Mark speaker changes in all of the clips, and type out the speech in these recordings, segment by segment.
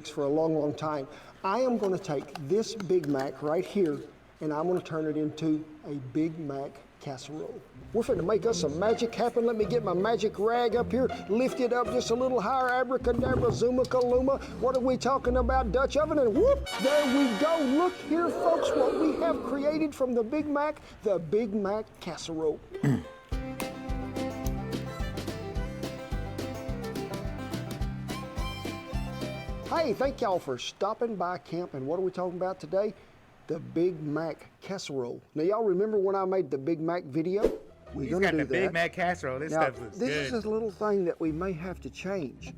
Speaker 1: Macs for a long, long time. I am going to take this Big Mac right here and I'm going to turn it into a Big Mac casserole. We're finna make us some magic happen. Let me get my magic rag up here, lift it up just a little higher, abracadabra, zoomakaluma. What are we talking about, Dutch oven? And whoop, there we go. Look here, folks, what we have created from the Big Mac casserole. Hey, thank y'all for stopping by camp. And what are we talking about today? The Big Mac casserole. Now, y'all remember when I made the Big Mac video?
Speaker 2: He's got the Big Mac casserole. This stuff looks good.
Speaker 1: This is a little thing that we may have to change.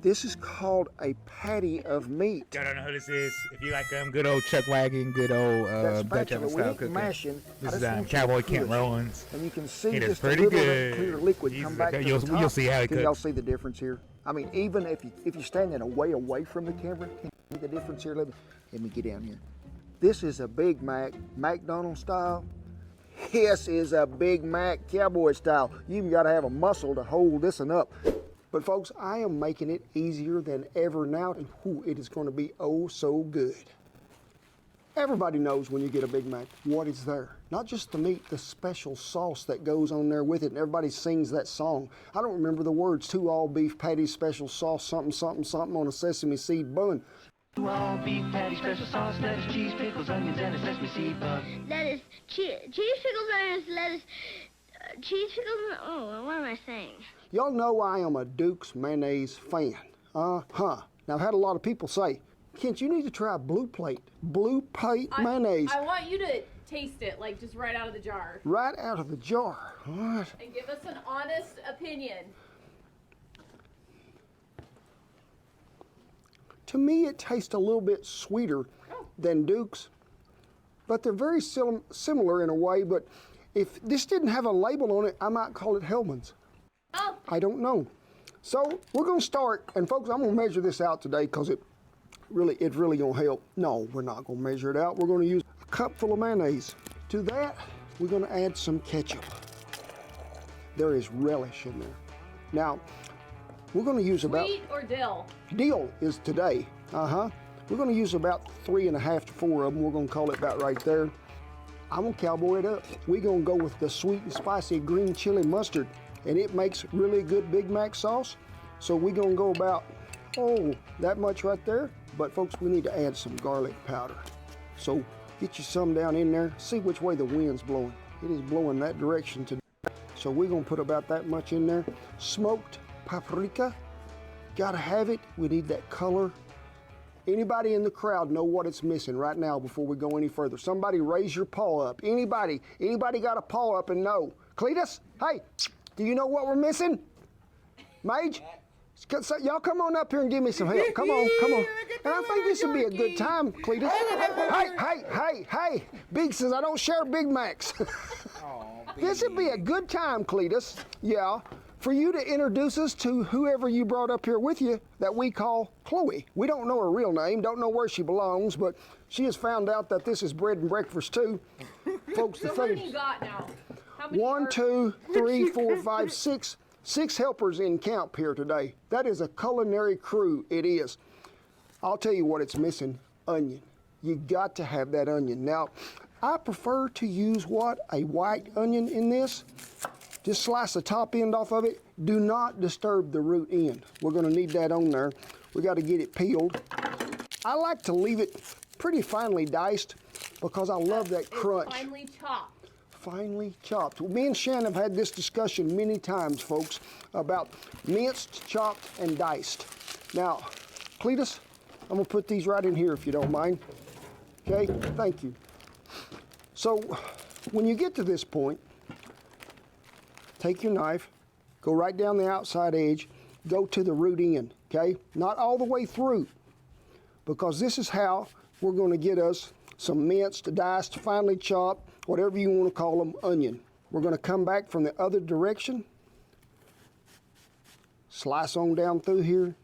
Speaker 1: This is called a patty of meat.
Speaker 2: Y'all don't know who this is. If you like good old chuck wagon, good old Dutch oven style cooking.
Speaker 1: Mashing.
Speaker 2: This is Cowboy Kent Rollins.
Speaker 1: And you can see
Speaker 2: it
Speaker 1: just
Speaker 2: is pretty
Speaker 1: a little
Speaker 2: good.
Speaker 1: Clear liquid come back to the top.
Speaker 2: You'll see how it cooks.
Speaker 1: Can y'all see the difference here? I mean, even if you're standing away from the camera, can you see the difference here? Let me get down here. This is a Big Mac, McDonald's style. This is a Big Mac Cowboy style. You even got to have a muscle to hold this one up. But folks, I am making it easier than ever now, and it is going to be oh so good. Everybody knows when you get a Big Mac what is there. Not just the meat, the special sauce that goes on there with it, and everybody sings that song. I don't remember the words, 2 all beef patties, special sauce, something, something, something on a sesame seed bun.
Speaker 3: 2 all beef patty, special sauce, lettuce, cheese, pickles, onions, and a sesame seed bun.
Speaker 4: Lettuce, cheese, pickles, onions, lettuce, cheese, pickles, oh, what am I saying?
Speaker 1: Y'all know I am a Duke's mayonnaise fan. Now, I've had a lot of people say, Kent, you need to try Blue Plate mayonnaise.
Speaker 5: I want you to taste it, like just right out of the jar.
Speaker 1: Right out of the jar. All right.
Speaker 5: And give us an honest opinion.
Speaker 1: To me, it tastes a little bit sweeter than Duke's, but they're very similar in a way. But if this didn't have a label on it, I might call it Hellman's.
Speaker 5: Oh.
Speaker 1: I don't know. So we're going to start, and folks, I'm going to measure this out today because it's really going to help. No, we're not going to measure it out. We're going to use a cup full of mayonnaise. To that, we're going to add some ketchup. There is relish in there. Now, we're going to use about...
Speaker 5: Sweet or dill?
Speaker 1: Dill is today. We're going to use about 3.5 to 4 of them. We're going to call it about right there. I'm going to cowboy it up. We're going to go with the sweet and spicy green chili mustard, and it makes really good Big Mac sauce. So we're going to go about, that much right there. But folks, we need to add some garlic powder. So get you some down in there. See which way the wind's blowing. It is blowing that direction today. So we're going to put about that much in there. Smoked paprika, gotta have it. We need that color. Anybody in the crowd know what it's missing right now before we go any further? Somebody raise your paw up. Anybody got a paw up and know? Cletus, hey, do you know what we're missing? Mage, y'all come on up here and give me some help. Come on. And I think this would be a good time, Cletus. Hey, Big says I don't share Big Macs. This would be a good time, Cletus. Yeah. For you to introduce us to whoever you brought up here with you that we call Chloe. We don't know her real name, don't know where she belongs, but she has found out that this is bread and breakfast too. Folks,
Speaker 5: so what do you got now? How many
Speaker 1: 1, 2, 3, 4, 5, 6. 6 helpers in camp here today. That is a culinary crew, it is. I'll tell you what it's missing, onion. You got to have that onion. Now, I prefer to use a white onion in this. Just slice the top end off of it. Do not disturb the root end. We're gonna need that on there. We gotta get it peeled. I like to leave it pretty finely diced because I love that crunch.
Speaker 5: Finely chopped.
Speaker 1: Finely chopped. Me and Shannon have had this discussion many times, folks, about minced, chopped, and diced. Now, Cletus, I'm gonna put these right in here if you don't mind. Okay, thank you. So, when you get to this point, take your knife, go right down the outside edge, go to the root end, okay? Not all the way through, because this is how we're gonna get us some minced, diced, finely chopped, whatever you wanna call them, onion. We're gonna come back from the other direction, slice on down through here.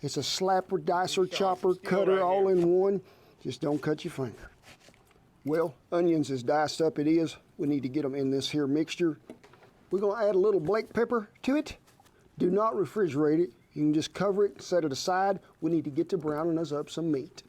Speaker 1: It's a slapper, dicer, chopper, cutter, all in one. Just don't cut your finger. Well, onions as diced up it is. We need to get them in this here mixture. We're gonna add a little black pepper to it. Do not refrigerate it. You can just cover it, set it aside. We need to get to browning us up some meat.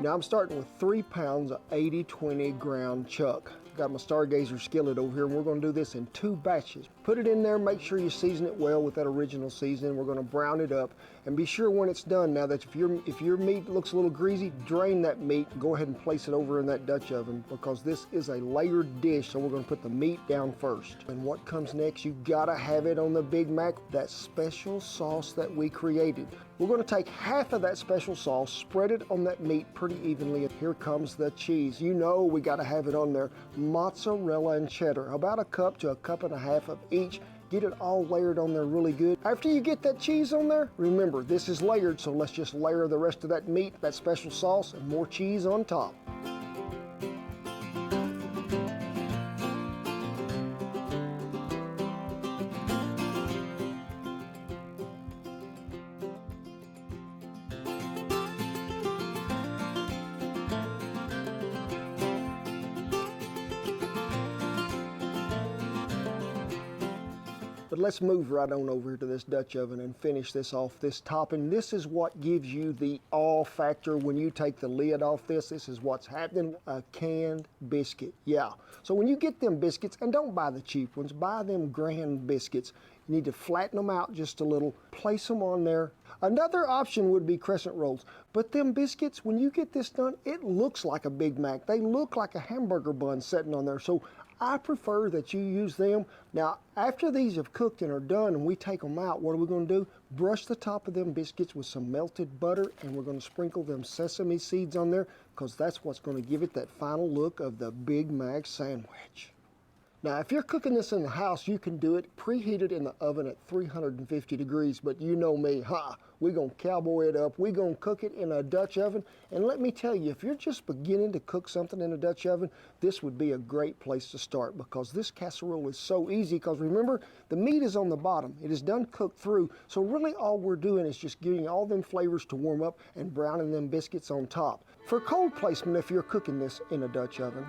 Speaker 1: Now I'm starting with 3 pounds of 80/20 ground chuck. Got my Stargazer skillet over here, and we're going to do this in 2 batches. Put it in there, make sure you season it well with that original seasoning. We're going to brown it up, and be sure when it's done now that if your meat looks a little greasy, drain that meat and go ahead and place it over in that Dutch oven, because this is a layered dish, so we're going to put the meat down first. And what comes next, you gotta have it on the Big Mac, that special sauce that we created. We're going to take half of that special sauce, spread it on that meat pretty evenly, and here comes the cheese. You know we got to have it on there. Mozzarella and cheddar, about 1 cup to 1.5 cups of each. Get it all layered on there really good. After you get that cheese on there, remember this is layered, so let's just layer the rest of that meat, that special sauce, and more cheese on top. But let's move right on over to this Dutch oven and finish this off, this topping. This is what gives you the awe factor when you take the lid off this. This is what's happening, a canned biscuit, yeah. So when you get them biscuits, and don't buy the cheap ones, buy them grand biscuits. You need to flatten them out just a little, place them on there. Another option would be crescent rolls, but them biscuits, when you get this done, it looks like a Big Mac. They look like a hamburger bun sitting on there, so I prefer that you use them. Now, after these have cooked and are done and we take them out, what are we going to do? Brush the top of them biscuits with some melted butter, and we're going to sprinkle them sesame seeds on there, because that's what's going to give it that final look of the Big Mac sandwich. Now, if you're cooking this in the house, you can do it preheated in the oven at 350 degrees, but you know me, we're going to cowboy it up. We're going to cook it in a Dutch oven, and let me tell you, if you're just beginning to cook something in a Dutch oven, this would be a great place to start, because this casserole is so easy, because remember, the meat is on the bottom. It is done cooked through, so really all we're doing is just getting all them flavors to warm up and browning them biscuits on top. For cold placement, if you're cooking this in a Dutch oven,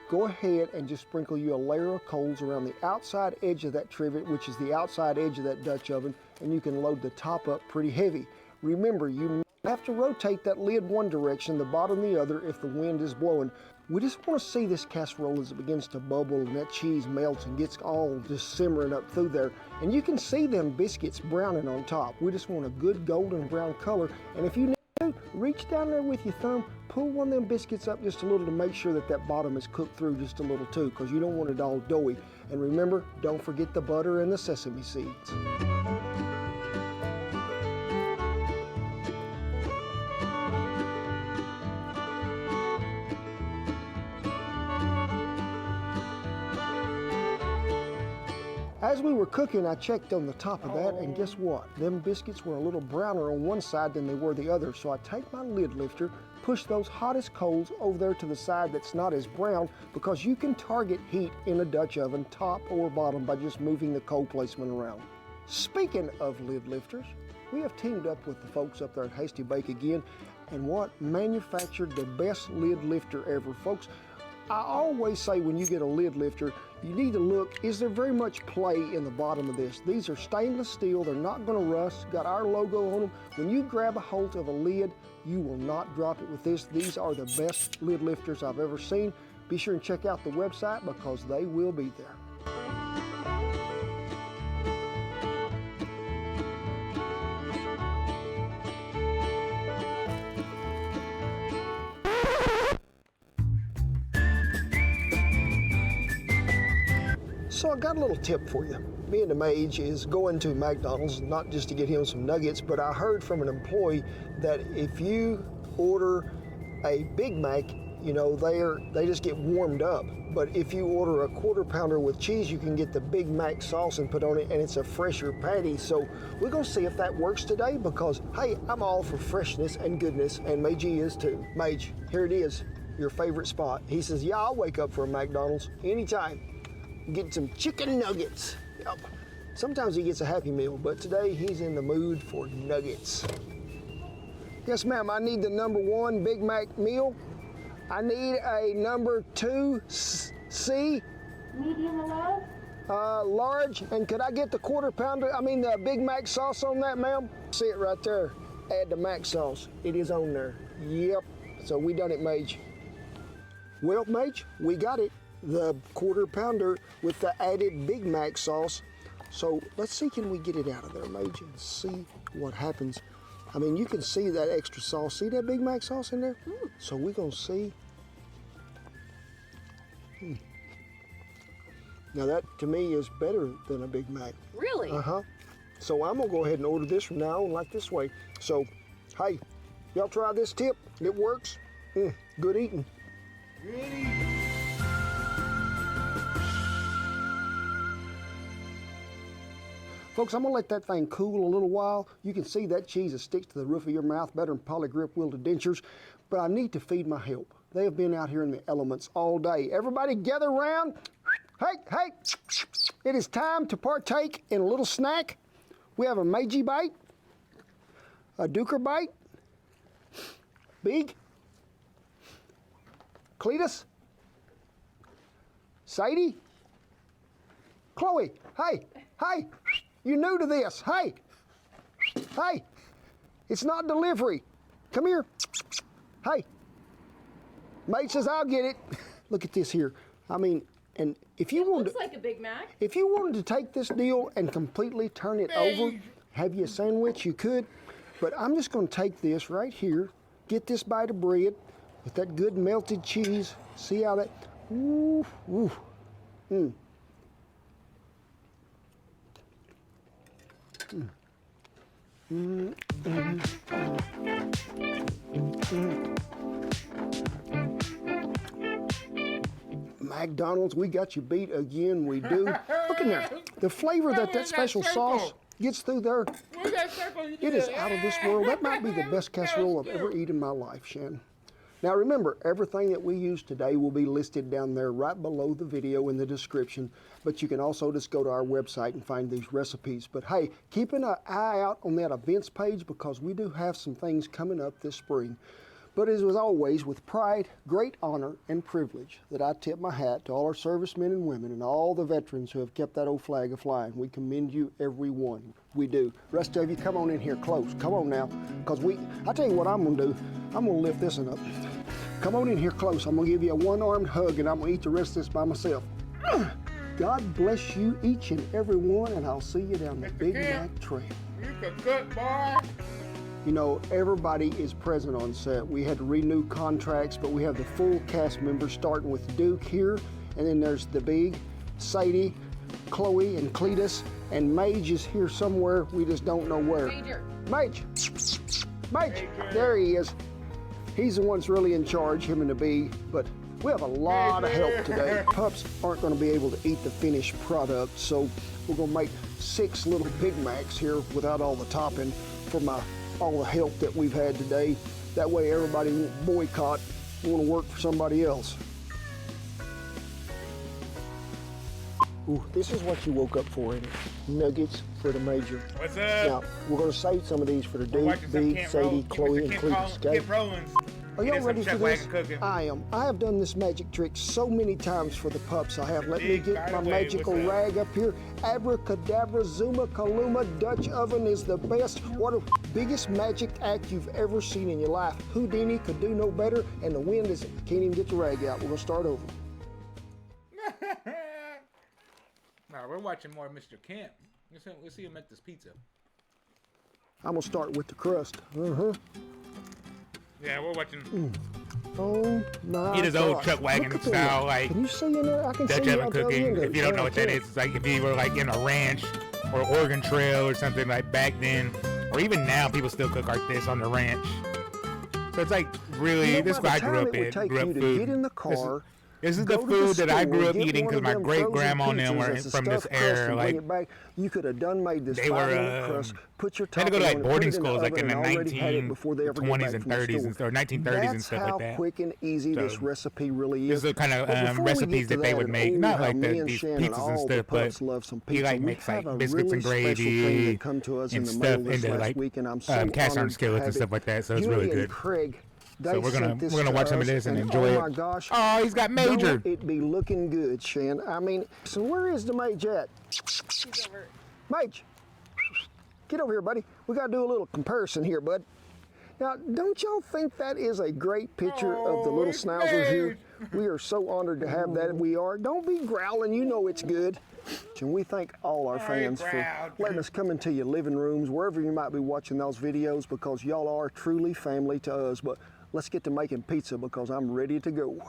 Speaker 1: go ahead and just sprinkle you a layer of coals around the outside edge of that trivet, which is the outside edge of that Dutch oven, and you can load the top up pretty heavy. Remember, you have to rotate that lid one direction, the bottom the other if the wind is blowing. We just want to see this casserole as it begins to bubble and that cheese melts and gets all just simmering up through there. And you can see them biscuits browning on top. We just want a good golden brown color, and if you need to, reach down there with your thumb, pull one of them biscuits up just a little to make sure that that bottom is cooked through just a little too, because you don't want it all doughy. And remember, don't forget the butter and the sesame seeds. As we were cooking, I checked on the top of that, and guess what? Them biscuits were a little browner on one side than they were the other, so I take my lid lifter, push those hottest coals over there to the side that's not as brown, because you can target heat in a Dutch oven, top or bottom, by just moving the coal placement around. Speaking of lid lifters, we have teamed up with the folks up there at Hasty Bake again, and what manufactured the best lid lifter ever, folks. I always say when you get a lid lifter, you need to look, is there very much play in the bottom of this? These are stainless steel, they're not gonna rust, got our logo on them. When you grab a hold of a lid, you will not drop it with this. These are the best lid lifters I've ever seen. Be sure and check out the website, because they will be there. So I got a little tip for you. Me and the Mage is going to McDonald's, not just to get him some nuggets, but I heard from an employee that if you order a Big Mac, you know, they just get warmed up. But if you order a quarter pounder with cheese, you can get the Big Mac sauce and put on it, and it's a fresher patty. So we're gonna see if that works today, because hey, I'm all for freshness and goodness, and Magey is too. Mage, here it is, your favorite spot. He says, yeah, I'll wake up for a McDonald's anytime. Get some chicken nuggets. Yep. Sometimes he gets a Happy Meal, but today he's in the mood for nuggets. Yes, ma'am, I need the #1 Big Mac meal. I need a number 2C.
Speaker 5: Medium or large?
Speaker 1: Large, and could I get the the Big Mac sauce on that, ma'am? See it right there. Add the Mac sauce. It is on there. Yep. So we done it, Mage. Well, Mage, we got it. The quarter pounder with the added Big Mac sauce. So let's see, can we get it out of there, Mage, and see what happens. I mean, you can see that extra sauce. See that Big Mac sauce in there? So we're gonna see. Now that, to me, is better than a Big Mac.
Speaker 5: Really?
Speaker 1: Uh-huh. So I'm gonna go ahead and order this from now on like this way. So, hey, y'all try this tip. It works. Good eating. Folks, I'm gonna let that thing cool a little while. You can see that cheese is sticks to the roof of your mouth better than polygrip welded dentures, but I need to feed my help. They have been out here in the elements all day. Everybody gather around. Hey, it is time to partake in a little snack. We have a Meiji bite, a Duker bite, Big, Cletus, Sadie, Chloe, hey, you're new to this, hey, it's not delivery, come here, hey, Mate says I'll get it. Look at this here, I mean, and if you wanted,
Speaker 5: Looks like a Big Mac.
Speaker 1: if you wanted to take this deal and completely turn it over, have you a sandwich, you could, but I'm just gonna take this right here, get this bite of bread with that good melted cheese, see how that, ooh, McDonald's, we got you beat again, we do. Look in there, the flavor that special sauce gets through there, it is out of this world. That might be the best casserole I've ever eaten in my life, Shan. Now remember, everything that we use today will be listed down there right below the video in the description, but you can also just go to our website and find these recipes. But hey, keep an eye out on that events page because we do have some things coming up this spring. But as always, with pride, great honor, and privilege, that I tip my hat to all our servicemen and women and all the veterans who have kept that old flag a-flying. We commend you, every one. We do. Rest of you, come on in here close. Come on now, because I'll tell you what I'm going to do. I'm going to lift this one up. Come on in here close. I'm going to give you a one-armed hug, and I'm going to eat the rest of this by myself. God bless you, each and every one, and I'll see you down the Big Mac Trail.
Speaker 2: You can cook, boy.
Speaker 1: You know, everybody is present on set. We had to renew contracts, but we have the full cast members starting with Duke here, and then there's the Big, Sadie, Chloe, and Cletus, and Mage is here somewhere. We just don't know where. Mage! There he is. He's the one that's really in charge, him and the Bee, but we have a lot of help today. Pups aren't going to be able to eat the finished product, so we're going to make 6 little Big Macs here without all the topping for all the help that we've had today. That way everybody won't boycott, want to work for somebody else. Ooh, this is what you woke up for, ain't it? Nuggets for the Major.
Speaker 2: What's up?
Speaker 1: Now, we're going to save some of these for the Duke, Big, Sadie, Chloe, and Cletus, okay? Are y'all ready for this? I am. I have done this magic trick so many times for the pups. I have. Let me get my magical rag up here. Abracadabra, Zuma, Kaluma, Dutch oven is the best. What a biggest magic act you've ever seen in your life. Houdini could do no better, and the wind is, can't even get the rag out. We're gonna start over.
Speaker 2: Now we're watching more of Mr. Kemp. Let's see him make this pizza.
Speaker 1: I'm gonna start with the crust.
Speaker 2: Yeah, we're watching.
Speaker 1: Oh my
Speaker 2: It is old truck wagon
Speaker 1: Look at
Speaker 2: style,
Speaker 1: that.
Speaker 2: like
Speaker 1: Can you see in there? I can
Speaker 2: Dutch
Speaker 1: see
Speaker 2: oven
Speaker 1: out the other
Speaker 2: cooking.
Speaker 1: window.
Speaker 2: If you don't know what that is, it's like if you were like in a ranch or Oregon Trail or something like back then, or even now, people still cook like this on the ranch. So it's like really,
Speaker 1: You know,
Speaker 2: this is
Speaker 1: by
Speaker 2: what I
Speaker 1: the
Speaker 2: grew
Speaker 1: time
Speaker 2: up
Speaker 1: it would
Speaker 2: in.
Speaker 1: take
Speaker 2: Grew
Speaker 1: you
Speaker 2: up
Speaker 1: to
Speaker 2: food.
Speaker 1: get in the car,
Speaker 2: This is the
Speaker 1: go to
Speaker 2: food that I
Speaker 1: store,
Speaker 2: grew up
Speaker 1: get
Speaker 2: eating
Speaker 1: one
Speaker 2: because
Speaker 1: of
Speaker 2: my
Speaker 1: them
Speaker 2: great
Speaker 1: frozen
Speaker 2: grandma and them
Speaker 1: pizzas
Speaker 2: were
Speaker 1: that's a
Speaker 2: from this
Speaker 1: stuffed crust
Speaker 2: era.
Speaker 1: and bring
Speaker 2: Like
Speaker 1: it back. You could have done made this
Speaker 2: they were
Speaker 1: 5-minute crust, put your
Speaker 2: they had
Speaker 1: topping
Speaker 2: to go to
Speaker 1: on
Speaker 2: like
Speaker 1: it,
Speaker 2: boarding
Speaker 1: put it in
Speaker 2: schools
Speaker 1: the
Speaker 2: like
Speaker 1: oven
Speaker 2: in the
Speaker 1: and already had it before they ever get
Speaker 2: 1920s
Speaker 1: back
Speaker 2: and
Speaker 1: from the
Speaker 2: 30s and
Speaker 1: store.
Speaker 2: or 1930s and stuff like
Speaker 1: That's
Speaker 2: that.
Speaker 1: how quick and easy this
Speaker 2: So,
Speaker 1: recipe really
Speaker 2: This
Speaker 1: is.
Speaker 2: is the kind of
Speaker 1: But before we
Speaker 2: recipes
Speaker 1: get to
Speaker 2: that they would
Speaker 1: and,
Speaker 2: make.
Speaker 1: oh,
Speaker 2: Not
Speaker 1: how
Speaker 2: like
Speaker 1: me and
Speaker 2: these
Speaker 1: Shannon,
Speaker 2: pizzas and
Speaker 1: all the
Speaker 2: stuff, but
Speaker 1: pups love some
Speaker 2: he
Speaker 1: pizza.
Speaker 2: like
Speaker 1: We
Speaker 2: makes
Speaker 1: have
Speaker 2: like
Speaker 1: a
Speaker 2: biscuits
Speaker 1: really
Speaker 2: and
Speaker 1: special thing
Speaker 2: gravy
Speaker 1: that come to us in
Speaker 2: and
Speaker 1: the
Speaker 2: stuff
Speaker 1: mail this
Speaker 2: into
Speaker 1: last
Speaker 2: like
Speaker 1: week, and I'm so
Speaker 2: cast iron
Speaker 1: honored to
Speaker 2: skillets
Speaker 1: have
Speaker 2: and stuff
Speaker 1: it.
Speaker 2: like that. So it's
Speaker 1: Julie
Speaker 2: really
Speaker 1: and
Speaker 2: good.
Speaker 1: Craig
Speaker 2: So we're gonna watch some of this and enjoy
Speaker 1: it.
Speaker 2: it.
Speaker 1: Oh my gosh!
Speaker 2: Oh, he's got Major.
Speaker 1: Don't it be looking good, Shan? I mean, so where is the Mage at?
Speaker 5: He's over.
Speaker 1: Mage, get over here, buddy. We gotta do a little comparison here, bud. Now, don't y'all think that is a great picture of the little schnauzers here? We are so honored to have that. We are. Don't be growling. You know it's good. And we thank all our fans for letting us come into your living rooms, wherever you might be watching those videos, because y'all are truly family to us. But let's get to making pizza because I'm ready to go.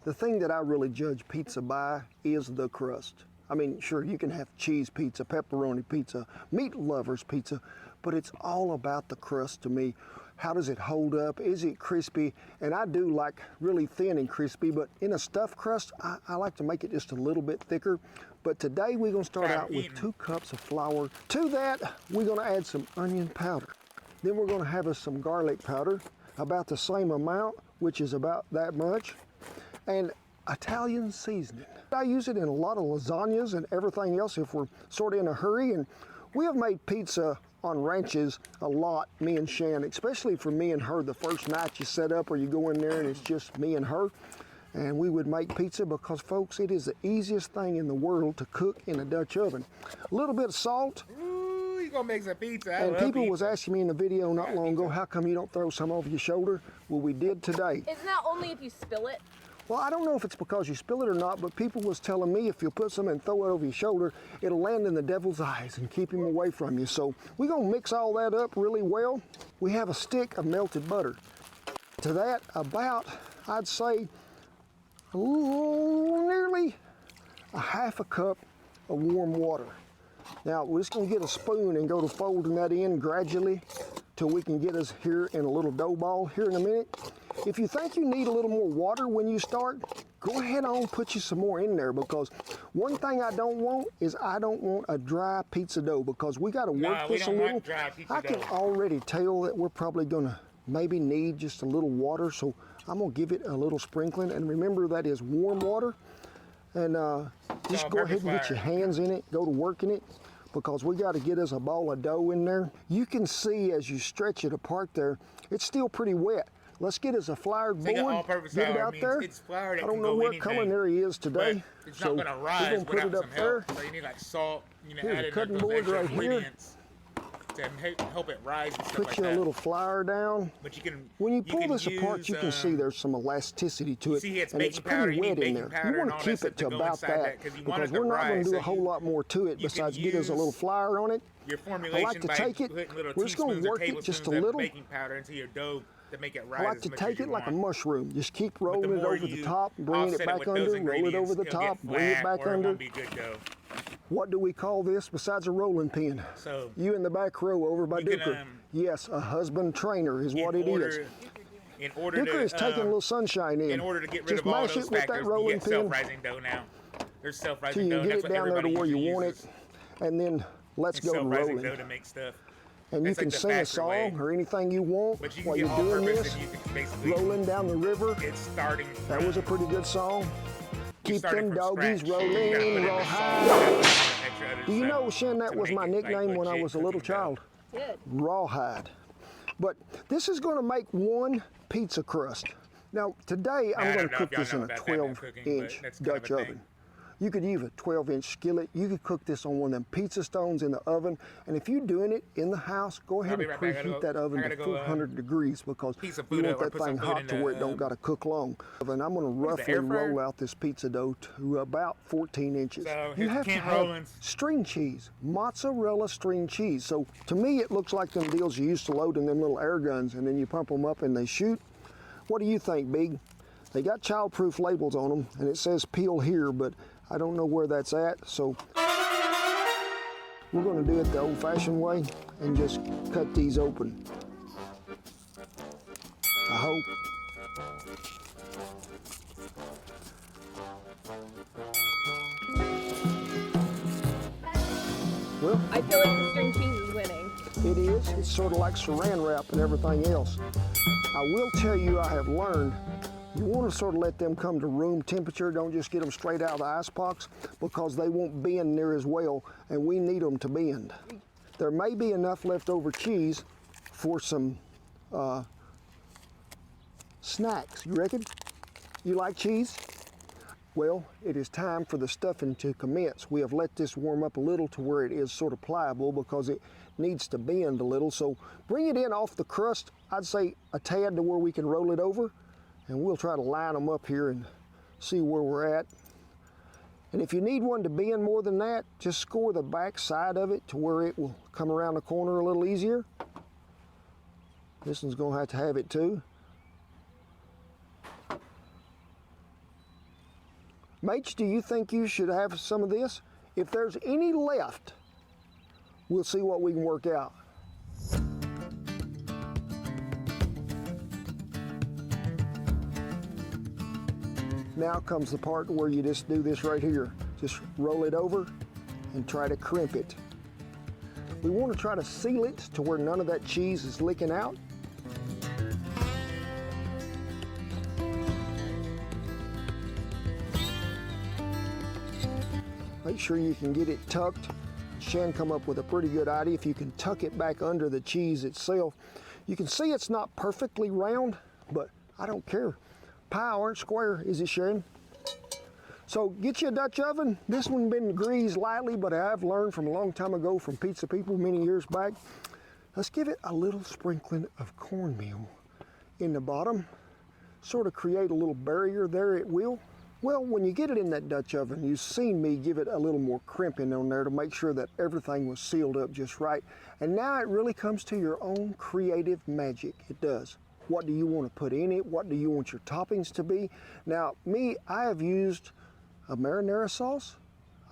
Speaker 1: The thing that I really judge pizza by is the crust. I mean, sure, you can have cheese pizza, pepperoni pizza, meat lovers pizza, but it's all about the crust to me. How does it hold up? Is it crispy? And I do like really thin and crispy, but in a stuffed crust, I like to make it just a little bit thicker. But today we're gonna start out with 2 cups of flour. To that, we're gonna add some onion powder. Then we're gonna have us some garlic powder, about the same amount, which is about that much. And Italian seasoning. I use it in a lot of lasagnas and everything else if we're sort of in a hurry. And we have made pizza on ranches a lot, me and Shan, especially for me and her. The first night you set up or you go in there and it's just me and her. And we would make pizza because, folks, it is the easiest thing in the world to cook in a Dutch oven. A little bit of salt.
Speaker 2: Ooh, you gonna make some pizza.
Speaker 1: And people was asking me in the video not long ago, how come you don't throw some over your shoulder? Well, we did today.
Speaker 5: Isn't that only if you spill it?
Speaker 1: Well, I don't know if it's because you spill it or not, but people was telling me if you put some and throw it over your shoulder, it'll land in the devil's eyes and keep him away from you. So we're gonna mix all that up really well. We have a stick of melted butter. To that, about, I'd say, nearly a half a cup of warm water. Now, we're just gonna get a spoon and go to folding that in gradually till we can get us here in a little dough ball here in a minute. If you think you need a little more water when you start, go ahead on, put you some more in there, because one thing I don't want is I don't want a dry pizza dough, because we gotta work this a little. I can already tell that we're probably gonna maybe need just a little water, so I'm gonna give it a little sprinkling. And remember, that is warm water. And just go ahead and get your hands in it, go to work in it, because we gotta get us a ball of dough in there. You can see as you stretch it apart there, it's still pretty wet. Let's get us a floured board, get it out there. I don't know what culinary is today,
Speaker 2: it's
Speaker 1: so
Speaker 2: not gonna
Speaker 1: we're
Speaker 2: rise
Speaker 1: gonna put it up there.
Speaker 2: So you need like salt, you know,
Speaker 1: Here's
Speaker 2: add
Speaker 1: a
Speaker 2: in
Speaker 1: cutting
Speaker 2: those
Speaker 1: board
Speaker 2: extra
Speaker 1: right here.
Speaker 2: ingredients to help it rise and stuff
Speaker 1: Put
Speaker 2: like
Speaker 1: you a
Speaker 2: that.
Speaker 1: little flour down.
Speaker 2: But you can,
Speaker 1: when you pull
Speaker 2: can
Speaker 1: this apart,
Speaker 2: use,
Speaker 1: you can see there's some elasticity to it,
Speaker 2: see it's
Speaker 1: and it's
Speaker 2: baking powder,
Speaker 1: pretty wet in there. You want to keep it to about that, because we're not going to do a whole lot more to it besides get us a little flour on it.
Speaker 2: Your
Speaker 1: I
Speaker 2: formulation
Speaker 1: like to take it, we're just going to work it just a little.
Speaker 2: Baking powder into your dough to make it rise.
Speaker 1: I like to take it like a mushroom. Just keep rolling it over the top, bringing it back under, roll it over the top, bring it back under. What do we call this besides a rolling pin?
Speaker 2: So
Speaker 1: you in the back row over by Duker. Yes, a husband trainer is what it is. Duker is taking a little sunshine in.
Speaker 2: In order to get rid
Speaker 1: just
Speaker 2: of all
Speaker 1: mash
Speaker 2: those
Speaker 1: it with
Speaker 2: factors,
Speaker 1: that rolling
Speaker 2: you get
Speaker 1: pin.
Speaker 2: self-rising dough now. There's self-rising dough.
Speaker 1: Till you get it down there to where you want it,
Speaker 2: uses.
Speaker 1: and then let's go to
Speaker 2: Self-rising
Speaker 1: rolling.
Speaker 2: dough to make stuff.
Speaker 1: And you
Speaker 2: That's
Speaker 1: can
Speaker 2: like the
Speaker 1: sing a
Speaker 2: faster
Speaker 1: song
Speaker 2: way.
Speaker 1: or anything you want
Speaker 2: But you can
Speaker 1: while
Speaker 2: get
Speaker 1: you're
Speaker 2: all
Speaker 1: doing
Speaker 2: purpose
Speaker 1: this.
Speaker 2: and you can basically
Speaker 1: Rolling down the river.
Speaker 2: it's starting
Speaker 1: That was a pretty good song. Keep
Speaker 2: starting
Speaker 1: them
Speaker 2: from
Speaker 1: doggies
Speaker 2: scratch. You gotta put in
Speaker 1: rolling,
Speaker 2: the
Speaker 1: roll
Speaker 2: salt,
Speaker 1: high.
Speaker 2: you gotta put in extra other
Speaker 1: Do you
Speaker 2: stuff
Speaker 1: know, Shan, that
Speaker 2: to
Speaker 1: was
Speaker 2: make
Speaker 1: my
Speaker 2: it, like,
Speaker 1: nickname when I
Speaker 2: legit
Speaker 1: was a little
Speaker 2: cooking dough.
Speaker 1: child?
Speaker 5: Good.
Speaker 1: Rawhide. But this is going to make one pizza crust. Now, today I'm
Speaker 2: I
Speaker 1: going
Speaker 2: don't
Speaker 1: to
Speaker 2: know
Speaker 1: cook
Speaker 2: if y'all
Speaker 1: this in
Speaker 2: know
Speaker 1: a
Speaker 2: about that much cooking, but
Speaker 1: 12-inch
Speaker 2: that's kind of
Speaker 1: Dutch
Speaker 2: a thing.
Speaker 1: oven. You could use a 12-inch skillet. You could cook this on one of them pizza stones in the oven. And if you're doing it in the house, go ahead and
Speaker 2: be right back. I gotta
Speaker 1: preheat
Speaker 2: go-
Speaker 1: that oven
Speaker 2: I
Speaker 1: to
Speaker 2: gotta go,
Speaker 1: 400 degrees, because
Speaker 2: heat some
Speaker 1: you
Speaker 2: food
Speaker 1: want
Speaker 2: up or
Speaker 1: that
Speaker 2: put some
Speaker 1: thing
Speaker 2: food
Speaker 1: hot
Speaker 2: in
Speaker 1: to
Speaker 2: the,
Speaker 1: where it don't got to cook long. And I'm going to roughly
Speaker 2: air fryer?
Speaker 1: roll out this pizza dough to about 14 inches.
Speaker 2: So
Speaker 1: You
Speaker 2: here's
Speaker 1: have to
Speaker 2: Kent
Speaker 1: have
Speaker 2: Rollins.
Speaker 1: string cheese, mozzarella string cheese. So to me, it looks like them deals you used to load in them little air guns, and then you pump them up and they shoot. What do you think, Big? They got child-proof labels on them, and it says peel here, but I don't know where that's at. So we're going to do it the old-fashioned way and just cut these open. I hope. Well,
Speaker 5: I feel like the string cheese is winning.
Speaker 1: it is. It's sort of like saran wrap and everything else. I will tell you, I have learned, you want to sort of let them come to room temperature. Don't just get them straight out of the ice box, because they won't bend near as well, and we need them to bend. There may be enough leftover cheese for some snacks. You reckon? You like cheese? Well, it is time for the stuffing to commence. We have let this warm up a little to where it is sort of pliable because it needs to bend a little. So bring it in off the crust, I'd say a tad to where we can roll it over, and we'll try to line them up here and see where we're at. And if you need one to bend more than that, just score the back side of it to where it will come around the corner a little easier. This one's gonna have it too. Mates, do you think you should have some of this? If there's any left, we'll see what we can work out. Now comes the part where you just do this right here. Just roll it over and try to crimp it. We want to try to seal it to where none of that cheese is leaking out. Make sure you can get it tucked. Shan come up with a pretty good idea. If you can tuck it back under the cheese itself. You can see it's not perfectly round, but I don't care. Pie aren't square, is it, Sharon? So get you a Dutch oven. This one been greased lightly, but I've learned from a long time ago from pizza people many years back. Let's give it a little sprinkling of cornmeal in the bottom. Sort of create a little barrier there, it will. Well, when you get it in that Dutch oven, you've seen me give it a little more crimping on there to make sure that everything was sealed up just right. And now it really comes to your own creative magic. It does. What do you want to put in it? What do you want your toppings to be? Now, I have used a marinara sauce.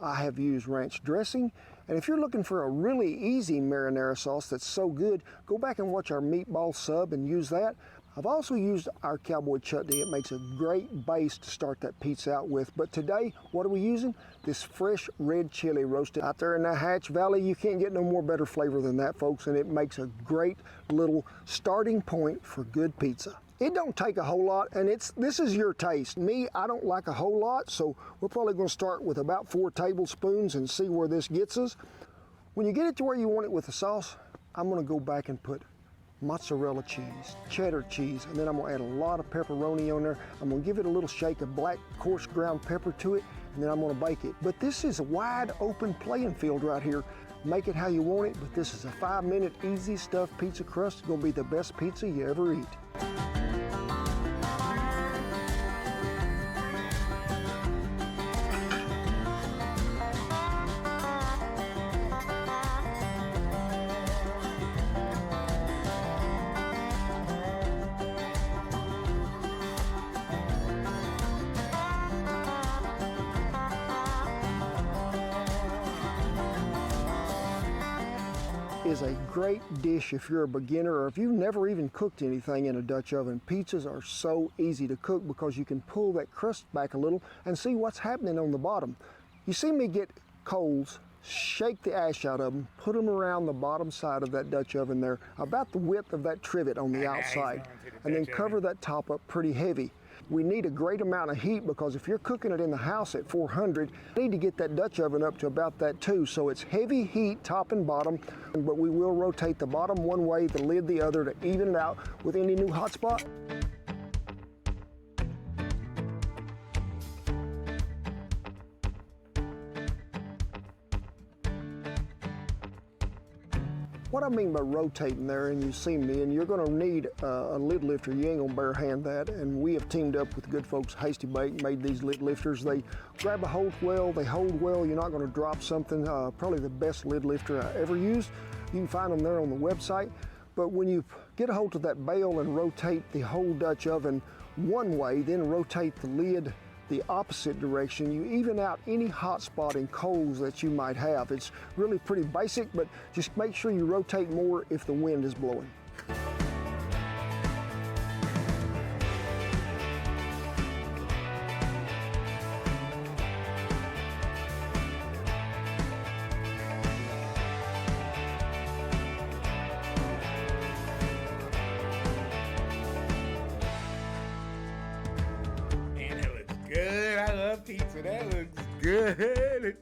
Speaker 1: I have used ranch dressing. And if you're looking for a really easy marinara sauce that's so good, go back and watch our meatball sub and use that. I've also used our cowboy chutney. It makes a great base to start that pizza out with. But today, what are we using? This fresh red chili roasted out there in the Hatch Valley. You can't get no more better flavor than that, folks, and it makes a great little starting point for good pizza. It don't take a whole lot, and this is your taste. Me, I don't like a whole lot, so we're probably gonna start with about 4 tablespoons and see where this gets us. When you get it to where you want it with the sauce, I'm gonna go back and put mozzarella cheese, cheddar cheese, and then I'm gonna add a lot of pepperoni on there. I'm gonna give it a little shake of black coarse ground pepper to it, and then I'm gonna bake it. But this is a wide open playing field right here. Make it how you want it, but this is a 5-minute easy stuffed pizza crust. It's gonna be the best pizza you ever eat. Is a great dish if you're a beginner or if you've never even cooked anything in a Dutch oven. Pizzas are so easy to cook because you can pull that crust back a little and see what's happening on the bottom. You see me get coals, shake the ash out of them, put them around the bottom side of that Dutch oven there, about the width of that trivet on the outside, and then cover that top up pretty heavy. We need a great amount of heat because if you're cooking it in the house at 400, you need to get that Dutch oven up to about that too. So it's heavy heat top and bottom, but we will rotate the bottom one way, the lid the other to even it out with any new hot spot. What I mean by rotating there, and you've seen me, and you're gonna need a lid lifter. You ain't gonna bare hand that. And we have teamed up with the good folks, Hasty Bake, made these lid lifters. They grab a hold well, they hold well. You're not gonna drop something. Probably the best lid lifter I ever used. You can find them there on the website. But when you get a hold of that bail and rotate the whole Dutch oven one way, then rotate the lid the opposite direction, you even out any hot spot in coals that you might have. It's really pretty basic, but just make sure you rotate more if the wind is blowing.
Speaker 2: Good. I love pizza. That looks good.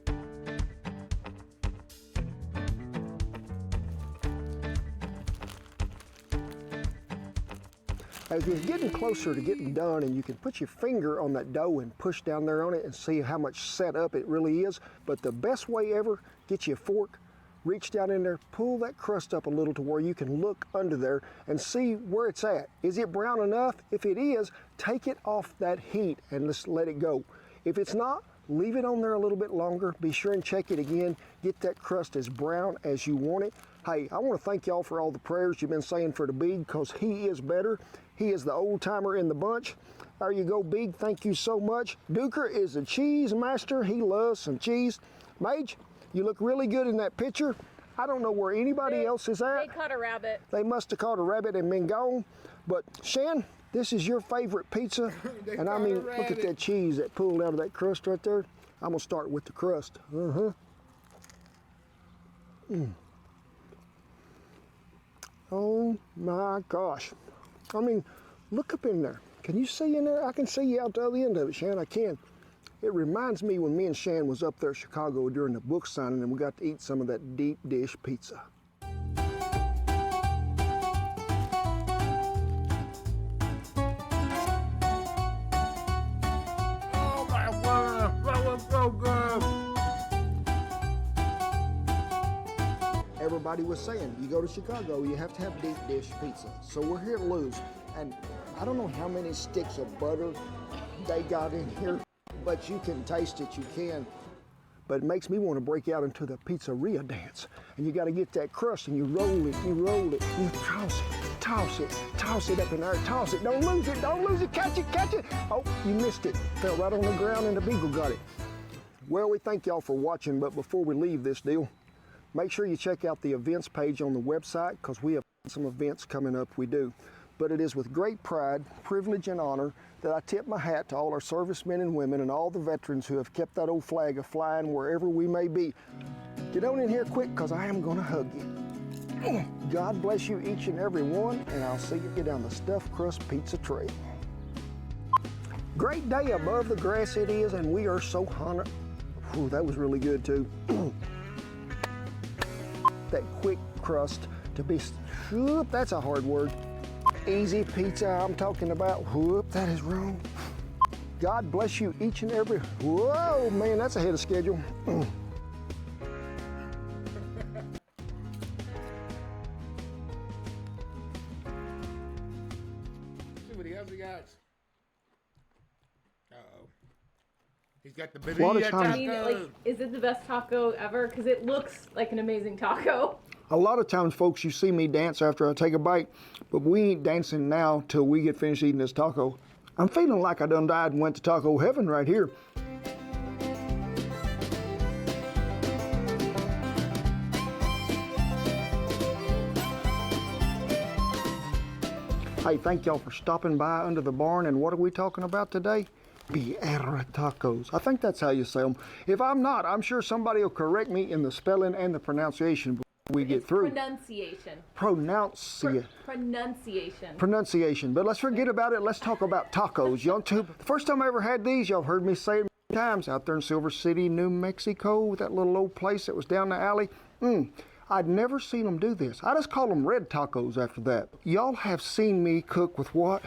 Speaker 1: As it's getting closer to getting done, and you can put your finger on that dough and push down there on it and see how much set up it really is. But the best way ever, get you a fork, reach down in there, pull that crust up a little to where you can look under there and see where it's at. Is it brown enough? If it is, take it off that heat and just let it go. If it's not, leave it on there a little bit longer. Be sure and check it again. Get that crust as brown as you want it. Hey, I want to thank y'all for all the prayers you've been saying for the Big, because he is better. He is the old timer in the bunch. There you go, Big. Thank you so much. Duker is a cheese master. He loves some cheese. Mage, you look really good in that picture. I don't know where anybody else is at.
Speaker 5: They caught a rabbit.
Speaker 1: They must have caught a rabbit and been gone. But Shan, this is your favorite pizza. And I mean, look at that cheese that pulled out of that crust right there. I'm gonna start with the crust. Oh my gosh. I mean, look up in there. Can you see in there? I can see you out the other end of it, Shan, I can. It reminds me when me and Shan was up there in Chicago during the book signing and we got to eat some of that deep dish pizza.
Speaker 2: Oh my God, that was so good.
Speaker 1: Everybody was saying, you go to Chicago, you have to have deep dish pizza. So we're here to lose. And I don't know how many sticks of butter they got in here, but you can taste it, you can. But it makes me want to break out into the pizzeria dance. And you got to get that crust and you roll it, you toss it up in there, toss it. Don't lose it, catch it. Oh, you missed it. Fell right on the ground and the beagle got it. Well, we thank y'all for watching, but before we leave this deal, make sure you check out the events page on the website, because we have some events coming up we do. But it is with great pride, privilege, and honor that I tip my hat to all our servicemen and women and all the veterans who have kept that old flag a-flying wherever we may be. Get on in here quick, because I am going to hug you. God bless you each and every one, and I'll see you down the stuffed crust pizza trail. Great day above the grass it is, and we are so honored. Ooh, that was really good too. That quick crust to be, whoop, that's a hard word. Easy pizza I'm talking about, whoop, that is wrong. God bless you each and every, whoa, man, that's ahead of schedule.
Speaker 2: See what else he got? Uh-oh. He's got the
Speaker 1: A lot of
Speaker 2: birria
Speaker 1: times-
Speaker 5: I mean, like, is it the best taco ever? Because it looks like an amazing taco.
Speaker 1: A lot of times, folks, you see me dance after I take a bite, but we ain't dancing now till we get finished eating this taco. I'm feeling like I done died and went to taco heaven right here. Hey, thank y'all for stopping by under the barn, and what are we talking about today? Birria tacos. I think that's how you say them. If I'm not, I'm sure somebody will correct me in the spelling and the pronunciation before we get through.
Speaker 5: Pronunciation.
Speaker 1: Pronunciation.
Speaker 5: Pronunciation.
Speaker 1: But let's forget about it. Let's talk about tacos. Y'all too. The first time I ever had these, y'all heard me say it many times, out there in Silver City, New Mexico, that little old place that was down the alley. I'd never seen them do this. I just call them red tacos after that. Y'all have seen me cook with what?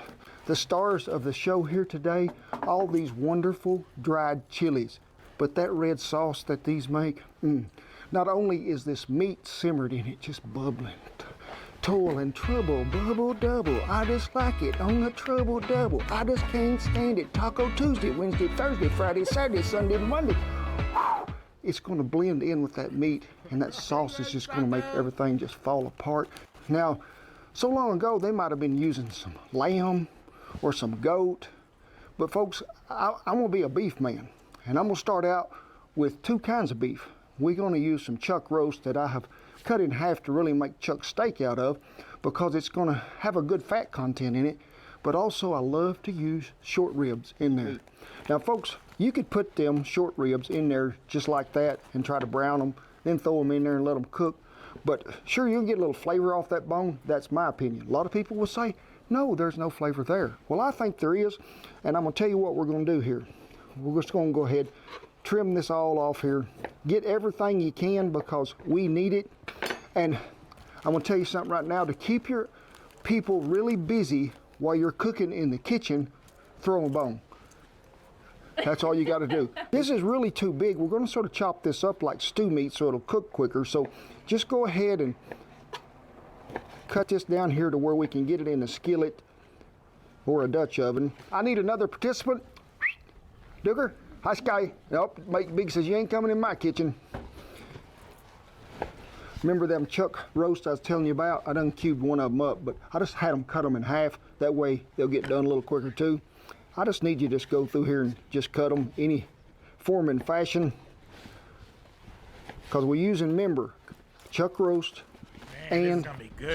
Speaker 1: The stars of the show here today, all these wonderful dried chilies. But that red sauce that these make, not only is this meat simmered in it, just bubbling. Toil and trouble, bubble double. I just like it on the trouble double. I just can't stand it. Taco Tuesday, Wednesday, Thursday, Friday, Saturday, Sunday, Monday. Whew. It's going to blend in with that meat, and that sauce is just going to make everything just fall apart. Now, so long ago, they might have been using some lamb or some goat, but folks, I'm going to be a beef man, and I'm going to start out with two kinds of beef. We're going to use some chuck roast that I have cut in half to really make chuck steak out of, because it's going to have a good fat content in it, but also I love to use short ribs in there. Now folks, you could put them short ribs in there just like that and try to brown them, then throw them in there and let them cook. But sure, you'll get a little flavor off that bone. That's my opinion. A lot of people will say, no, there's no flavor there. Well, I think there is, and I'm going to tell you what we're going to do here. We're just going to go ahead, trim this all off here. Get everything you can, because we need it. And I'm going to tell you something right now. To keep your people really busy while you're cooking in the kitchen, throw them a bone. That's all you got to do. This is really too big. We're going to sort of chop this up like stew meat so it'll cook quicker. So just go ahead and cut this down here to where we can get it in a skillet or a Dutch oven. I need another participant. Duggar, hi Sky. Nope, Mike Big says you ain't coming in my kitchen. Remember them chuck roasts I was telling you about? I done cubed one of them up, but I just had them cut them in half. That way they'll get done a little quicker too. I just need you to just go through here and just cut them any form and fashion. Because we're using, remember, chuck roast and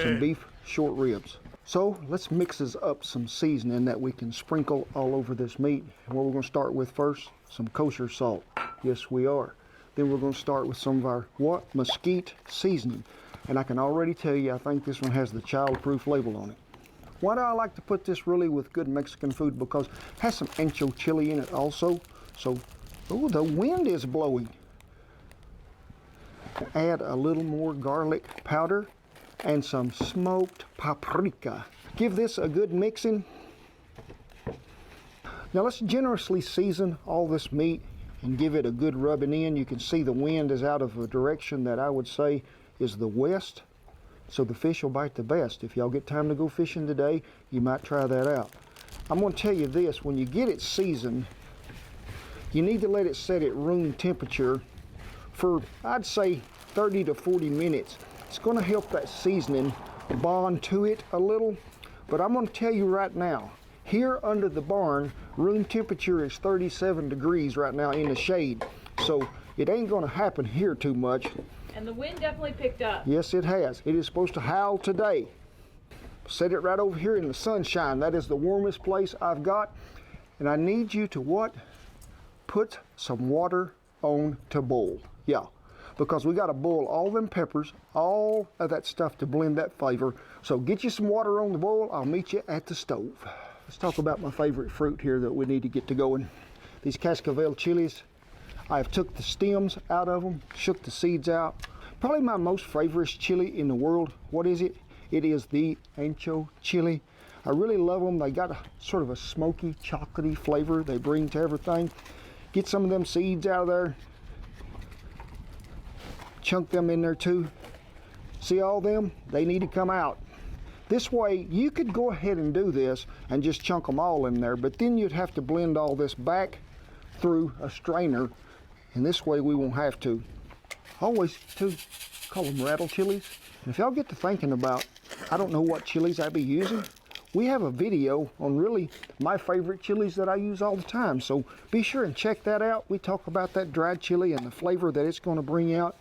Speaker 1: some beef short ribs. So let's mix this up some seasoning that we can sprinkle all over this meat. And what we're going to start with first, some kosher salt. Yes, we are. Then we're going to start with some of our mesquite seasoning. And I can already tell you, I think this one has the child-proof label on it. Why do I like to put this really with good Mexican food? Because it has some ancho chili in it also. So, oh, the wind is blowing. Add a little more garlic powder and some smoked paprika. Give this a good mixing. Now let's generously season all this meat and give it a good rubbing in. You can see the wind is out of a direction that I would say is the west. So the fish will bite the best. If y'all get time to go fishing today, you might try that out. I'm going to tell you this, when you get it seasoned, you need to let it set at room temperature for, I'd say, 30 to 40 minutes. It's going to help that seasoning bond to it a little. But I'm going to tell you right now, here under the barn, room temperature is 37 degrees right now in the shade. So it ain't going to happen here too much.
Speaker 5: And the wind definitely picked up.
Speaker 1: Yes, it has. It is supposed to howl today. Set it right over here in the sunshine. That is the warmest place I've got. And I need you to what? Put some water on to boil. Yeah, because we got to boil all them peppers, all of that stuff to blend that flavor. So get you some water on the boil. I'll meet you at the stove. Let's talk about my favorite fruit here that we need to get to going. These cascabel chilies. I've took the stems out of them, shook the seeds out. Probably my most favorite chili in the world. What is it? It is the ancho chili. I really love them. They got a sort of a smoky, chocolatey flavor they bring to everything. Get some of them seeds out of there. Chunk them in there too. See all them? They need to come out. This way, you could go ahead and do this and just chunk them all in there, but then you'd have to blend all this back through a strainer. And this way we won't have to. Always to call them rattle chilies. And if y'all get to thinking about, I don't know what chilies I'd be using, we have a video on really my favorite chilies that I use all the time. So be sure and check that out. We talk about that dried chili and the flavor that it's going to bring out.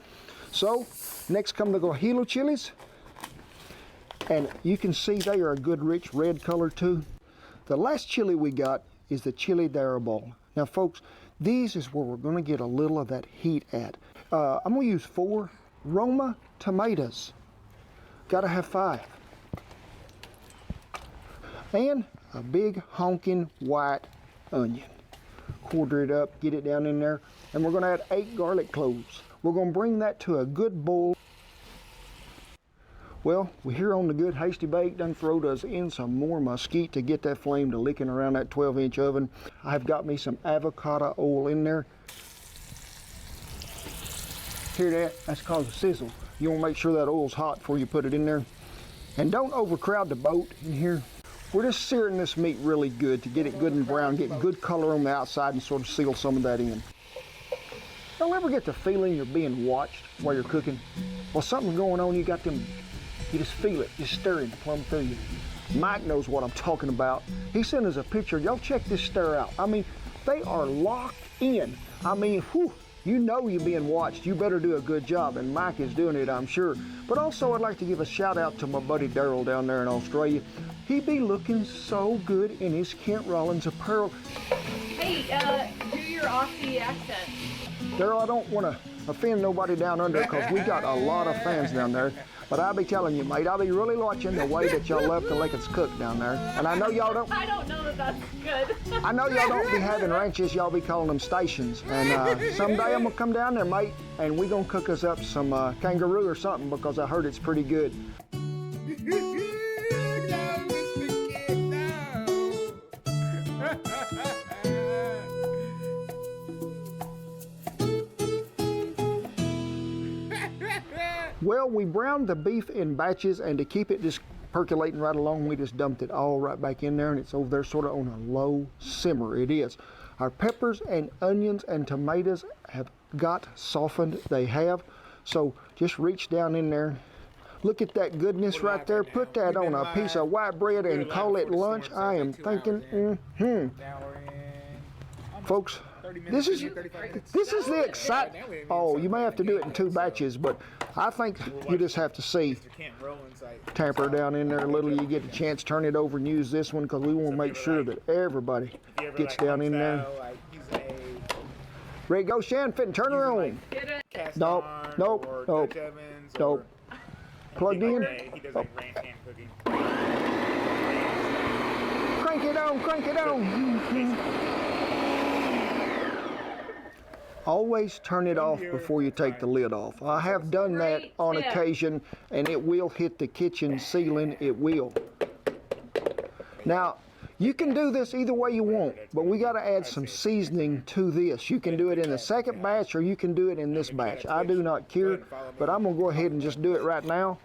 Speaker 1: So next come the guajillo chilies. And you can see they are a good rich red color too. The last chili we got is the chili de arbol. Now folks, these is where we're going to get a little of that heat at. I'm going to use 4 Roma tomatoes. Got to have 5. And a big honking white onion. Quarter it up, get it down in there. And we're going to add 8 garlic cloves. We're going to bring that to a good boil. Well, we're here on the good hasty bake. Done throwed us in some more mesquite to get that flame to licking around that 12-inch oven. I've got me some avocado oil in there. Hear that? That's called a sizzle. You want to make sure that oil's hot before you put it in there. And don't overcrowd the boat in here. We're just searing this meat really good to get it good and brown, get good color on the outside and sort of seal some of that in. Don't ever get the feeling you're being watched while you're cooking? Well, something's going on, you just feel it, just stirring plumb through you. Mike knows what I'm talking about. He sent us a picture. Y'all check this stir out. I mean, they are locked in. I mean, whew, you know you're being watched. You better do a good job, and Mike is doing it, I'm sure. But also, I'd like to give a shout out to my buddy Daryl down there in Australia. He be looking so good in his Kent Rollins apparel.
Speaker 5: Hey, do your Aussie accent.
Speaker 1: Daryl, I don't want to offend nobody down under because we got a lot of fans down there. But I'll be telling you, mate, I'll be really watching the way that y'all love to let us cook down there. And I know y'all don't.
Speaker 5: I don't know that that's good.
Speaker 1: I know y'all don't be having ranches, y'all be calling them stations. And someday I'm gonna come down there, mate, and we gonna cook us up some kangaroo or something because I heard it's pretty good. Well, we browned the beef in batches, and to keep it just percolating right along, we just dumped it all right back in there, and it's over there sort of on a low simmer. It is. Our peppers and onions and tomatoes have got softened. They have. So just reach down in there. Look at that goodness right there. Put that on a piece of white bread and call it lunch. I am thinking, folks, this is the excitement. Oh, you may have to do it in 2 batches, but I think you just have to see. Tamper down in there a little. You get a chance, turn it over and use this one, because we want to make sure that everybody gets down in there. Ready to go, Shan? Fit and turn her on. Nope, nope, nope, nope. Plugged in. Oh. Crank it on, crank it on. Always turn it off before you take the lid off. I have done that on occasion, and it will hit the kitchen ceiling. It will. Now, you can do this either way you want, but we got to add some seasoning to this. You can do it in the second batch, or you can do it in this batch. I do not care, but I'm going to go ahead and just do it right now.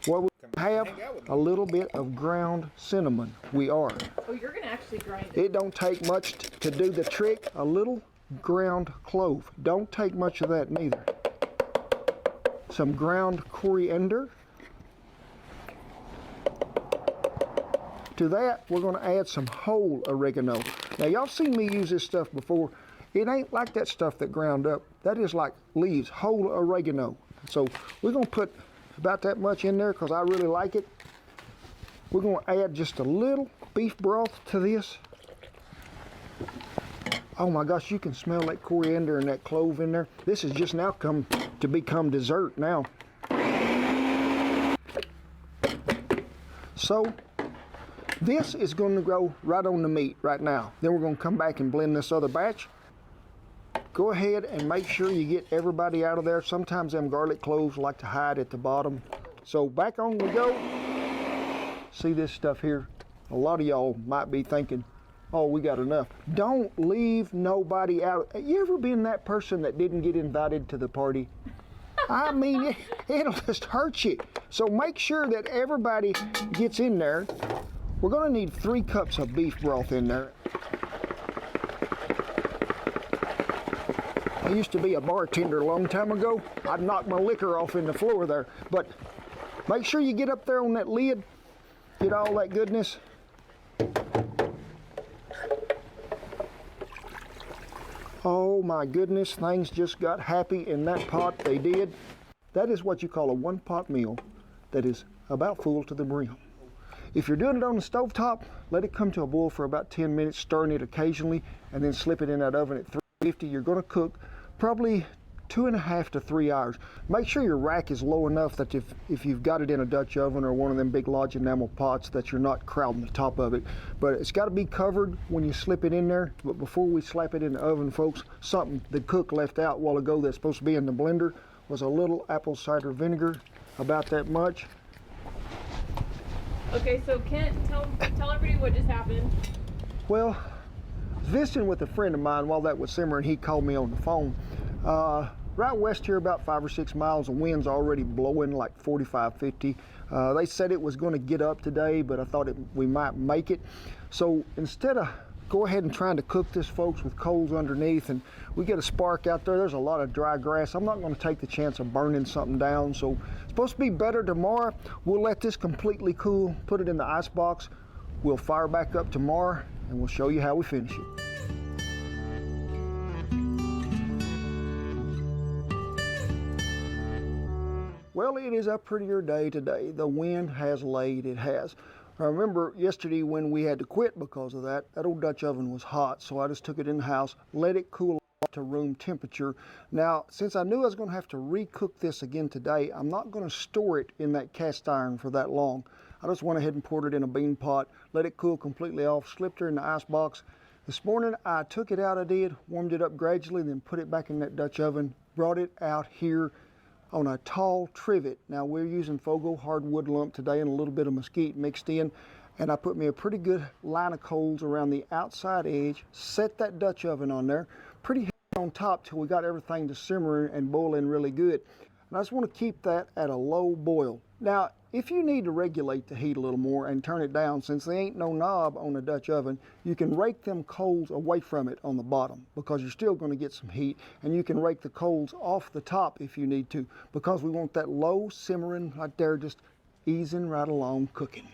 Speaker 1: What we have, a little bit of ground cinnamon. We are.
Speaker 5: Oh, you're going to actually grind it.
Speaker 1: It don't take much to do the trick. A little ground clove. Don't take much of that neither. Some ground coriander. To that, we're going to add some whole oregano. Now, y'all seen me use this stuff before. It ain't like that stuff that ground up. That is like leaves, whole oregano. So we're going to put about that much in there because I really like it. We're going to add just a little beef broth to this. Oh my gosh, you can smell that coriander and that clove in there. This has just now come to become dessert now. So this is going to go right on the meat right now. Then we're going to come back and blend this other batch. Go ahead and make sure you get everybody out of there. Sometimes them garlic cloves like to hide at the bottom. So back on we go. See this stuff here? A lot of y'all might be thinking, oh, we got enough. Don't leave nobody out. You ever been that person that didn't get invited to the party? I mean, it'll just hurt you. So make sure that everybody gets in there. We're going to need 3 cups of beef broth in there. I used to be a bartender a long time ago. I'd knock my liquor off in the floor there. But make sure you get up there on that lid, get all that goodness. Oh my goodness, things just got happy in that pot. They did. That is what you call a one-pot meal that is about full to the brim. If you're doing it on the stovetop, let it come to a boil for about 10 minutes, stirring it occasionally, and then slip it in that oven at 350. You're going to cook probably 2.5 to 3 hours. Make sure your rack is low enough that if you've got it in a Dutch oven or one of them big large enamel pots, that you're not crowding the top of it. But it's got to be covered when you slip it in there. But before we slap it in the oven, folks, something the cook left out a while ago that's supposed to be in the blender was a little apple cider vinegar, about that much.
Speaker 5: Okay, so Kent, tell everybody what just happened.
Speaker 1: Well, visiting with a friend of mine while that was simmering, he called me on the phone. Right west here, about 5 or 6 miles, the wind's already blowing like 45, 50. They said it was going to get up today, but I thought we might make it. So instead of go ahead and trying to cook this, folks, with coals underneath, and we get a spark out there, there's a lot of dry grass. I'm not going to take the chance of burning something down. So it's supposed to be better tomorrow. We'll let this completely cool, put it in the ice box. We'll fire back up tomorrow, and we'll show you how we finish it. Well, it is a prettier day today. The wind has laid, it has. I remember yesterday when we had to quit because of that old Dutch oven was hot, so I just took it in the house, let it cool off to room temperature. Now, since I knew I was going to have to recook this again today, I'm not going to store it in that cast iron for that long. I just went ahead and poured it in a bean pot, let it cool completely off, slipped her in the ice box. This morning I took it out, I did, warmed it up gradually, then put it back in that Dutch oven, brought it out here on a tall trivet. Now we're using Fogo hardwood lump today and a little bit of mesquite mixed in, and I put me a pretty good line of coals around the outside edge, set that Dutch oven on there, pretty heavy on top till we got everything to simmer and boiling really good. And I just want to keep that at a low boil. Now, if you need to regulate the heat a little more and turn it down, since there ain't no knob on the Dutch oven, you can rake them coals away from it on the bottom because you're still going to get some heat, and you can rake the coals off the top if you need to, because we want that low simmering right there, just easing right along cooking.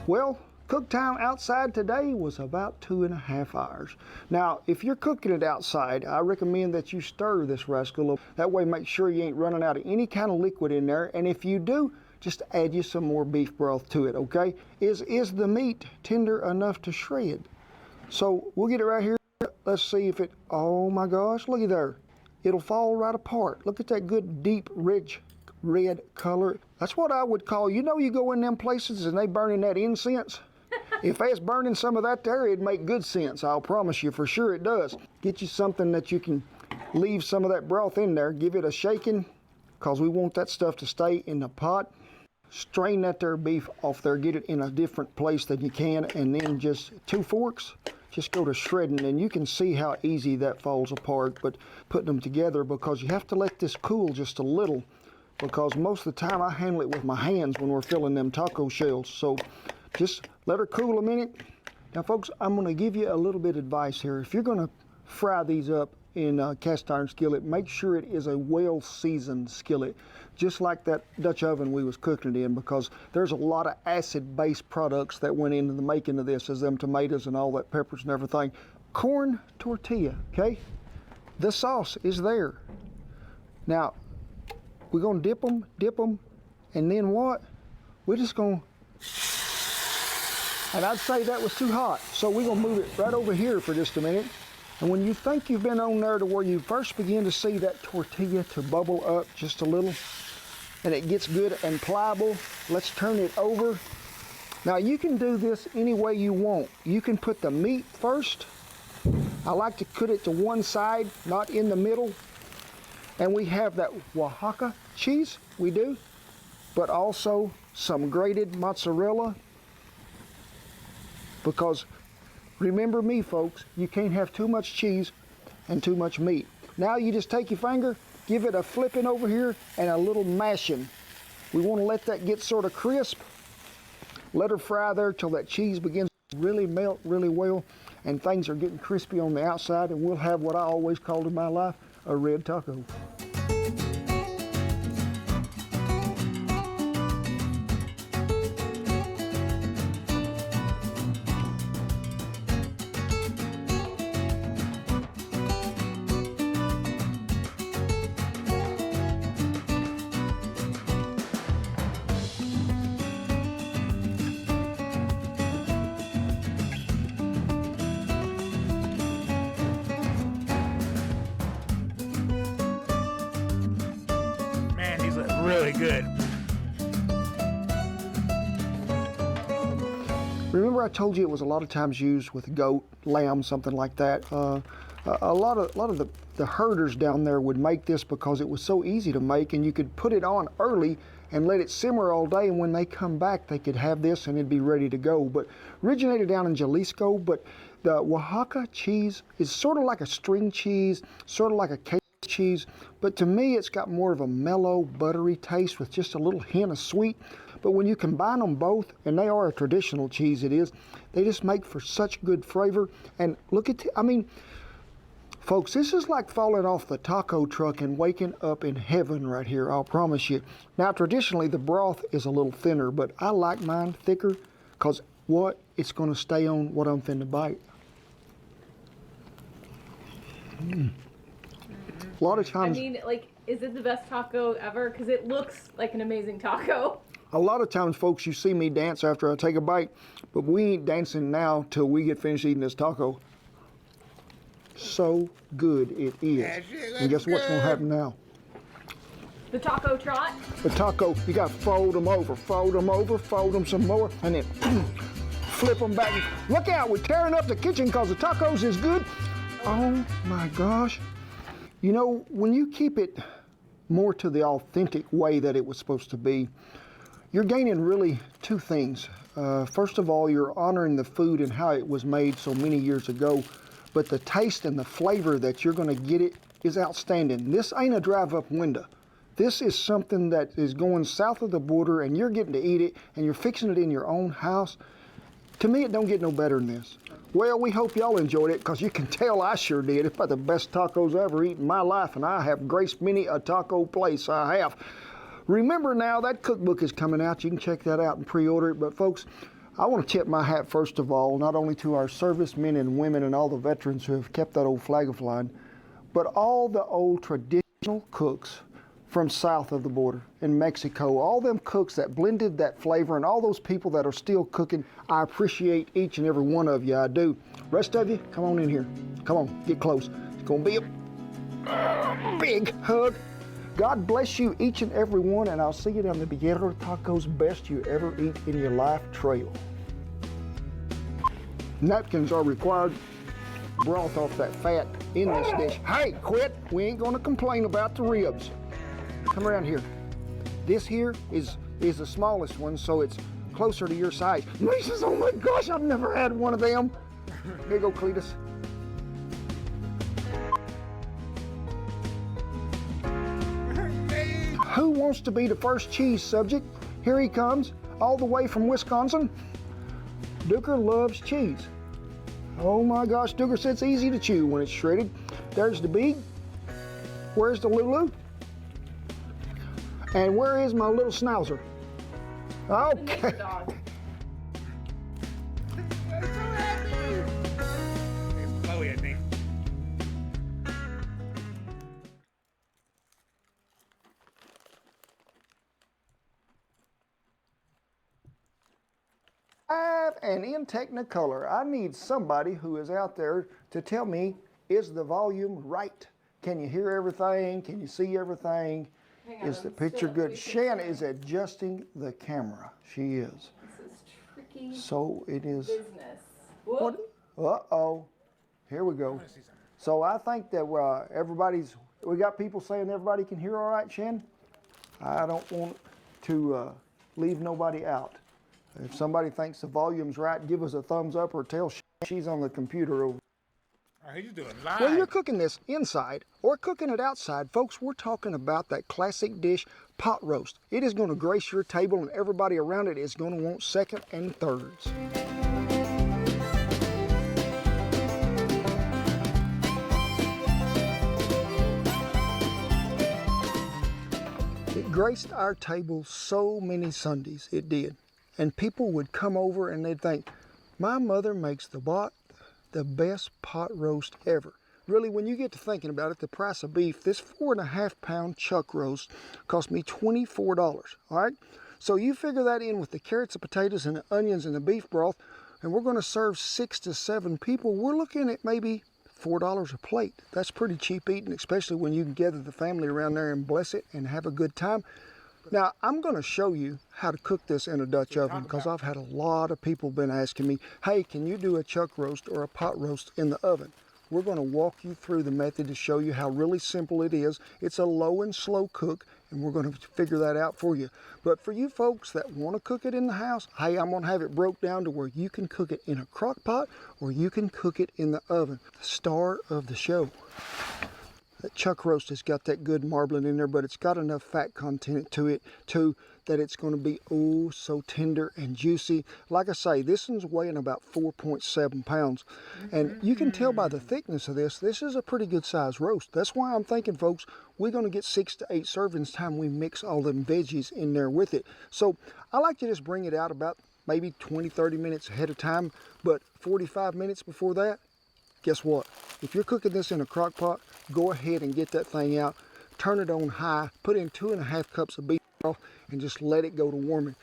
Speaker 1: Well, cook time outside today was about 2.5 hours. Now, if you're cooking it outside, I recommend that you stir this rascal. That way, make sure you ain't running out of any kind of liquid in there. And if you do, just add you some more beef broth to it, okay? Is the meat tender enough to shred? So we'll get it right here. Let's see if it, oh my gosh, look at there. It'll fall right apart. Look at that good, deep, rich red color. That's what I would call, you know, you go in them places and they burning that incense. If that's burning some of that there, it'd make good sense. I'll promise you, for sure it does. Get you something that you can leave some of that broth in there. Give it a shaking, because we want that stuff to stay in the pot. Strain that there beef off there. Get it in a different place than you can, and then just 2 forks. Just go to shredding, and you can see how easy that falls apart. But putting them together, because you have to let this cool just a little, because most of the time I handle it with my hands when we're filling them taco shells. So just let her cool a minute. Now folks, I'm gonna give you a little bit of advice here. If you're gonna fry these up in a cast iron skillet, make sure it is a well-seasoned skillet, just like that Dutch oven we was cooking it in, because there's a lot of acid-based products that went into the making of this, as them tomatoes and all that peppers and everything. Corn tortilla, okay? The sauce is there. Now, we're gonna dip them, and then what? We're just gonna, and I'd say that was too hot, so we're gonna move it right over here for just a minute. And when you think you've been on there to where you first begin to see that tortilla to bubble up just a little, and it gets good and pliable, let's turn it over. Now you can do this any way you want. You can put the meat first. I like to put it to one side, not in the middle. And we have that Oaxaca cheese, we do, but also some grated mozzarella, because remember me folks, you can't have too much cheese and too much meat. Now you just take your finger, give it a flipping over here and a little mashing. We want to let that get sort of crisp. Let her fry there till that cheese begins to really melt really well and things are getting crispy on the outside, and we'll have what I always called in my life a red taco.
Speaker 2: Really good.
Speaker 1: Remember I told you it was a lot of times used with goat, lamb, something like that. A lot of the herders down there would make this because it was so easy to make, and you could put it on early and let it simmer all day, and when they come back they could have this and it'd be ready to go. But originated down in Jalisco, but the Oaxaca cheese is sort of like a string cheese, sort of like a cake cheese, but to me it's got more of a mellow, buttery taste with just a little hint of sweet. But when you combine them both, and they are a traditional cheese, it is, they just make for such good flavor. And look at, I mean, folks, this is like falling off the taco truck and waking up in heaven right here, I'll promise you. Now, traditionally, the broth is a little thinner, but I like mine thicker, because what? It's going to stay on what I'm finna bite. A lot of times,
Speaker 5: I mean, like, is it the best taco ever? Because it looks like an amazing taco.
Speaker 1: a lot of times, folks, you see me dance after I take a bite, but we ain't dancing now till we get finished eating this taco. So good it is. And guess what's gonna happen now?
Speaker 5: The taco trot.
Speaker 1: The taco, you gotta fold them over, fold them some more, and then flip them back. Look out, we're tearing up the kitchen because the tacos is good. Oh my gosh. You know, when you keep it more to the authentic way that it was supposed to be, you're gaining really two things. First of all, you're honoring the food and how it was made so many years ago, but the taste and the flavor that you're gonna get it is outstanding. This ain't a drive-up window. This is something that is going south of the border and you're getting to eat it and you're fixing it in your own house. To me, it don't get no better than this. Well, we hope y'all enjoyed it, because you can tell I sure did. It's about the best tacos I ever eaten in my life, and I have graced many a taco place, I have. Remember now, that cookbook is coming out. You can check that out and pre-order it. But folks, I want to tip my hat first of all, not only to our servicemen and women and all the veterans who have kept that old flag flying, but all the old traditional cooks from south of the border in Mexico, all them cooks that blended that flavor, and all those people that are still cooking. I appreciate each and every one of you, I do. Rest of you, come on in here. Come on, get close. It's gonna be a big hug. God bless you, each and every one, and I'll see you down the Villero Tacos Best You Ever Eat in Your Life trail. Napkins are required. Broth off that fat in this dish. Hey, quit, we ain't gonna complain about the ribs. Come around here. This here is the smallest one, so it's closer to your size. He says, oh my gosh, I've never had one of them. Here you go, Cletus. Who wants to be the first cheese subject? Here he comes, all the way from Wisconsin. Dooker loves cheese. Oh my gosh, Dooker says it's easy to chew when it's shredded. There's the beak. Where's the Lulu? And where is my little schnauzer? Okay.
Speaker 2: It's Chloe, I think.
Speaker 1: And in Technicolor, I need somebody who is out there to tell me, is the volume right? Can you hear everything? Can you see everything? Is the picture good? Shan is adjusting the camera. She is.
Speaker 5: This is tricky
Speaker 1: So it is.
Speaker 5: business.
Speaker 1: What? Uh-oh. Here we go. So I think that we got people saying everybody can hear all right, Shan. I don't want to leave nobody out. If somebody thinks the volume's right, give us a thumbs up or tell she's on the computer over.
Speaker 2: Oh, he's doing live.
Speaker 1: Whether you're cooking this inside or cooking it outside, folks, we're talking about that classic dish, pot roast. It is going to grace your table, and everybody around it is going to want second and thirds. It graced our table so many Sundays, it did. And people would come over and they'd think, my mother makes the best pot roast ever. Really, when you get to thinking about it, the price of beef, this 4.5 pound chuck roast cost me $24, all right? So you figure that in with the carrots, the potatoes, and the onions and the beef broth, and we're gonna serve 6 to 7 people. We're looking at maybe $4 a plate. That's pretty cheap eating, especially when you can gather the family around there and bless it and have a good time. Now, I'm going to show you how to cook this in a Dutch oven, because I've had a lot of people been asking me, hey, can you do a chuck roast or a pot roast in the oven? We're going to walk you through the method to show you how really simple it is. It's a low and slow cook, and we're going to figure that out for you. But for you folks that want to cook it in the house, hey, I'm going to have it broke down to where you can cook it in a crock pot or you can cook it in the oven. The star of the show. That chuck roast has got that good marbling in there, but it's got enough fat content to it too that it's going to be oh so tender and juicy. Like I say, this one's weighing about 4.7 pounds. And you can tell by the thickness of this is a pretty good size roast. That's why I'm thinking, folks, we're going to get 6 to 8 servings time we mix all them veggies in there with it. So I like to just bring it out about maybe 20-30 minutes ahead of time, but 45 minutes before that, guess what? If you're cooking this in a crock pot, go ahead and get that thing out, turn it on high, put in 2.5 cups of beef broth, and just let it go to warming.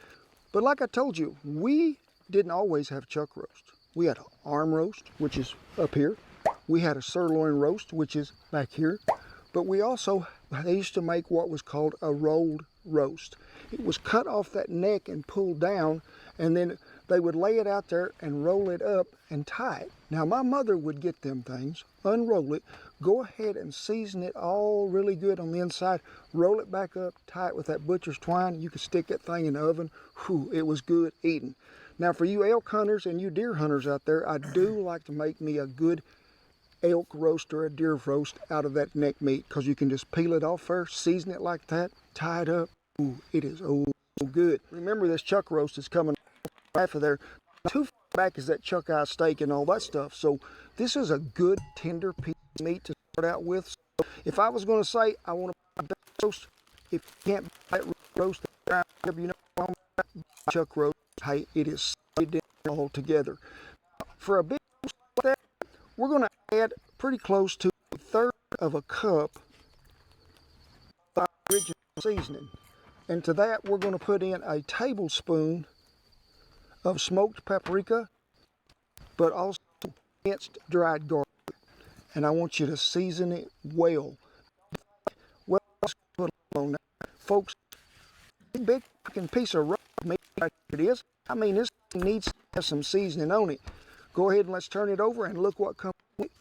Speaker 1: But like I told you, we didn't always have chuck roast. We had an arm roast, which is up here. We had a sirloin roast, which is back here. But we also, they used to make what was called a rolled roast. It was cut off that neck and pulled down, and then they would lay it out there and roll it up and tie it. Now my mother would get them things, unroll it, go ahead and season it all really good on the inside, roll it back up, tie it with that butcher's twine. You could stick that thing in the oven. Whew, it was good eating. Now for you elk hunters and you deer hunters out there, I do like to make me a good elk roast or a deer roast out of that neck meat, because you can just peel it off first, season it like that, tie it up. Ooh, it is so good. Remember, this chuck roast is coming half of there. Too far back is that chuck eye steak and all that stuff. So this is a good tender piece of meat to start out with. So if I was going to say I want to buy a roast, if you can't buy that roast, you know, chuck roast, hey, it is solid all together. For a big roast like that, we're going to add pretty close to a third of a cup of original seasoning. And to that, we're going to put in a tablespoon of smoked paprika, but also minced dried garlic. And I want you to season it well. Well, let's put it on there. Folks, a big fucking piece of raw meat like it is. I mean, this thing needs to have some seasoning on it. Go ahead and let's turn it over and look what comes with it.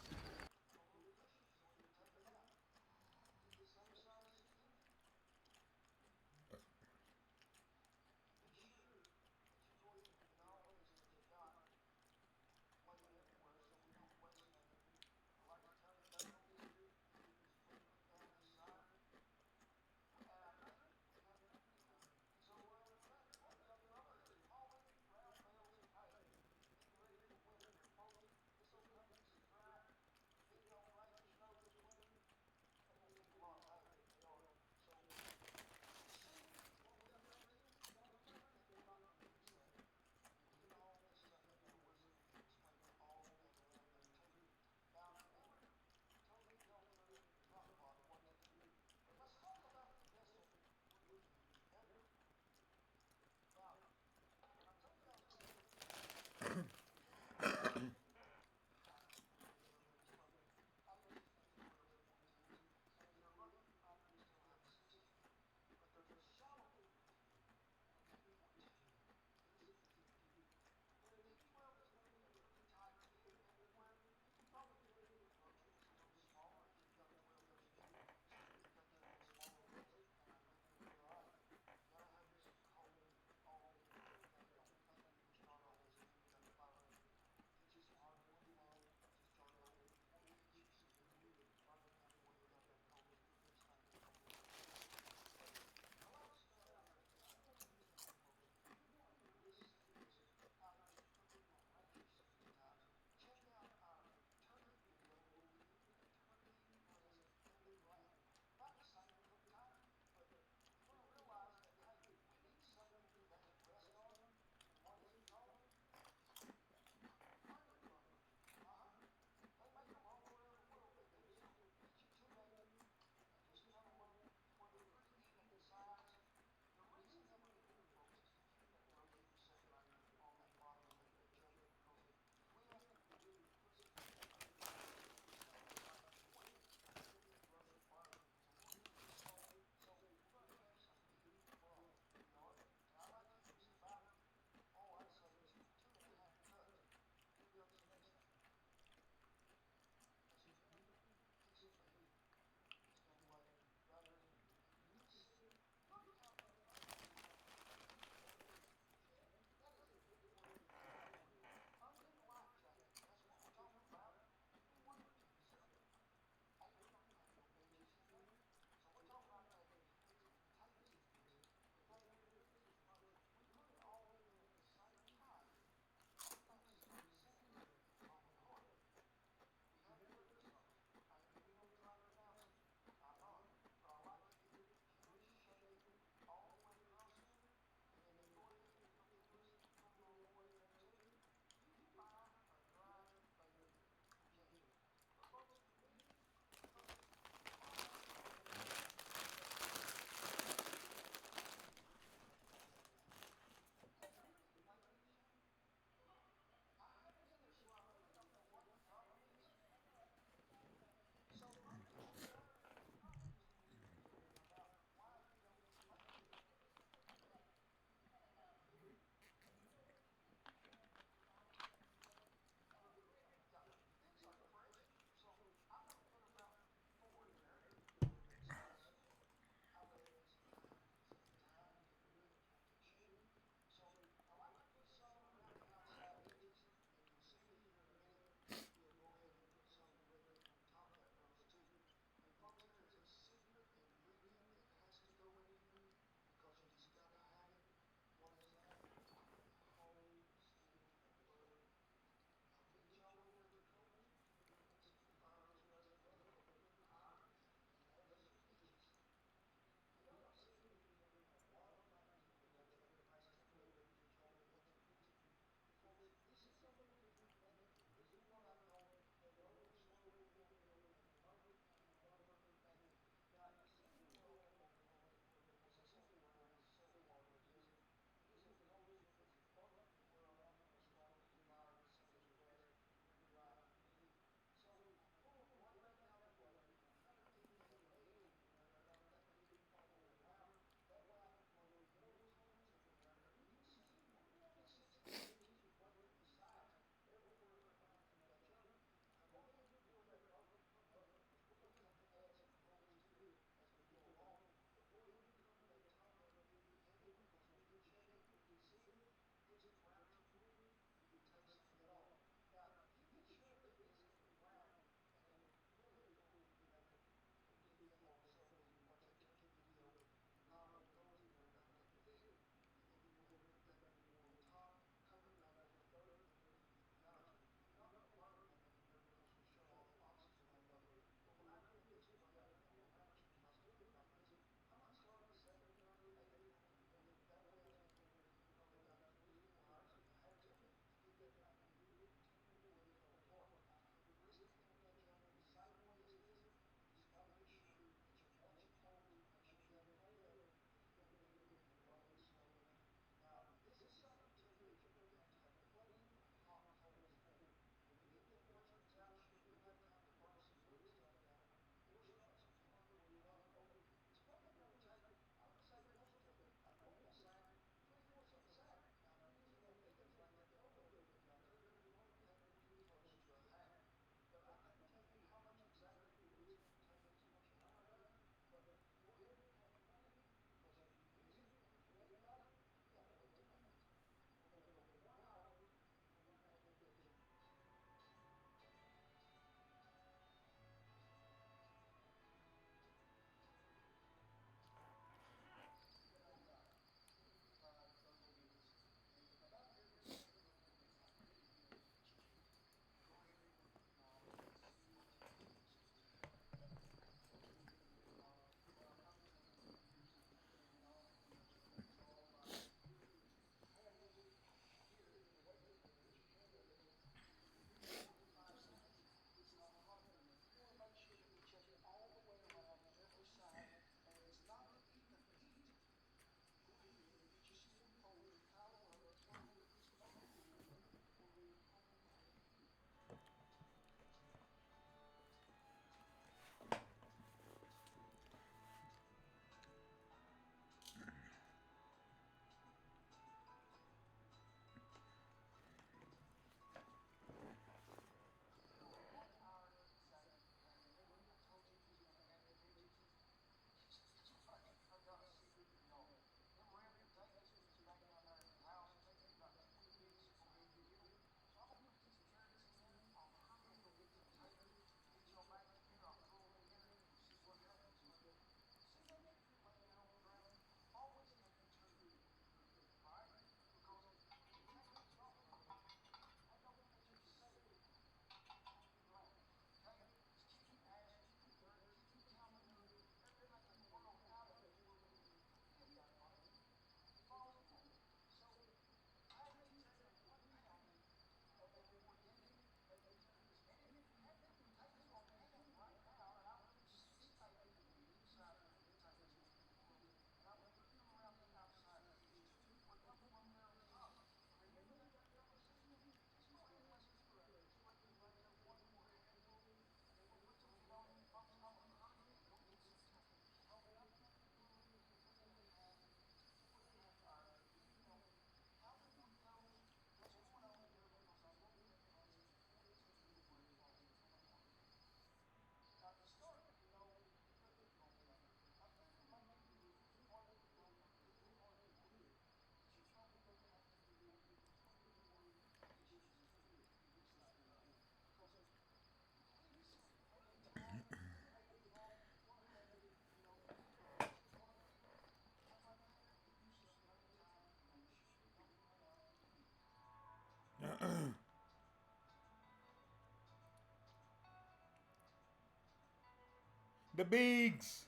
Speaker 2: The bigs.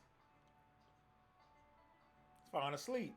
Speaker 2: It's falling asleep.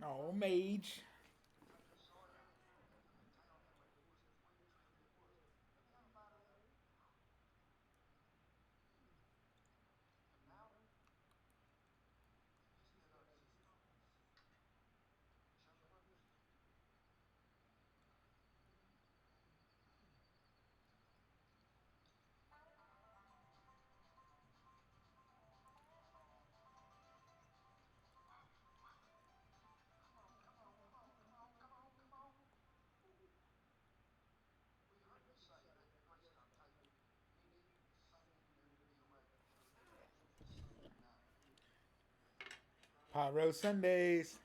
Speaker 2: Oh, mage. Pyro Sundays.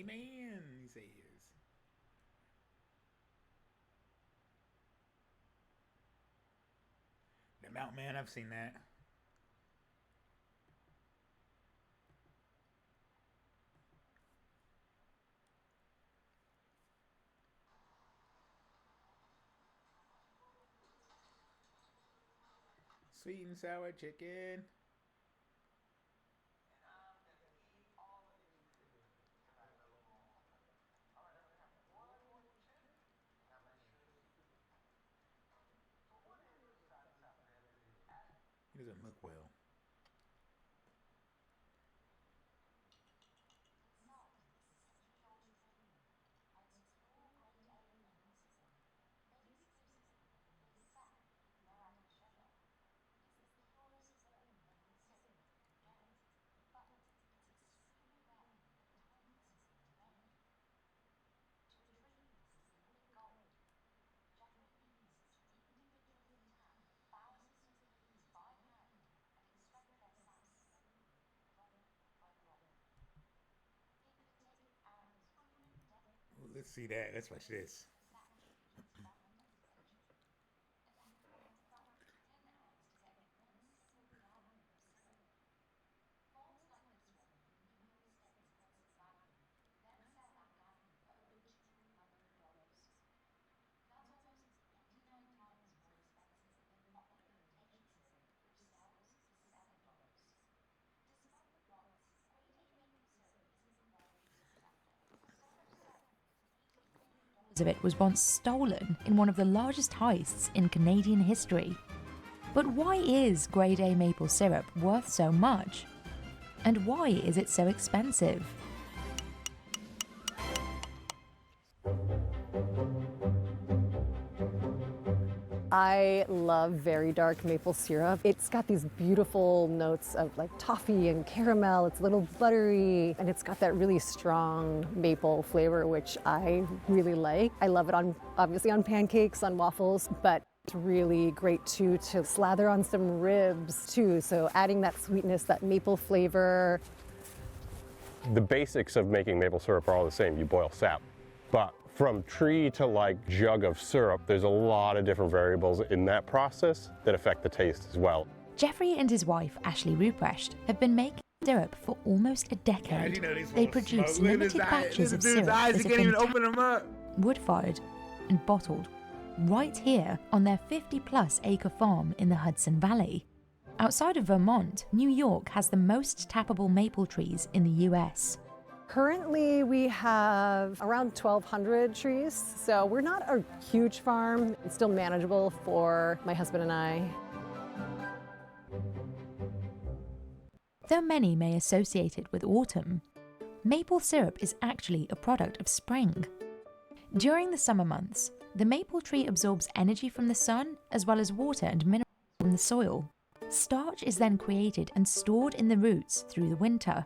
Speaker 2: Amen, he says. The Mount Man, I've seen that. Sweet and sour chicken. He doesn't look well. Let's see that. Let's watch this.
Speaker 6: Of it was once stolen in one of the largest heists in Canadian history. But why is grade A maple syrup worth so much? And why is it so expensive?
Speaker 7: I love very dark maple syrup. It's got these beautiful notes of like toffee and caramel. It's a little buttery, and it's got that really strong maple flavor, which I really like. I love it on, obviously, on pancakes, on waffles, but it's really great too to slather on some ribs too. So adding that sweetness, that maple flavor.
Speaker 8: The basics of making maple syrup are all the same. You boil sap. But from tree to like jug of syrup, there's a lot of different variables in that process that affect the taste as well.
Speaker 6: Jeffrey and his wife, Ashley Ruprecht, have been making syrup for almost a decade. They produce limited batches of syrup that have been wood-fired and bottled right here on their 50-plus acre farm in the Hudson Valley. Outside of Vermont, New York has the most tappable maple trees in the US.
Speaker 7: Currently, we have around 1,200 trees, so we're not a huge farm. It's still manageable for my husband and I.
Speaker 6: Though many may associate it with autumn, maple syrup is actually a product of spring. During the summer months, the maple tree absorbs energy from the sun as well as water and minerals from the soil. Starch is then created and stored in the roots through the winter.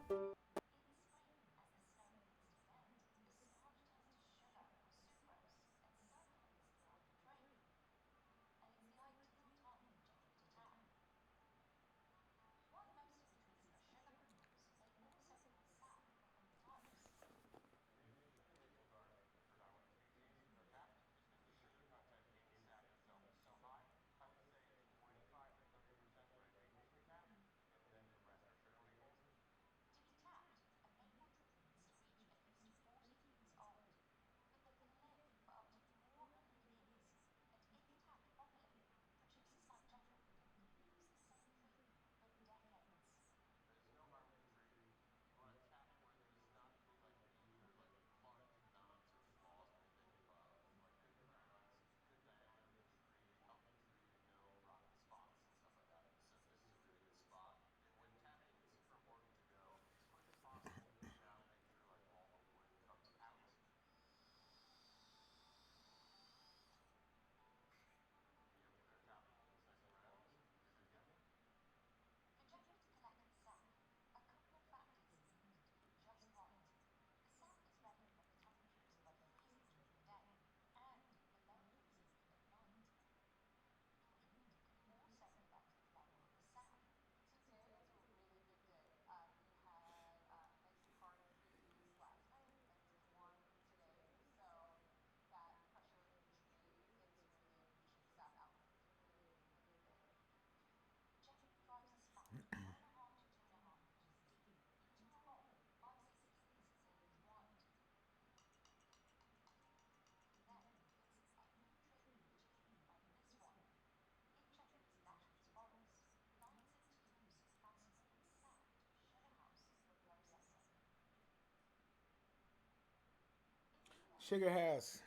Speaker 2: Sugar House.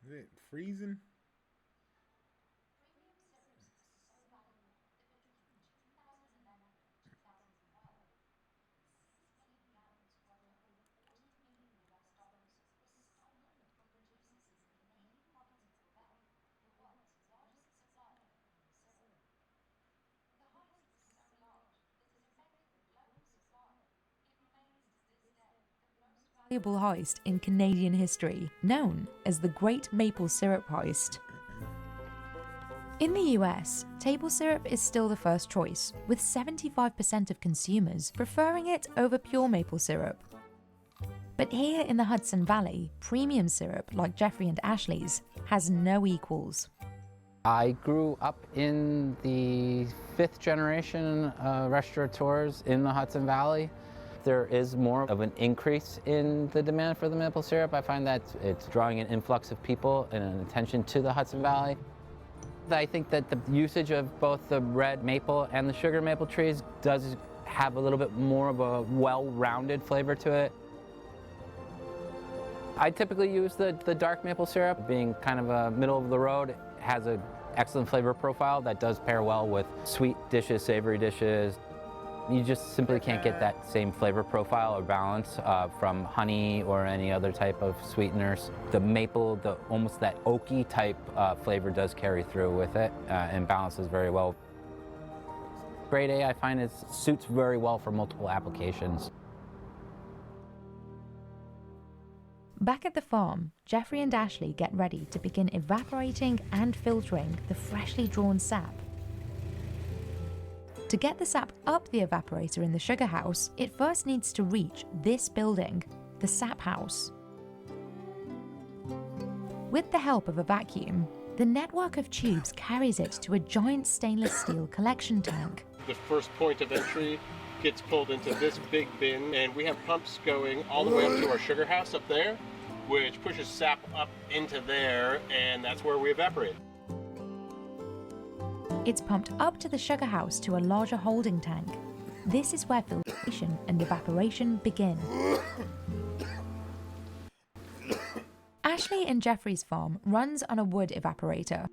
Speaker 2: Is it freezing?
Speaker 6: valuable heist in Canadian history, known as the Great Maple Syrup Heist. In the US, table syrup is still the first choice, with 75% of consumers preferring it over pure maple syrup. But here in the Hudson Valley, premium syrup like Jeffrey and Ashley's has no equals.
Speaker 9: I grew up in the 5th generation restaurateurs in the Hudson Valley. There is more of an increase in the demand for the maple syrup. I find that it's drawing an influx of people and an attention to the Hudson Valley. I think that the usage of both the red maple and the sugar maple trees does have a little bit more of a well-rounded flavor to it. I typically use the dark maple syrup, being kind of a middle of the road. It has an excellent flavor profile that does pair well with sweet dishes, savory dishes. You just simply can't get that same flavor profile or balance from honey or any other type of sweeteners. The maple, almost that oaky type flavor does carry through with it and balances very well. Grade A, I find, suits very well for multiple applications.
Speaker 6: Back at the farm, Jeffrey and Ashley get ready to begin evaporating and filtering the freshly drawn sap. To get the sap up the evaporator in the sugar house, it first needs to reach this building, the sap house. With the help of a vacuum, the network of tubes carries it to a giant stainless steel collection tank.
Speaker 8: The first point of entry gets pulled into this big bin, and we have pumps going all the way up to our sugar house up there, which pushes sap up into there, and that's where we evaporate.
Speaker 6: It's pumped up to the sugar house to a larger holding tank. This is where filtration and evaporation begin. Ashley and Jeffrey's farm runs on a wood evaporator.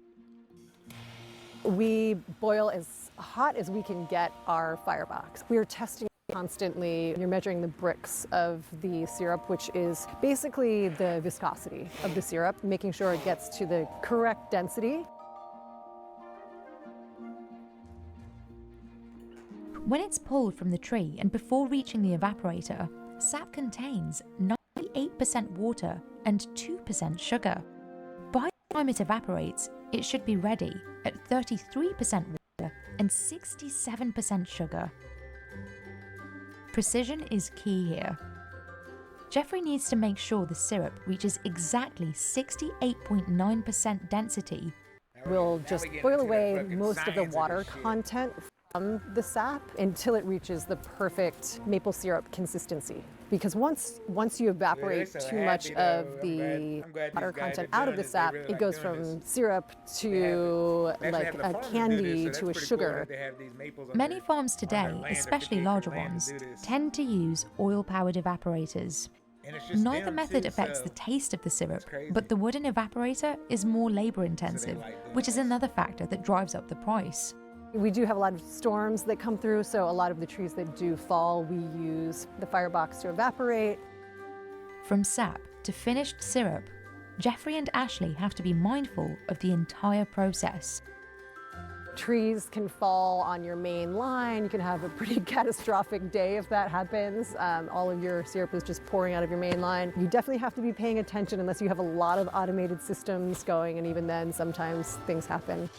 Speaker 7: We boil as hot as we can get our firebox. We are testing constantly. You're measuring the bricks of the syrup, which is basically the viscosity of the syrup, making sure it gets to the correct density.
Speaker 6: When it's pulled from the tree and before reaching the evaporator, sap contains 98% water and 2% sugar. By the time it evaporates, it should be ready at 33% water and 67% sugar. Precision is key here. Jeffrey needs to make sure the syrup reaches exactly 68.9% density.
Speaker 7: We'll just boil away most of the water content from the sap until it reaches the perfect maple syrup consistency. Because once you evaporate too much of the water content out of the sap, it goes from syrup to like a candy to a sugar.
Speaker 6: Many farms today, especially larger ones, tend to use oil-powered evaporators. Neither method affects the taste of the syrup, but the wooden evaporator is more labor-intensive, which is another factor that drives up the price.
Speaker 7: We do have a lot of storms that come through, so a lot of the trees that do fall, we use the firebox to evaporate.
Speaker 6: From sap to finished syrup, Jeffrey and Ashley have to be mindful of the entire process.
Speaker 7: Trees can fall on your main line. You can have a pretty catastrophic day if that happens. All of your syrup is just pouring out of your main line. You definitely have to be paying attention unless you have a lot of automated systems going, and even then, sometimes things happen.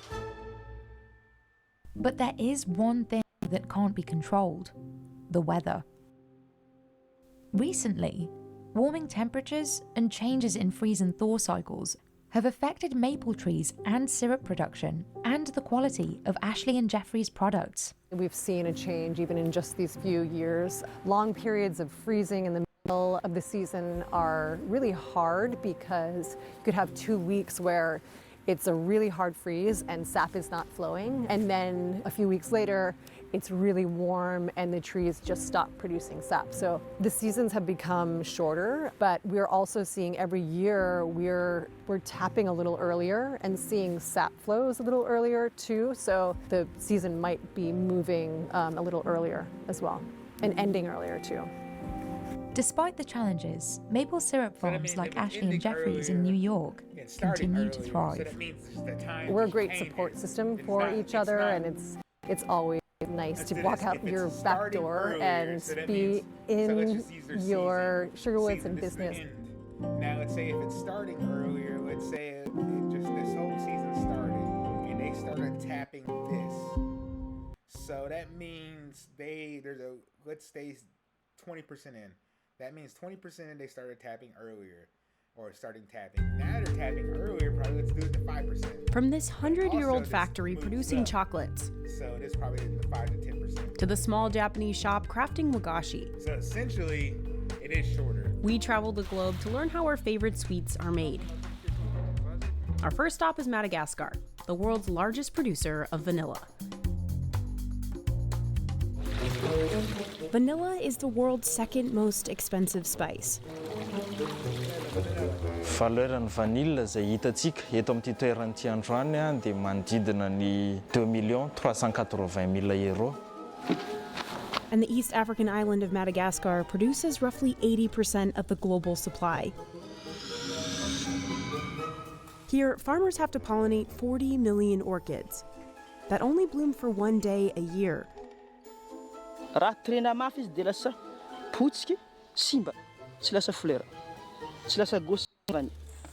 Speaker 6: But there is one thing that can't be controlled: the weather. Recently, warming temperatures and changes in freeze and thaw cycles have affected maple trees and syrup production and the quality of Ashley and Jeffrey's products.
Speaker 7: We've seen a change even in just these few years. Long periods of freezing in the middle of the season are really hard because you could have 2 weeks where it's a really hard freeze and sap is not flowing. And then a few weeks later, it's really warm and the trees just stop producing sap. So the seasons have become shorter, but we're also seeing every year we're tapping a little earlier and seeing sap flows a little earlier too. So the season might be moving a little earlier as well and ending earlier too.
Speaker 6: Despite the challenges, maple syrup farms like Ashley and Jeffrey's in New York continue to thrive.
Speaker 7: We're a great support system for each other, and it's always nice to
Speaker 2: If
Speaker 7: walk
Speaker 2: it's
Speaker 7: out your back
Speaker 2: starting
Speaker 7: door
Speaker 2: earlier,
Speaker 7: and
Speaker 2: so that
Speaker 7: be
Speaker 2: means- so let's
Speaker 7: in
Speaker 2: just use their
Speaker 7: your sugar woods
Speaker 2: season,
Speaker 7: and
Speaker 2: this is the
Speaker 7: business.
Speaker 2: end. Now let's say if it's starting earlier, let's say it just this whole season started and they started tapping this. So that means let's stay 20% in. That means 20% in they started tapping earlier. Or starting tapping. Now they're tapping earlier, probably let's do it to 5%.
Speaker 10: From this 100-year-old
Speaker 2: Also,
Speaker 10: factory
Speaker 2: this
Speaker 10: producing
Speaker 2: moves up.
Speaker 10: chocolates
Speaker 2: So this probably the 5 to 10%.
Speaker 10: to the small Japanese shop crafting wagashi,
Speaker 2: So essentially, it is shorter.
Speaker 10: we travel the globe to learn how our favorite sweets are made. Our first stop is Madagascar, the world's largest producer of vanilla. Vanilla is the world's second most expensive spice.
Speaker 11: Valeran'ny vanille izay hitantsika eto amin'ity toeran'ity androany dia manodidina ny 2 380 000 euro.
Speaker 10: And the East African island of Madagascar produces roughly 80% of the global supply. Here, farmers have to pollinate 40 million orchids that only bloom for one day a year.
Speaker 12: Raha trena mafy izy dia lasa potsiky, simba, tsy lasa flera, tsy lasa gosy.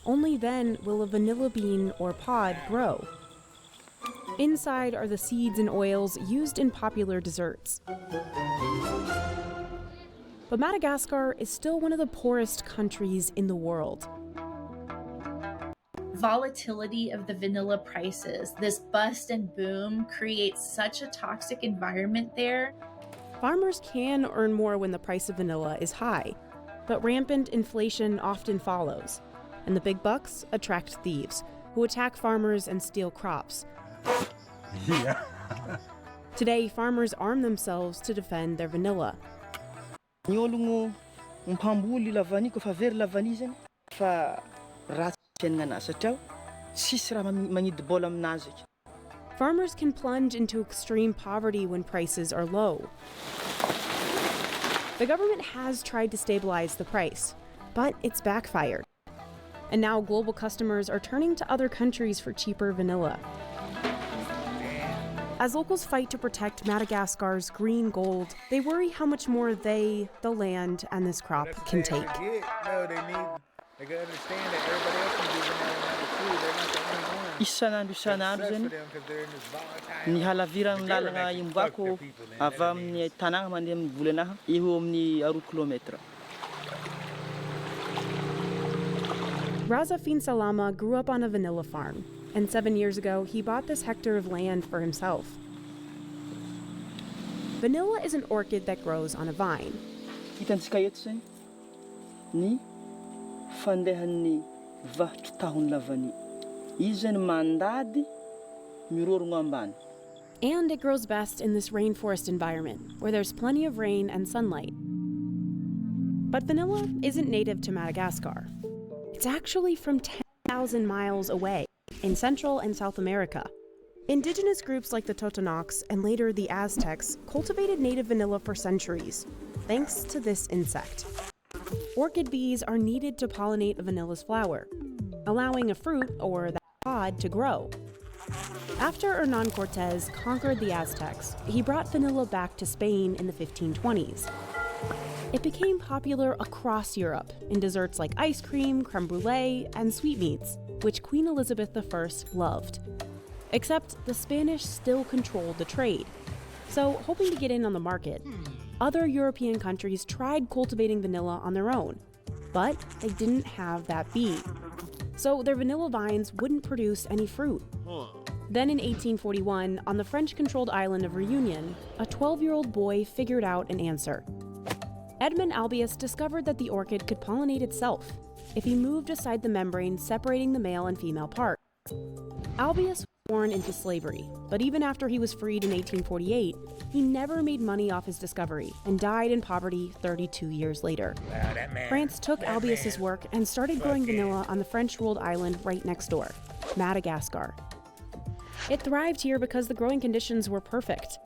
Speaker 10: Only then will a vanilla bean or pod grow. Inside are the seeds and oils used in popular desserts. But Madagascar is still one of the poorest countries in the world.
Speaker 13: Volatility of the vanilla prices, this bust and boom, creates such a toxic environment there.
Speaker 10: Farmers can earn more when the price of vanilla is high, but rampant inflation often follows, and the big bucks attract thieves who attack farmers and steal crops.
Speaker 11: Yeah.
Speaker 10: Today, farmers arm themselves to defend their vanilla.
Speaker 12: Ny ologno mpamboly lavany koa fa very lavany zany fa ratsy fiainana anazy satria tsisy raha magnidy bola aminazy.
Speaker 10: Farmers can plunge into extreme poverty when prices are low. The government has tried to stabilize the price, but it's backfired. And now global customers are turning to other countries for cheaper vanilla. As locals fight to protect Madagascar's green gold, they worry how much more they, the land, and this crop can take.
Speaker 2: No, they gotta understand that everybody else can do vanilla too. They're not the only ones.
Speaker 12: Isan'andro isan'andro zany ny halaviran'ny lalagna imbako avy amin'ny tanàna mandeha amin'ny volanaha eo amin'ny 2 kilometra.
Speaker 10: Raza Salama grew up on a vanilla farm, and 7 years ago he bought this hectare of land for himself. Vanilla is an orchid that grows on a vine.
Speaker 12: Hitantsika eto zany ny fandehan'ny vahotry tahony lavany. Izy zany mandady mirorogno ambany.
Speaker 10: And it grows best in this rainforest environment, where there's plenty of rain and sunlight. But vanilla isn't native to Madagascar. It's actually from 10,000 miles away, in Central and South America. Indigenous groups like the Totonacs and later the Aztecs cultivated native vanilla for centuries, thanks to this insect. Orchid bees are needed to pollinate a vanilla's flower, allowing a fruit, or the pod, to grow. After Hernan Cortés conquered the Aztecs, he brought vanilla back to Spain in the 1520s. It became popular across Europe in desserts like ice cream, creme brulee, and sweetmeats, which Queen Elizabeth I loved. Except the Spanish still controlled the trade. So, hoping to get in on the market, other European countries tried cultivating vanilla on their own, but they didn't have that bee. So their vanilla vines wouldn't produce any fruit. Then in 1841, on the French-controlled island of Réunion, a 12-year-old boy figured out an answer. Edmond Albius discovered that the orchid could pollinate itself if he moved aside the membrane separating the male and female parts. Albius was born into slavery, but even after he was freed in 1848, he never made money off his discovery and died in poverty 32 years later. France took Albius's work and started growing vanilla on the French-ruled island right next door, Madagascar. It thrived here because the growing conditions were perfect.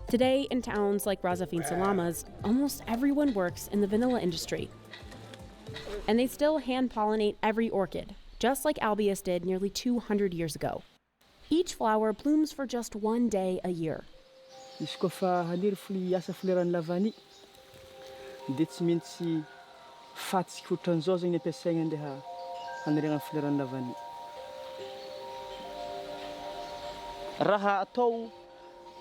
Speaker 10: Today, in towns like Raza Salama's, almost everyone works in the vanilla industry. And they still hand-pollinate every orchid, just like Albius did nearly 200 years ago. Each flower blooms for just one day a year.
Speaker 12: izy kofa haniry hiasa fleran'ny lavany dia tsy maintsy fatsika ohatran'izao zegny ampiasaigna andeha haniriagna fleran'ny lavany. Raha atao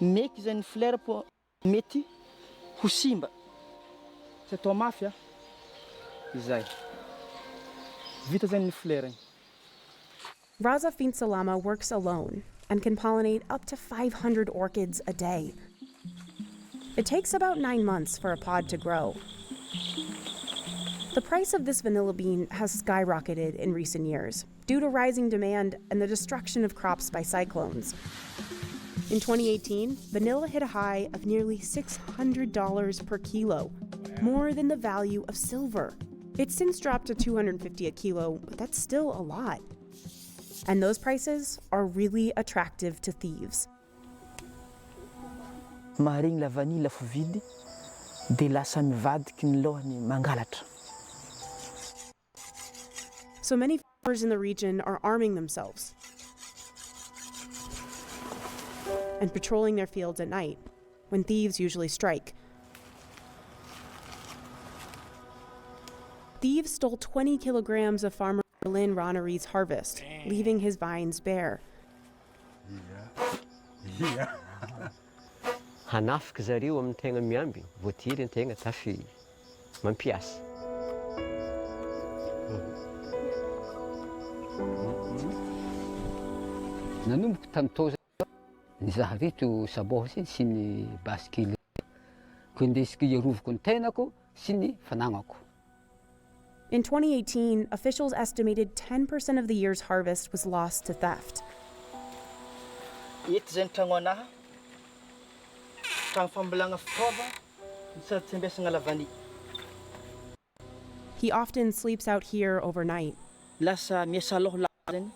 Speaker 12: meky zany flera po mety ho simba. Tsy atao mafy izay. Vita zany ny flera.
Speaker 10: Raza Fintsalama works alone and can pollinate up to 500 orchids a day. It takes about 9 months for a pod to grow. The price of this vanilla bean has skyrocketed in recent years due to rising demand and the destruction of crops by cyclones. In 2018, vanilla hit a high of nearly $600 per kilo, more than the value of silver. It's since dropped to $250 a kilo, but that's still a lot. And those prices are really attractive to thieves.
Speaker 12: Maharegny lavany lafo vidy dia lasa mivadiky ny lohany mangalatra.
Speaker 10: So many farmers in the region are arming themselves and patrolling their fields at night, when thieves usually strike. Thieves stole 20 kilograms of farmer Berlin Ronnery's harvest, leaving his vines bare.
Speaker 14: Hanafika zareo amin'ny tegna miamby, voatiry an-tegna tafy mampiasa. Nanomboka tantô ny zaho rito saboho sy ny baskily. Ko indesiko iarovako ny tenako sy ny fanagnako.
Speaker 10: In 2018, officials estimated 10% of the year's harvest was lost to theft.
Speaker 12: Eto zany tragno anaha. Tragno fambolagna fitaova, sady tsy ampiasagna lavany.
Speaker 10: He often sleeps out here overnight.
Speaker 12: Lasa miasa aloha zany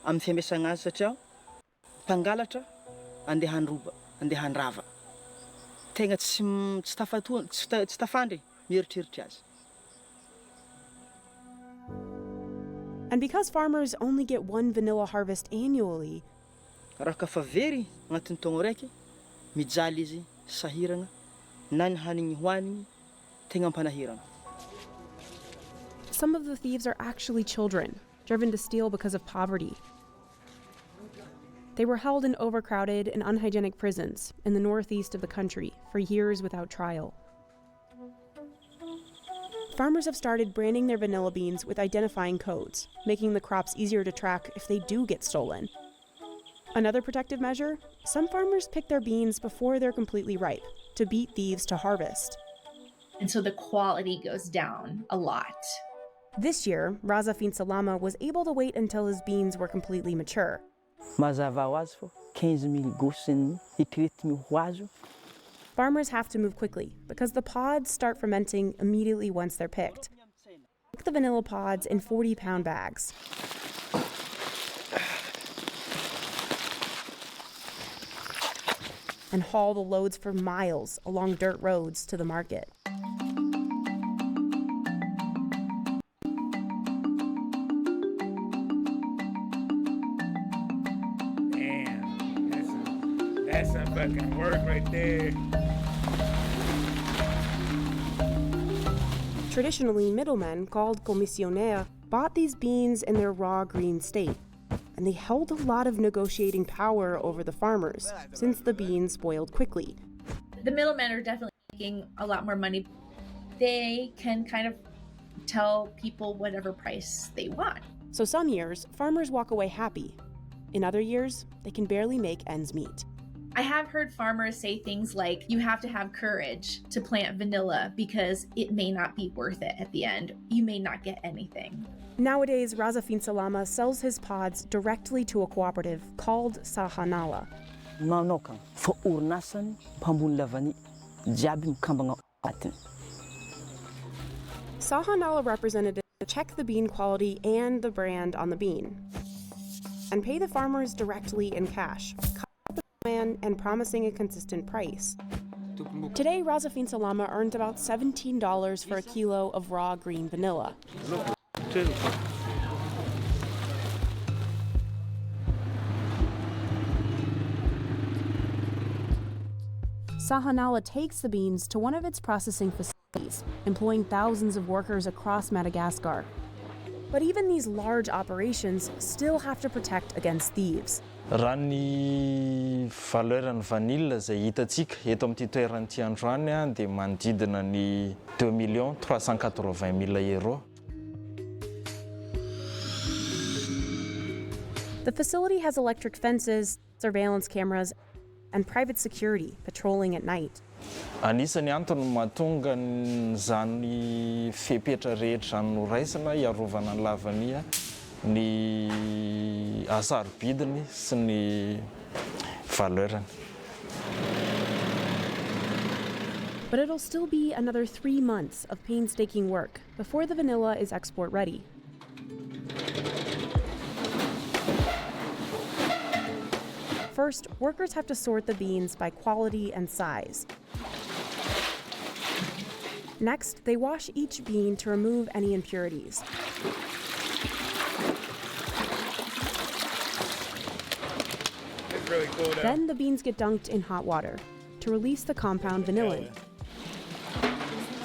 Speaker 12: amin'ny fiambiasagna azy satria mpangalatra andeha handroba, andeha handrava. Tegna tsy tafandry mieritreritra azy.
Speaker 10: And because farmers only get one vanilla harvest annually,
Speaker 12: raha kafa very agnatin'ny taogno raiky, mijaly izy sahiragna, na ny hanigny hohanigny tegna ampanahiragna.
Speaker 10: Some of the thieves are actually children, driven to steal because of poverty. They were held in overcrowded and unhygienic prisons in the northeast of the country for years without trial. Farmers have started branding their vanilla beans with identifying codes, making the crops easier to track if they do get stolen. Another protective measure, some farmers pick their beans before they're completely ripe to beat thieves to harvest.
Speaker 13: And so the quality goes down a lot.
Speaker 10: This year, Raza Fintsalama was able to wait until his beans were completely mature.
Speaker 12: Mazava ho azy fô 15,000 gosiny hitretigny ho azo.
Speaker 10: Farmers have to move quickly because the pods start fermenting immediately once they're picked. Pick the vanilla pods in 40-pound bags. And haul the loads for miles along dirt roads to the market.
Speaker 2: That's some fucking work right there.
Speaker 10: Traditionally, middlemen, called commissionaires, bought these beans in their raw green state, and they held a lot of negotiating power over the farmers, since the beans spoiled quickly.
Speaker 13: The middlemen are definitely making a lot more money. They can kind of tell people whatever price they want.
Speaker 10: So some years, farmers walk away happy. In other years, they can barely make ends meet.
Speaker 13: I have heard farmers say things like, you have to have courage to plant vanilla because it may not be worth it at the end. You may not get anything.
Speaker 10: Nowadays, Raza Fintsalama sells his pods directly to a cooperative called Sahanala.
Speaker 12: Manokagna fa orinasany mpambony lavany jiaby mikambagna atiny.
Speaker 10: Sahanala representatives check the bean quality and the brand on the bean and pay the farmers directly in cash, and promising a consistent price. Today, Raza Fintsalama earned about $17 for a kilo of raw green vanilla. Sahanala takes the beans to one of its processing facilities, employing thousands of workers across Madagascar. But even these large operations still have to protect against thieves.
Speaker 11: Raha ny valeurany vanille zay hitantsika eto amin'ity toerany androany dia manodidina ny 2 380 000 euro.
Speaker 10: The facility has electric fences, surveillance cameras, and private security patrolling at night.
Speaker 11: Anisany antony mahatonga zany fepetra rehetra noraisina iarovana ny lavania ny asarobidiny sy ny valeurany.
Speaker 10: But it'll still be another 3 months of painstaking work before the vanilla is export ready. First, workers have to sort the beans by quality and size. Next, they wash each bean to remove any impurities.
Speaker 2: It's really cool though.
Speaker 10: Then the beans get dunked in hot water to release the compound vanillin.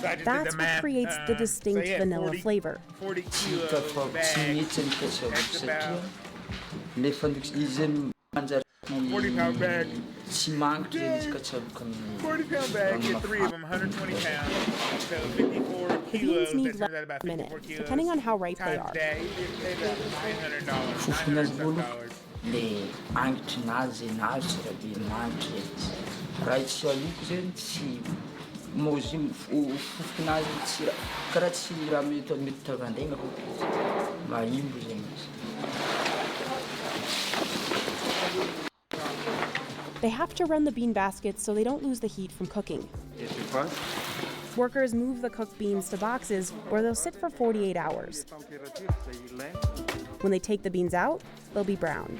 Speaker 2: So I just did
Speaker 10: That's
Speaker 2: the
Speaker 10: what
Speaker 2: math.
Speaker 10: creates the distinct
Speaker 2: so yeah,
Speaker 10: vanilla
Speaker 2: 40
Speaker 10: flavor.
Speaker 2: 40 kilo bags. That's about 40-pound bag. 40-pound bag, get 3 of them, 120 pounds. So 54
Speaker 10: The
Speaker 2: kilos.
Speaker 10: beans need
Speaker 2: That turns
Speaker 10: less
Speaker 2: out about
Speaker 10: than a
Speaker 2: 54
Speaker 10: minute,
Speaker 2: kilos.
Speaker 10: depending on how ripe they
Speaker 2: Times
Speaker 10: are.
Speaker 2: that, it's about $900. $900.
Speaker 15: Le angitry nazy nazy raha be manitry raha tsy aloko zany tsy mozy fofoky nazy tsy karaha tsy raha mety tavandaigna fô maimbo zegny izy.
Speaker 10: They have to run the bean baskets so they don't lose the heat from cooking. Workers move the cooked beans to boxes where they'll sit for 48 hours. When they take the beans out, they'll be brown.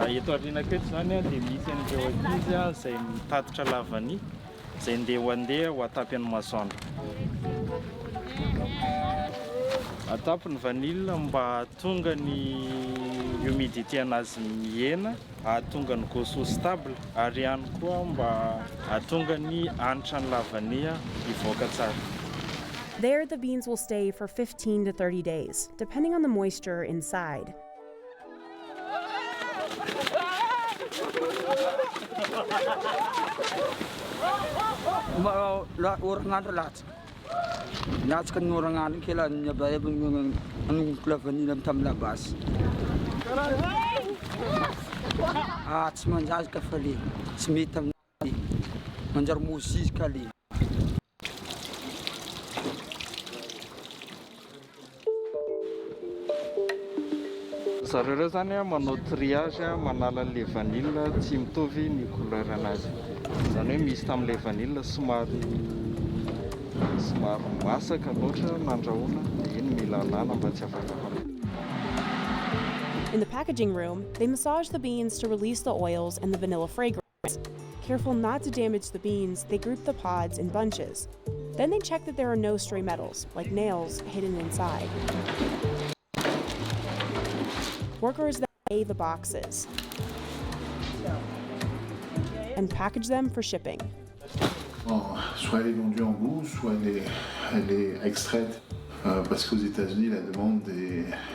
Speaker 11: Eto aoriana aketo zany dia misy an'ireo ankizy zay mitatotra lavany zay handeha ho atapy amin'ny masoandro. Atapy ny vanille mba hahatonga ny humidité anazy mihena, hahatonga ny goût stable ary ihany koa mba hahatonga ny hanitra ny lavania hivoaka tsara.
Speaker 10: There, the beans will stay for 15 to 30 days, depending on the moisture inside.
Speaker 15: Orang-andro latsaka. Latsaka ny orang-andro kailangan niabayabang ang vanilla tamin'ny labas. Tsy manjary ka fa le tsy mety amin'ny manjary mosy ka le.
Speaker 11: Zareo ireo zany manao triage manala le vanille tsy mitovy ny couleur anazy. Zany hoe misy tamin'le vanille somary masaka loatra nandrahoana dia iny mila alana mba tsy afaka.
Speaker 10: In the packaging room, they massage the beans to release the oils and the vanilla fragrance. Careful not to damage the beans, they group the pods in bunches. Then they check that there are no stray metals, like nails, hidden inside. Workers then weigh the boxes and package them for shipping.
Speaker 16: Soit elle est vendue en bout, soit elle est extraite. Parce qu'aux États-Unis, la demande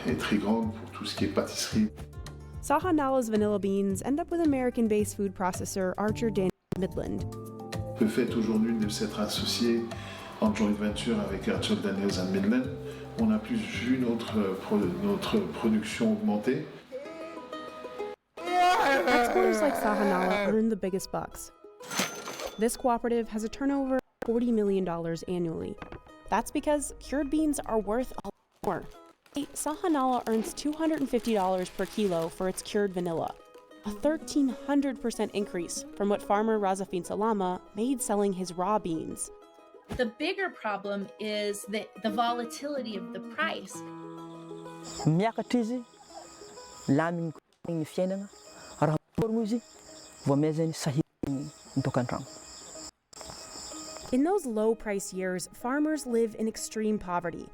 Speaker 16: est très grande pour tout ce qui est pâtisserie.
Speaker 10: Sahanala's vanilla beans end up with American-based food processor Archer Daniels Midland.
Speaker 16: Le fait aujourd'hui de s'être associé en joint venture avec Archer Daniels Midland, on a plus vu notre production augmenter.
Speaker 10: Exporters like Sahanala earn the biggest bucks. This cooperative has a turnover of $40 million annually. That's because cured beans are worth a lot more. Sahanala earns $250 per kilo for its cured vanilla, a 1,300% increase from what farmer Razafin Salama made selling his raw beans.
Speaker 13: The bigger problem is the volatility of the price.
Speaker 12: Miakatra izy laminy ny fiainana raha morogno izy vao mezany sahirana ny tokantrano.
Speaker 10: In those low price years, farmers live in extreme poverty.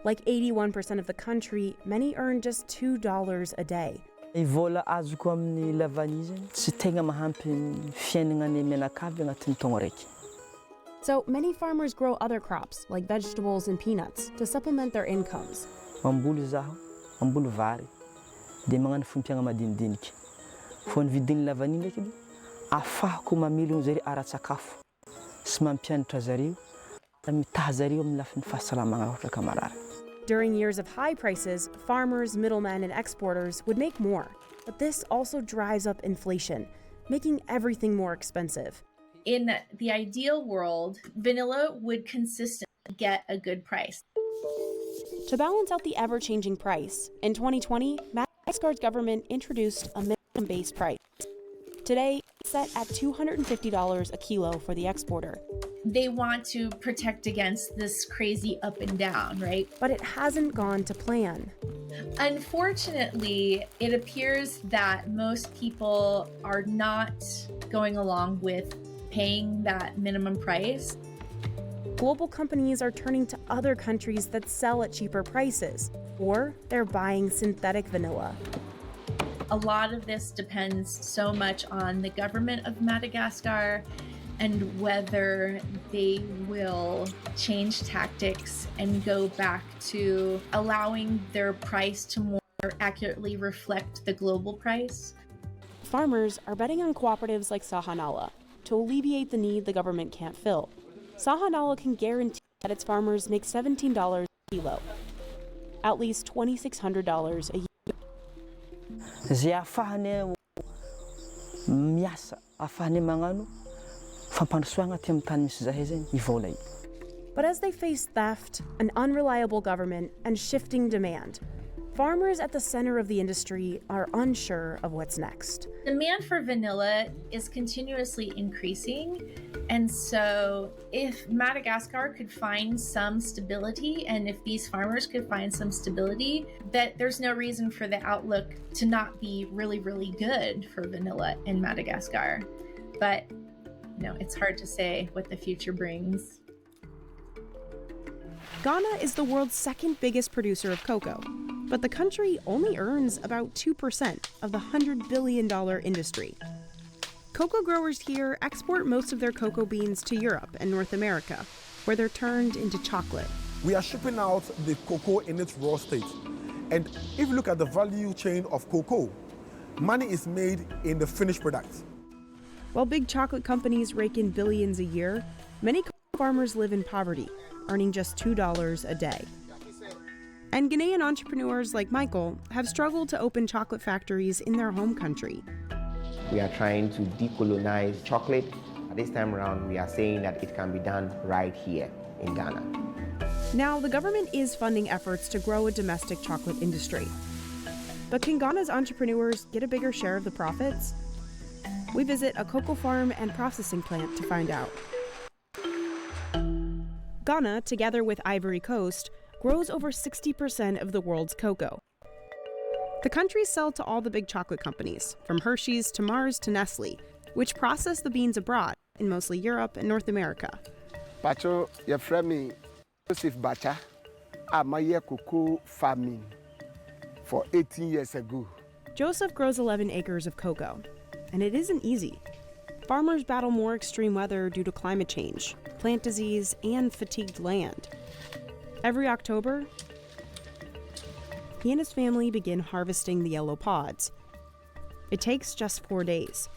Speaker 10: Like 81% of the country, many earn just $2 a day.
Speaker 12: Vola azoko amin'ny lavany zany tsy tegna mahampy ny fiainagna ny menakavy agnatin'ny taogno raiky.
Speaker 10: So many farmers grow other crops like vegetables and peanuts to supplement their incomes.
Speaker 12: Mamboly zaho, mamboly vary, dia magnano fompiagna madinidinika. Fô ny vidin'ny lavany ndraiky edy ahafahako mamelogno zareo ara-tsakafo sy mampianatra zareo mitaha zareo amin'ny lafin'ny fahasalamagna ohatra ka marary.
Speaker 10: During years of high prices, farmers, middlemen, and exporters would make more. But this also drives up inflation, making everything more expensive.
Speaker 13: In the ideal world, vanilla would consistently get a good price.
Speaker 10: To balance out the ever-changing price, in 2020, Madagascar's government introduced a minimum-based price. Today, it's set at $250 a kilo for the exporter.
Speaker 13: They want to protect against this crazy up and down, right?
Speaker 10: But it hasn't gone to plan.
Speaker 13: Unfortunately, it appears that most people are not going along with paying that minimum price.
Speaker 10: Global companies are turning to other countries that sell at cheaper prices, or they're buying synthetic vanilla.
Speaker 13: A lot of this depends so much on the government of Madagascar and whether they will change tactics and go back to allowing their price to more accurately reflect the global price.
Speaker 10: Farmers are betting on cooperatives like Sahanala to alleviate the need the government can't fill. Sahanala can guarantee that its farmers make $17 a kilo, at least $2,600 a year.
Speaker 12: Zay ahafahany miasa, ahafahany magnano fampandrosoagna aty amin'ny tany misy zahay zany i vola io.
Speaker 10: But as they face theft, an unreliable government, and shifting demand, farmers at the center of the industry are unsure of what's next.
Speaker 13: Demand for vanilla is continuously increasing, and so if Madagascar could find some stability, and if these farmers could find some stability, that there's no reason for the outlook to not be really, really good for vanilla in Madagascar. But it's hard to say what the future brings.
Speaker 10: Ghana is the world's second biggest producer of cocoa, but the country only earns about 2% of the $100 billion industry. Cocoa growers here export most of their cocoa beans to Europe and North America, where they're turned into chocolate.
Speaker 17: We are shipping out the cocoa in its raw state. And if you look at the value chain of cocoa, money is made in the finished product.
Speaker 10: While big chocolate companies rake in billions a year, many cocoa farmers live in poverty, earning just $2 a day. And Ghanaian entrepreneurs like Michael have struggled to open chocolate factories in their home country.
Speaker 18: We are trying to decolonize chocolate. This time around, we are saying that it can be done right here in Ghana.
Speaker 10: Now, the government is funding efforts to grow a domestic chocolate industry. But can Ghana's entrepreneurs get a bigger share of the profits? We visit a cocoa farm and processing plant to find out. Ghana, together with Ivory Coast, grows over 60% of the world's cocoa. The countries sell to all the big chocolate companies, from Hershey's to Mars to Nestle, which process the beans abroad in mostly Europe and North America.
Speaker 1: Pacho, your friend Joseph Bacha, I'm cocoa farming for 18 years ago.
Speaker 10: Joseph grows 11 acres of cocoa, and it isn't easy. Farmers battle more extreme weather due to climate change, plant disease, and fatigued land. Every October, he and his family begin harvesting the yellow pods. It takes just 4 days.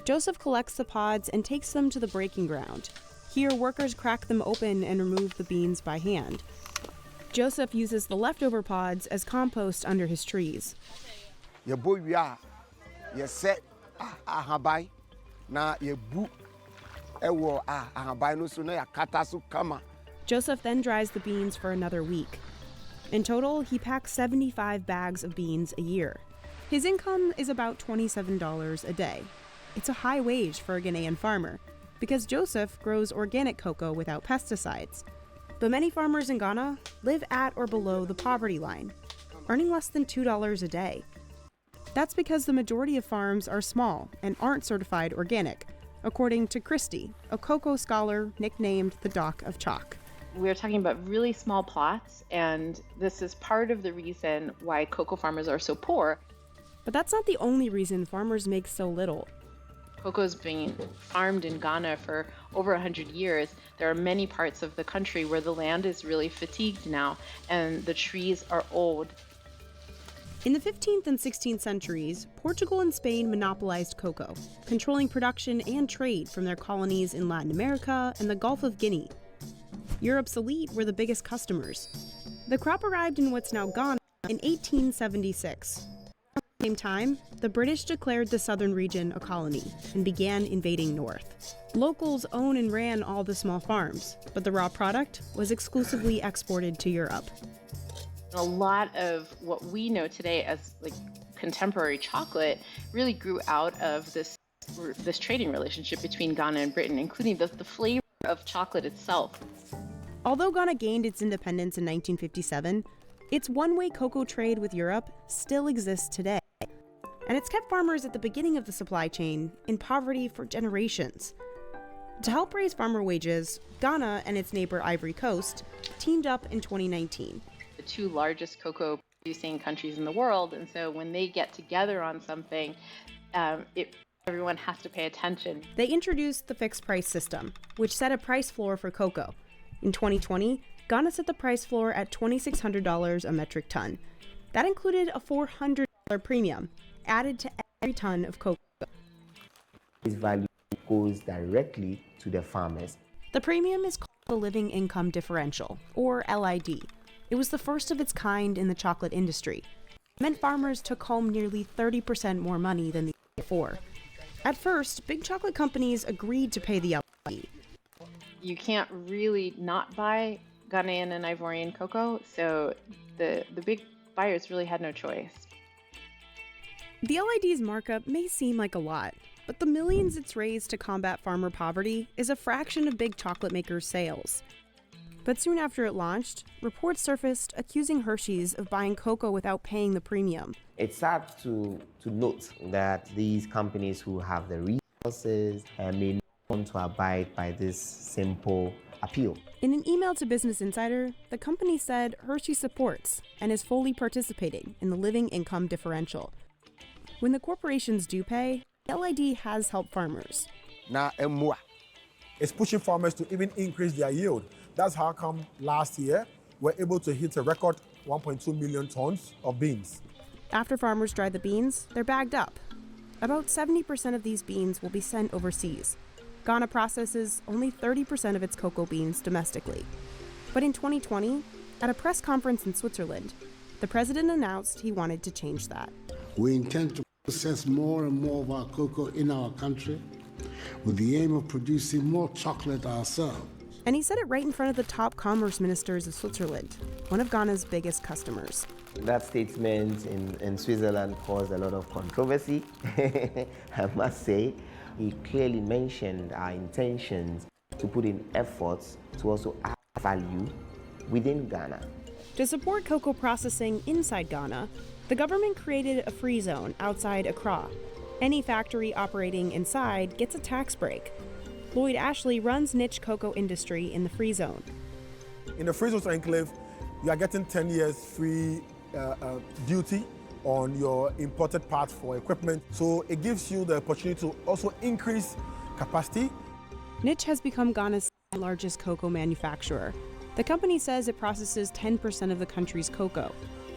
Speaker 10: Joseph collects the pods and takes them to the breaking ground. Here, workers crack them open and remove the beans by hand. Joseph uses the leftover pods as compost under his trees. Joseph then dries the beans for another week. In total, he packs 75 bags of beans a year. His income is about $27 a day. It's a high wage for a Ghanaian farmer, because Joseph grows organic cocoa without pesticides. But many farmers in Ghana live at or below the poverty line, earning less than $2 a day. That's because the majority of farms are small and aren't certified organic, according to Christy, a cocoa scholar nicknamed the Doc of Chalk.
Speaker 19: We're talking about really small plots, and this is part of the reason why cocoa farmers are so poor.
Speaker 10: But that's not the only reason farmers make so little.
Speaker 19: Cocoa's been farmed in Ghana for over 100 years. There are many parts of the country where the land is really fatigued now, and the trees are old.
Speaker 10: In the 15th and 16th centuries, Portugal and Spain monopolized cocoa, controlling production and trade from their colonies in Latin America and the Gulf of Guinea. Europe's elite were the biggest customers. The crop arrived in what's now Ghana in 1876. At the same time, the British declared the southern region a colony and began invading north. Locals own and ran all the small farms, but the raw product was exclusively exported to Europe.
Speaker 19: A lot of what we know today as like contemporary chocolate really grew out of this trading relationship between Ghana and Britain, including the flavor of chocolate itself.
Speaker 10: Although Ghana gained its independence in 1957, its one-way cocoa trade with Europe still exists today. And it's kept farmers at the beginning of the supply chain in poverty for generations. To help raise farmer wages, Ghana and its neighbor Ivory Coast teamed up in 2019.
Speaker 19: The two largest cocoa producing countries in the world, and so when they get together on something, everyone has to pay attention.
Speaker 10: They introduced the fixed price system, which set a price floor for cocoa. In 2020, Ghana set the price floor at $2,600 a metric ton. That included a $400 premium added to every ton of cocoa.
Speaker 18: This value goes directly to the farmers.
Speaker 10: The premium is called the Living Income Differential, or LID. It was the first of its kind in the chocolate industry. It meant farmers took home nearly 30% more money than the year before. At first, big chocolate companies agreed to pay the LID.
Speaker 19: You can't really not buy Ghanaian and Ivorian cocoa, so the big buyers really had no choice.
Speaker 10: The LID's markup may seem like a lot, but the millions it's raised to combat farmer poverty is a fraction of big chocolate makers' sales. But soon after it launched, reports surfaced accusing Hershey's of buying cocoa without paying the premium.
Speaker 18: It's sad to note that these companies who have the resources may not want to abide by this simple appeal.
Speaker 10: In an email to Business Insider, the company said Hershey supports and is fully participating in the living income differential. When the corporations do pay, LID has helped farmers.
Speaker 17: It's pushing farmers to even increase their yield. That's how come last year we're able to hit a record 1.2 million tons of beans.
Speaker 10: After farmers dry the beans, they're bagged up. About 70% of these beans will be sent overseas. Ghana processes only 30% of its cocoa beans domestically. But in 2020, at a press conference in Switzerland, the president announced he wanted to change that.
Speaker 20: We intend to process more and more of our cocoa in our country with the aim of producing more chocolate ourselves.
Speaker 10: And he said it right in front of the top commerce ministers of Switzerland, one of Ghana's biggest customers.
Speaker 18: That statement in Switzerland caused a lot of controversy, I must say. He clearly mentioned our intentions to put in efforts to also add value within Ghana.
Speaker 10: To support cocoa processing inside Ghana, the government created a free zone outside Accra. Any factory operating inside gets a tax break. Lloyd Ashley runs niche cocoa industry in the free zone.
Speaker 17: In the free zone enclave, you are getting 10 years free duty on your imported parts for equipment. So it gives you the opportunity to also increase capacity.
Speaker 10: Niche has become Ghana's largest cocoa manufacturer. The company says it processes 10% of the country's cocoa,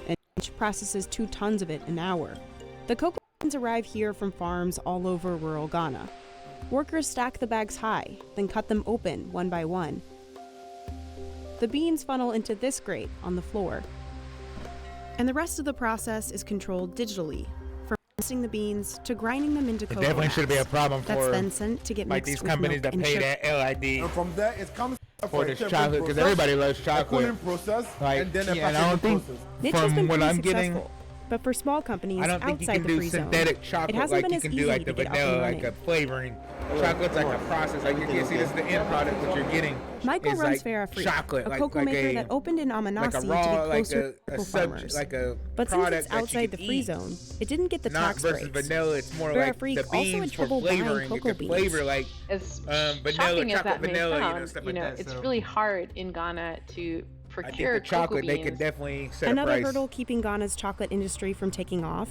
Speaker 10: and Niche processes 2 tons of it an hour. The cocoa beans arrive here from farms all over rural Ghana. Workers stack the bags high, then cut them open one by one. The beans funnel into this grate on the floor. And the rest of the process is controlled digitally, from roasting the beans to grinding them into cocoa.
Speaker 2: It definitely should be a problem
Speaker 10: that's
Speaker 2: for
Speaker 10: then sent to get
Speaker 2: like
Speaker 10: mixed
Speaker 2: these companies
Speaker 10: with milk
Speaker 2: that pay
Speaker 10: and
Speaker 2: that LID.
Speaker 17: And from there, it comes
Speaker 2: for this chocolate, because everybody loves chocolate.
Speaker 17: A cooling process,
Speaker 2: Like,
Speaker 17: and then a
Speaker 2: and I don't
Speaker 17: packaging
Speaker 2: think
Speaker 17: process.
Speaker 10: Niche has
Speaker 2: from
Speaker 10: been
Speaker 2: what
Speaker 10: pretty
Speaker 2: I'm getting,
Speaker 10: successful. But for small companies
Speaker 2: I don't think you
Speaker 10: outside
Speaker 2: can
Speaker 10: the
Speaker 2: do
Speaker 10: free zone,
Speaker 2: synthetic chocolate
Speaker 10: it hasn't
Speaker 2: like
Speaker 10: been
Speaker 2: you
Speaker 10: as
Speaker 2: can
Speaker 10: easy
Speaker 2: do like
Speaker 10: to
Speaker 2: the
Speaker 10: get up and
Speaker 2: vanilla,
Speaker 10: running.
Speaker 2: like a flavoring. Chocolate's like a process. Like you can see, this is the end product. What you're getting
Speaker 10: Michael
Speaker 2: is
Speaker 10: runs
Speaker 2: like
Speaker 10: Farrah Freak,
Speaker 2: chocolate,
Speaker 10: a cocoa maker that opened in
Speaker 2: like a
Speaker 10: Amanasi
Speaker 2: raw,
Speaker 10: to be
Speaker 2: like
Speaker 10: closer to
Speaker 2: a
Speaker 10: cocoa
Speaker 2: sub,
Speaker 10: farmers.
Speaker 2: like a
Speaker 10: But since
Speaker 2: product
Speaker 10: it's
Speaker 2: that you
Speaker 10: outside the
Speaker 2: could
Speaker 10: free
Speaker 2: eat.
Speaker 10: zone, it didn't get the
Speaker 2: Not
Speaker 10: tax
Speaker 2: versus
Speaker 10: breaks.
Speaker 2: vanilla, it's more
Speaker 10: Farrah
Speaker 2: like
Speaker 10: Freak
Speaker 2: the
Speaker 10: also
Speaker 2: beans
Speaker 10: had
Speaker 2: for
Speaker 10: trouble buying
Speaker 2: flavoring. You
Speaker 10: cocoa
Speaker 2: can
Speaker 10: beans.
Speaker 2: flavor like
Speaker 19: As
Speaker 2: vanilla,
Speaker 19: shocking as
Speaker 2: chocolate
Speaker 19: that may
Speaker 2: vanilla,
Speaker 19: sound,
Speaker 2: stuff
Speaker 19: you
Speaker 2: like
Speaker 19: know,
Speaker 2: that.
Speaker 19: it's
Speaker 2: So
Speaker 19: really hard in Ghana to
Speaker 2: I think
Speaker 19: procure
Speaker 2: the chocolate
Speaker 19: cocoa
Speaker 2: they
Speaker 19: beans.
Speaker 2: could definitely set a
Speaker 10: Another
Speaker 2: price.
Speaker 10: hurdle keeping Ghana's chocolate industry from taking off.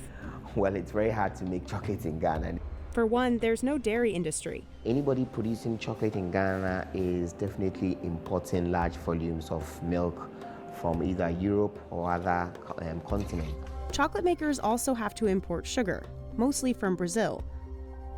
Speaker 18: Well, it's very hard to make chocolate in Ghana.
Speaker 10: For one, there's no dairy industry.
Speaker 18: Anybody producing chocolate in Ghana is definitely importing large volumes of milk from either Europe or other continents.
Speaker 10: Chocolate makers also have to import sugar, mostly from Brazil.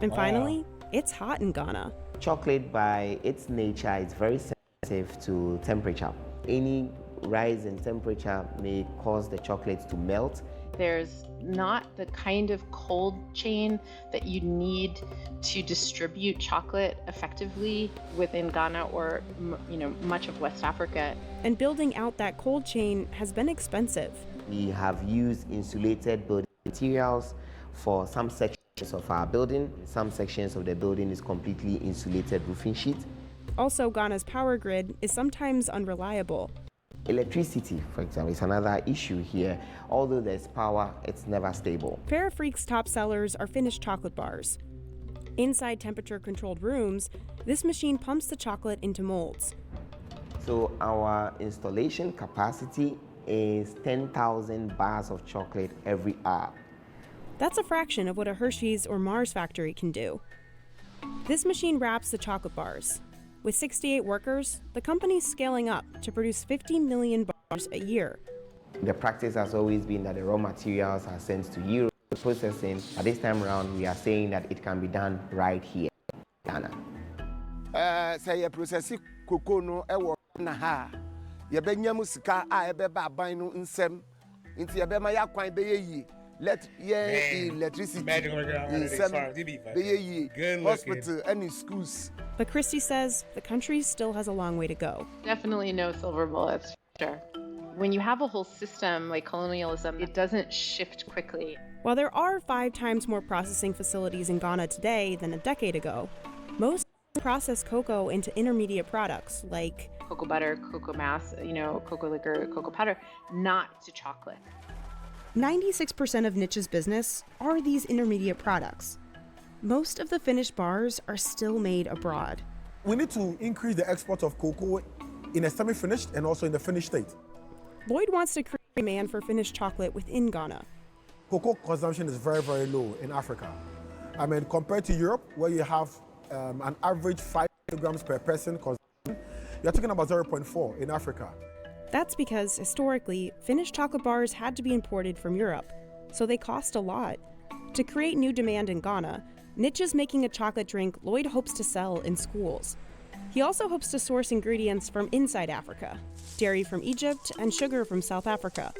Speaker 10: And finally, it's hot in Ghana.
Speaker 18: Chocolate, by its nature, is very sensitive to temperature. Any rise in temperature may cause the chocolate to melt.
Speaker 19: There's not the kind of cold chain that you need to distribute chocolate effectively within Ghana or, you know, much of West Africa.
Speaker 10: And building out that cold chain has been expensive.
Speaker 18: We have used insulated building materials for some sections of our building. Some sections of the building is completely insulated roofing sheet.
Speaker 10: Also, Ghana's power grid is sometimes unreliable.
Speaker 18: Electricity, for example, is another issue here. Although there's power, it's never stable.
Speaker 10: Farrah Freak's top sellers are finished chocolate bars. Inside temperature-controlled rooms, this machine pumps the chocolate into molds.
Speaker 18: So our installation capacity is 10,000 bars of chocolate every hour.
Speaker 10: That's a fraction of what a Hershey's or Mars factory can do. This machine wraps the chocolate bars. With 68 workers, the company's scaling up to produce 50 million bars a year.
Speaker 18: The practice has always been that the raw materials are sent to Europe for processing. At this time around, we are saying that it can be done right here in Ghana.
Speaker 21: Say process cocoa no ewo na ha. Ye benya mu sika a ebeba aban no nsem. Nti ye bema ya kwan be ye let ye electricity hospital and schools.
Speaker 10: But Christy says the country still has a long way to go.
Speaker 19: Definitely no silver bullets, for sure. When you have a whole system like colonialism, it doesn't shift quickly.
Speaker 10: While there are 5 times more processing facilities in Ghana today than a decade ago, most process cocoa into intermediate products like
Speaker 19: cocoa butter, cocoa mass, you know, cocoa liquor, cocoa powder, not to chocolate.
Speaker 10: 96% of Niche's business are these intermediate products. Most of the finished bars are still made abroad.
Speaker 17: We need to increase the export of cocoa in a semi-finished and also in the finished state.
Speaker 10: Lloyd wants to create demand for finished chocolate within Ghana.
Speaker 17: Cocoa consumption is very, very low in Africa. I mean, compared to Europe, where you have an average 5 kilograms per person consumption, you're talking about 0.4 in Africa.
Speaker 10: That's because, historically, finished chocolate bars had to be imported from Europe, so they cost a lot. To create new demand in Ghana, Niche is making a chocolate drink Lloyd hopes to sell in schools. He also hopes to source ingredients from inside Africa, dairy from Egypt and sugar from South Africa.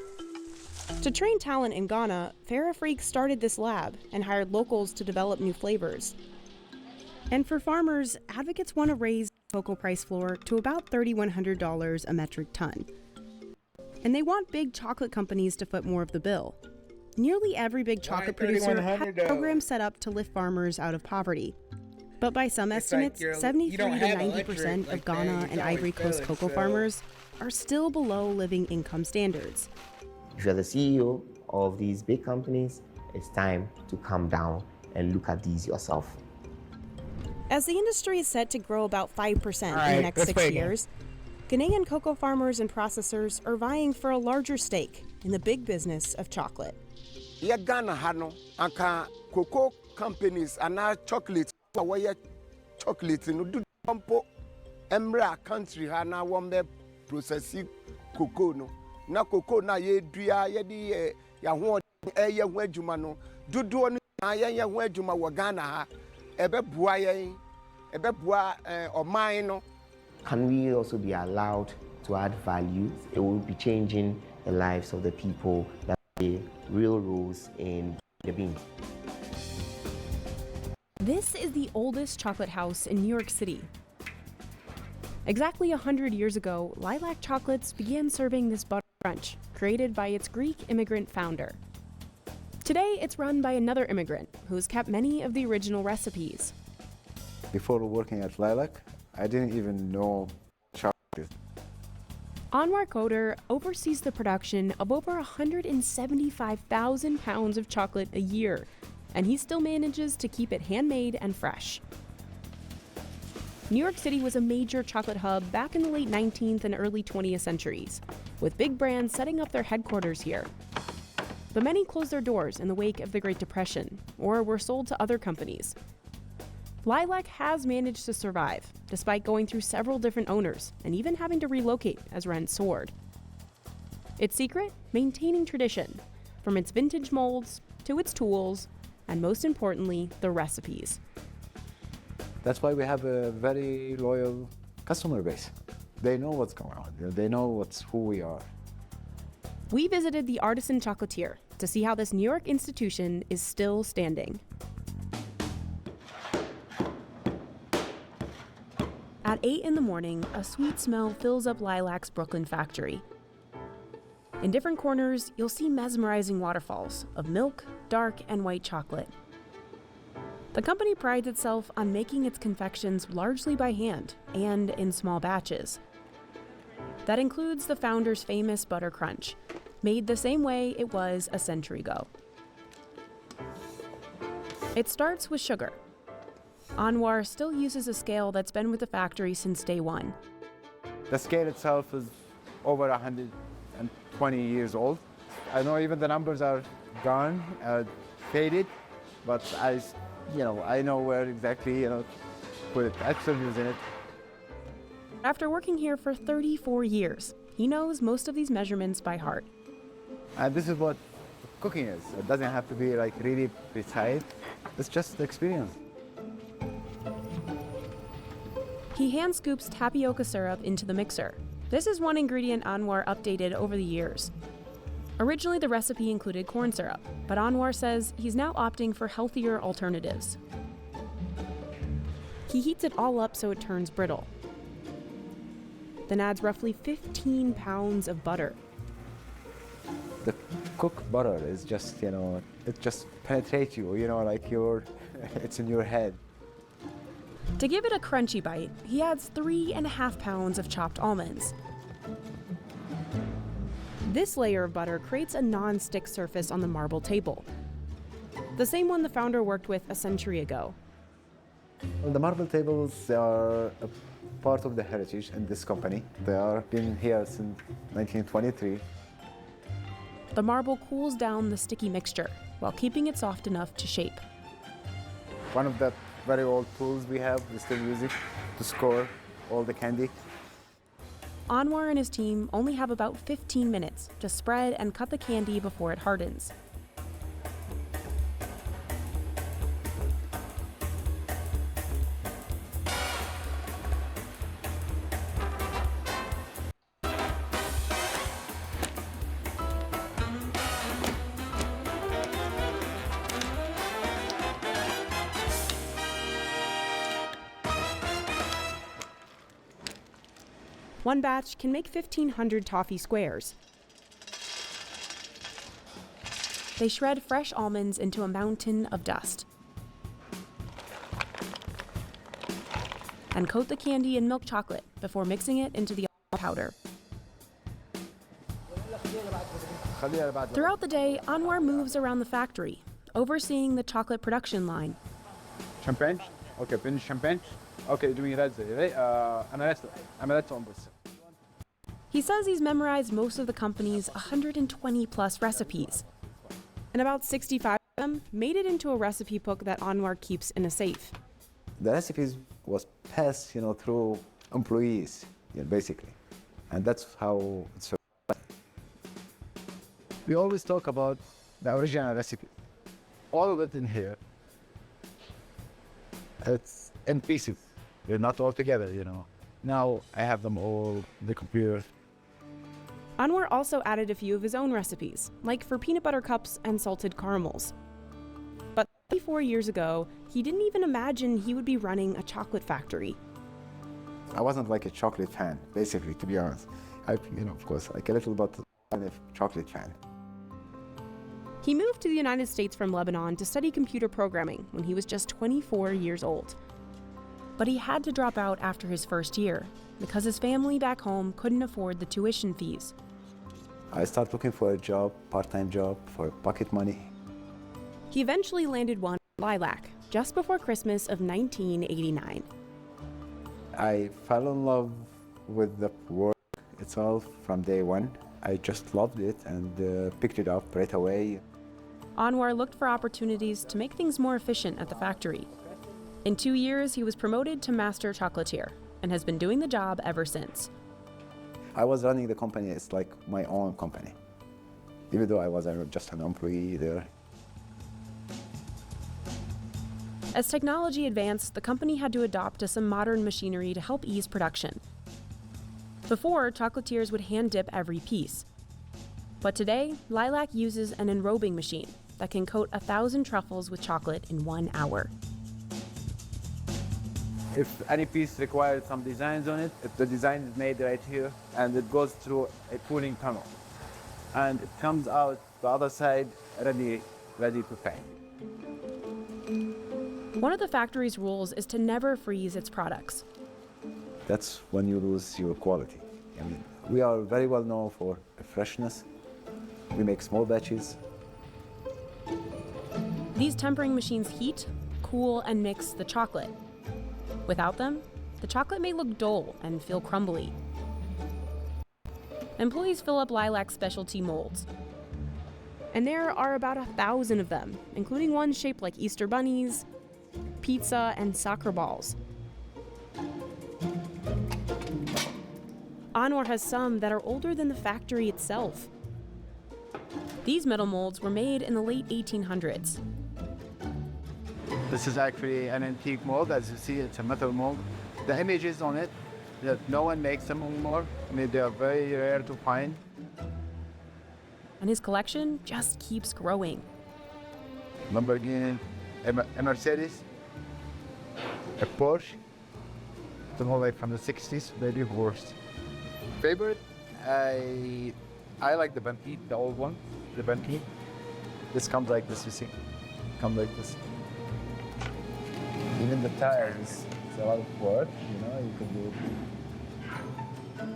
Speaker 10: To train talent in Ghana, Farrah Freak started this lab and hired locals to develop new flavors. And for farmers, advocates want to raise the cocoa price floor to about $3,100 a metric ton. And they want big chocolate companies to foot more of the bill. Nearly every big chocolate producer has programs set up to lift farmers out of poverty. But by some estimates, 73 to 90% of Ghana and Ivory Coast cocoa farmers are still below living income standards.
Speaker 18: If you're the CEO of these big companies, it's time to come down and look at these yourself.
Speaker 10: As the industry is set to grow about 5% in the next 6 years, Ghanaian cocoa farmers and processors are vying for a larger stake in the big business of chocolate.
Speaker 21: Yeah, Ghana hano anka cocoa companies and now chocolate chocolate no do pampo emra country hana wombe processing cocoa no na cocoa na ye dua ye di ya ho ye ho adwuma no dodo no ye ho adwuma wo Ghana ha ebe bua oman no.
Speaker 18: Can we also be allowed to add value? It will be changing the lives of the people that play real roles in the beans.
Speaker 10: This is the oldest chocolate house in New York City. Exactly 100 years ago, Lilac Chocolates began serving this butter crunch, created by its Greek immigrant founder. Today, it's run by another immigrant who's kept many of the original recipes.
Speaker 3: Before working at Lilac, I didn't even know chocolate.
Speaker 10: Anwar Koder oversees the production of over 175,000 pounds of chocolate a year, and he still manages to keep it handmade and fresh. New York City was a major chocolate hub back in the late 19th and early 20th centuries, with big brands setting up their headquarters here. But many closed their doors in the wake of the Great Depression, or were sold to other companies. Lilac has managed to survive, despite going through several different owners and even having to relocate as rents soared. Its secret? Maintaining tradition, from its vintage molds to its tools, and most importantly, the recipes.
Speaker 3: That's why we have a very loyal customer base. They know what's going on. They know who we are.
Speaker 10: We visited the Artisan Chocolatier to see how this New York institution is still standing. At 8 in the morning, a sweet smell fills up Lilac's Brooklyn factory. In different corners, you'll see mesmerizing waterfalls of milk, dark, and white chocolate. The company prides itself on making its confections largely by hand and in small batches. That includes the founder's famous butter crunch, made the same way it was a century ago. It starts with sugar. Anwar still uses a scale that's been with the factory since day one.
Speaker 3: The scale itself is over 120 years old. I know even the numbers are gone, faded, but I know where exactly, put it. I'm still using it.
Speaker 10: After working here for 34 years, he knows most of these measurements by heart.
Speaker 3: And this is what cooking is. It doesn't have to be like really precise. It's just the experience.
Speaker 10: He hand scoops tapioca syrup into the mixer. This is one ingredient Anwar updated over the years. Originally, the recipe included corn syrup, but Anwar says he's now opting for healthier alternatives. He heats it all up so it turns brittle, then adds roughly 15 pounds of butter.
Speaker 3: The cooked butter is just, it just penetrates you, it's in your head.
Speaker 10: To give it a crunchy bite, he adds 3.5 pounds of chopped almonds. This layer of butter creates a non-stick surface on the marble table, the same one the founder worked with a century ago.
Speaker 3: Well, the marble tables are a part of the heritage in this company. They are been here since 1923.
Speaker 10: The marble cools down the sticky mixture while keeping it soft enough to shape.
Speaker 3: One of the very old tools we still use it to score all the candy.
Speaker 10: Anwar and his team only have about 15 minutes to spread and cut the candy before it hardens. One batch can make 1,500 toffee squares. They shred fresh almonds into a mountain of dust and coat the candy in milk chocolate before mixing it into the almond powder. Throughout the day, Anwar moves around the factory, overseeing the chocolate production line.
Speaker 22: Champagne? Okay, finish champagne. Okay, doing that.
Speaker 10: He says he's memorized most of the company's 120 plus recipes, and about 65 of them made it into a recipe book that Anwar keeps in a safe.
Speaker 3: The recipes was passed, through employees, basically, and that's how it's survived.
Speaker 22: We always talk about the original recipe. All of it in here. It's in pieces. They're not all together, Now I have them all on the computer.
Speaker 10: Anwar also added a few of his own recipes, like for peanut butter cups and salted caramels. But 34 years ago, he didn't even imagine he would be running a chocolate factory.
Speaker 3: I wasn't like a chocolate fan, basically, to be honest. Of course, like a little bit of a chocolate fan.
Speaker 10: He moved to the United States from Lebanon to study computer programming when he was just 24 years old. But he had to drop out after his first year because his family back home couldn't afford the tuition fees.
Speaker 3: I started looking for a job, part-time job, for pocket money.
Speaker 10: He eventually landed one at Lilac just before Christmas of 1989.
Speaker 3: I fell in love with the work itself from day one. I just loved it and picked it up right away.
Speaker 10: Anwar looked for opportunities to make things more efficient at the factory. In 2 years, he was promoted to master chocolatier and has been doing the job ever since.
Speaker 3: I was running the company, it's like my own company, even though I was just an employee there.
Speaker 10: As technology advanced, the company had to adopt to some modern machinery to help ease production. Before, chocolatiers would hand dip every piece. But today, Lilac uses an enrobing machine that can coat 1,000 truffles with chocolate in 1 hour.
Speaker 3: If any piece required some designs on it, if the design is made right here and it goes through a cooling tunnel and it comes out the other side ready to pack.
Speaker 10: One of the factory's rules is to never freeze its products.
Speaker 3: That's when you lose your quality. I mean, we are very well known for freshness. We make small batches.
Speaker 10: These tempering machines heat, cool, and mix the chocolate. Without them, the chocolate may look dull and feel crumbly. Employees fill up Lilac's specialty molds. And there are about 1,000 of them, including ones shaped like Easter bunnies, pizza, and soccer balls. Anwar has some that are older than the factory itself. These metal molds were made in the late 1800s.
Speaker 22: This is actually an antique mold. As you see, it's a metal mold. The images on it, that no one makes them anymore. I mean, they are very rare to find.
Speaker 10: And his collection just keeps growing.
Speaker 22: Lamborghini, a Mercedes, a Porsche, the one like from the 60s, maybe worse. Favorite, I like the Bentley, the old one, the Bentley. This comes like this, you see, comes like this. Even the tires, it's a lot of work, you could do it.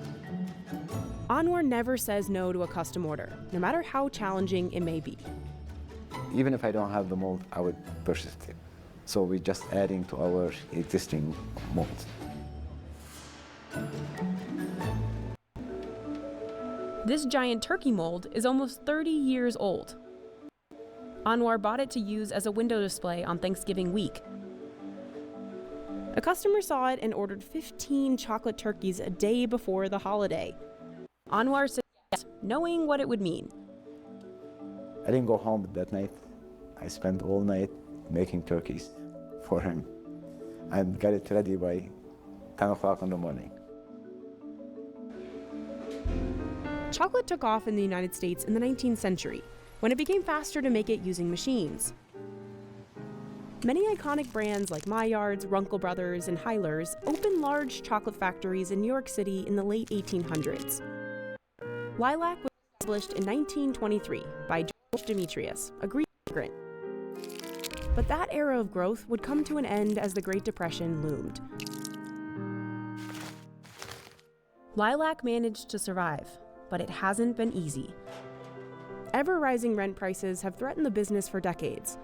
Speaker 10: Anwar never says no to a custom order, no matter how challenging it may be.
Speaker 3: Even if I don't have the mold, I would purchase it. So we're just adding to our existing molds.
Speaker 10: This giant turkey mold is almost 30 years old. Anwar bought it to use as a window display on Thanksgiving week. A customer saw it and ordered 15 chocolate turkeys a day before the holiday. Anwar said yes, knowing what it would mean.
Speaker 3: I didn't go home that night. I spent all night making turkeys for him and got it ready by 10 o'clock in the morning.
Speaker 10: Chocolate took off in the United States in the 19th century, when it became faster to make it using machines. Many iconic brands like Maillard's, Runkle Brothers, and Hyler's opened large chocolate factories in New York City in the late 1800s. Lilac was established in 1923 by George Demetrius, a Greek immigrant. But that era of growth would come to an end as the Great Depression loomed. Lilac managed to survive, but it hasn't been easy. Ever-rising rent prices have threatened the business for decades.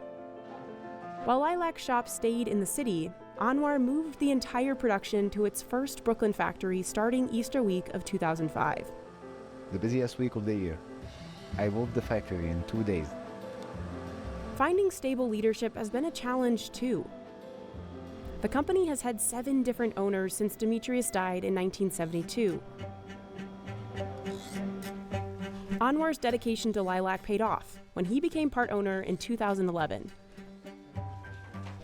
Speaker 10: While Lilac shop stayed in the city, Anwar moved the entire production to its first Brooklyn factory starting Easter week of 2005.
Speaker 22: The busiest week of the year. I moved the factory in 2 days.
Speaker 10: Finding stable leadership has been a challenge too. The company has had 7 different owners since Demetrius died in 1972. Anwar's dedication to Lilac paid off when he became part owner in 2011.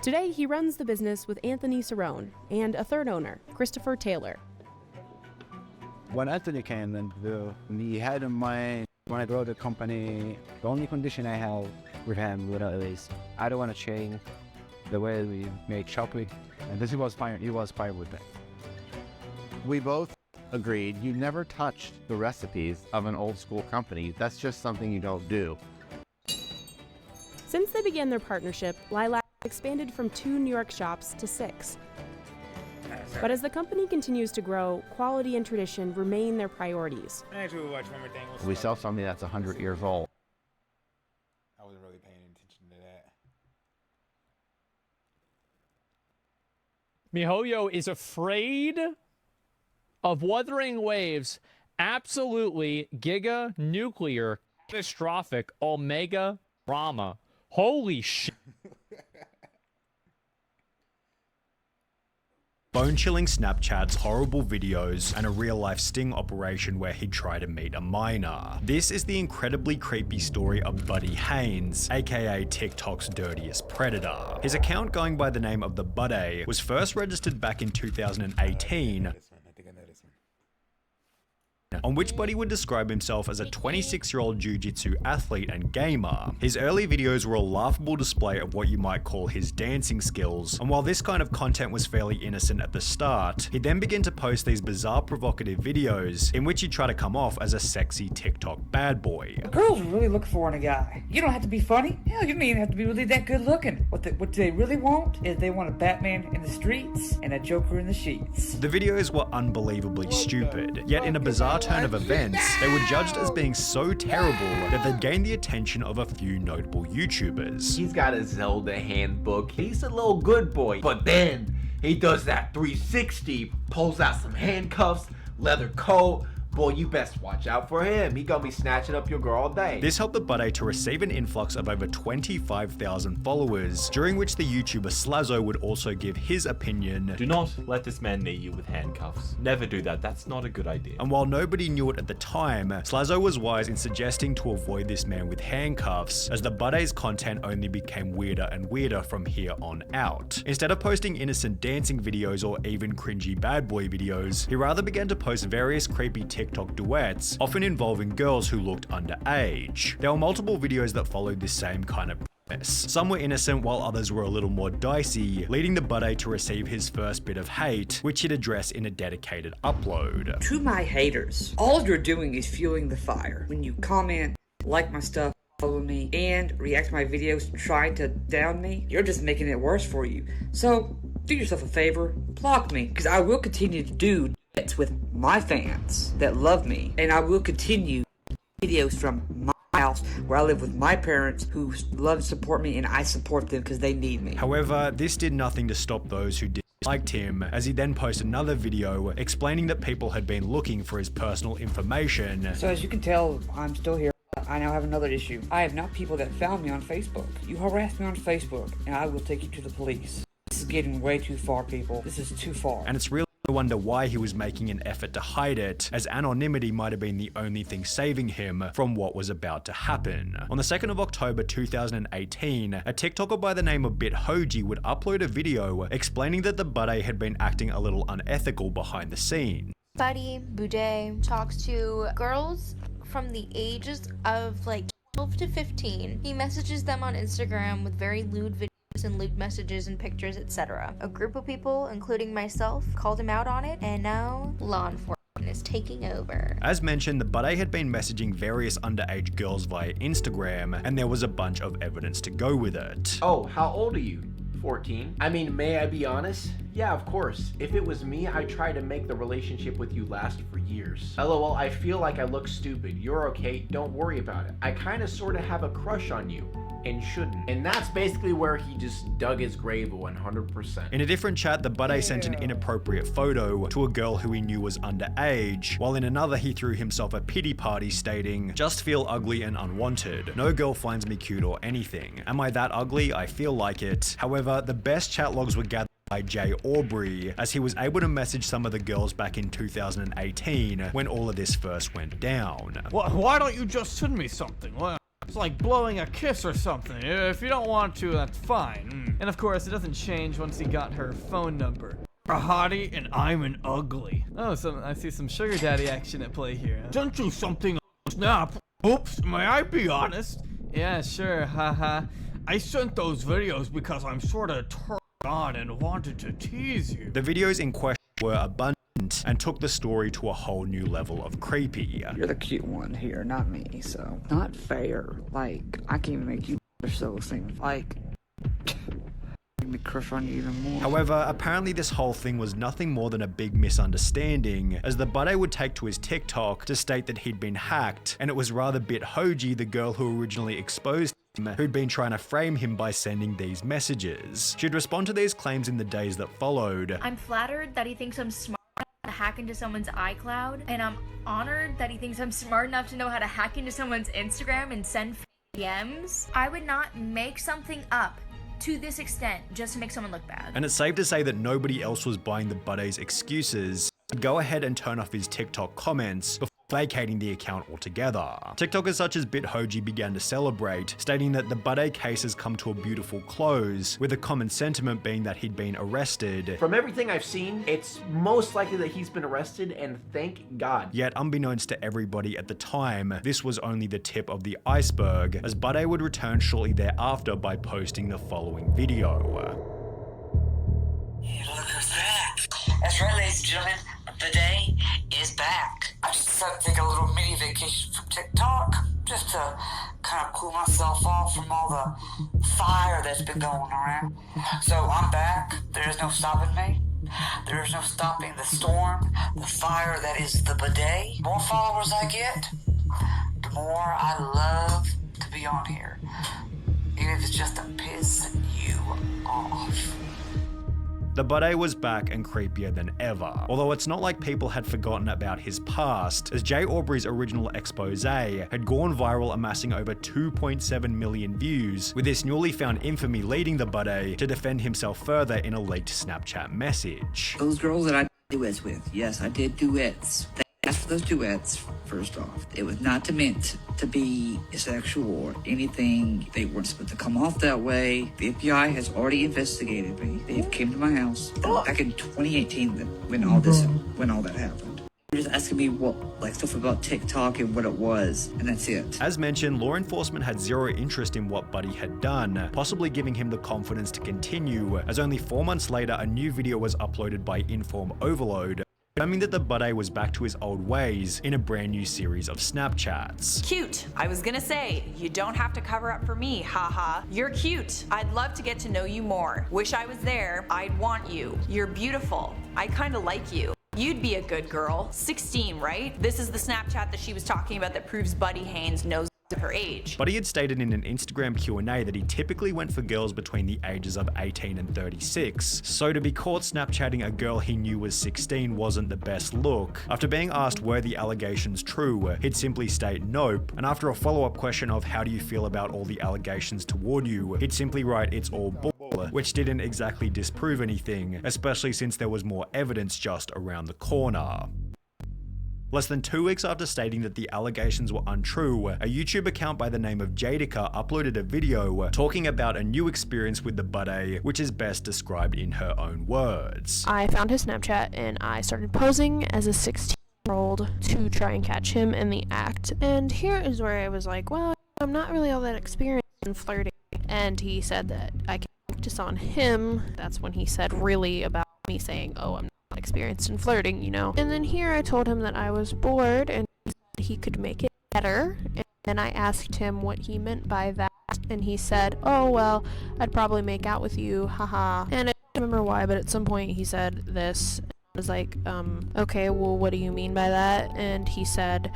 Speaker 10: Today, he runs the business with Anthony Cerrone and a third owner, Christopher Taylor.
Speaker 22: When Anthony came and we had in mind when I grow the company, the only condition I have with him is I don't want to change the way we make chocolate, and this was fine. He was fine with that.
Speaker 4: We both agreed you never touched the recipes of an old school company. That's just something you don't do.
Speaker 10: Since they began their partnership, Lilac expanded from 2 New York shops to 6. But as the company continues to grow, quality and tradition remain their priorities.
Speaker 2: Actually, we'll watch one more thing.
Speaker 4: We sell something that's 100 years old.
Speaker 2: I wasn't really paying attention to that.
Speaker 5: MiHoYo is afraid of Wuthering Waves. Absolutely giga nuclear catastrophic omega drama. Holy shit.
Speaker 9: Bone-chilling Snapchats, horrible videos, and a real-life sting operation where he'd try to meet a minor. This is the incredibly creepy story of Buddy Haynes, aka TikTok's dirtiest predator. His account, going by the name of The Buddy, was first registered back in 2018, on which Buddy would describe himself as a 26-year-old jiu-jitsu athlete and gamer. His early videos were a laughable display of what you might call his dancing skills, and while this kind of content was fairly innocent at the start, he then began to post these bizarre provocative videos in which he'd try to come off as a sexy TikTok bad boy.
Speaker 23: Girls really look for in a guy. You don't have to be funny. Hell, you don't even have to be really that good looking. What they really want is they want a Batman in the streets and a Joker in the sheets.
Speaker 9: The videos were unbelievably stupid, yet in a bizarre turn of events, they were judged as being so terrible that they gained the attention of a few notable YouTubers.
Speaker 24: He's got a Zelda handbook. He's a little good boy, but then he does that 360, pulls out some handcuffs, leather coat. Boy, you best watch out for him. He gonna be snatching up your girl all day.
Speaker 9: This helped the Buddy to receive an influx of over 25,000 followers, during which the YouTuber Slazzo would also give his opinion.
Speaker 25: Do not let this man knee you with handcuffs. Never do that. That's not a good idea.
Speaker 9: And while nobody knew it at the time, Slazzo was wise in suggesting to avoid this man with handcuffs, as the Buddy's content only became weirder and weirder from here on out. Instead of posting innocent dancing videos or even cringy bad boy videos, he rather began to post various creepy TikTok duets, often involving girls who looked underage. There were multiple videos that followed this same kind of premise. Some were innocent while others were a little more dicey, leading the Buddy to receive his first bit of hate, which he'd address in a dedicated upload.
Speaker 23: To my haters, all you're doing is fueling the fire. When you comment, like my stuff, follow me, and react to my videos trying to down me, you're just making it worse for you. So, do yourself a favor, block me, because I will continue to do with my fans that love me, and I will continue videos from my house where I live with my parents who love and support me, and I support them because they need me.
Speaker 9: However, this did nothing to stop those who disliked him, as he then posted another video explaining that people had been looking for his personal information.
Speaker 23: So as you can tell, I'm still here. I now have another issue. I have not people that found me on Facebook. You harassed me on Facebook, and I will take you to the police. This is getting way too far, people. This is too far.
Speaker 9: And it's really I wonder why he was making an effort to hide it, as anonymity might have been the only thing saving him from what was about to happen. On the 2nd of October 2018, a TikToker by the name of BitHoji would upload a video explaining that the Buddy had been acting a little unethical behind the scenes.
Speaker 26: Buddy Boudet talks to girls from the ages of like 12 to 15. He messages them on Instagram with very lewd videos and lewd messages and pictures, etc. A group of people, including myself, called him out on it, and now law enforcement is taking over.
Speaker 9: As mentioned, the Buddy had been messaging various underage girls via Instagram, and there was a bunch of evidence to go with it.
Speaker 24: Oh, how old are you? 14. I mean, may I be honest? Yeah, of course. If it was me, I'd try to make the relationship with you last for years. LOL, I feel like I look stupid. You're okay, don't worry about it. I kinda sorta have a crush on you. And shouldn't. And that's basically where he just dug his grave 100%.
Speaker 9: In a different chat, the Buddy sent an inappropriate photo to a girl who he knew was underage, while in another he threw himself a pity party stating, "Just feel ugly and unwanted. No girl finds me cute or anything. Am I that ugly? I feel like it." However, the best chat logs were gathered by Jay Aubrey, as he was able to message some of the girls back in 2018 when all of this first went down.
Speaker 27: Why don't you just send me something? Well, it's like blowing a kiss or something. If you don't want to, that's fine. And of course, it doesn't change once he got her phone number. A hottie and I'm an ugly. Oh, so I see some sugar daddy action at play here. Sent you something on Snap. Oops, may I be honest? Yeah, sure, haha. I sent those videos because I'm sorta turned on and wanted to tease you.
Speaker 9: The videos in question were abundant and took the story to a whole new level of creepy.
Speaker 23: You're the cute one here, not me, so not fair. Like, I can even make you so things like make me crush on you even more.
Speaker 9: However, apparently this whole thing was nothing more than a big misunderstanding, as the buddy would take to his TikTok to state that he'd been hacked, and it was rather Bithoji, the girl who originally exposed him, who'd been trying to frame him by sending these messages. She'd respond to these claims in the days that followed.
Speaker 26: I'm flattered that he thinks I'm smart enough to hack into someone's iCloud, and I'm honored that he thinks I'm smart enough to know how to hack into someone's Instagram and send DMs. I would not make something up to this extent just to make someone look bad.
Speaker 9: And it's safe to say that nobody else was buying the buddy's excuses. He'd go ahead and turn off his TikTok comments before vacating the account altogether. TikTokers such as Bithoji began to celebrate, stating that the Buddy case has come to a beautiful close, with the common sentiment being that he'd been arrested.
Speaker 24: From everything I've seen, it's most likely that he's been arrested, and thank God.
Speaker 9: Yet, unbeknownst to everybody at the time, this was only the tip of the iceberg, as Buddy would return shortly thereafter by posting the following video.
Speaker 23: Hey, look who's back. That's right, ladies and gentlemen. The day is back. I just decided to take a little mini vacation from TikTok just to kind of cool myself off from all the fire that's been going around. So I'm back. There is no stopping me. There is no stopping the storm, the fire that is the bidet. The more followers I get, the more I love to be on here. Even if it's just to piss you off.
Speaker 9: The Buddy was back and creepier than ever. Although it's not like people had forgotten about his past, as Jay Aubrey's original expose had gone viral, amassing over 2.7 million views, with this newly found infamy leading the Buddy to defend himself further in a leaked Snapchat message.
Speaker 23: Those girls that I did duets with, yes, I did duets. Asked for those duets, first off. It was not meant to be sexual or anything. They weren't supposed to come off that way. The FBI has already investigated me. They came to my house back in 2018 when all that happened. They're just asking me stuff about TikTok and what it was, and that's it.
Speaker 9: As mentioned, law enforcement had zero interest in what Buddy had done, possibly giving him the confidence to continue, as only 4 months later a new video was uploaded by Inform Overload, confirming that the Buddy was back to his old ways in a brand new series of Snapchats.
Speaker 6: Cute. I was gonna say, you don't have to cover up for me, haha. You're cute. I'd love to get to know you more. Wish I was there. I'd want you. You're beautiful. I kinda like you. You'd be a good girl. 16, right? This is the Snapchat that she was talking about that proves Buddy Haynes knows her age.
Speaker 9: Buddy had stated in an Instagram Q&A that he typically went for girls between the ages of 18 and 36, so to be caught Snapchatting a girl he knew was 16 wasn't the best look. After being asked were the allegations true, he'd simply state nope, and after a follow-up question of how do you feel about all the allegations toward you, he'd simply write it's all bull, which didn't exactly disprove anything, especially since there was more evidence just around the corner. Less than 2 weeks after stating that the allegations were untrue, a YouTube account by the name of Jadica uploaded a video talking about a new experience with the Buddy, which is best described in her own words.
Speaker 7: I found his Snapchat and I started posing as a 16-year-old to try and catch him in the act. And here is where I was like, well, I'm not really all that experienced in flirting. And he said that I can practice on him. That's when he said really about me saying, oh, I'm not experienced in flirting, you know. And then here I told him that I was bored and he could make it better. And then I asked him what he meant by that. And he said, oh, well, I'd probably make out with you, haha. And I don't remember why, but at some point he said this. I was like, okay, well, what do you mean by that? And he said,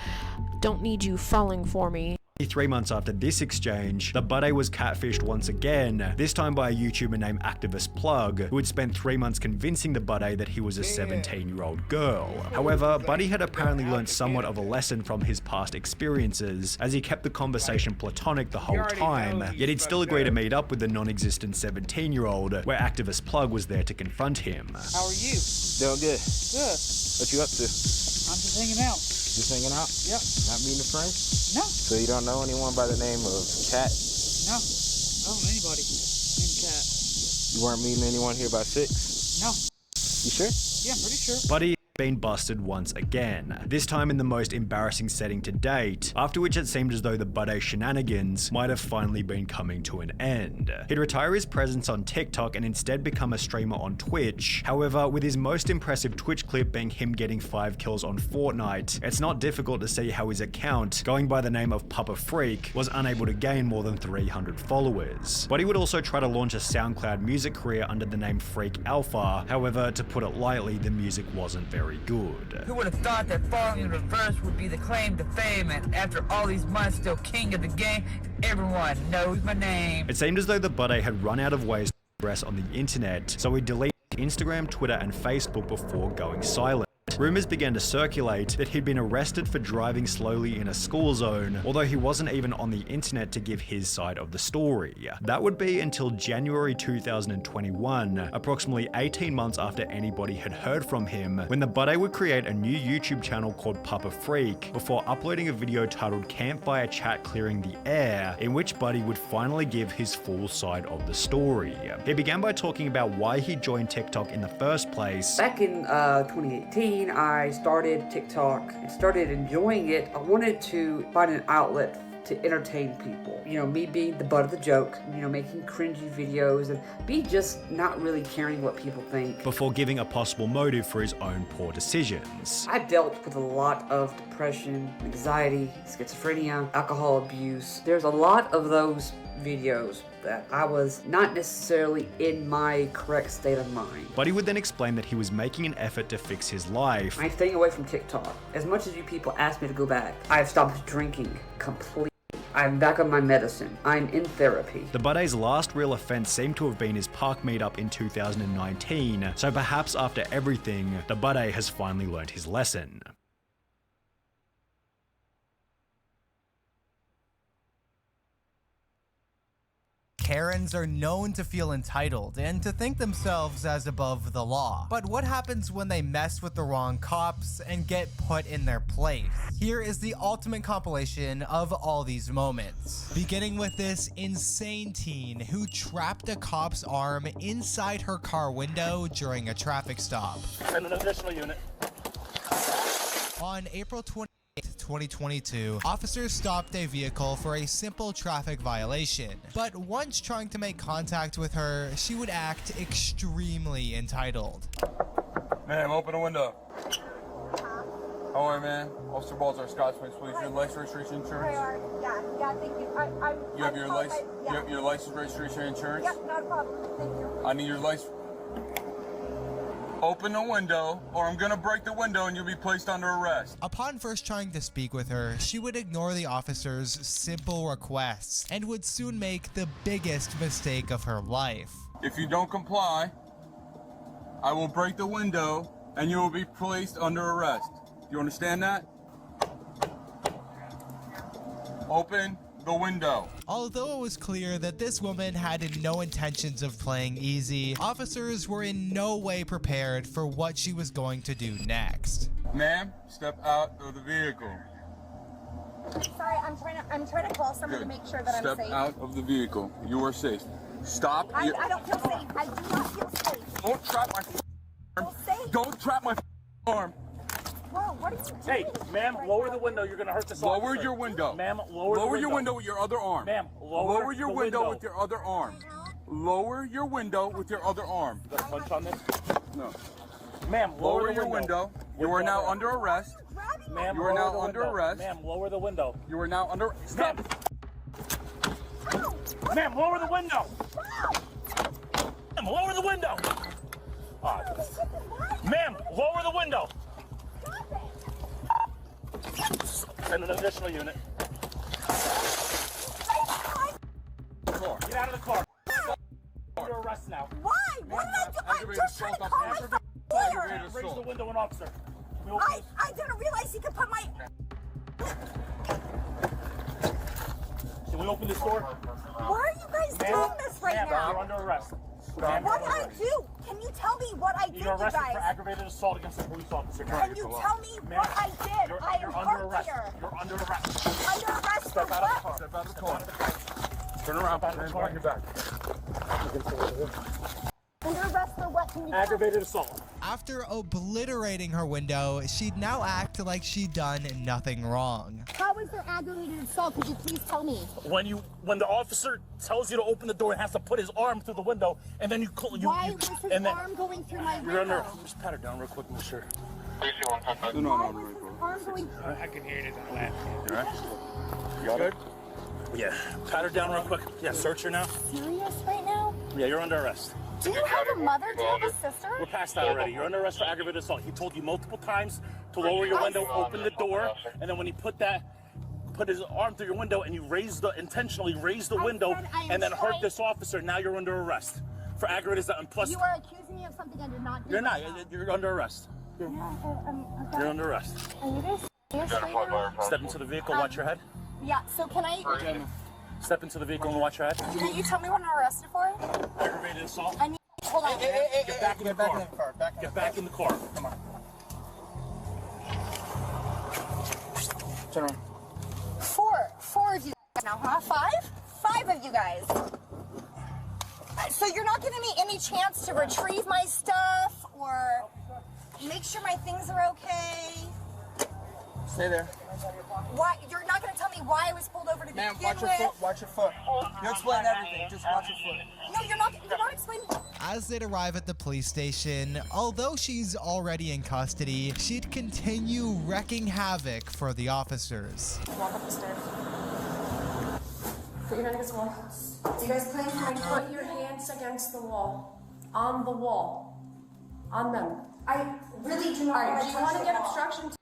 Speaker 7: don't need you falling for me.
Speaker 9: 3 months after this exchange, the Buddy was catfished once again, this time by a YouTuber named Activist Plug, who had spent 3 months convincing the Buddy that he was a 17-year-old girl. However, Buddy had apparently learned somewhat of a lesson from his past experiences, as he kept the conversation platonic the whole time, yet he'd still agree to meet up with the non-existent 17-year-old, where Activist Plug was there to confront him.
Speaker 8: How are you? Doing good. Good. What you up to? I'm just hanging out. Just hanging out? Yep. Not meeting a friend? No. So you don't know anyone by the name of Kat? No. I don't know anybody named Kat. You weren't meeting anyone here by 6? No. You sure? Yeah, I'm pretty sure.
Speaker 9: Buddy been busted once again, this time in the most embarrassing setting to date, after which it seemed as though the Budday shenanigans might have finally been coming to an end. He'd retire his presence on TikTok and instead become a streamer on Twitch. However, with his most impressive Twitch clip being him getting 5 kills on Fortnite, it's not difficult to see how his account, going by the name of Papa Freak, was unable to gain more than 300 followers. But he would also try to launch a SoundCloud music career under the name Freak Alpha. However, to put it lightly, the music wasn't very good.
Speaker 1: Who would have thought that falling in reverse would be the claim to fame, and after all these months still king of the game, everyone knows my name.
Speaker 9: It seemed as though the Budday had run out of ways to express on the internet, so he deleted Instagram, Twitter and Facebook before going silent. Rumors began to circulate that he'd been arrested for driving slowly in a school zone, although he wasn't even on the internet to give his side of the story. That would be until January 2021, approximately 18 months after anybody had heard from him, when the Budday would create a new YouTube channel called Papa Freak, before uploading a video titled Campfire Chat Clearing the Air, in which Buddy would finally give his full side of the story. He began by talking about why he joined TikTok in the first place.
Speaker 23: Back in 2018, I started TikTok and started enjoying it. I wanted to find an outlet to entertain people. You know, me being the butt of the joke, you know, making cringy videos and me just not really caring what people think.
Speaker 9: Before giving a possible motive for his own poor decisions.
Speaker 23: I dealt with a lot of depression, anxiety, schizophrenia, alcohol abuse. There's a lot of those videos that I was not necessarily in my correct state of mind.
Speaker 9: But he would then explain that he was making an effort to fix his life.
Speaker 23: I'm staying away from TikTok. As much as you people ask me to go back, I've stopped drinking completely. I'm back on my medicine. I'm in therapy.
Speaker 9: The Budday's last real offense seemed to have been his park meetup in 2019, so perhaps after everything, the Budday has finally learned his lesson.
Speaker 11: Karens are known to feel entitled and to think themselves as above the law. But what happens when they mess with the wrong cops and get put in their place? Here is the ultimate compilation of all these moments. Beginning with this insane teen who trapped a cop's arm inside her car window during a traffic stop.
Speaker 8: Send an additional unit.
Speaker 11: On April 28th, 2022, officers stopped a vehicle for a simple traffic violation, but once trying to make contact with her, she would act extremely entitled.
Speaker 12: Ma'am, open a window. How are you, man? Officer Balzer, Scotch Plains Police. Your license, registration, insurance?
Speaker 13: Yeah, thank you.
Speaker 12: You have your license, you have your license, registration, insurance?
Speaker 13: Yep, not a problem. Thank you.
Speaker 12: I need your license. Open the window, or I'm gonna break the window and you'll be placed under arrest.
Speaker 11: Upon first trying to speak with her, she would ignore the officer's simple requests and would soon make the biggest mistake of her life.
Speaker 12: If you don't comply, I will break the window and you will be placed under arrest. You understand that? Open the window.
Speaker 11: Although it was clear that this woman had no intentions of playing easy, officers were in no way prepared for what she was going to do next.
Speaker 12: Ma'am, step out of the vehicle.
Speaker 13: Sorry, I'm trying to call someone to make sure that I'm safe.
Speaker 12: Step out of the vehicle. You are safe. Stop.
Speaker 13: I don't feel safe. I do not feel safe.
Speaker 12: Don't trap my arm. Don't trap my arm.
Speaker 13: Whoa, what are you doing?
Speaker 8: Hey, ma'am, lower the window. You're going to hurt this officer.
Speaker 12: Lower your window.
Speaker 8: Ma'am, lower
Speaker 12: your window with your other arm.
Speaker 8: Ma'am, lower
Speaker 12: your window with your other arm. Lower your window with your other arm.
Speaker 8: Is that a punch on this?
Speaker 12: No.
Speaker 8: Ma'am,
Speaker 12: lower your window. You are now under arrest.
Speaker 8: Ma'am,
Speaker 12: you are now under arrest.
Speaker 8: Ma'am, lower the window.
Speaker 12: You are now under.
Speaker 8: Stop. Ma'am, lower the window. Ma'am, lower the window. Ma'am, lower the window. Send an additional unit. Get out of the car. You're arrested now.
Speaker 13: Why? What did I do? I'm just trying to call my lawyer.
Speaker 8: Raise the window and officer.
Speaker 13: I didn't realize he could put my...
Speaker 8: Can we open this door?
Speaker 13: Why are you guys doing this right now?
Speaker 8: You're under arrest.
Speaker 13: What did I do? Can you tell me what I did, you
Speaker 8: You're arrested
Speaker 13: guys?
Speaker 8: for aggravated assault against a police officer.
Speaker 13: Can you tell me what I did? I am
Speaker 8: You're under arrest.
Speaker 13: here.
Speaker 8: You're under arrest.
Speaker 13: Under arrest
Speaker 8: Step
Speaker 13: for
Speaker 8: out of the
Speaker 13: what?
Speaker 8: car.
Speaker 12: Step out of the car. Turn around. Turn behind your back.
Speaker 13: Under arrest for what? Can you
Speaker 8: Aggravated assault.
Speaker 11: After obliterating her window, she'd now act like she'd done nothing wrong.
Speaker 13: How is there aggravated assault? Could you please tell me?
Speaker 14: When the officer tells you to open the door and has to put his arm through the window, and then
Speaker 13: Why was his arm going through my window?
Speaker 14: You're under. Just pat her down real quick, make sure.
Speaker 13: Arm going
Speaker 2: I can hear it on the left.
Speaker 14: You all right? You good? Yeah. Pat her down real quick. Yeah, search her now.
Speaker 13: serious right now?
Speaker 14: Yeah, you're under arrest.
Speaker 13: Do you have a mother? Do you have a sister?
Speaker 14: We're past that already. You're under arrest for aggravated assault. He told you multiple times to lower your window, open the door, and then when he put his arm through your window and you intentionally raised the window and then hurt this officer, now you're under arrest for aggravated assault. And plus,
Speaker 13: You are accusing me of something I did not do.
Speaker 14: you're not. You're under arrest.
Speaker 13: Okay.
Speaker 14: You're under arrest.
Speaker 13: Are you guys serious right now?
Speaker 14: Step into the vehicle, watch your head.
Speaker 13: Yeah, so can I...
Speaker 14: Step into the vehicle and watch your head.
Speaker 13: Can you tell me what I'm arrested for?
Speaker 14: Aggravated assault.
Speaker 13: I need... Hold on.
Speaker 14: Get back in the car. Get back in the car. Come on. Turn around.
Speaker 13: Four of you guys now, huh? Five of you guys. So you're not giving me any chance to retrieve my stuff or make sure my things are okay?
Speaker 8: Stay there.
Speaker 13: Why? You're not going to tell me why I was pulled over to
Speaker 8: Ma'am,
Speaker 13: begin
Speaker 8: watch your
Speaker 13: with?
Speaker 8: foot. Watch your foot. You explain everything. Just watch your foot.
Speaker 13: No, you're not explaining.
Speaker 11: As they'd arrive at the police station, although she's already in custody, she'd continue wreaking havoc for the officers.
Speaker 15: Walk up the stairs. Put your hand against the wall.
Speaker 13: You guys plan to
Speaker 15: Put your hands against the wall. On the wall. On them.
Speaker 13: I really do not
Speaker 15: Alright,
Speaker 13: want
Speaker 15: do
Speaker 13: to
Speaker 15: you want to
Speaker 13: touch
Speaker 15: get
Speaker 13: the wall.
Speaker 15: instructions?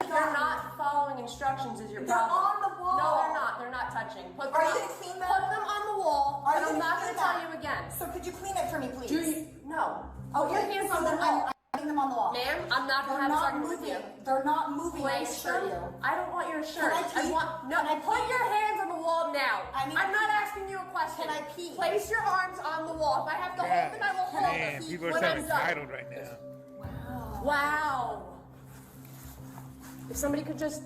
Speaker 15: They're not following instructions is your problem.
Speaker 13: They're on the wall.
Speaker 15: No, they're not. They're not touching. Put
Speaker 13: Are
Speaker 15: them
Speaker 13: you
Speaker 15: on-
Speaker 13: going to clean them?
Speaker 15: Put them on the wall,
Speaker 13: Are
Speaker 15: and
Speaker 13: you
Speaker 15: I'm
Speaker 13: gonna
Speaker 15: not going
Speaker 13: clean
Speaker 15: to tell
Speaker 13: them?
Speaker 15: you again.
Speaker 13: So could you clean it for me, please?
Speaker 15: Do you? No.
Speaker 13: Oh,
Speaker 15: Put your hands on the
Speaker 13: then
Speaker 15: wall.
Speaker 13: I'm putting them on the wall.
Speaker 15: Ma'am, I'm not going to have a argument with you.
Speaker 13: They're not moving. I
Speaker 15: Place
Speaker 13: assure
Speaker 15: them.
Speaker 13: you.
Speaker 15: I don't want your shirt.
Speaker 13: Can I pee?
Speaker 15: No, put your hands on the wall now.
Speaker 13: I mean,
Speaker 15: I'm not asking you a question.
Speaker 13: Can I pee?
Speaker 15: Place your arms on the wall. If I have to hold them, I will hold
Speaker 2: Man,
Speaker 15: them.
Speaker 2: people are
Speaker 15: When
Speaker 2: so
Speaker 15: I'm done.
Speaker 2: entitled right now.
Speaker 15: Wow. If somebody could just,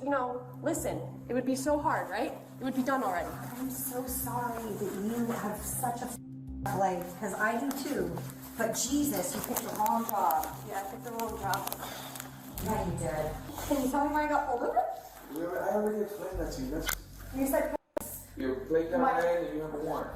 Speaker 15: listen, it would be so hard, right? It would be done already.
Speaker 13: I'm so sorry that you have such a life, because I do too. But Jesus, you picked the wrong job.
Speaker 15: Yeah, I picked the wrong job.
Speaker 13: Yeah, you did. Can you tell me why I got pulled over?
Speaker 8: I already explained that to you.
Speaker 13: You said
Speaker 8: You plate down there and you have a warrant.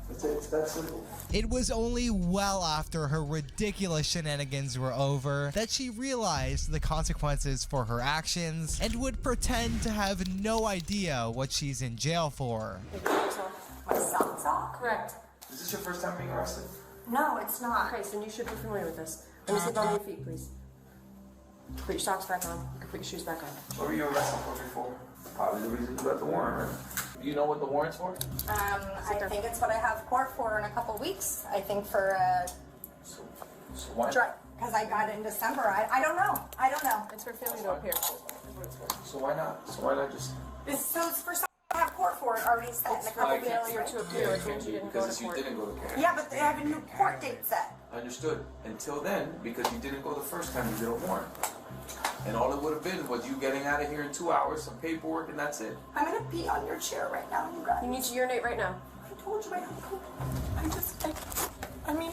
Speaker 8: It's that simple.
Speaker 11: It was only well after her ridiculous shenanigans were over that she realized the consequences for her actions and would pretend to have no idea what she's in jail for.
Speaker 13: my socks off.
Speaker 15: Correct.
Speaker 8: Is this your first time being arrested?
Speaker 13: No, it's not.
Speaker 15: Okay, so you should be familiar with this. Let me sit down on your feet, please. Put your socks back on. You can put your shoes back on.
Speaker 8: What were you arrested for before? Probably the reason you got the warrant, right? You know what the warrant's for?
Speaker 13: I think it's what I have court for in a couple weeks. I think for
Speaker 8: So why?
Speaker 13: because I got it in December. I don't know. I don't know.
Speaker 15: It's for failing to appear.
Speaker 8: So why not? So why not just?
Speaker 13: It's for something I have court for. It already set in a couple weeks.
Speaker 15: Failure to appear, which means you didn't go
Speaker 8: Because
Speaker 15: to
Speaker 8: you
Speaker 15: court.
Speaker 8: didn't go to court.
Speaker 13: Yeah, but they have a new court date set.
Speaker 8: Understood. Until then, because you didn't go the first time, you did a warrant. And all it would have been was you getting out of here in 2 hours, some paperwork, and that's it.
Speaker 13: I'm gonna pee on your chair right now, you guys.
Speaker 15: You need to urinate right now.
Speaker 13: I told you I don't poop. I mean.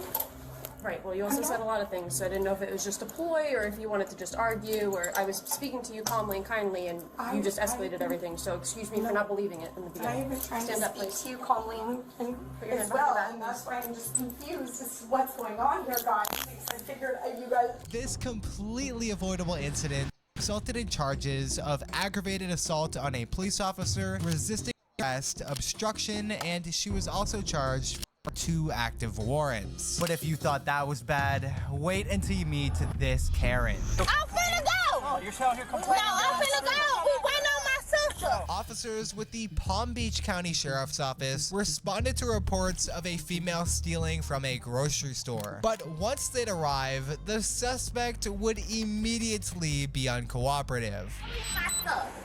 Speaker 15: Right, well, you also said a lot of things, so I didn't know if it was just a ploy or if you wanted to just argue, or I was speaking to you calmly and kindly, and you just escalated everything, so excuse me for not believing it in the beginning.
Speaker 13: I've been trying
Speaker 15: Stand
Speaker 13: to
Speaker 15: up,
Speaker 13: speak
Speaker 15: please.
Speaker 13: to you calmly and
Speaker 15: Put your
Speaker 13: as
Speaker 15: hands behind
Speaker 13: well,
Speaker 15: your back.
Speaker 13: and that's why I'm just confused as to what's going on here, guys. I figured you guys.
Speaker 11: This completely avoidable incident resulted in charges of aggravated assault on a police officer, resisting arrest, obstruction, and she was also charged for 2 active warrants. But if you thought that was bad, wait until you meet this Karen.
Speaker 13: I'm finna go!
Speaker 14: Oh, you're out here complaining.
Speaker 13: No, I'm finna go! We waiting on my sister!
Speaker 11: Officers with the Palm Beach County Sheriff's Office responded to reports of a female stealing from a grocery store. But once they'd arrive, the suspect would immediately be uncooperative.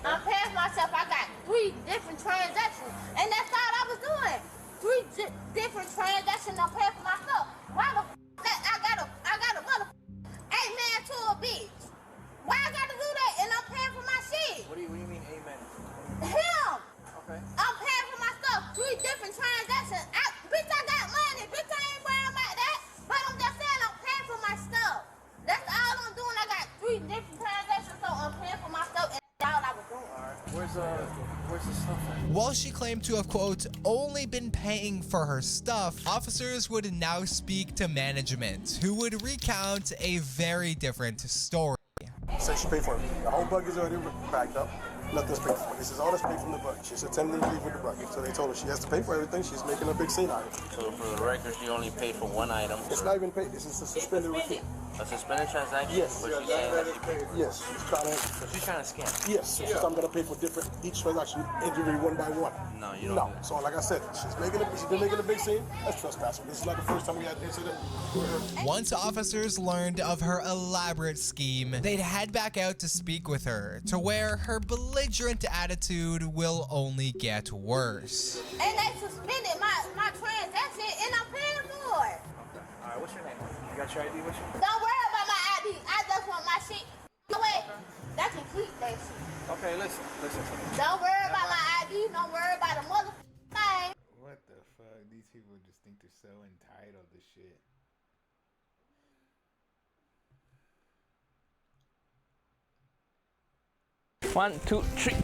Speaker 13: I'm paying myself. I got 3 different transactions, and that's all I was doing. 3 different transactions. I'm paying for myself. Why the I got a mother 8 man to a bitch? Why I gotta do that? And I'm paying for my shit.
Speaker 8: What do you mean, amen?
Speaker 13: Him.
Speaker 8: Okay.
Speaker 13: I'm paying for my stuff. 3 different transactions. Bitch, I got money. Bitch, I ain't worrying about that. But I'm just saying I'm paying for my stuff. different transactions, so I'm paying for my stuff, and that's all I was doing.
Speaker 8: Where's the stuff at?
Speaker 11: While she claimed to have, quote, only been paying for her stuff, officers would now speak to management, who would recount a very different story.
Speaker 3: Say she paid for it. The whole bug is already backed up. Nothing's paid for. This is all that's paid from the bug. She's attempting to leave with the bucket. So they told her she has to pay for everything. She's making a big scene out of it.
Speaker 8: So for the record, she only paid for one item.
Speaker 3: It's not even paid. This is a suspended receipt.
Speaker 8: A suspended transaction?
Speaker 3: Yes.
Speaker 8: But she's saying that she paid.
Speaker 3: Yes.
Speaker 8: She's trying to scam.
Speaker 3: Yes. So she's I'm gonna pay for each transaction individually one by one.
Speaker 8: No, you don't.
Speaker 3: No. So like I said, she's been making a big scene. That's trespassing. This is not the first time we had an incident.
Speaker 11: Once officers learned of her elaborate scheme, they'd head back out to speak with her, to where her belligerent attitude will only get worse.
Speaker 13: And they suspended my transaction, and I'm paying for it.
Speaker 8: Alright, what's your name? You got your ID with you?
Speaker 13: Don't worry about my ID. I just want my shit. No way. That can keep that shit.
Speaker 8: Okay, listen to me.
Speaker 13: Don't worry about my ID. Don't worry about the motherfucking thing.
Speaker 2: What the fuck? These people just think they're so entitled to shit.
Speaker 5: One, two, three.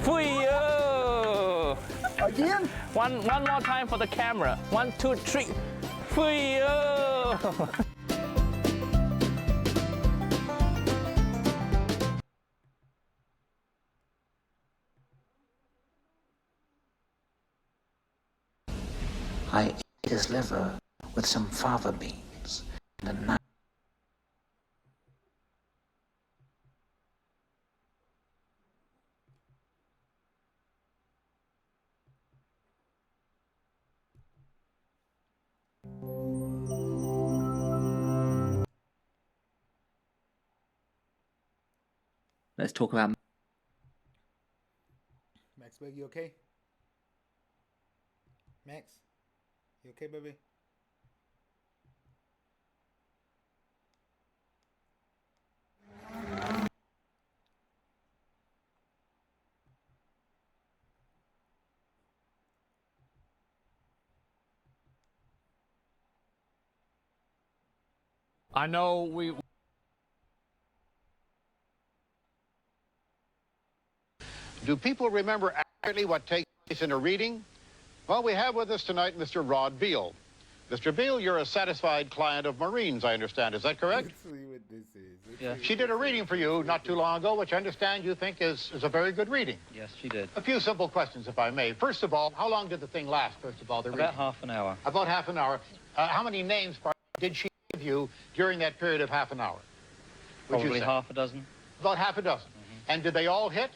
Speaker 5: Foo-yo!
Speaker 3: Again?
Speaker 5: One more time for the camera. 1, 2, 3. Foo-yo!
Speaker 16: I ate his liver with some fava beans and a knife.
Speaker 17: Let's talk about
Speaker 2: Max, baby, you okay? Max, you okay, baby?
Speaker 5: I know we...
Speaker 4: Do people remember accurately what takes place in a reading? Well, we have with us tonight Mr. Rod Beal. Mr. Beal, you're a satisfied client of Maureen's, I understand. Is that correct?
Speaker 2: Let's see what this is.
Speaker 17: Yeah.
Speaker 4: She did a reading for you not too long ago, which I understand you think is a very good reading.
Speaker 17: Yes, she did.
Speaker 4: A few simple questions, if I may. First of all, how long did the thing last, first of all, the reading?
Speaker 17: About half an hour.
Speaker 4: About half an hour. How many names did she give you during that period of half an hour?
Speaker 17: Probably half a dozen.
Speaker 4: About half a dozen. And did they all hit?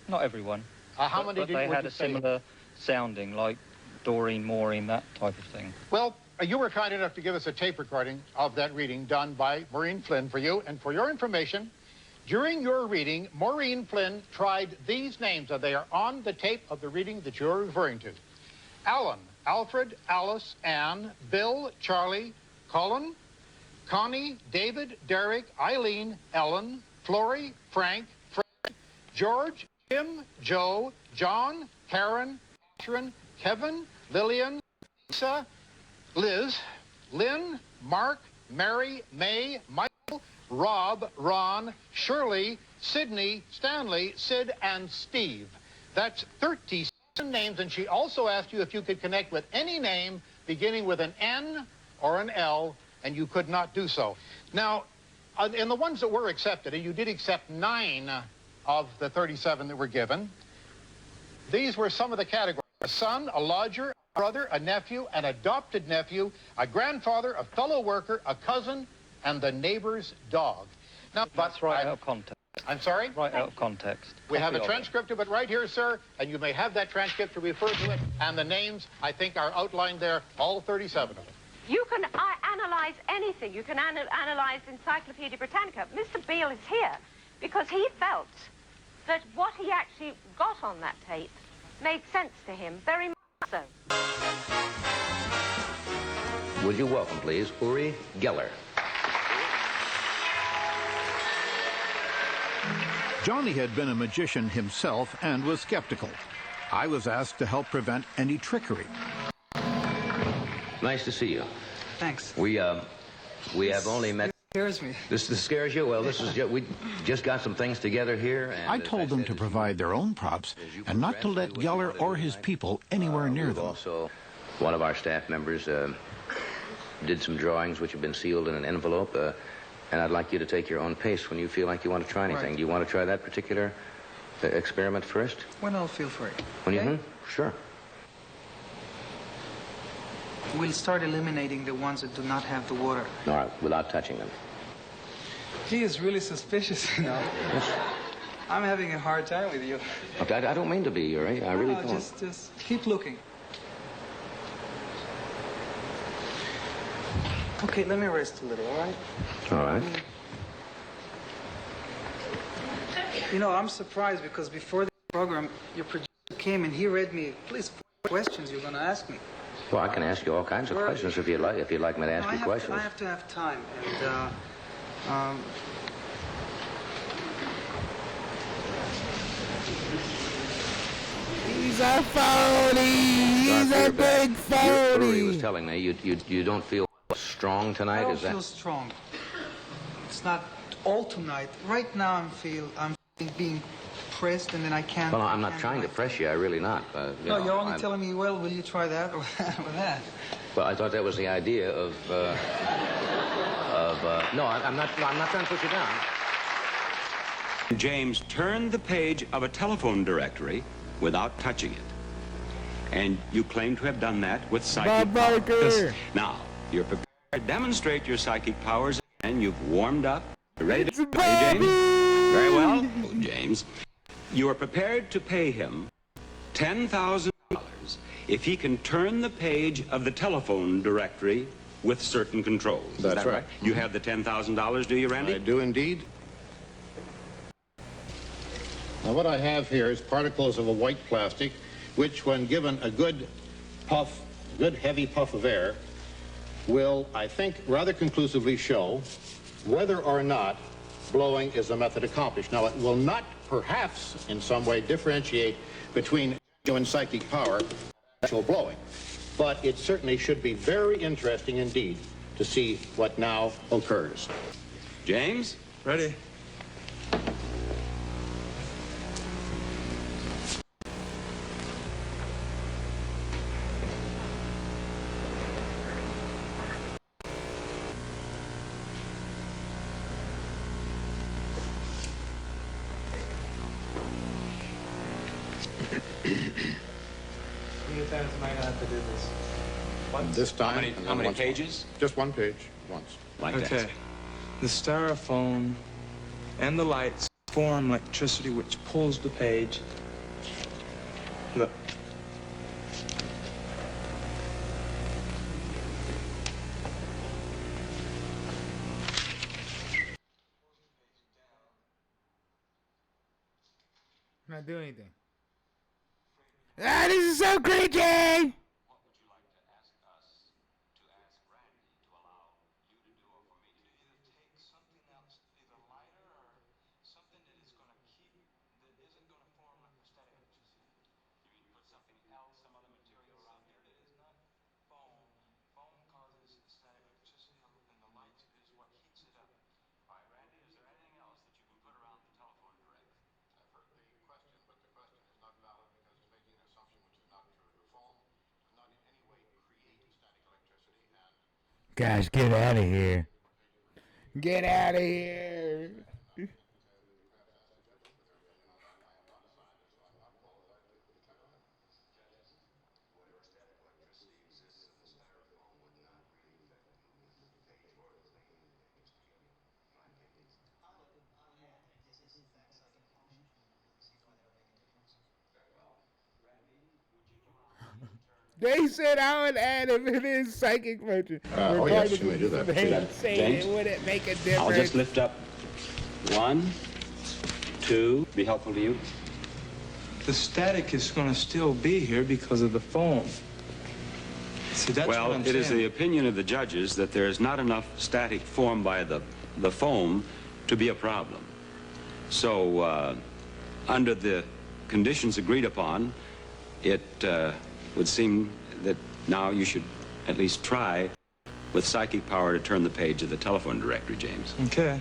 Speaker 17: Not everyone.
Speaker 4: How many
Speaker 17: but
Speaker 4: did
Speaker 17: they
Speaker 4: would
Speaker 17: had
Speaker 4: you
Speaker 17: a
Speaker 4: say?
Speaker 17: similar sounding, like Doreen, Maureen, that type of thing.
Speaker 4: Well, you were kind enough to give us a tape recording of that reading done by Maureen Flynn for you. And for your information, during your reading, Maureen Flynn tried these names, and they are on the tape of the reading that you're referring to. Alan, Alfred, Alice, Anne, Bill, Charlie, Colin, Connie, David, Derek, Eileen, Ellen, Flory, Frank, Fred, George, Jim, Joe, John, Karen, Catherine, Kevin, Lillian, Lisa, Liz, Lynn, Mark, Mary, May, Michael, Rob, Ron, Shirley, Sydney, Stanley, Sid, and Steve. That's 37 names, and she also asked you if you could connect with any name beginning with an N or an L, and you could not do so. Now, in the ones that were accepted, and you did accept 9 of the 37 that were given, these were some of the categories: a son, a lodger, a brother, a nephew, an adopted nephew, a grandfather, a fellow worker, a cousin, and the neighbor's dog. Now,
Speaker 17: That's right out of context.
Speaker 4: I'm sorry?
Speaker 17: Right out of context.
Speaker 4: We have a
Speaker 17: Copy of it.
Speaker 4: transcript of it right here, sir, and you may have that transcript to refer to it, and the names, I think, are outlined there, all 37 of them.
Speaker 18: You can analyze anything. You can analyze Encyclopedia Britannica. Mr. Beale is here because he felt that what he actually got on that tape made sense to him, very much so.
Speaker 19: Would you welcome, please, Uri Geller.
Speaker 4: Johnny had been a magician himself and was skeptical. I was asked to help prevent any trickery.
Speaker 19: Nice to see you.
Speaker 18: Thanks.
Speaker 19: We have only met
Speaker 10: scares me.
Speaker 19: This scares you? Well, we just got some things together here. And
Speaker 20: I told them to provide their own props and not to let Geller or his people anywhere near them.
Speaker 19: Also, one of our staff members did some drawings which have been sealed in an envelope, and I'd like you to take your own pace when you feel like you want to try anything.
Speaker 10: Right.
Speaker 19: Do you want to try that particular experiment first?
Speaker 10: When I'll feel free.
Speaker 19: When
Speaker 10: okay?
Speaker 19: you Sure.
Speaker 10: We'll start eliminating the ones that do not have the water.
Speaker 19: All right, without touching them.
Speaker 10: He is really suspicious, you know. I'm having a hard time with you.
Speaker 19: Okay, I don't mean to be, Yuri. I really don't.
Speaker 10: Just keep looking. Okay, let me rest a little, all right?
Speaker 19: All right.
Speaker 10: You know, I'm surprised because before the program, your producer came and he read me at least 4 questions you're going to ask me.
Speaker 19: Well, I can ask you all kinds of questions if you'd like. If you'd like me to ask you questions.
Speaker 10: I have to have time, and
Speaker 2: he's a phony. He's a big phony.
Speaker 19: Uri was telling me you don't feel strong tonight.
Speaker 10: I don't
Speaker 19: Is that?
Speaker 10: feel strong. It's not all tonight. Right now, I'm being pressed, and then I can't.
Speaker 19: Well, I'm not trying to press you. I really not.
Speaker 10: No, you're only telling me, well, will you try that or that?
Speaker 19: Well, I thought that was the idea of. No, I'm not trying to put you down.
Speaker 21: James turned the page of a telephone directory without touching it. And you claim to have done that with psychic powers. Now, you're prepared to demonstrate your psychic powers, and you've warmed up. You ready to play, James? Very well, James. You are prepared to pay him $10,000 if he can turn the page of the telephone directory with certain controls.
Speaker 24: That's
Speaker 21: Is that
Speaker 24: right.
Speaker 21: You have the $10,000, do you, Randy?
Speaker 24: I do indeed.
Speaker 4: Now what I have here is particles of a white plastic, which when given a good heavy puff of air, will, I think, rather conclusively show whether or not blowing is the method accomplished. Now it will not perhaps in some way differentiate between genuine psychic power and actual blowing, but it certainly should be very interesting indeed to see what now occurs.
Speaker 21: James?
Speaker 10: Ready. Times might have to do this. Once?
Speaker 4: This time.
Speaker 21: How many pages?
Speaker 4: Just one page, once.
Speaker 21: Like
Speaker 10: okay.
Speaker 21: that.
Speaker 10: The styrofoam and the lights form electricity which pulls the page. Look.
Speaker 2: Not do anything. Ah, this is so creepy! Guys, get out of here. Get out of here. They said I would add if it is psychic motion.
Speaker 4: Oh, yes, you may do that.
Speaker 2: They say
Speaker 21: James?
Speaker 2: it wouldn't make a difference.
Speaker 21: I'll just lift up 1, 2. Be helpful to you?
Speaker 10: The static is going to still be here because of the foam. See, that's
Speaker 21: Well,
Speaker 10: what I'm
Speaker 21: it is
Speaker 10: saying.
Speaker 21: the opinion of the judges that there is not enough static formed by the foam to be a problem. So, under the conditions agreed upon, it would seem that now you should at least try with psychic power to turn the page of the telephone directory, James.
Speaker 10: Okay.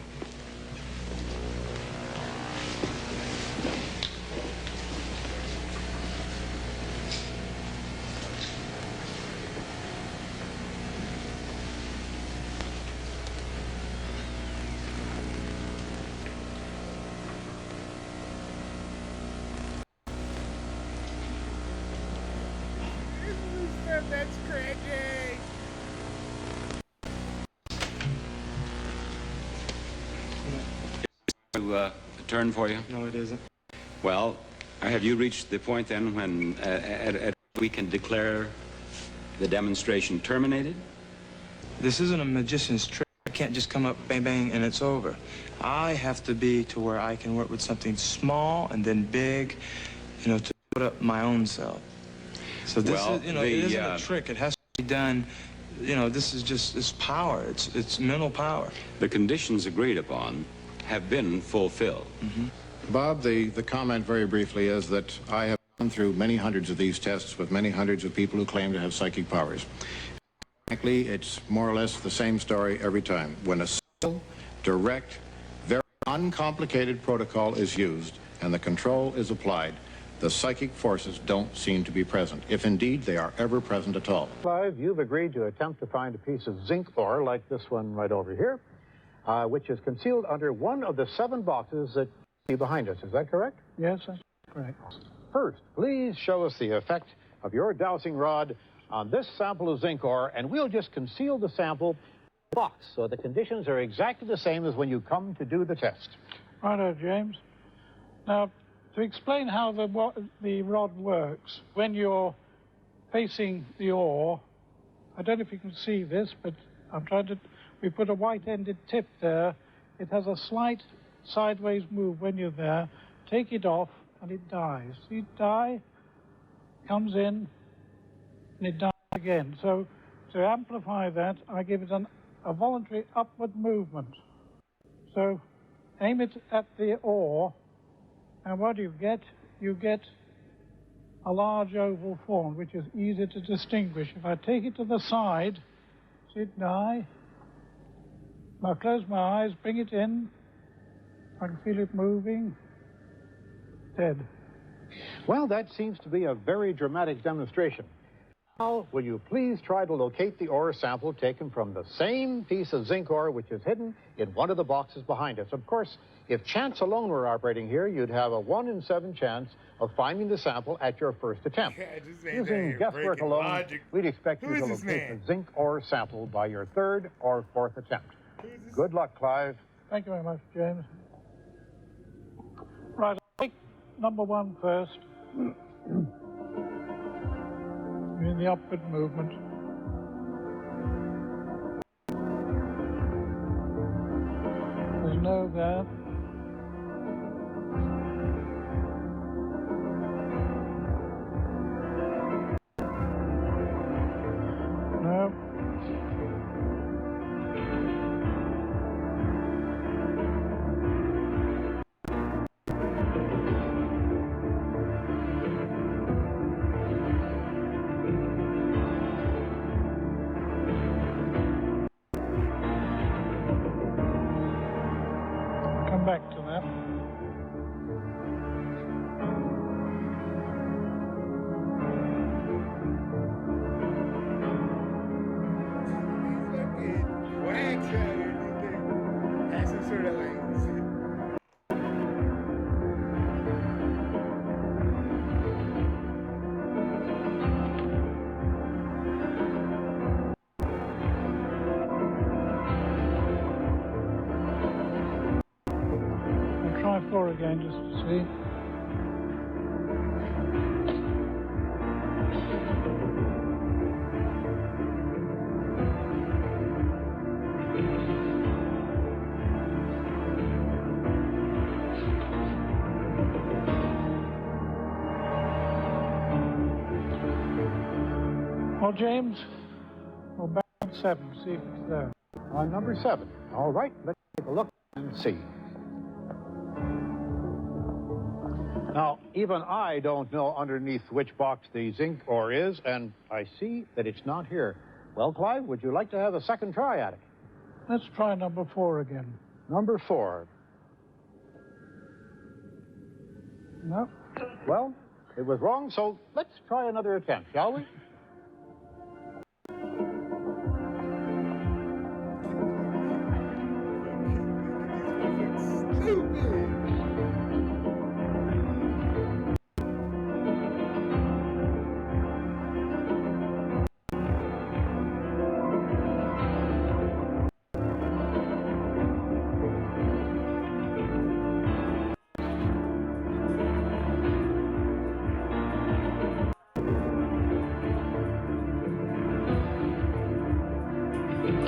Speaker 2: That's crazy.
Speaker 21: A turn for you?
Speaker 10: No, it isn't.
Speaker 21: Well, have you reached the point then when we can declare the demonstration terminated?
Speaker 10: This isn't a magician's trick. I can't just come up, bang, bang, and it's over. I have to be to where I can work with something small and then big, you know, to put up my own self. So this is, you know, it isn't a trick. It has to be done. You know, this is just, it's power. It's mental power.
Speaker 21: The conditions agreed upon have been fulfilled.
Speaker 10: Mm-hmm.
Speaker 20: Bob, the comment very briefly is that I have gone through many hundreds of these tests with many hundreds of people who claim to have psychic powers. Frankly, it's more or less the same story every time. When a simple, direct, very uncomplicated protocol is used and the control is applied, the psychic forces don't seem to be present, if indeed they are ever present at all.
Speaker 1: Clive, you've agreed to attempt to find a piece of zinc ore like this one right over here, which is concealed under one of the 7 boxes that you see behind us. Is that correct?
Speaker 6: Yes, that's correct.
Speaker 1: First, please show us the effect of your dowsing rod on this sample of zinc ore, and we'll just conceal the sample box so the conditions are exactly the same as when you come to do the test.
Speaker 6: Righto, James. Now, to explain how the rod works, when you're facing the ore, I don't know if you can see this, but I'm trying to, we put a white-ended tip there. It has a slight sideways move when you're there. Take it off, and it dies. See it die, comes in, and it dies again. So to amplify that, I give it a voluntary upward movement. So aim it at the ore, and what do you get? You get a large oval form, which is easy to distinguish. If I take it to the side, see it die. Now close my eyes, bring it in. I can feel it moving. Dead.
Speaker 1: Well, that seems to be a very dramatic demonstration. Now, will you please try to locate the ore sample taken from the same piece of zinc ore which is hidden in one of the boxes behind us? Of course, if chance alone were operating here, you'd have a 1 in 7 chance of finding the sample at your first attempt. Using guesswork alone, we'd expect you to locate the zinc ore sample by your 3rd or 4th attempt. Good luck, Clive.
Speaker 6: Thank you very much, James. Right, I'll take number 1 first. In the upward movement. There's no there. No. Back to that.
Speaker 2: Wax out here, has some sort of like.
Speaker 6: Try 4 again just to see. Well, James, we'll back on 7, see if it's there.
Speaker 1: On number 7. All right, let's take a look and see. Now, even I don't know underneath which box the zinc ore is, and I see that it's not here. Well, Clive, would you like to have a second try at it?
Speaker 6: Let's try number 4 again.
Speaker 1: Number 4.
Speaker 6: No.
Speaker 1: Well, it was wrong, so let's try another attempt, shall we?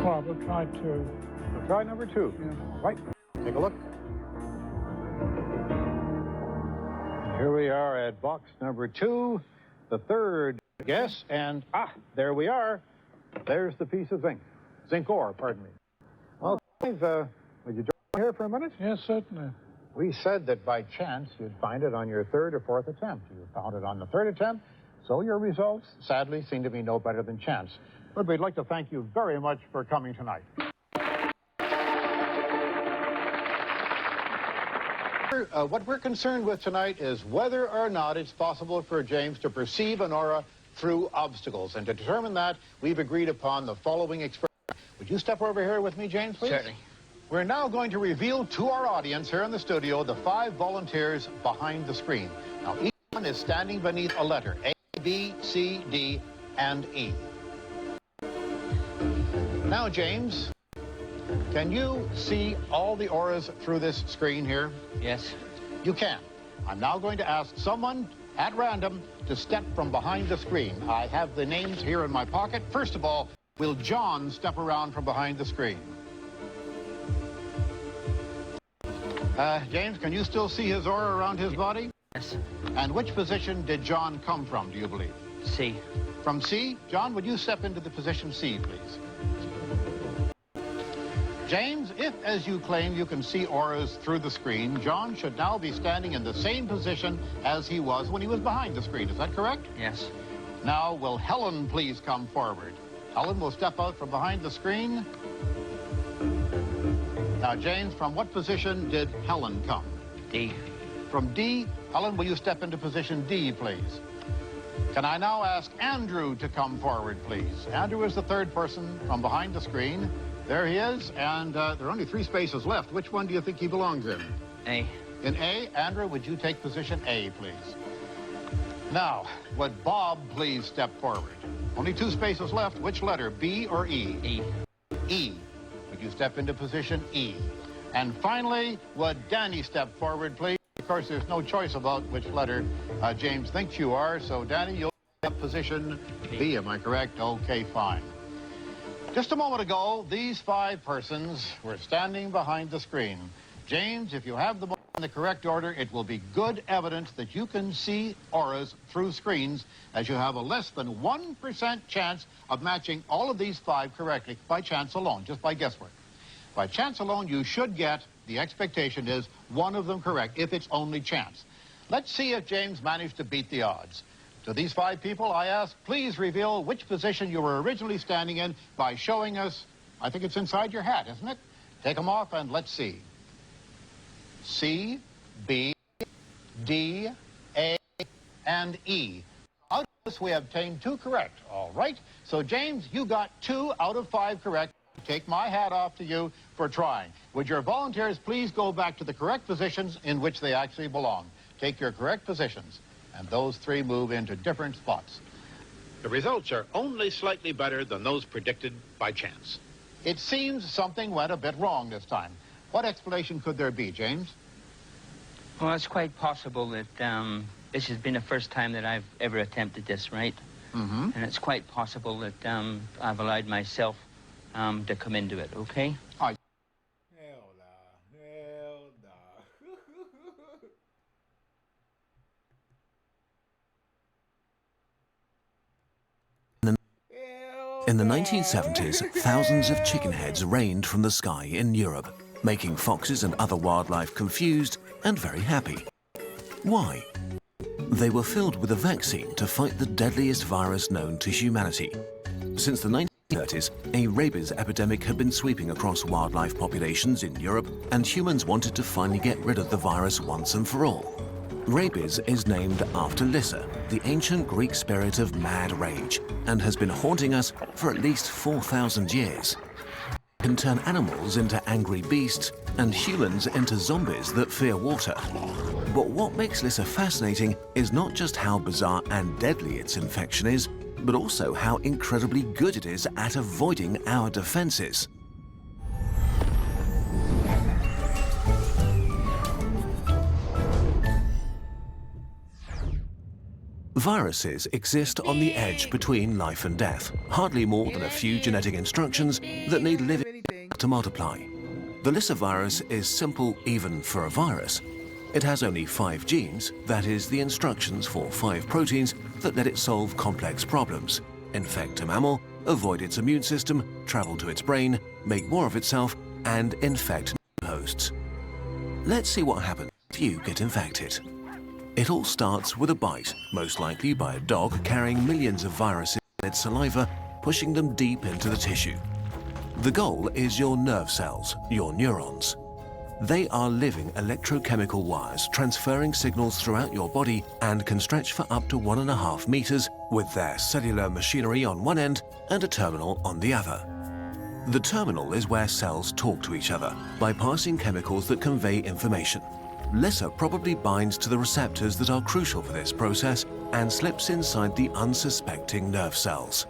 Speaker 6: Well, we'll try 2.
Speaker 1: We'll try number 2.
Speaker 6: Yeah.
Speaker 1: Right. Take a look. Here we are at box number 2, the third guess, and there we are. There's the piece of zinc ore, pardon me. Well, Clive, would you join me here for a minute?
Speaker 6: Yes, certainly.
Speaker 1: We said that by chance you'd find it on your 3rd or 4th attempt. You found it on the 3rd attempt, so your results sadly seem to be no better than chance. But we'd like to thank you very much for coming tonight. What we're concerned with tonight is whether or not it's possible for James to perceive an aura through obstacles. And to determine that, we've agreed upon the following experiment. Would you step over here with me, James, please?
Speaker 5: Certainly.
Speaker 1: We're now going to reveal to our audience here in the studio the 5 volunteers behind the screen. Now, each one is standing beneath a letter, A, B, C, D, and E. Now, James, can you see all the auras through this screen here?
Speaker 5: Yes.
Speaker 1: You can. I'm now going to ask someone at random to step from behind the screen. I have the names here in my pocket. First of all, will John step around from behind the screen? James, can you still see his aura around his body?
Speaker 5: Yes.
Speaker 1: And which position did John come from, do you believe?
Speaker 5: C.
Speaker 1: From C? John, would you step into the position C, please? James, if, as you claim, you can see auras through the screen, John should now be standing in the same position as he was when he was behind the screen. Is that correct?
Speaker 5: Yes.
Speaker 1: Now, will Helen please come forward? Helen will step out from behind the screen. Now, James, from what position did Helen come?
Speaker 5: D.
Speaker 1: From D. Helen, will you step into position D, please? Can I now ask Andrew to come forward, please? Andrew is the 3rd person from behind the screen. There he is, and there are only 3 spaces left. Which one do you think he belongs in?
Speaker 5: A.
Speaker 1: In A. Andrew, would you take position A, please? Now, would Bob please step forward? Only 2 spaces left. Which letter, B or E?
Speaker 5: E.
Speaker 1: E. Would you step into position E? And finally, would Danny step forward, please? Of course, there's no choice about which letter James thinks you are, so Danny, you'll step position B, am I correct? Okay, fine. Just a moment ago, these 5 persons were standing behind the screen. James, if you have them in the correct order, it will be good evidence that you can see auras through screens, as you have a less than 1% chance of matching all of these 5 correctly by chance alone, just by guesswork. By chance alone, you should get, the expectation is, one of them correct, if it's only chance. Let's see if James managed to beat the odds. To these 5 people, I ask, please reveal which position you were originally standing in by showing us, I think it's inside your hat, isn't it? Take them off and let's see. C, B, D, A, and E. Out of this, we obtained 2 correct. All right. So, James, you got 2 out of 5 correct. Take my hat off to you for trying. Would your volunteers please go back to the correct positions in which they actually belong? Take your correct positions. And those 3 move into different spots. The results are only slightly better than those predicted by chance. It seems something went a bit wrong this time. What explanation could there be, James?
Speaker 5: Well, it's quite possible that this has been the first time that I've ever attempted this, right?
Speaker 1: Mm-hmm.
Speaker 5: And it's quite possible that I've allowed myself to come into it, okay?
Speaker 2: Hell nah. Hell nah.
Speaker 7: In the 1970s, thousands of chicken heads rained from the sky in Europe, making foxes and other wildlife confused and very happy. Why? They were filled with a vaccine to fight the deadliest virus known to humanity. Since the 1970s, 1930s, a rabies epidemic had been sweeping across wildlife populations in Europe, and humans wanted to finally get rid of the virus once and for all. Rabies is named after Lyssa, the ancient Greek spirit of mad rage, and has been haunting us for at least 4,000 years. It can turn animals into angry beasts and humans into zombies that fear water. But what makes Lyssa fascinating is not just how bizarre and deadly its infection is, but also how incredibly good it is at avoiding our defenses. Viruses exist on the edge between life and death, hardly more than a few genetic instructions that need living to multiply. The Lyssa virus is simple even for a virus. It has only 5 genes, that is, the instructions for 5 proteins that let it solve complex problems: infect a mammal, avoid its immune system, travel to its brain, make more of itself, and infect new hosts. Let's see what happens if you get infected. It all starts with a bite, most likely by a dog carrying millions of viruses in its saliva, pushing them deep into the tissue. The goal is your nerve cells, your neurons. They are living electrochemical wires transferring signals throughout your body and can stretch for up to 1.5 meters with their cellular machinery on one end and a terminal on the other. The terminal is where cells talk to each other by passing chemicals that convey information. Lyssa probably binds to the receptors that are crucial for this process and slips inside the unsuspecting nerve cells.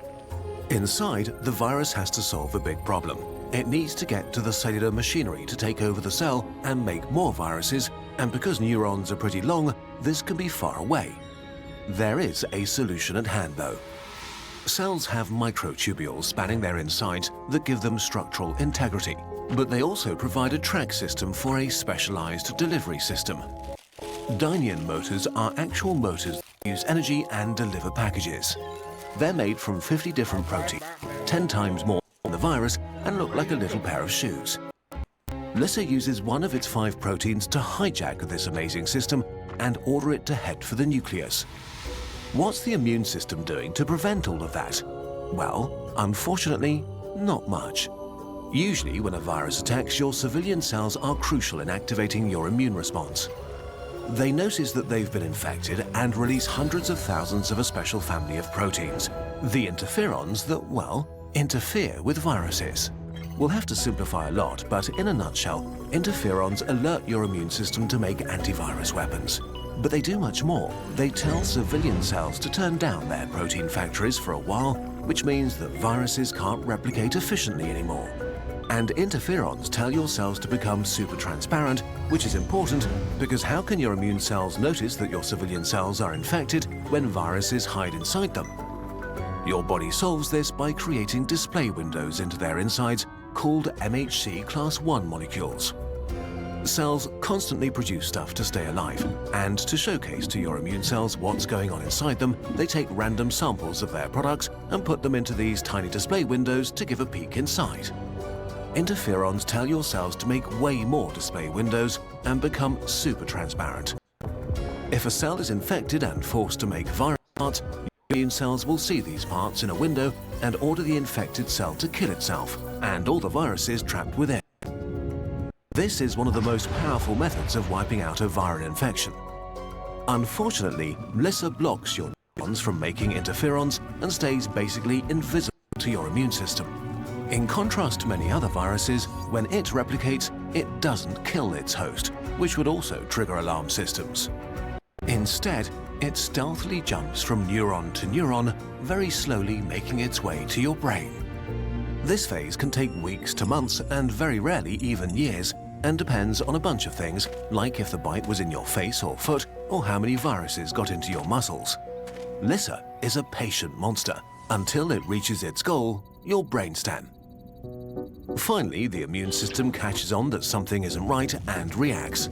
Speaker 7: Inside, the virus has to solve a big problem. It needs to get to the cellular machinery to take over the cell and make more viruses, and because neurons are pretty long, this can be far away. There is a solution at hand, though. Cells have microtubules spanning their insides that give them structural integrity, but they also provide a track system for a specialized delivery system. Dynein motors are actual motors that use energy and deliver packages. They're made from 50 different proteins, 10 times more than the virus, and look like a little pair of shoes. Lyssa uses one of its 5 proteins to hijack this amazing system and order it to head for the nucleus. What's the immune system doing to prevent all of that? Well, unfortunately, not much. Usually, when a virus attacks, your civilian cells are crucial in activating your immune response. They notice that they've been infected and release hundreds of thousands of a special family of proteins, the interferons that, well, interfere with viruses. We'll have to simplify a lot, but in a nutshell, interferons alert your immune system to make antivirus weapons. But they do much more. They tell civilian cells to turn down their protein factories for a while, which means that viruses can't replicate efficiently anymore. And interferons tell your cells to become super transparent, which is important because how can your immune cells notice that your civilian cells are infected when viruses hide inside them? Your body solves this by creating display windows into their insides called MHC class I molecules. Cells constantly produce stuff to stay alive, and to showcase to your immune cells what's going on inside them, they take random samples of their products and put them into these tiny display windows to give a peek inside. Interferons tell your cells to make way more display windows and become super transparent. If a cell is infected and forced to make virus parts, your immune cells will see these parts in a window and order the infected cell to kill itself and all the viruses trapped within. This is one of the most powerful methods of wiping out a viral infection. Unfortunately, Lyssa blocks your neurons from making interferons and stays basically invisible to your immune system. In contrast to many other viruses, when it replicates, it doesn't kill its host, which would also trigger alarm systems. Instead, it stealthily jumps from neuron to neuron, very slowly making its way to your brain. This phase can take weeks to months and very rarely even years, and depends on a bunch of things, like if the bite was in your face or foot, or how many viruses got into your muscles. Lyssa is a patient monster, until it reaches its goal, your brainstem. Finally, the immune system catches on that something isn't right and reacts.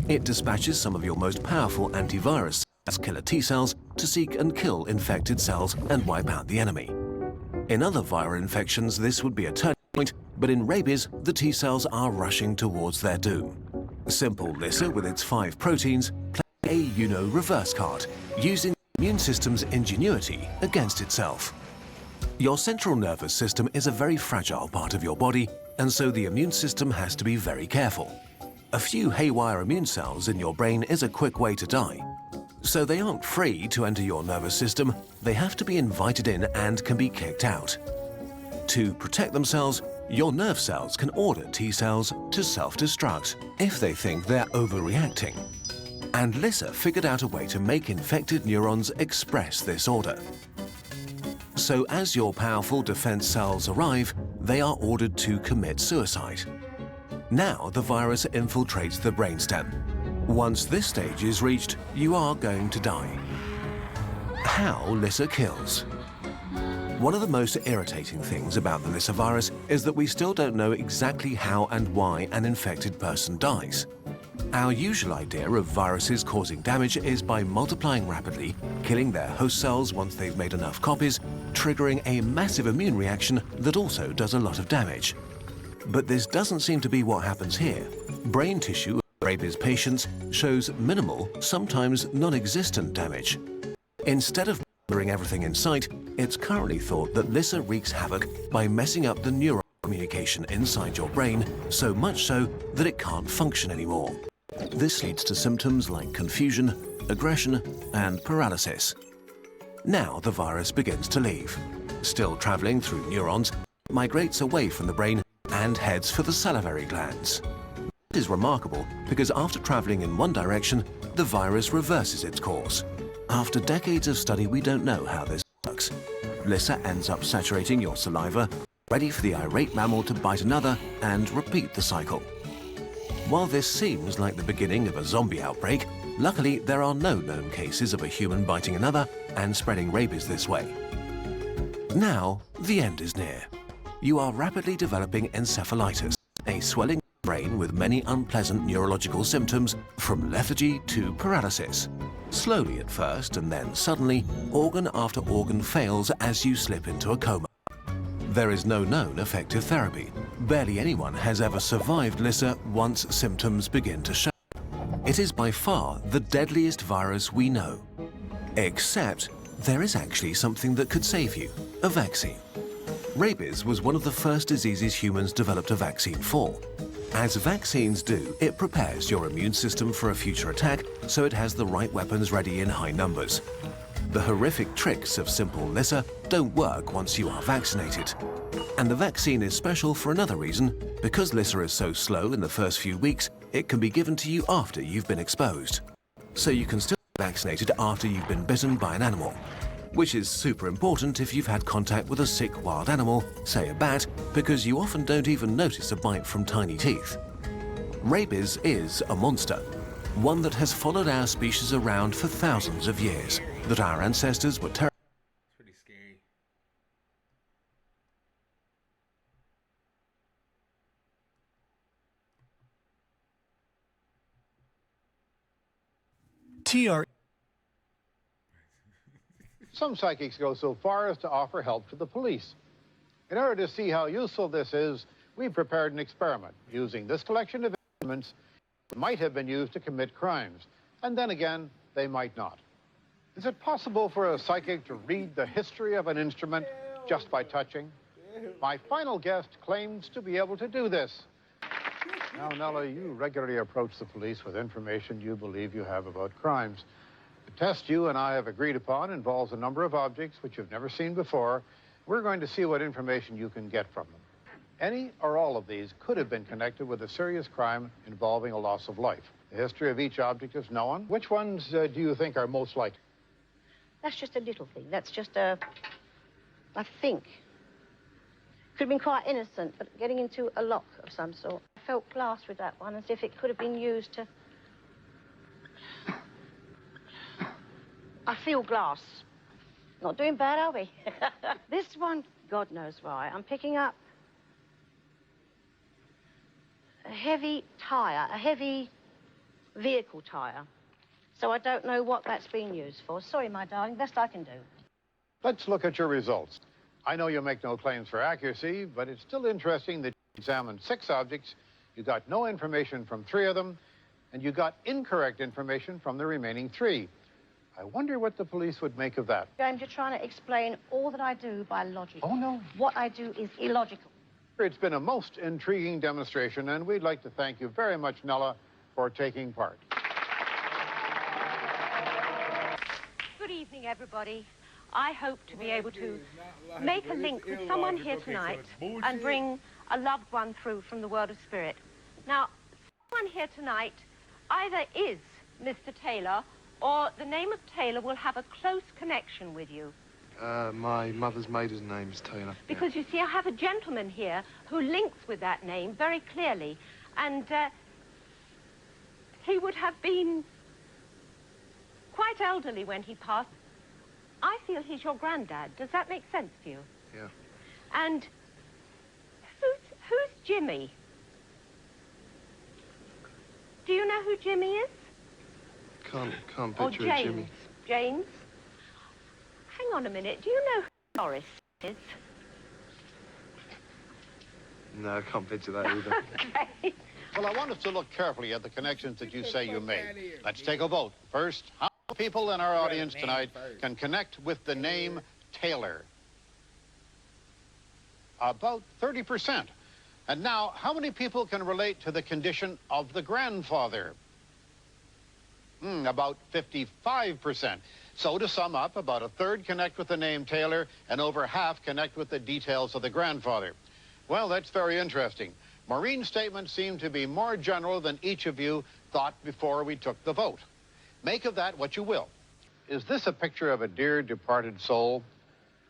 Speaker 7: It dispatches some of your most powerful antivirus as killer T cells to seek and kill infected cells and wipe out the enemy. In other viral infections, this would be a turning point, but in rabies, the T cells are rushing towards their doom. Simple Lyssa, with its 5 proteins, plays a reverse card, using the immune system's ingenuity against itself. Your central nervous system is a very fragile part of your body, and so the immune system has to be very careful. A few haywire immune cells in your brain is a quick way to die. So they aren't free to enter your nervous system, they have to be invited in and can be kicked out. To protect themselves, your nerve cells can order T cells to self-destruct if they think they're overreacting. And Lissa figured out a way to make infected neurons express this order. So as your powerful defense cells arrive, they are ordered to commit suicide. Now the virus infiltrates the brainstem. Once this stage is reached, you are going to die. How Lissa kills. One of the most irritating things about the Lissa virus is that we still don't know exactly how and why an infected person dies. Our usual idea of viruses causing damage is by multiplying rapidly, killing their host cells once they've made enough copies, triggering a massive immune reaction that also does a lot of damage. But this doesn't seem to be what happens here. Brain tissue of rabies patients shows minimal, sometimes non-existent damage. Instead of murdering everything in sight, it's currently thought that Lissa wreaks havoc by messing up the neural communication inside your brain, so much so that it can't function anymore. This leads to symptoms like confusion, aggression, and paralysis. Now the virus begins to leave. Still traveling through neurons, it migrates away from the brain and heads for the salivary glands. It is remarkable because after traveling in one direction, the virus reverses its course. After decades of study, we don't know how this works. Lissa ends up saturating your saliva, ready for the irate mammal to bite another and repeat the cycle. While this seems like the beginning of a zombie outbreak, luckily there are no known cases of a human biting another and spreading rabies this way. Now, the end is near. You are rapidly developing encephalitis, a swelling brain with many unpleasant neurological symptoms from lethargy to paralysis. Slowly at first, and then suddenly, organ after organ fails as you slip into a coma. There is no known effective therapy. Barely anyone has ever survived Lissa once symptoms begin to show. It is by far the deadliest virus we know. Except there is actually something that could save you, a vaccine. Rabies was one of the first diseases humans developed a vaccine for. As vaccines do, it prepares your immune system for a future attack so it has the right weapons ready in high numbers. The horrific tricks of simple Lissa don't work once you are vaccinated. And the vaccine is special for another reason. Because Lissa is so slow in the first few weeks, it can be given to you after you've been exposed. So you can still be vaccinated after you've been bitten by an animal. Which is super important if you've had contact with a sick wild animal, say a bat, because you often don't even notice a bite from tiny teeth. Rabies is a monster, one that has followed our species around for thousands of years, that our ancestors were terrified.
Speaker 2: Pretty scary.
Speaker 4: Some psychics go so far as to offer help to the police. In order to see how useful this is, we've prepared an experiment using this collection of instruments that might have been used to commit crimes, and then again, they might not. Is it possible for a psychic to read the history of an instrument just by touching? My final guest claims to be able to do this. Now, Nella, you regularly approach the police with information you believe you have about crimes. The test you and I have agreed upon involves a number of objects which you've never seen before. We're going to see what information you can get from them. Any or all of these could have been connected with a serious crime involving a loss of life. The history of each object is known. Which ones do you think are most likely?
Speaker 9: That's just a little thing. That's just I think. Could have been quite innocent, but getting into a lock of some sort. I felt glass with that one, as if it could have been used to... I feel glass. Not doing bad, are we? This one, God knows why. I'm picking up a heavy tyre, a heavy vehicle tyre. So I don't know what that's been used for. Sorry, my darling, best I can do.
Speaker 4: Let's look at your results. I know you make no claims for accuracy, but it's still interesting that you examined 6 objects, you got no information from 3 of them, and you got incorrect information from the remaining 3.
Speaker 1: I wonder what the police would make of that.
Speaker 9: James, you're trying to explain all that I do by logic.
Speaker 1: Oh, no.
Speaker 9: What I do is illogical.
Speaker 1: It's been a most intriguing demonstration, and we'd like to thank you very much, Nella, for taking part.
Speaker 18: Good evening, everybody. I hope to be able to make a link with someone here tonight and bring a loved one through from the world of spirit. Now, someone here tonight either is Mr. Taylor or the name of Taylor will have a close connection with you.
Speaker 10: My mother's maiden name is Taylor.
Speaker 18: Because, you see, I have a gentleman here who links with that name very clearly, and he would have been quite elderly when he passed. I feel he's your granddad. Does that make sense to you?
Speaker 10: Yeah.
Speaker 18: And who's Jimmy? Do you know who Jimmy is?
Speaker 10: Can't
Speaker 18: Or
Speaker 10: picture
Speaker 18: James?
Speaker 10: a Jimmy.
Speaker 18: James? Hang on a minute. Do you know who Doris is?
Speaker 10: No, I can't picture that either.
Speaker 18: Okay.
Speaker 4: Well, I want us to look carefully at the connections that you say you made. Let's take a vote. First, how many people in our audience tonight can connect with the name Taylor? About 30%. And now, how many people can relate to the condition of the grandfather? About 55%. So to sum up, about a third connect with the name Taylor, and over half connect with the details of the grandfather. Well, that's very interesting. Maureen's statements seem to be more general than each of you thought before we took the vote. Make of that what you will. Is this a picture of a dear departed soul?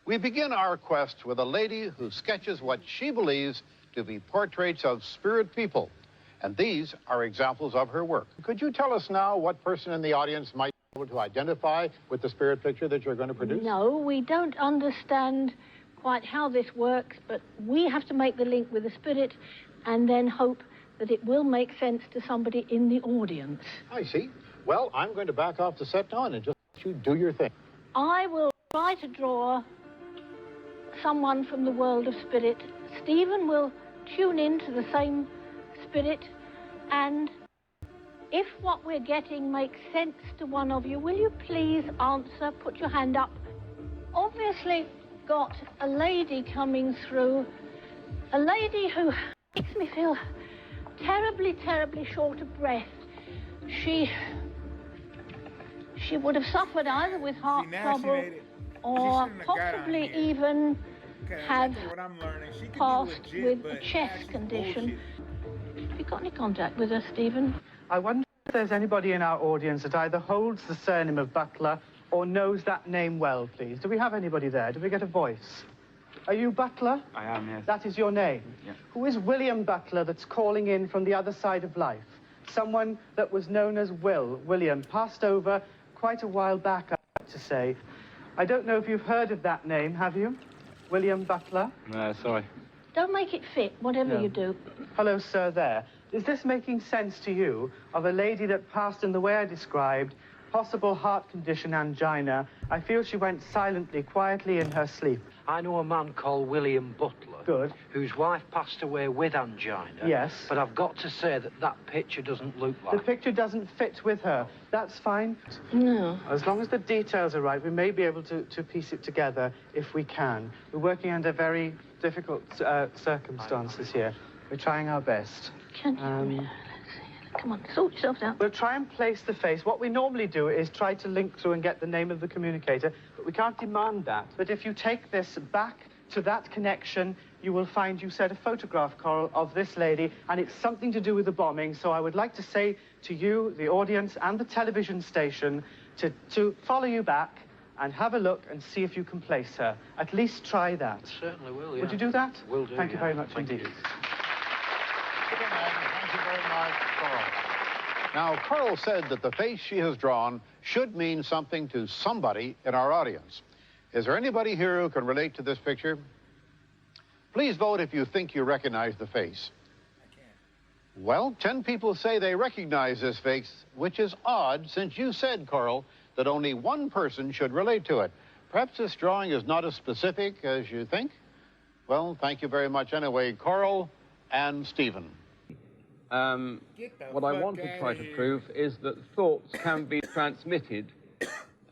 Speaker 4: We begin our quest with a lady who sketches what she believes to be portraits of spirit people. And these are examples of her work. Could you tell us now what person in the audience might be able to identify with the spirit picture that you're going to produce?
Speaker 12: No, we don't understand quite how this works, but we have to make the link with the spirit and then hope that it will make sense to somebody in the audience.
Speaker 1: I see. Well, I'm going to back off the set now and just let you do your thing.
Speaker 12: I will try to draw someone from the world of spirit. Stephen will tune in to the same spirit, and if what we're getting makes sense to one of you, will you please answer, put your hand up. Obviously got a lady coming through, a lady who makes me feel terribly, terribly short of breath. She would have suffered either with heart trouble or possibly even have passed with a chest condition. Have you got any contact with her, Stephen?
Speaker 15: I wonder if there's anybody in our audience that either holds the surname of Butler or knows that name well, please. Do we have anybody there? Do we get a voice? Are you Butler?
Speaker 10: I am, yes.
Speaker 15: That is your name?
Speaker 10: Yeah.
Speaker 15: Who is William Butler that's calling in from the other side of life? Someone that was known as William, passed over quite a while back, I'd like to say. I don't know if you've heard of that name, have you? William Butler?
Speaker 10: No, sorry.
Speaker 12: Don't make it fit, whatever you do.
Speaker 15: Hello, sir, there. Is this making sense to you of a lady that passed in the way I described, possible heart condition, angina? I feel she went silently, quietly in her sleep.
Speaker 22: I know a man called William Butler.
Speaker 15: Good.
Speaker 22: Whose wife passed away with angina.
Speaker 15: Yes.
Speaker 22: But I've got to say that that picture doesn't look like...
Speaker 15: The picture doesn't fit with her. That's fine.
Speaker 12: No.
Speaker 15: As long as the details are right, we may be able to piece it together if we can. We're working under very difficult circumstances here. We're trying our best.
Speaker 12: Can you? Let's see. Come on, sort yourself out.
Speaker 15: We'll try and place the face. What we normally do is try to link through and get the name of the communicator, but we can't demand that. But if you take this back to that connection, you will find you said a photograph, Coral, of this lady, and it's something to do with the bombing. So I would like to say to you, the audience, and the television station to follow you back and have a look and see if you can place her. At least try that.
Speaker 22: Certainly will, yeah.
Speaker 15: Would you do that?
Speaker 22: Will do,
Speaker 15: Thank you very much
Speaker 22: Thank
Speaker 15: indeed.
Speaker 22: you.
Speaker 4: Thank you very much, Coral. Now, Coral said that the face she has drawn should mean something to somebody in our audience. Is there anybody here who can relate to this picture? Please vote if you think you recognize the face.
Speaker 2: I can't.
Speaker 4: Well, 10 people say they recognize this face, which is odd since you said, Coral, that only one person should relate to it. Perhaps this drawing is not as specific as you think? Well, thank you very much anyway, Coral and Stephen.
Speaker 23: What I want to try to prove is that thoughts can be transmitted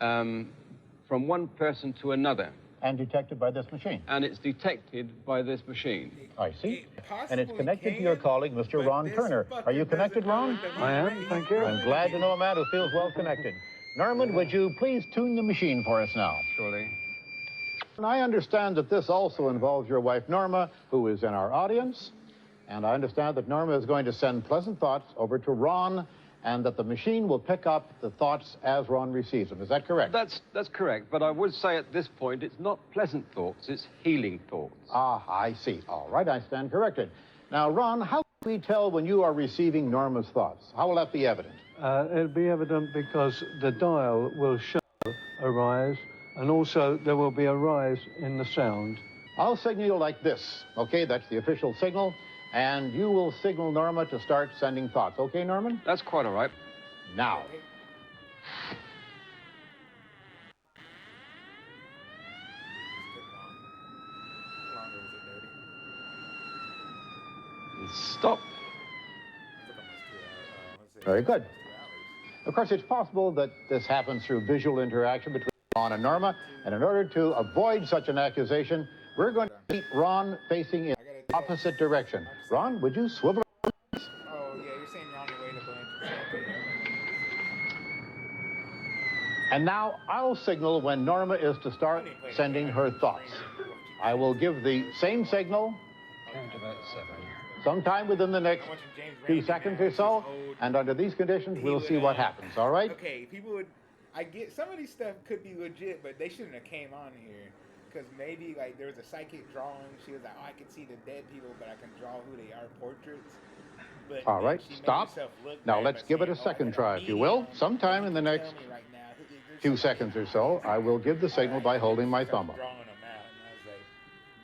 Speaker 8: from one person to another.
Speaker 1: And detected by this machine.
Speaker 8: And it's detected by this machine.
Speaker 1: I see. And it's connected to your colleague, Mr. Ron Turner. Are you connected, Ron?
Speaker 8: I am, thank you.
Speaker 1: I'm glad to know a man who feels well connected. Norman, would you please tune the machine for us now?
Speaker 8: Surely.
Speaker 1: And I understand that this also involves your wife, Norma, who is in our audience. And I understand that Norma is going to send pleasant thoughts over to Ron, and that the machine will pick up the thoughts as Ron receives them. Is that correct?
Speaker 8: That's correct, but I would say at this point it's not pleasant thoughts, it's healing thoughts.
Speaker 1: Ah, I see. All right, I stand corrected. Now, Ron, how can we tell when you are receiving Norma's thoughts? How will that be evident?
Speaker 11: It'll be evident because the dial will show a rise, and also there will be a rise in the sound.
Speaker 1: I'll signal you like this, okay? That's the official signal. And you will signal Norma to start sending thoughts. Okay, Norman?
Speaker 8: That's quite all right.
Speaker 1: Now.
Speaker 8: Stop.
Speaker 1: Very good. Of course, it's possible that this happens through visual interaction between Ron and Norma. And in order to avoid such an accusation, we're going to keep Ron facing in the opposite direction. Ron, would you swivel?
Speaker 2: Oh, yeah, you're saying you're on your way to Blanchard.
Speaker 1: And now I'll signal when Norma is to start sending her thoughts. I will give the same signal sometime within the next few seconds or so. And under these conditions, we'll see what happens, all right?
Speaker 2: Okay, people would... I get some of these stuff could be legit, but they shouldn't have came on here. Because maybe, like, there was a psychic drawing. She was like, oh, I can see the dead people, but I can draw who they are, portraits. But
Speaker 1: all right, stop. Now, let's give it a second try, if you will. Sometime in the next few seconds or so, I will give the signal by holding my thumb up.
Speaker 2: Drawing them out, and I was like,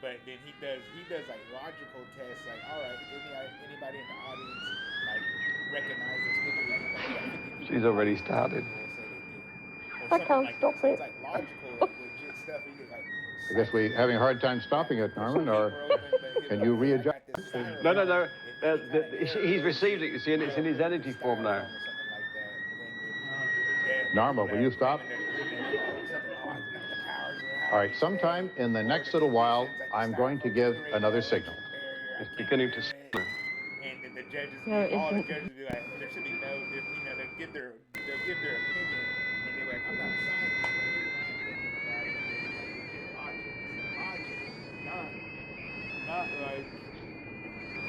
Speaker 2: but then he does like, logical tests, like, all right, anybody in the audience, like, recognize this picture?
Speaker 8: She's already started.
Speaker 12: I can't stop it.
Speaker 2: It's like logical, like, legit stuff.
Speaker 1: I guess we're having a hard time stopping it, Norman, or can you readjust?
Speaker 8: No. He's received it, you see, and it's in his energy form now.
Speaker 1: Norma, will you stop? All right, sometime in the next little while, I'm going to give another signal.
Speaker 8: It's beginning to...
Speaker 2: And the judges, all the judges be like, there should be no, they'll give their opinion, and they're like, I'm not signing. Not like...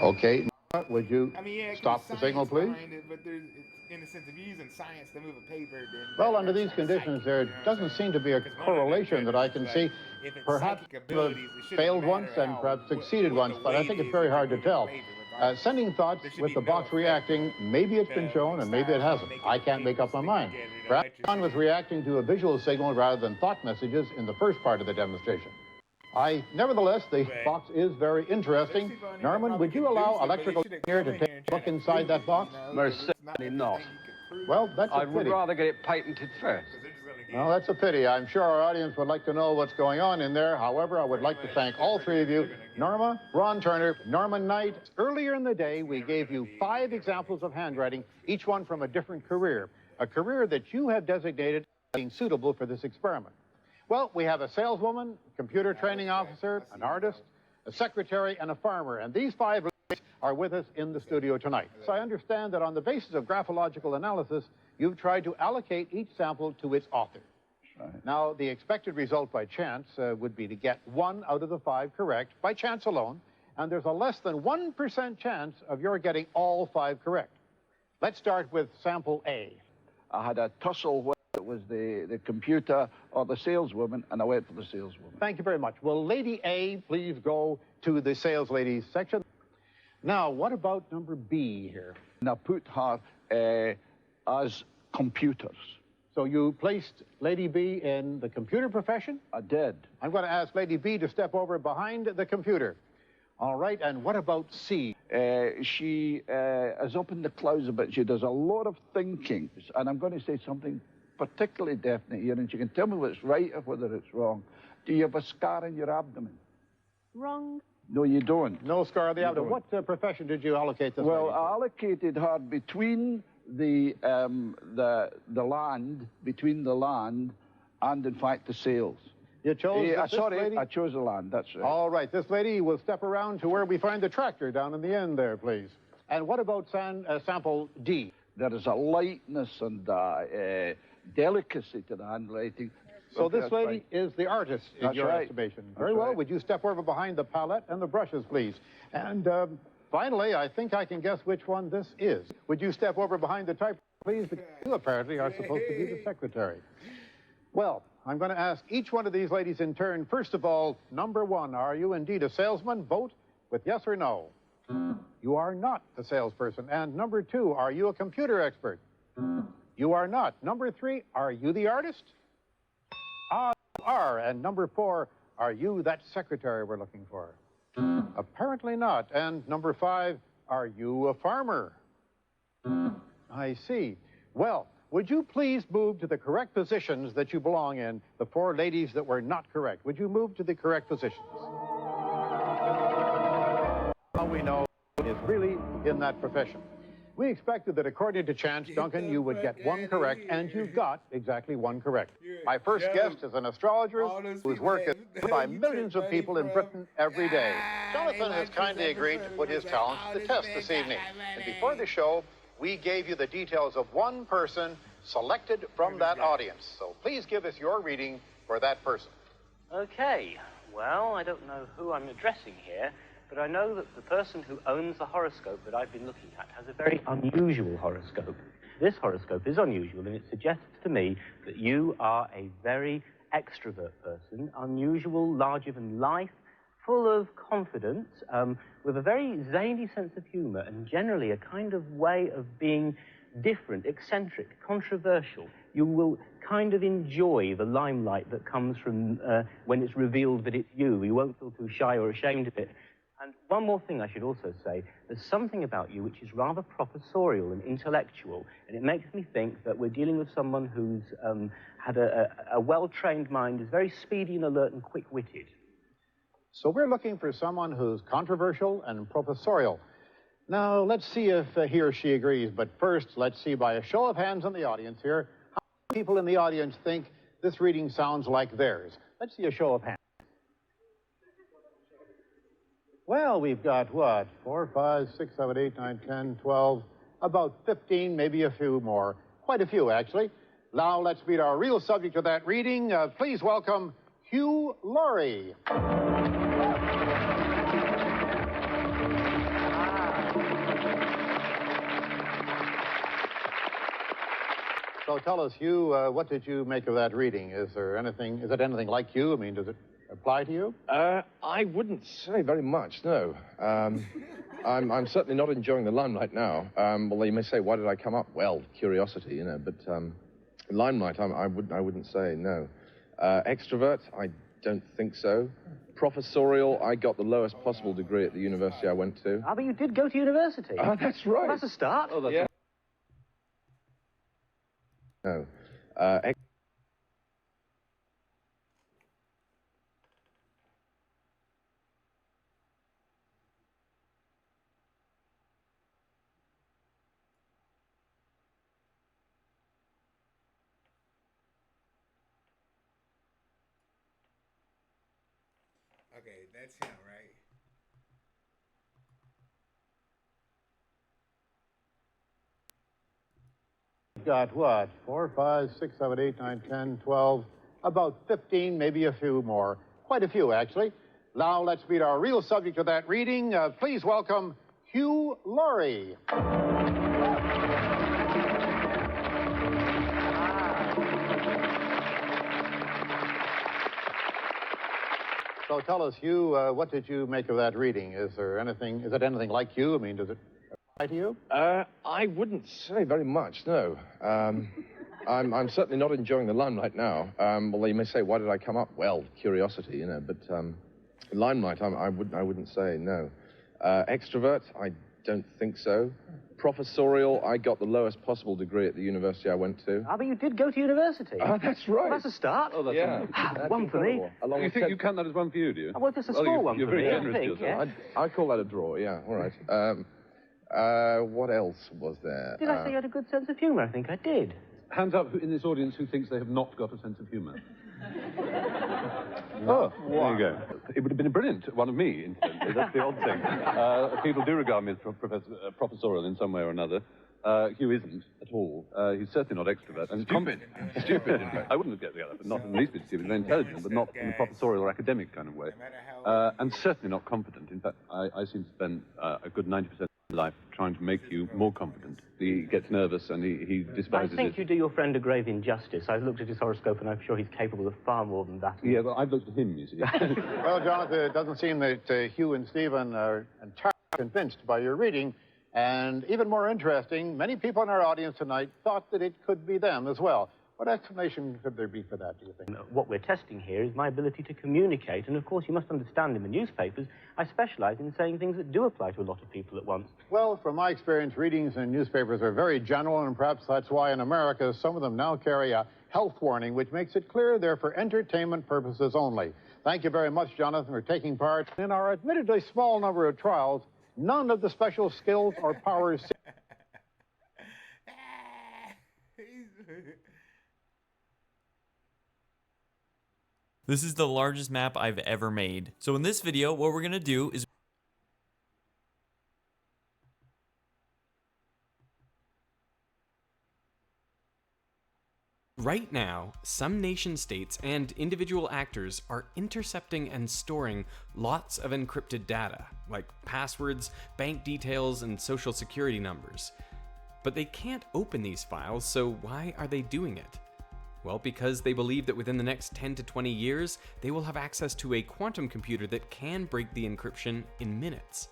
Speaker 1: Okay, would you stop the signal, please?
Speaker 2: But there's, in the sense, if you're using science to move a paper, then...
Speaker 1: Well, under these conditions, there doesn't seem to be a correlation that I can see. Perhaps you have failed once and perhaps succeeded once, but I think it's very hard to tell. Sending thoughts with the box reacting, maybe it's been shown and maybe it hasn't. I can't make up my mind. Perhaps John was reacting to a visual signal rather than thought messages in the first part of the demonstration. Nevertheless, the box is very interesting. Norman, would you allow electrical engineer to take a look inside that box?
Speaker 8: Most certainly not.
Speaker 1: Well, that's a pity.
Speaker 8: I would rather get it patented first.
Speaker 1: Well, that's a pity. I'm sure our audience would like to know what's going on in there. However, I would like to thank all three of you, Norma, Ron Turner, Norman Knight. Earlier in the day, we gave you 5 examples of handwriting, each one from a different career, a career that you have designated as being suitable for this experiment. Well, we have a saleswoman, computer training officer, an artist, a secretary, and a farmer, and these 5 ladies are with us in the studio tonight. So I understand that on the basis of graphological analysis, you've tried to allocate each sample to its author. Right. Now, the expected result by chance would be to get 1 out of the 5 correct, by chance alone, and there's a less than 1% chance of your getting all 5 correct. Let's start with sample A.
Speaker 14: I had a tussle whether it was the computer or the saleswoman, and I went for the saleswoman.
Speaker 1: Thank you very much. Will Lady A please go to the sales ladies section? Now, what about number B here?
Speaker 14: And I put her as computers.
Speaker 1: So you placed Lady B in the computer profession?
Speaker 14: I did.
Speaker 1: I'm going to ask Lady B to step over behind the computer. All right, and what about C?
Speaker 14: She is up in the clouds a bit. She does a lot of thinking. And I'm going to say something particularly definite here, and she can tell me what's right or whether it's wrong. Do you have a scar in your abdomen?
Speaker 12: Wrong.
Speaker 14: No, you don't.
Speaker 1: No scar on the abdomen. What profession did you allocate this lady to?
Speaker 14: I allocated her between the land, And, in fact, the sails.
Speaker 1: You chose this
Speaker 14: sorry,
Speaker 1: lady?
Speaker 14: I chose the land, that's right.
Speaker 1: All right, this lady will step around to where we find the tractor down in the end there, please. And what about sample D?
Speaker 14: There is a lightness and delicacy to the handwriting.
Speaker 1: So this lady is the artist in
Speaker 14: That's
Speaker 1: your
Speaker 14: right.
Speaker 1: estimation.
Speaker 14: That's
Speaker 1: Very well.
Speaker 14: right.
Speaker 1: Would you step over behind the palette and the brushes, please? And finally, I think I can guess which one this is. Would you step over behind the typewriter, please? Because you apparently are supposed to be the secretary. Well, I'm going to ask each one of these ladies in turn. First of all, number one, are you indeed a salesman? Vote with yes or no. You are not a salesperson. And number two, are you a computer expert? You are not. Number three, are you the artist? You are. And number four, are you that secretary we're looking for? Apparently not. And number five, are you a farmer? I see. Well, would you please move to the correct positions that you belong in, the four ladies that were not correct? Would you move to the correct positions? How we know is really in that profession. We expected that according to chance, Duncan, you would get one correct, and you got exactly one correct. My first guest is an astrologer whose work is read by millions of people in Britain every day. Jonathan has kindly agreed to put his talents to the test this evening. And before the show, we gave you the details of one person selected from that audience. So please give us your reading for that person.
Speaker 3: Okay, well, I don't know who I'm addressing here, but I know that the person who owns the horoscope that I've been looking at has a very unusual horoscope. This horoscope is unusual, and it suggests to me that you are a very extrovert person, unusual, larger than life, full of confidence, with a very zany sense of humor, and generally a kind of way of being different, eccentric, controversial. You will kind of enjoy the limelight that comes from when it's revealed that it's you. You won't feel too shy or ashamed of it. And one more thing I should also say, there's something about you which is rather professorial and intellectual, and it makes me think that we're dealing with someone who's had a well-trained mind, is very speedy and alert and quick-witted.
Speaker 1: So we're looking for someone who's controversial and professorial. Now, let's see if he or she agrees, but first, let's see by a show of hands in the audience here, how many people in the audience think this reading sounds like theirs. Let's see a show of hands. Well, we've got, what, 4, 5, 6, 7, 8, 9, 10, 12, about 15, maybe a few more. Quite a few, actually. Now, let's meet our real subject of that reading. Please welcome Hugh Laurie. So tell us, Hugh, what did you make of that reading? Is it anything like you? I mean, does it apply to you?
Speaker 13: I wouldn't say very much, no. I'm certainly not enjoying the limelight now. Well, you may say, why did I come up? Well, curiosity, you know, but limelight, I wouldn't say, no. Extrovert, I don't think so. Professorial, I got the lowest possible degree at the university I went to.
Speaker 3: Ah, but you did go to university.
Speaker 13: Oh, that's right.
Speaker 3: Well, that's a start.
Speaker 13: Oh, that's yeah. No.
Speaker 2: Okay, that's him, right?
Speaker 1: Got what, 4, 5, 6, 7, 8, 9, 10, 12, about 15, maybe a few more. Quite a few, actually. Now let's meet our real subject of that reading. Please welcome Hugh Laurie. So tell us, Hugh, what did you make of that reading? Is it anything like you? I mean, does it apply to you?
Speaker 13: I wouldn't say very much, no. I'm certainly not enjoying the limelight now. Well, you may say, why did I come up? Well, curiosity, you know, but limelight, I wouldn't say, no. Extrovert, I don't think so. Professorial, I got the lowest possible degree at the university I went to.
Speaker 3: Ah, but you did go to university.
Speaker 13: Oh, that's right.
Speaker 3: Well, that's a start.
Speaker 13: Oh, that's
Speaker 3: yeah. One for me.
Speaker 13: You think you count that as one for you, do you?
Speaker 3: Well, just a small one
Speaker 13: you're
Speaker 3: for me,
Speaker 13: very generous
Speaker 3: I think,
Speaker 13: to yourself.
Speaker 3: yeah.
Speaker 13: I call that a draw, yeah, all right. What else was there?
Speaker 3: Did I say you had a good sense of humour? I think I did.
Speaker 16: Hands up in this audience who thinks they have not got a sense of humour.
Speaker 17: Oh,
Speaker 16: There you go. It would have been a brilliant one of me, incidentally. That's the odd thing. People do regard me as professorial in some way or another. Hugh isn't at all. He's certainly not extrovert. And
Speaker 24: Stupid.
Speaker 16: Stupid, in fact. I wouldn't get together, but not in the least bit stupid. Very intelligent, but not in a professorial or academic kind of way. And certainly not competent. In fact, I seem to spend a good 90% of my life trying to make you more competent. He gets nervous and he despises
Speaker 3: I think
Speaker 16: it.
Speaker 3: you do your friend a grave injustice. I've looked at his horoscope and I'm sure he's capable of far more than that.
Speaker 16: Yeah, well, I've looked at him, you see.
Speaker 1: Well, Jonathan, it doesn't seem that Hugh and Stephen are entirely convinced by your reading. And even more interesting, many people in our audience tonight thought that it could be them as well. What explanation could there be for that, do you think?
Speaker 3: What we're testing here is my ability to communicate. And, of course, you must understand in the newspapers, I specialize in saying things that do apply to a lot of people at once.
Speaker 1: Well, from my experience, readings in newspapers are very general, and perhaps that's why in America some of them now carry a health warning, which makes it clear they're for entertainment purposes only. Thank you very much, Jonathan, for taking part in our admittedly small number of trials. None of the special skills or powers...
Speaker 19: This is the largest map I've ever made. So in this video, what we're gonna do is right now, some nation-states and individual actors are intercepting and storing lots of encrypted data, like passwords, bank details, and social security numbers. But they can't open these files, so why are they doing it? Well, because they believe that within the next 10 to 20 years, they will have access to a quantum computer that can break the encryption in minutes.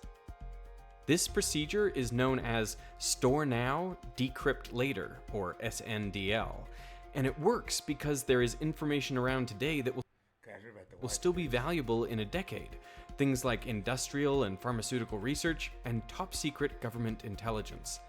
Speaker 19: This procedure is known as Store Now, Decrypt Later, or SNDL. And it works because there is information around today that will still be valuable in a decade. Things like industrial and pharmaceutical research and top secret government intelligence.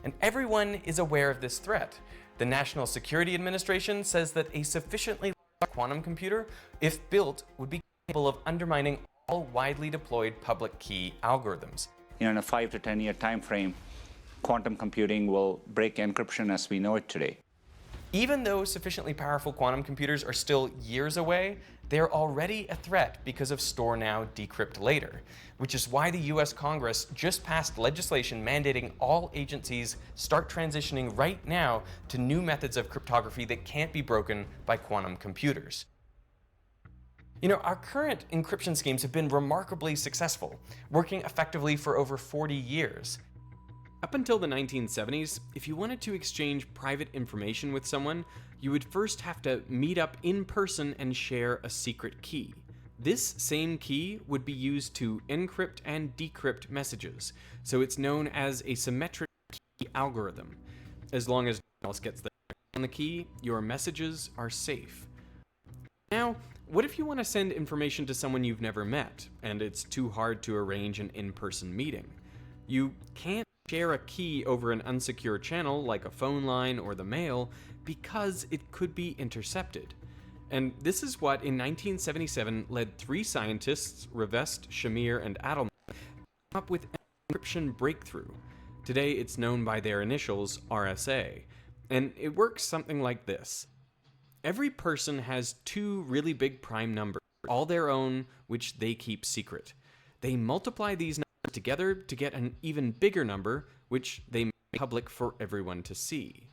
Speaker 19: And everyone is aware of this threat. The National Security Administration says that a sufficiently large quantum computer, if built, would be capable of undermining all widely deployed public key algorithms.
Speaker 23: In a 5 to 10 year time frame, quantum computing will break encryption as we know it today.
Speaker 19: Even though sufficiently powerful quantum computers are still years away, they're already a threat because of Store Now, Decrypt Later, which is why the US Congress just passed legislation mandating all agencies start transitioning right now to new methods of cryptography that can't be broken by quantum computers. You know, our current encryption schemes have been remarkably successful, working effectively for over 40 years. Up until the 1970s, if you wanted to exchange private information with someone, you would first have to meet up in person and share a secret key. This same key would be used to encrypt and decrypt messages, so it's known as a symmetric key algorithm. As long as no one else gets the key, your messages are safe. Now, what if you want to send information to someone you've never met, and it's too hard to arrange an in-person meeting? You can't share a key over an unsecure channel like a phone line or the mail because it could be intercepted. And this is what in 1977 led 3 scientists, Revest, Shamir, and Adelman, up with an encryption breakthrough. Today it's known by their initials, RSA, and it works something like this. Every person has 2 really big prime numbers, all their own, which they keep secret. They multiply these numbers together to get an even bigger number, which they make public for everyone to see.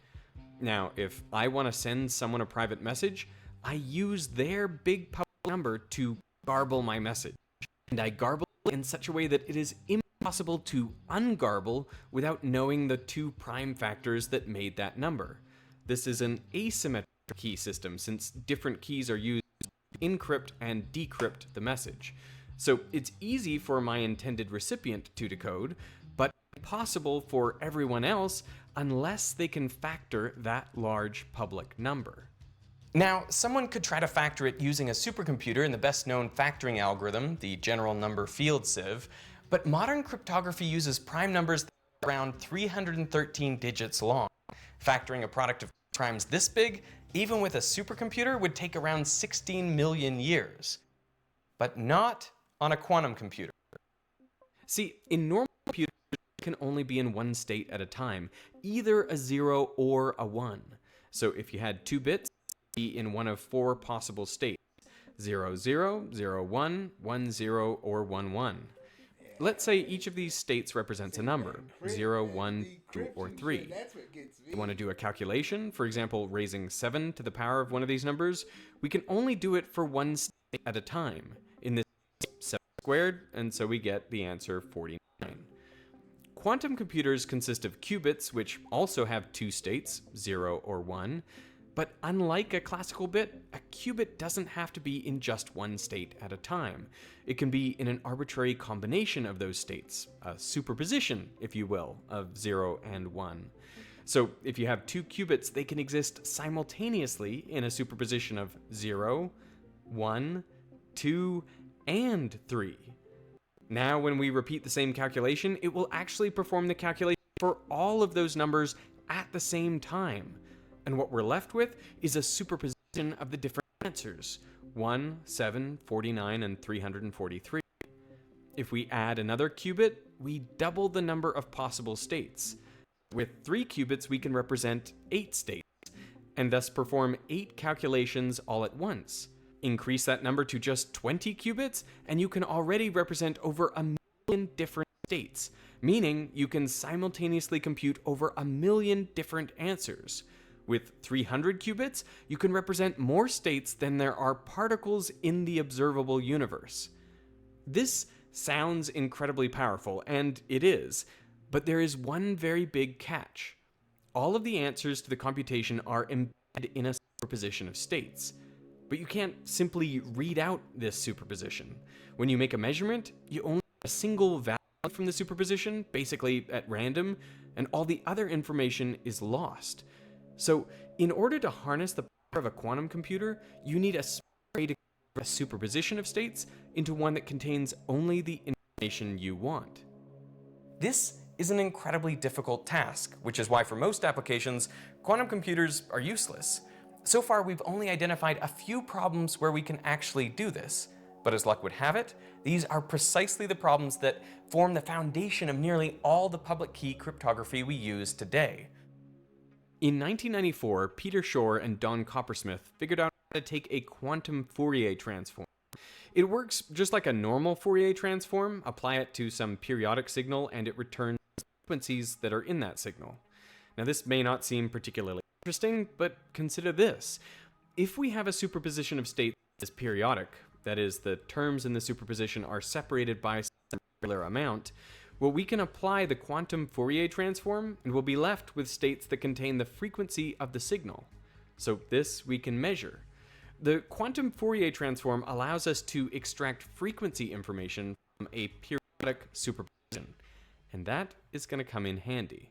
Speaker 19: Now, if I want to send someone a private message, I use their big public number to garble my message. And I garble it in such a way that it is impossible to ungarble without knowing the 2 prime factors that made that number. This is an asymmetric key system, since different keys are used to encrypt and decrypt the message. So it's easy for my intended recipient to decode, but impossible for everyone else unless they can factor that large public number. Now, someone could try to factor it using a supercomputer in the best-known factoring algorithm, the general number field sieve, but modern cryptography uses prime numbers that are around 313 digits long. Factoring a product of primes this big, even with a supercomputer, would take around 16 million years. But not on a quantum computer. See, in normal computers, it can only be in one state at a time, either a 0 or a 1. So if you had 2 bits, it'd be in one of 4 possible states: 0, 0, 0, 1, 1, 0, or 1, 1. Let's say each of these states represents a number: 0, 1, 2, or 3. You want to do a calculation, for example, raising 7 to the power of one of these numbers, we can only do it for one state at a time. In this case, 7 squared, and so we get the answer 49. Quantum computers consist of qubits, which also have 2 states, 0 or 1. But unlike a classical bit, a qubit doesn't have to be in just one state at a time. It can be in an arbitrary combination of those states, a superposition, if you will, of 0 and 1. So if you have 2 qubits, they can exist simultaneously in a superposition of 0, 1, 2, and 3. Now when we repeat the same calculation, it will actually perform the calculation for all of those numbers at the same time. And what we're left with is a superposition of the different answers: 1, 7, 49, and 343. If we add another qubit, we double the number of possible states. With 3 qubits, we can represent 8 states, and thus perform 8 calculations all at once. Increase that number to just 20 qubits, and you can already represent over 1 million different states, meaning you can simultaneously compute over 1 million different answers. With 300 qubits, you can represent more states than there are particles in the observable universe. This sounds incredibly powerful, and it is, but there is one very big catch. All of the answers to the computation are embedded in a superposition of states. But you can't simply read out this superposition. When you make a measurement, you only have a single value from the superposition, basically at random, and all the other information is lost. So, in order to harness the power of a quantum computer, you need a way to convert a superposition of states into one that contains only the information you want. This is an incredibly difficult task, which is why for most applications, quantum computers are useless. So far, we've only identified a few problems where we can actually do this. But as luck would have it, these are precisely the problems that form the foundation of nearly all the public key cryptography we use today. In 1994, Peter Shor and Don Coppersmith figured out how to take a quantum Fourier transform. It works just like a normal Fourier transform. Apply it to some periodic signal and it returns the frequencies that are in that signal. Now this may not seem particularly interesting, but consider this. If we have a superposition of states that is periodic, that is, the terms in the superposition are separated by some particular amount, well, we can apply the quantum Fourier transform and we'll be left with states that contain the frequency of the signal. So this we can measure. The quantum Fourier transform allows us to extract frequency information from a periodic superposition, and that is going to come in handy.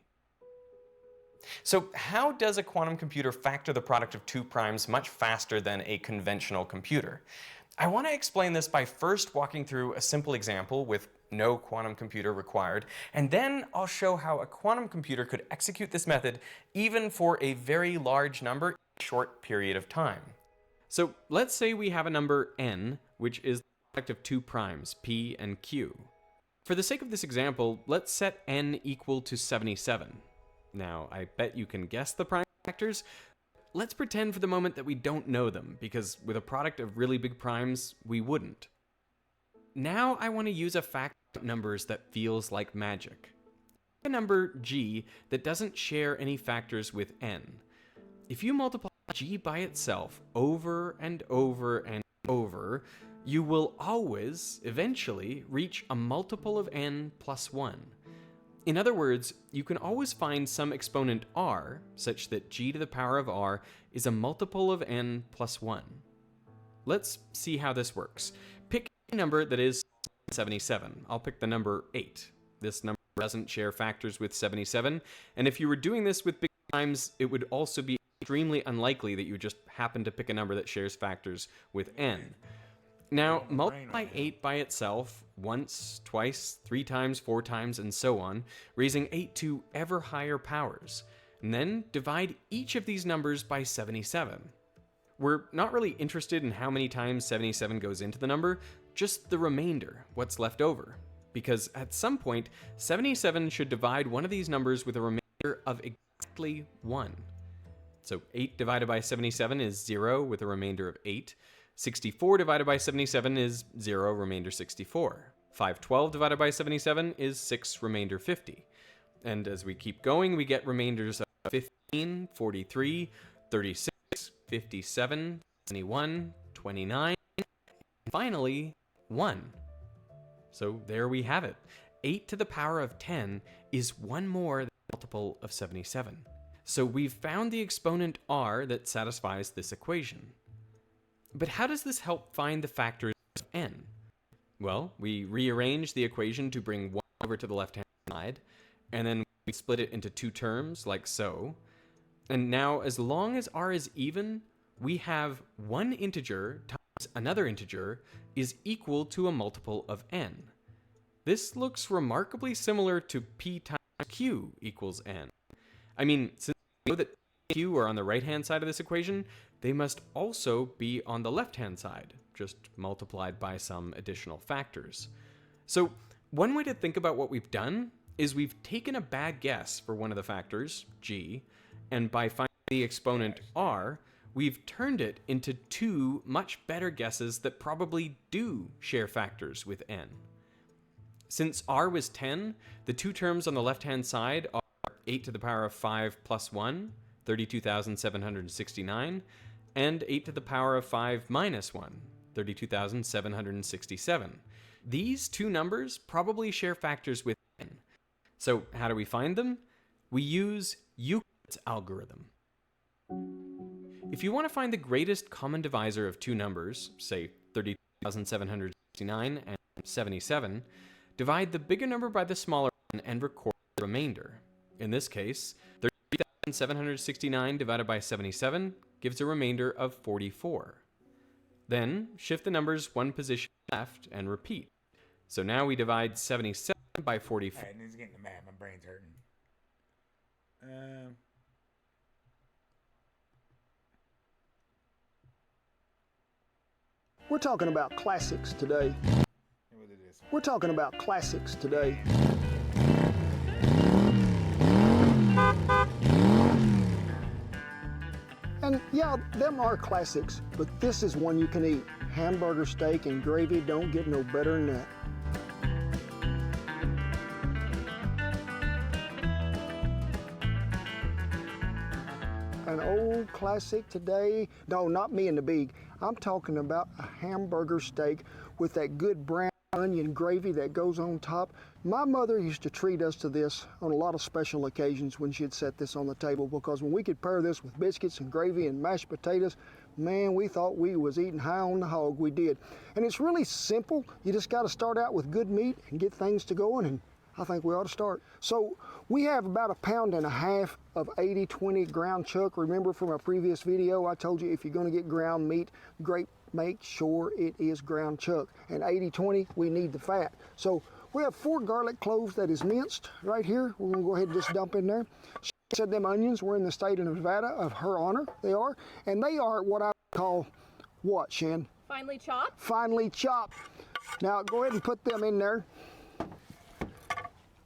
Speaker 19: So how does a quantum computer factor the product of 2 primes much faster than a conventional computer? I want to explain this by first walking through a simple example with no quantum computer required, and then I'll show how a quantum computer could execute this method even for a very large number in a short period of time. So let's say we have a number n, which is the product of 2 primes, p and q. For the sake of this example, let's set n equal to 77. Now, I bet you can guess the prime factors. Let's pretend for the moment that we don't know them, because with a product of really big primes, we wouldn't. Now I want to use a factor of numbers that feels like magic. A number g that doesn't share any factors with n. If you multiply g by itself over and over and over, you will always, eventually, reach a multiple of n plus 1. In other words, you can always find some exponent r, such that g to the power of r is a multiple of n plus 1. Let's see how this works. Pick a number that is 77. I'll pick the number 8. This number doesn't share factors with 77, and if you were doing this with big primes, it would also be extremely unlikely that you just happen to pick a number that shares factors with n. Now, multiply 8 by itself once, twice, 3 times, 4 times, and so on, raising 8 to ever higher powers, and then divide each of these numbers by 77. We're not really interested in how many times 77 goes into the number, just the remainder, what's left over. Because at some point, 77 should divide one of these numbers with a remainder of exactly 1. So 8 divided by 77 is 0 with a remainder of 8. 64 divided by 77 is 0, remainder 64. 512 divided by 77 is 6, remainder 50. And as we keep going, we get remainders of 15, 43, 36, 57, 71, 29, and finally 1. So there we have it. 8 to the power of 10 is one more than the multiple of 77. So we've found the exponent r that satisfies this equation. But how does this help find the factors of n? Well, we rearrange the equation to bring 1 over to the left-hand side, and then we split it into 2 terms, like so. And now, as long as r is even, we have one integer times another integer is equal to a multiple of n. This looks remarkably similar to p times q equals n. I mean, since we know that p and q are on the right-hand side of this equation, they must also be on the left-hand side, just multiplied by some additional factors. So one way to think about what we've done is we've taken a bad guess for one of the factors, g, and by finding the exponent r, we've turned it into 2 much better guesses that probably do share factors with n. Since r was 10, the 2 terms on the left-hand side are 8 to the power of 5 plus 1, 32,769, and 8 to the power of 5 minus 1, 32,767. These 2 numbers probably share factors with n. So how do we find them? We use Euclid's algorithm. If you want to find the greatest common divisor of 2 numbers, say 32,769 and 77, divide the bigger number by the smaller one and record the remainder. In this case, 32,769 divided by 77 gives a remainder of 44. Then shift the numbers 1 position left and repeat. So now we divide 77 by 44.
Speaker 2: Alright, this is getting mad. My brain's hurting.
Speaker 6: We're talking about classics today. We're talking about classics today. And yeah, them are classics, but this is one you can eat. Hamburger steak and gravy don't get no better than that. An old classic today, no, not me and the Beag. I'm talking about a hamburger steak with that good brown onion gravy that goes on top. My mother used to treat us to this on a lot of special occasions when she'd set this on the table, because when we could pair this with biscuits and gravy and mashed potatoes, man, we thought we was eating high on the hog. We did. And it's really simple. You just got to start out with good meat and get things to going, and I think we ought to start. So we have about 1.5 pounds of 80/20 ground chuck. Remember from a previous video, I told you if you're going to get ground meat, make sure it is ground chuck. And 80/20, we need the fat. So we have 4 garlic cloves that is minced right here. We're going to go ahead and just dump in there. She said them onions were in the state of Nevada, of her honor, they are. And they are what I call, what, Shan?
Speaker 17: Finely chopped?
Speaker 6: Finely chopped. Now go ahead and put them in there.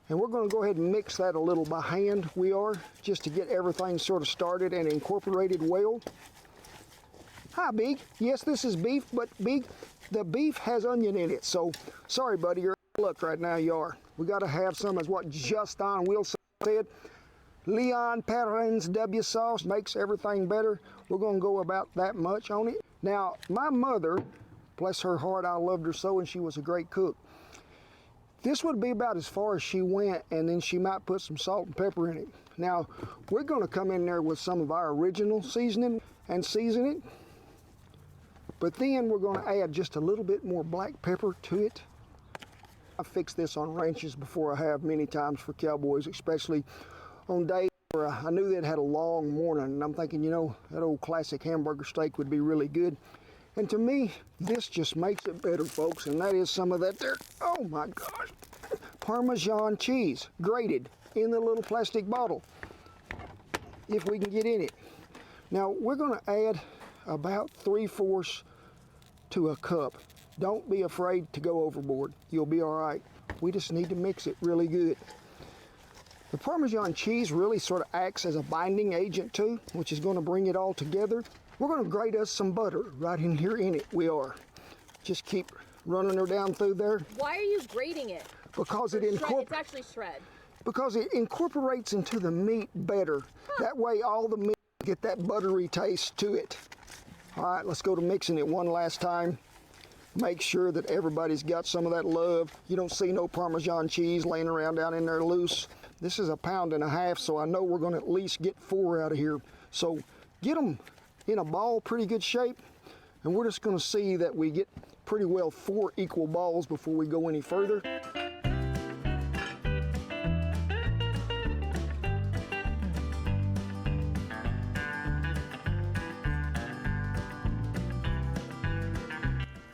Speaker 6: And we're going to go ahead and mix that a little by hand, we are, just to get everything sort of started and incorporated well. Hi, Beag. Yes, this is beef, but Beag, the beef has onion in it. So, sorry, buddy, you're out of luck right now, you are. We got to have some, as what Justin Wilson said. Leon Perrin's W sauce makes everything better. We're going to go about that much on it. Now, my mother, bless her heart, I loved her so, and she was a great cook. This would be about as far as she went, and then she might put some salt and pepper in it. Now, we're going to come in there with some of our original seasoning and season it. But then we're going to add just a little bit more black pepper to it. I fixed this on ranches before I have many times for cowboys, especially on days where I knew they'd had a long morning. And I'm thinking, you know, that old classic hamburger steak would be really good. And to me, this just makes it better, folks, and that is some of that there, oh my gosh, Parmesan cheese, grated in the little plastic bottle, if we can get in it. Now, we're gonna add about 3/4 to a cup. Don't be afraid to go overboard. You'll be all right. We just need to mix it really good. The Parmesan cheese really sort of acts as a binding agent too, which is going to bring it all together. We're going to grate us some butter right in here in it. We are. Just keep running her down through there.
Speaker 5: Why are you grating it?
Speaker 6: Because
Speaker 5: it's actually shred.
Speaker 6: Because it incorporates into the meat better. That way all the meat get that buttery taste to it. All right, let's go to mixing it one last time. Make sure that everybody's got some of that love. You don't see no Parmesan cheese laying around down in there loose. This is 1.5 pounds, so I know we're gonna at least get 4 out of here. So get them in a ball, pretty good shape, and we're just gonna see that we get pretty well 4 equal balls before we go any further.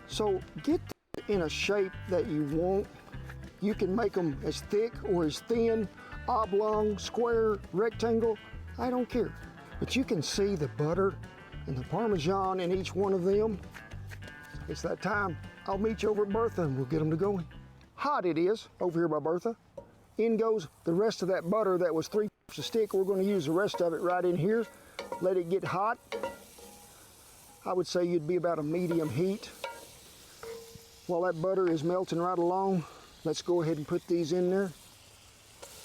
Speaker 6: So get in a shape that you want. You can make them as thick or as thin, oblong, square, rectangle, I don't care. But you can see the butter and the Parmesan in each one of them. It's that time. I'll meet you over at Bertha and we'll get them to going. Hot it is over here by Bertha. In goes the rest of that butter that was 3 a stick. We're going to use the rest of it right in here. Let it get hot. I would say you'd be about a medium heat. While that butter is melting right along, let's go ahead and put these in there.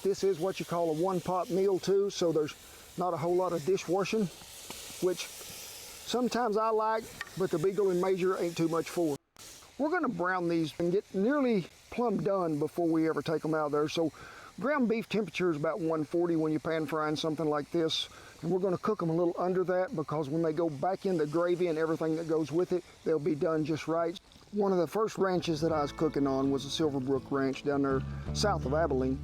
Speaker 6: This is what you call a one-pot meal too, so there's not a whole lot of dishwashing, which sometimes I like, but the Beagle and Major ain't too much for. We're gonna brown these and get nearly plumb done before we ever take them out of there. So ground beef temperature is about 140 when you're pan frying something like this. And we're gonna cook them a little under that because when they go back in the gravy and everything that goes with it, they'll be done just right. One of the first ranches that I was cooking on was the Silverbrook Ranch down there south of Abilene.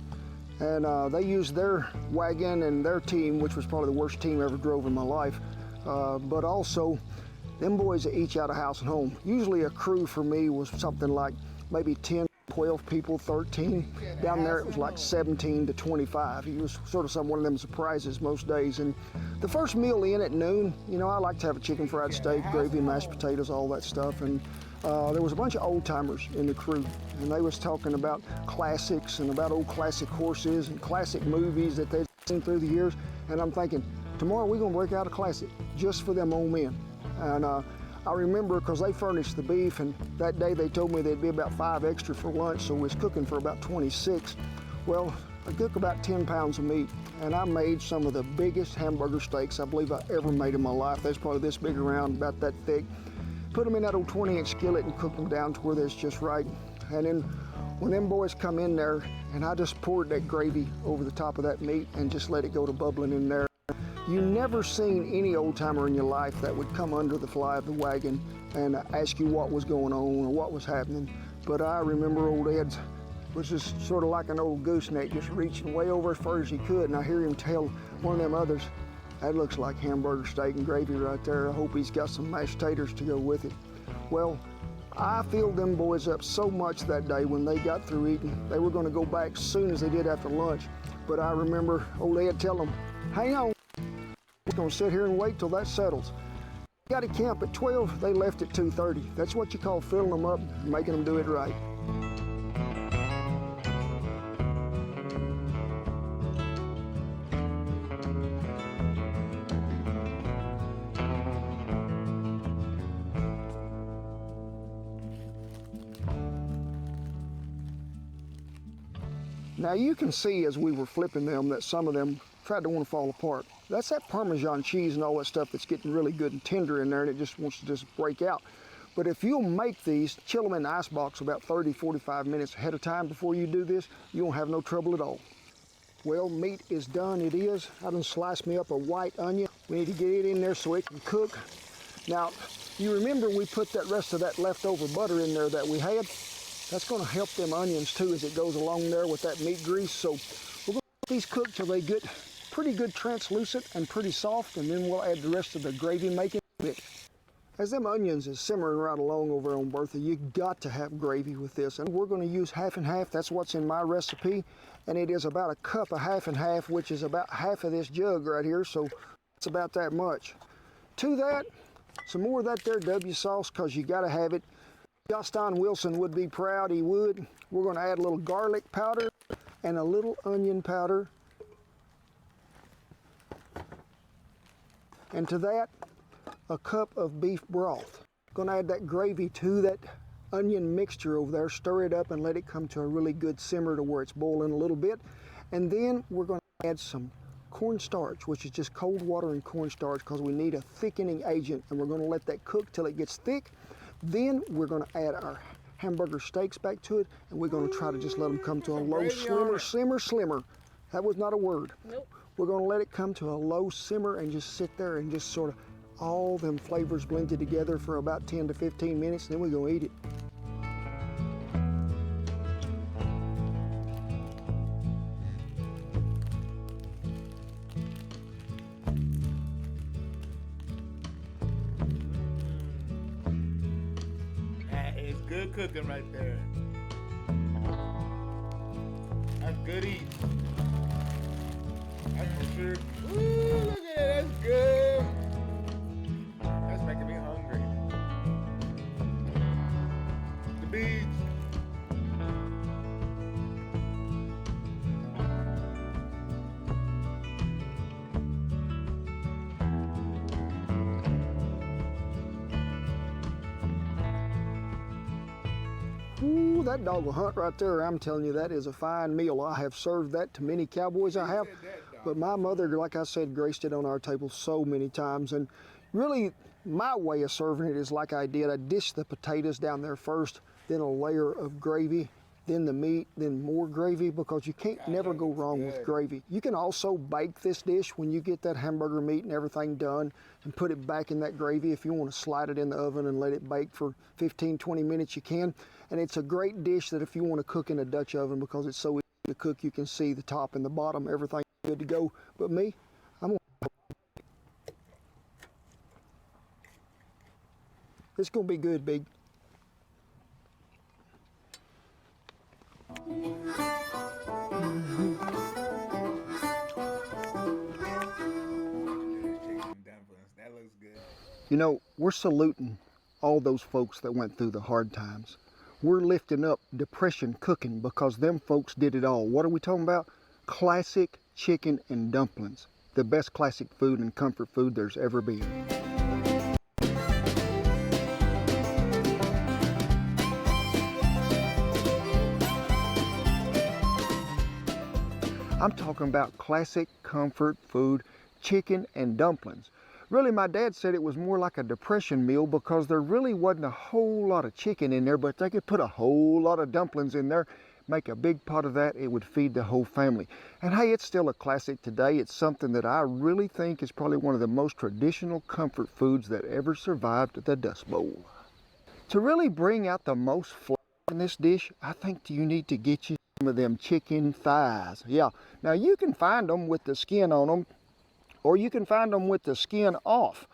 Speaker 6: And they used their wagon and their team, which was probably the worst team I ever drove in my life. But also, them boys that each out of house and home. Usually a crew for me was something like maybe 10, 12 people, 13. Down there it was like 17 to 25. It was sort of one of them surprises most days. And the first meal in at noon, you know, I like to have a chicken fried steak, gravy, mashed potatoes, all that stuff. And there was a bunch of old timers in the crew, and they was talking about classics and about old classic horses and classic movies that they've seen through the years. And I'm thinking, tomorrow we're gonna break out a classic just for them old men. And I remember because they furnished the beef, and that day they told me there'd be about 5 extra for lunch, so we was cooking for about 26. Well, I cooked about 10 pounds of meat, and I made some of the biggest hamburger steaks I believe I ever made in my life. That's probably this big around, about that thick. Put them in that old 20-inch skillet and cook them down to where they're just right. And then when them boys come in there, and I just poured that gravy over the top of that meat and just let it go to bubbling in there. You never seen any old timer in your life that would come under the fly of the wagon and ask you what was going on or what was happening. But I remember old Ed was just sort of like an old gooseneck, just reaching way over as far as he could. And I hear him tell one of them others, "That looks like hamburger steak and gravy right there. I hope he's got some mashed taters to go with it." Well, I filled them boys up so much that day when they got through eating. They were going to go back as soon as they did after lunch. But I remember old Ed telling them, "Hang on, we're going to sit here and wait till that settles." Got to camp at 12, they left at 2:30. That's what you call filling them up and making them do it right. Now you can see as we were flipping them that some of them tried to want to fall apart. That's that Parmesan cheese and all that stuff that's getting really good and tender in there, and it just wants to just break out. But if you'll make these, chill them in the ice box about 30, 45 minutes ahead of time before you do this, you won't have no trouble at all. Well, meat is done, it is. I done sliced me up a white onion. We need to get it in there so it can cook. Now, you remember we put that rest of that leftover butter in there that we had? That's gonna help them onions too as it goes along there with that meat grease. So we're gonna let these cook till they get pretty good translucent and pretty soft, and then we'll add the rest of the gravy making mix. As them onions is simmering right along over on Bertha, you got to have gravy with this. And we're gonna use half and half. That's what's in my recipe. And it is about a cup of half and half, which is about half of this jug right here. So it's about that much. To that, some more of that there W sauce, cause you gotta have it. Justin Wilson would be proud, he would. We're gonna add a little garlic powder and a little onion powder And to that, a cup of beef broth. Gonna add that gravy to that onion mixture over there, stir it up and let it come to a really good simmer to where it's boiling a little bit. And then we're gonna add some cornstarch, which is just cold water and cornstarch, because we need a thickening agent, and we're gonna let that cook till it gets thick. Then we're gonna add our hamburger steaks back to it, and we're gonna try to just let them come to a low simmer. That was not a word.
Speaker 5: Nope.
Speaker 6: We're gonna let it come to a low simmer and just sit there and just sort of all them flavors blended together for about 10 to 15 minutes, and then we're gonna eat it.
Speaker 2: That is good cooking right there. That's good eating. That's for sure. Ooh, look at that. That's good. That's making me hungry. The beads.
Speaker 6: Ooh, that dog will hunt right there. I'm telling you, that is a fine meal. I have served that to many cowboys, I have. But my mother, like I said, graced it on our table so many times. And really, my way of serving it is like I did. I dished the potatoes down there first, then a layer of gravy, then the meat, then more gravy, because you can't never go wrong with gravy. You can also bake this dish when you get that hamburger meat and everything done and put it back in that gravy. If you want to slide it in the oven and let it bake for 15, 20 minutes, you can. And it's a great dish that if you want to cook in a Dutch oven, because it's so easy to cook, you can see the top and the bottom, everything good to go. But me, it's gonna be good, Big.
Speaker 2: That looks good.
Speaker 6: You know, we're saluting all those folks that went through the hard times. We're lifting up depression cooking, because them folks did it all. What are we talking about? Classic chicken and dumplings. The best classic food and comfort food there's ever been. I'm talking about classic comfort food, chicken and dumplings. Really, my dad said it was more like a depression meal, because there really wasn't a whole lot of chicken in there, but they could put a whole lot of dumplings in there, make a big pot of that, it would feed the whole family. And hey, it's still a classic today. It's something that I really think is probably one of the most traditional comfort foods that ever survived the Dust Bowl. To really bring out the most flavor in this dish, I think you need to get you some of them chicken thighs. Yeah, now you can find them with the skin on them, or you can find them with the skin off.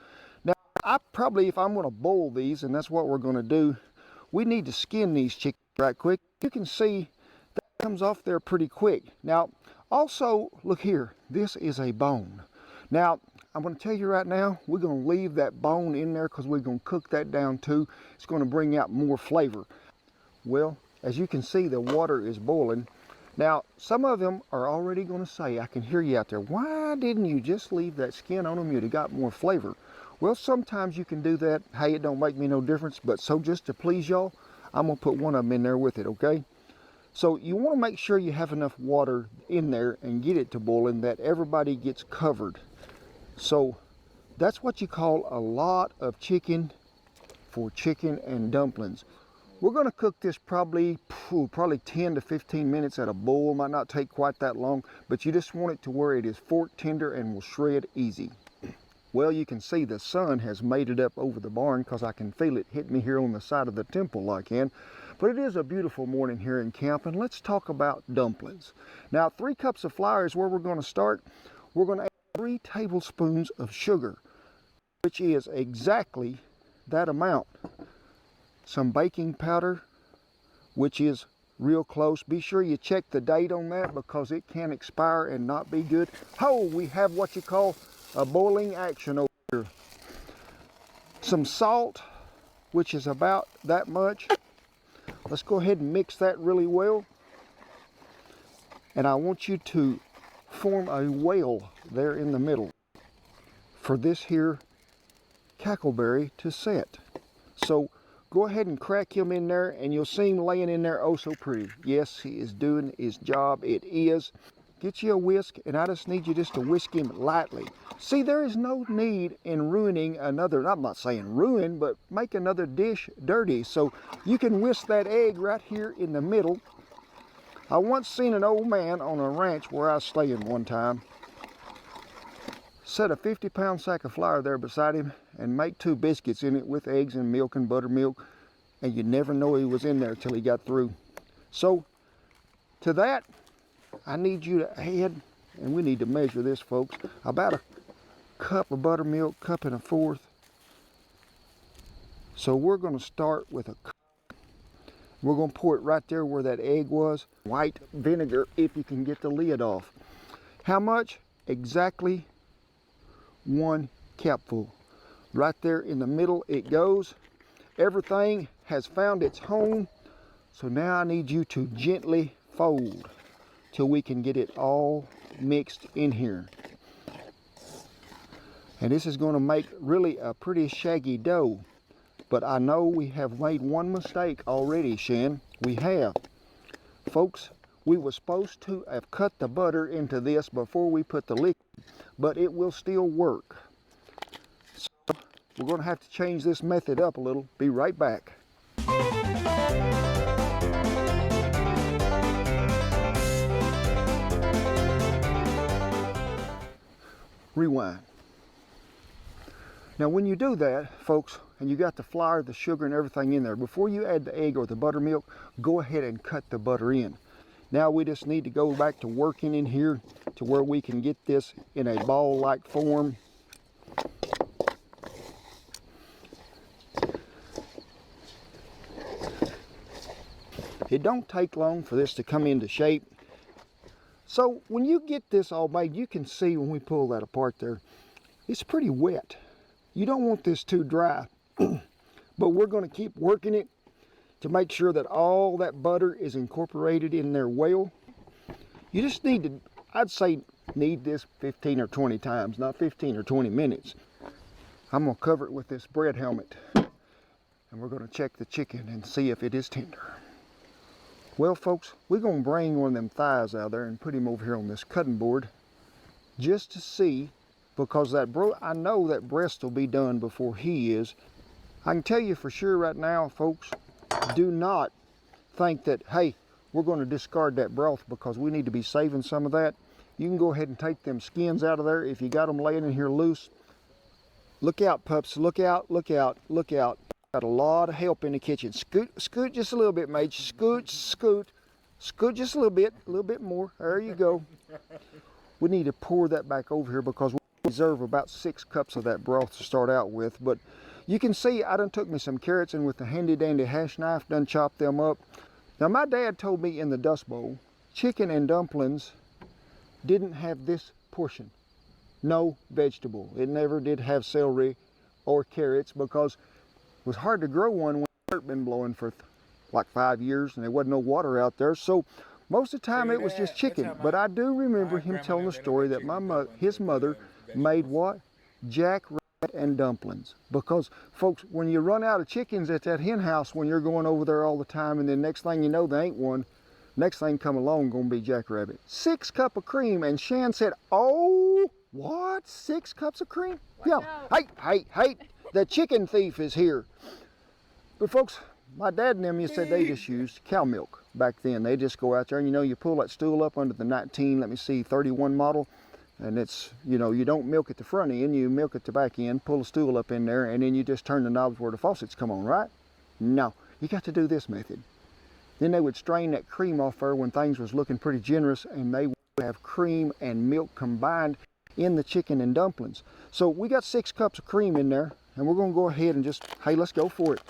Speaker 6: Now, I probably, if I'm gonna boil these, and that's what we're gonna do, we need to skin these chickens right quick. You can see that comes off there pretty quick. Now, also, look here, this is a bone. Now, I'm gonna tell you right now, we're gonna leave that bone in there, because we're gonna cook that down too. It's gonna bring out more flavor. Well, as you can see, the water is boiling. Now, some of them are already going to say, I can hear you out there, why didn't you just leave that skin on them? You'd have got more flavor. Well, sometimes you can do that. Hey, it don't make me no difference, but so just to please y'all, I'm going to put one of them in there with it, okay? So you want to make sure you have enough water in there and get it to boiling that everybody gets covered. So that's what you call a lot of chicken for chicken and dumplings. We're going to cook this probably 10 to 15 minutes at a boil. Might not take quite that long, but you just want it to where it is fork tender and will shred easy. Well, you can see the sun has made it up over the barn, because I can feel it hit me here on the side of the temple like in. But it is a beautiful morning here in camp, and let's talk about dumplings. Now, 3 cups of flour is where we're going to start. We're going to add 3 tablespoons of sugar, which is exactly that amount. Some baking powder, which is real close. Be sure you check the date on that, because it can expire and not be good. Oh, we have what you call a boiling action over here. Some salt, which is about that much. Let's go ahead and mix that really well. And I want you to form a whale there in the middle. for this here cackleberry to set. So go ahead and crack him in there, and you'll see him laying in there oh so pretty. Yes, he is doing his job. It is. Get you a whisk, and I just need you just to whisk him lightly. See, there is no need in ruining another, I'm not saying ruin, but make another dish dirty. So you can whisk that egg right here in the middle. I once seen an old man on a ranch where I was staying one time set a 50-pound sack of flour there beside him and make 2 biscuits in it with eggs and milk and buttermilk, and you'd never know he was in there till he got through. So to that, I need you to add, and we need to measure this, folks, about a cup of buttermilk, 1 1/4 cups. So we're going to start with a cup. We're going to pour it right there where that egg was. White vinegar, if you can get the lid off. How much? Exactly 1 cupful. Right there in the middle it goes. Everything has found its home. So now I need you to gently fold till we can get it all mixed in here. And this is going to make really a pretty shaggy dough. But I know we have made one mistake already, Shan. We have. Folks, we were supposed to have cut the butter into this before we put the liquid, but it will still work. So we're going to have to change this method up a little. Be right back. Rewind. Now when you do that, folks, and you got the flour, the sugar, and everything in there, before you add the egg or the buttermilk, go ahead and cut the butter in. Now we just need to go back to working in here to where we can get this in a ball-like form. It don't take long for this to come into shape. So when you get this all made, you can see when we pull that apart there, it's pretty wet. You don't want this too dry, but we're going to keep working it to make sure that all that butter is incorporated in there well. You just need to, I'd say, knead this 15 or 20 times, not 15 or 20 minutes. I'm going to cover it with this bread helmet, and we're going to check the chicken and see if it is tender. Well, folks, we're going to bring one of them thighs out there and put him over here on this cutting board just to see, because I know that breast will be done before he is. I can tell you for sure right now, folks, do not think that, hey, we're going to discard that broth because we need to be saving some of that. You can go ahead and take them skins out of there if you got them laying in here loose. Look out, pups. Look out, look out, look out. Got a lot of help in the kitchen. Scoot just a little bit, mate. Scoot just a little bit more. There you go. We need to pour that back over here because we reserve about 6 cups of that broth to start out with. But you can see I done took me some carrots and with the handy dandy hash knife done chopped them up. Now my dad told me in the Dust Bowl, chicken and dumplings didn't have this portion. No vegetable. It never did have celery or carrots because it was hard to grow one when the dirt been blowing for like 5 years and there wasn't no water out there. So most of the time it was just chicken. But I do remember him telling the story that his mother made what? Jackrabbit and dumplings. Because folks, when you run out of chickens at that hen house when you're going over there all the time, and then next thing you know there ain't one, next thing come along gonna be jackrabbit. 6 cups of cream, and Shan said, oh, what? 6 cups of cream? Yeah. Hey, the chicken thief is here. But folks, my dad and them, you said they just used cow milk back then. They just go out there and, you know, you pull that stool up under the 31 model, and it's, you know, you don't milk at the front end, you milk at the back end, pull the stool up in there, and then you just turn the knobs where the faucets come on, right? No, you got to do this method. Then they would strain that cream off there when things was looking pretty generous, and they would have cream and milk combined in the chicken and dumplings. So we got 6 cups of cream in there, and we're going to go ahead and just, hey, let's go for it.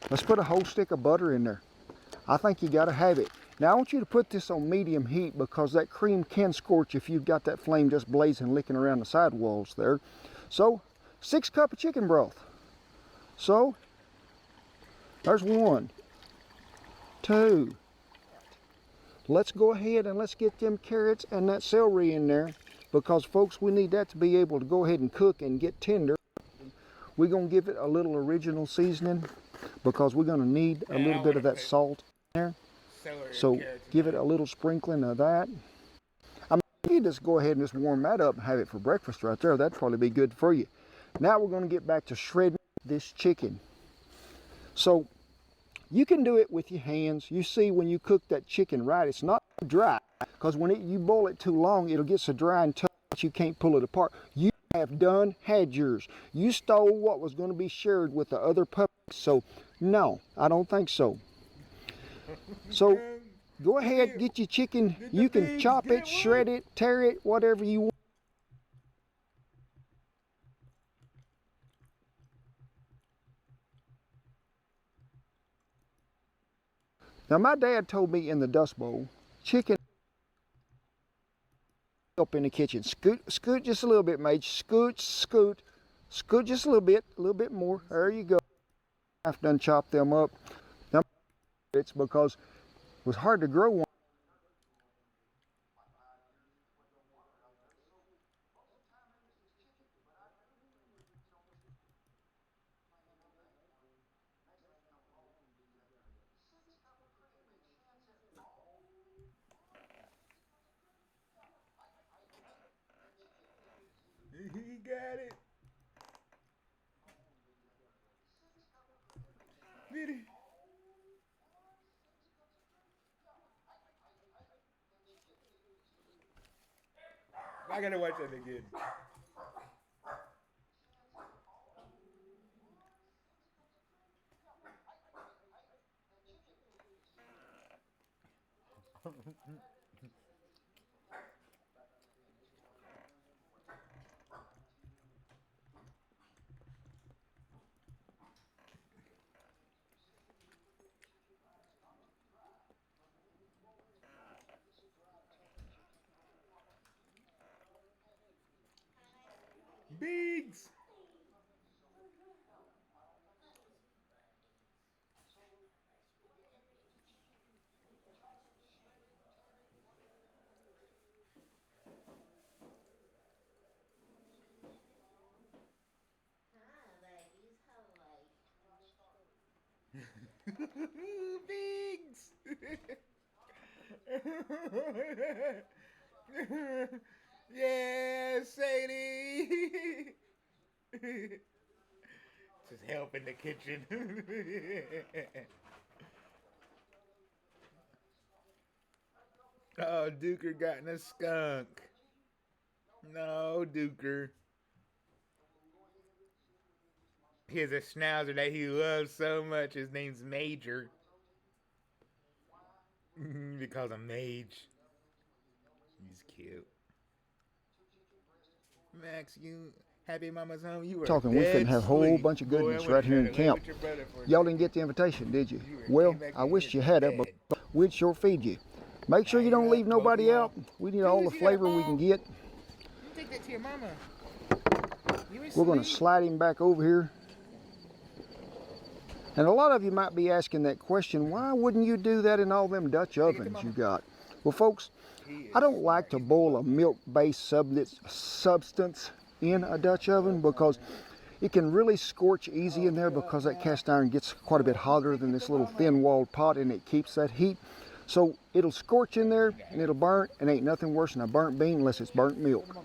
Speaker 6: Let's put a whole stick of butter in there. I think you got to have it. Now I want you to put this on medium heat because that cream can scorch if you've got that flame just blazing, licking around the sidewalls there. So 6 cups of chicken broth. So there's 1, 2. Let's go ahead and let's get them carrots and that celery in there because folks, we need that to be able to go ahead and cook and get tender. We're going to give it a little original seasoning because we're going to need a little bit of that salt in there. So give it a little sprinkling of that. I mean, you just go ahead and just warm that up and have it for breakfast right there. That'd probably be good for you. Now we're going to get back to shredding this chicken. So you can do it with your hands. You see when you cook that chicken right, it's not dry, because when you boil it too long, it'll get so dry and tough that you can't pull it apart. You have had yours. You stole what was going to be shared with the other puppies. So no, I don't think so. So go ahead, get your chicken. You can chop it, shred it, tear it, whatever you want. Now my dad told me in the Dust Bowl, chicken up in the kitchen. Scoot just a little bit, Mage. Scoot just a little bit more. There you go. I've done chopped them up. Now it's because it was hard to grow one.
Speaker 2: He got it. Did he? I gotta watch that again. Biggs. Biggs. Yeah, Sadie. Just help in the kitchen. Oh, Duker got in a skunk. No, Duker. He has a schnauzer that he loves so much. His name's Major. He calls him Mage. He's cute. Max, you happy mama's home? You were
Speaker 6: Talking, we finna have a whole bunch of goodness right here in camp. Y'all didn't get the invitation, did you? Well, I wish you had it, but we'd sure feed you. Make sure you don't leave nobody out. We need all the flavor we can get.
Speaker 2: You take that to your mama.
Speaker 6: We're going to slide him back over here. And a lot of you might be asking that question, why wouldn't you do that in all them Dutch ovens you got? Well, folks, I don't like to boil a milk-based substance in a Dutch oven because it can really scorch easy in there because that cast iron gets quite a bit hotter than this little thin-walled pot, and it keeps that heat. So it'll scorch in there and it'll burn, and ain't nothing worse than a burnt bean unless it's burnt milk.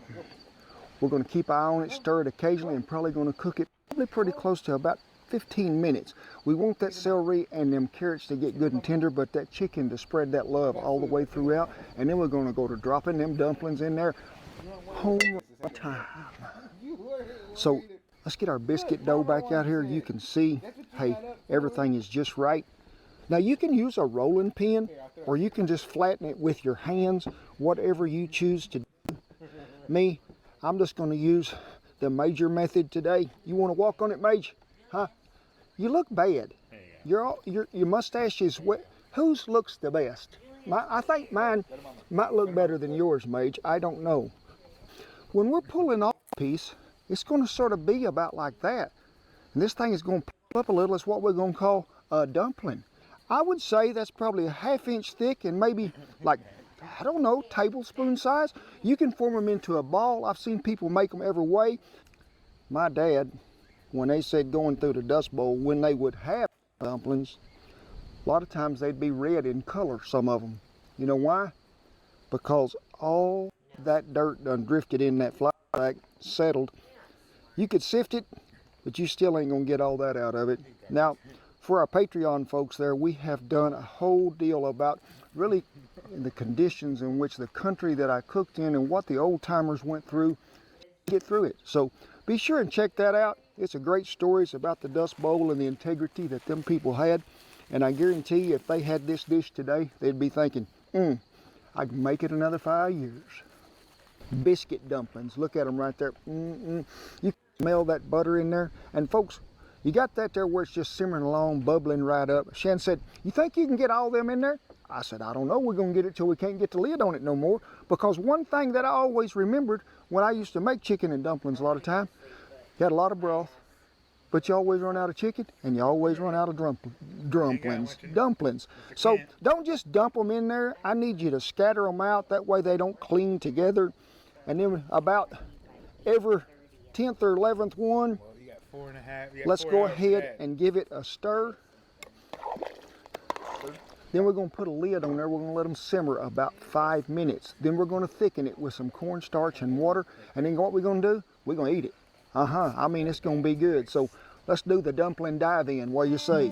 Speaker 6: We're going to keep an eye on it, stir it occasionally, and probably going to cook it probably pretty close to about 15 minutes. We want that celery and them carrots to get good and tender, but that chicken to spread that love all the way throughout. And then we're going to go to dropping them dumplings in there. Home time. So let's get our biscuit dough back out here. You can see, hey, everything is just right. Now you can use a rolling pin, or you can just flatten it with your hands, whatever you choose to do. Me, I'm just going to use the Major method today. You want to walk on it, Mage? Huh? You look bad. Your mustache is wet. Whose looks the best? I think mine might look better than yours, Mage. I don't know. When we're pulling off a piece, it's going to sort of be about like that. And this thing is going to pull up a little. It's what we're going to call a dumpling. I would say that's probably a 1/2 inch thick and maybe like I don't know, tablespoon size. You can form them into a ball. I've seen people make them every way. My dad, when they said going through the Dust Bowl, when they would have dumplings, a lot of times they'd be red in color, some of them. You know why? Because all that dirt done drifted in that flour sack, settled. You could sift it, but you still ain't gonna get all that out of it. Now, for our Patreon folks there, we have done a whole deal about really the conditions in which the country that I cooked in and what the old timers went through to get through it. So be sure and check that out. It's a great story. It's about the Dust Bowl and the integrity that them people had. And I guarantee you, if they had this dish today, they'd be thinking, I can make it another 5 years. Biscuit dumplings, look at them right there. You can smell that butter in there. And folks, you got that there where it's just simmering along, bubbling right up. Shan said, you think you can get all them in there? I said, I don't know. We're going to get it till we can't get the lid on it no more. Because one thing that I always remembered when I used to make chicken and dumplings a lot of time, you had a lot of broth, but you always run out of chicken and you always run out of dumplings. So don't just dump them in there. I need you to scatter them out. That way they don't cling together. And then about every 10th or 11th one, let's go ahead and give it a stir. Then we're going to put a lid on there. We're going to let them simmer about 5 minutes. Then we're going to thicken it with some cornstarch and water. And then what we're going to do? We're going to eat it. I mean, it's going to be good. So let's do the dumpling dive in. What do you say?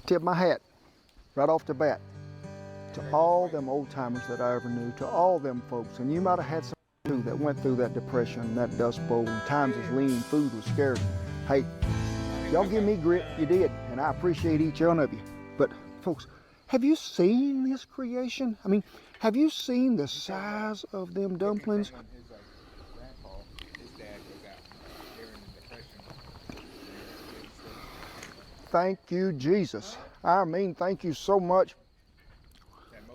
Speaker 6: Tip my hat right off the bat to all them old timers that I ever knew, to all them folks, and you might have had some too that went through that depression, that Dust Bowl, and times was lean, food was scarce. Hey, y'all give me grit, you did, and I appreciate each one of you. But folks, have you seen this creation? I mean, have you seen the size of them dumplings? Thank you, Jesus. I mean, thank you so much.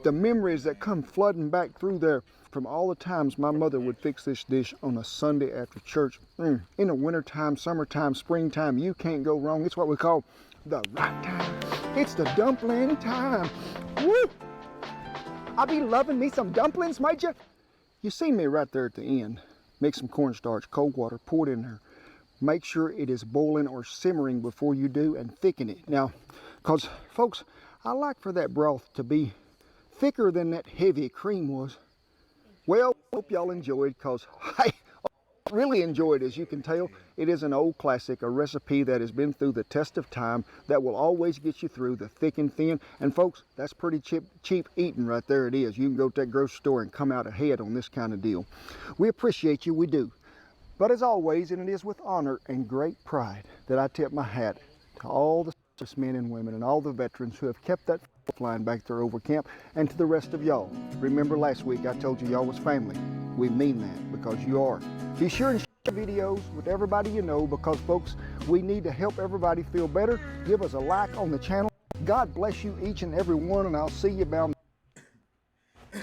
Speaker 6: The memories that come flooding back through there from all the times my mother would fix this dish on a Sunday after church. In the wintertime, summertime, springtime, you can't go wrong. It's what we call the right time. It's the dumpling time. Woo! I be loving me some dumplings, might you? You see me right there at the end. Make some cornstarch, cold water, pour it in there. Make sure it is boiling or simmering before you do, and thicken it. Now, because folks, I like for that broth to be thicker than that heavy cream was. Well, hope y'all enjoyed, because I really enjoyed, as you can tell. It is an old classic, a recipe that has been through the test of time, that will always get you through the thick and thin. And folks, that's pretty cheap eating right there. It is. You can go to that grocery store and come out ahead on this kind of deal. We appreciate you, we do. But as always, and it is with honor and great pride that I tip my hat to all the servicemen and women and all the veterans who have kept that line back there over camp, and to the rest of y'all. Remember last week I told you y'all was family. We mean that, because you are. Be sure and share videos with everybody you know, because folks, we need to help everybody feel better. Give us a like on the channel. God bless you each and every one, and I'll see you bound.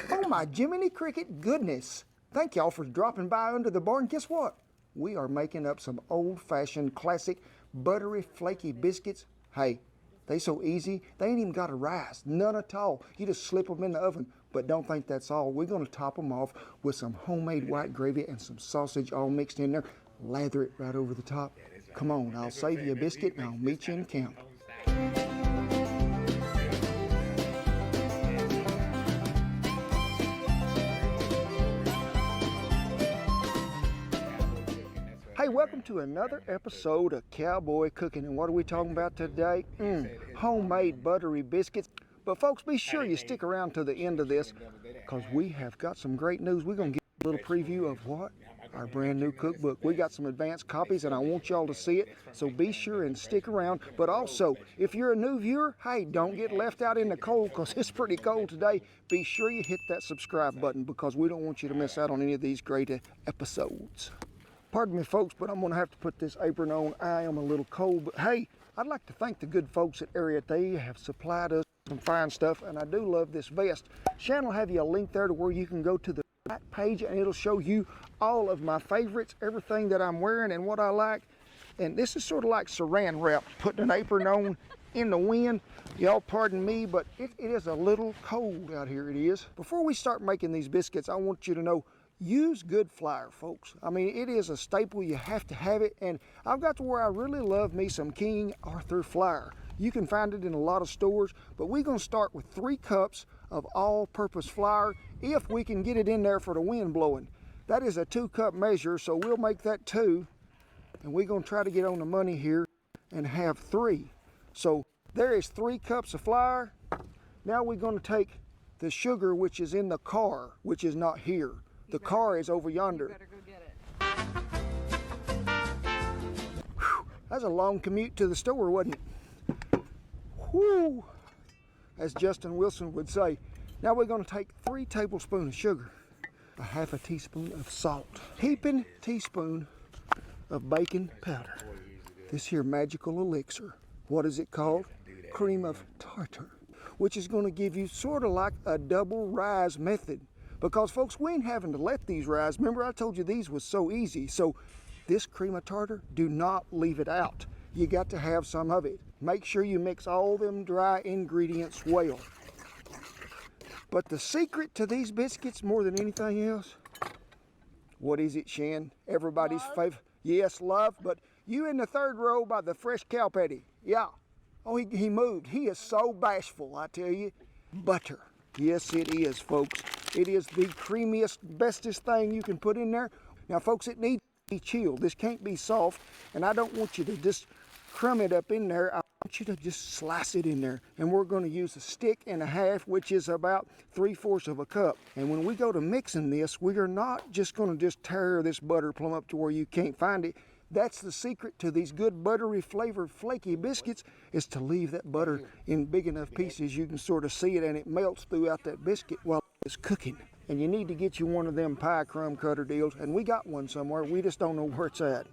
Speaker 6: Oh my Jiminy Cricket goodness. Thank y'all for dropping by under the barn. Guess what? We are making up some old-fashioned classic buttery flaky biscuits. Hey, they so easy, they ain't even got a rise, none at all. You just slip them in the oven, but don't think that's all. We're gonna top them off with some homemade white gravy and some sausage all mixed in there. Lather it right over the top. Come on, I'll save you a biscuit and I'll meet you in camp. Hey, welcome to another episode of Cowboy Cooking. And what are we talking about today? Homemade buttery biscuits. But folks, be sure you stick around to the end of this, because we have got some great news. We're going to get a little preview of what? Our brand new cookbook. We got some advanced copies, and I want y'all to see it, so be sure and stick around. But also, if you're a new viewer, hey, don't get left out in the cold, because it's pretty cold today. Be sure you hit that subscribe button, because we don't want you to miss out on any of these great episodes. Pardon me, folks, but I'm going to have to put this apron on. I am a little cold, but hey, I'd like to thank the good folks at Area. They have supplied us some fine stuff, and I do love this vest. Shannon will have you a link there to where you can go to the back page, and it'll show you all of my favorites, everything that I'm wearing and what I like. And this is sort of like saran wrap, putting an apron on in the wind. Y'all pardon me, but it is a little cold out here, it is. Before we start making these biscuits, I want you to know, use good flour, folks. I mean, it is a staple. You have to have it. And I've got to where I really love me some King Arthur flour. You can find it in a lot of stores, but we're going to start with 3 cups of all-purpose flour, if we can get it in there for the wind blowing. That is a 2-cup measure, so we'll make that 2. And we're going to try to get on the money here and have 3. So there is 3 cups of flour. Now we're going to take the sugar, which is in the car, which is not here. The car is over yonder.
Speaker 5: You better go get it.
Speaker 6: Whew, that's a long commute to the store, wasn't it? Whew, as Justin Wilson would say. Now we're going to take 3 tablespoons of sugar, a half a teaspoon of salt, heaping teaspoon of baking powder. This here magical elixir. What is it called? Cream of tartar, which is going to give you sort of like a double rise method. Because folks, we ain't having to let these rise. Remember, I told you these was so easy. So this cream of tartar, do not leave it out. You got to have some of it. Make sure you mix all them dry ingredients well. But the secret to these biscuits, more than anything else, what is it, Shan? Everybody's favorite. Yes, love. But you in the 3rd row by the fresh cow patty. Yeah. Oh, he moved. He is so bashful, I tell you. Butter. Yes, it is, folks. It is the creamiest, bestest thing you can put in there. Now, folks, it needs to be chilled. This can't be soft, and I don't want you to just crumb it up in there. I want you to just slice it in there. And we're going to use a stick and a half, which is about 3/4 of a cup. And when we go to mixing this, we are not just going to just tear this butter plumb up to where you can't find it. That's the secret to these good buttery flavored flaky biscuits, is to leave that butter in big enough pieces you can sort of see it, and it melts throughout that biscuit while it's cooking. And you need to get you one of them pie crumb cutter deals, and we got one somewhere. We just don't know where it's at.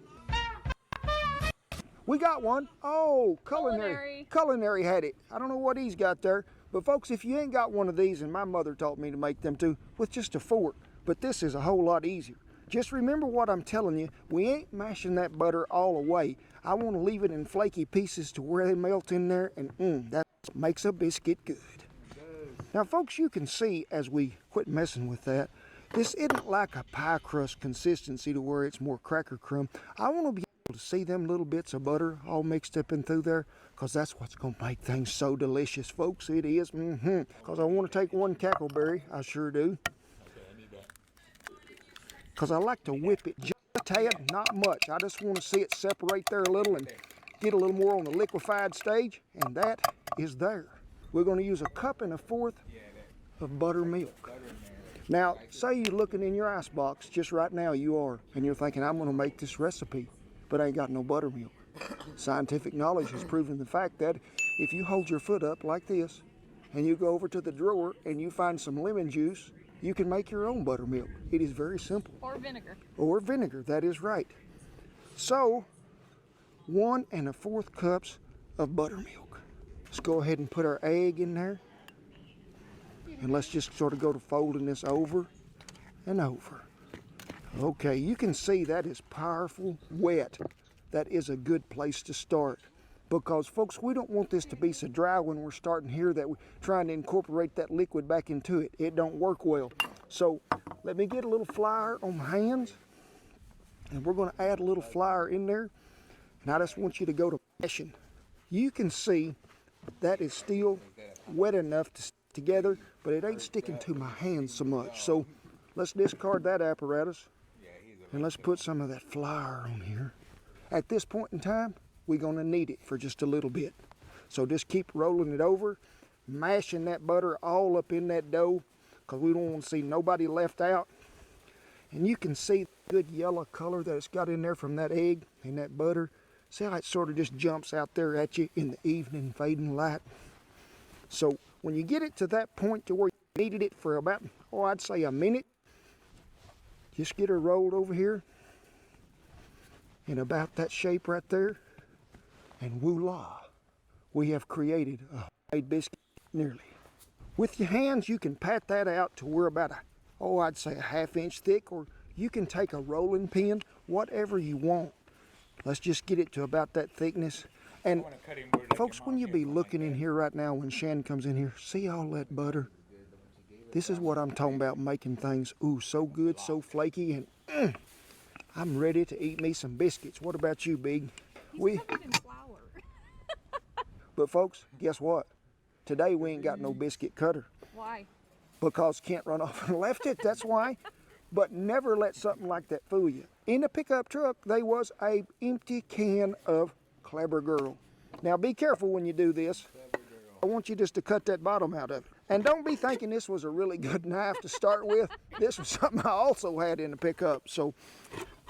Speaker 6: We got one. Oh, Culinary had it. I don't know what he's got there. But folks, if you ain't got one of these, and my mother taught me to make them too, with just a fork, but this is a whole lot easier. Just remember what I'm telling you. We ain't mashing that butter all away. I want to leave it in flaky pieces to where they melt in there, and that makes a biscuit good. Now, folks, you can see as we quit messing with that, this isn't like a pie crust consistency to where it's more cracker crumb. I want to be able to see them little bits of butter all mixed up in through there, because that's what's going to make things so delicious, folks. It is. Because I want to take one cackleberry. I sure do. Because I like to whip it just a tad, not much. I just want to see it separate there a little and get a little more on the liquefied stage, and that is there. We're going to use 1 1/4 cup of buttermilk. Now, say you're looking in your icebox just right now, you are, and you're thinking, I'm going to make this recipe, but I ain't got no buttermilk. Scientific knowledge has proven the fact that if you hold your foot up like this, and you go over to the drawer and you find some lemon juice, you can make your own buttermilk. It is very simple.
Speaker 5: Or vinegar.
Speaker 6: Or vinegar, that is right. So, 1 1/4 cups of buttermilk. Let's go ahead and put our egg in there. And let's just sort of go to folding this over and over. Okay, you can see that is powerful wet. That is a good place to start. Because, folks, we don't want this to be so dry when we're starting here that we're trying to incorporate that liquid back into it. It don't work well. So, let me get a little flour on my hands. And we're going to add a little flour in there. And I just want you to go to mashing. You can see that is still wet enough to stick together, but it ain't sticking to my hands so much. So, let's discard that apparatus. And let's put some of that flour on here. At this point in time, we're going to knead it for just a little bit. So just keep rolling it over. mashing that butter all up in that dough because we don't want to see nobody left out. And you can see the good yellow color that it's got in there from that egg and that butter. See how it sort of just jumps out there at you in the evening fading light. So when you get it to that point to where you kneaded it for about, oh, I'd say a minute, just get her rolled over here in about that shape right there, and voila, we have created a homemade biscuit nearly. With your hands, you can pat that out to where about I'd say a ½ inch thick, or you can take a rolling pin, whatever you want. Let's just get it to about that thickness. And folks, when you be looking in here right now, when Shan comes in here, see all that butter? This is what I'm talking about, making things, ooh, so good, so flaky, and I'm ready to eat me some biscuits. What about you, Big?
Speaker 5: He's covered in flour.
Speaker 6: But folks, guess what? Today we ain't got no biscuit cutter.
Speaker 5: Why?
Speaker 6: Because Kent run off and left it, that's why. But never let something like that fool you. In the pickup truck, there was a empty can of Clever Girl. Now be careful when you do this. I want you just to cut that bottom out of it. And don't be thinking this was a really good knife to start with. This was something I also had in the pickup. So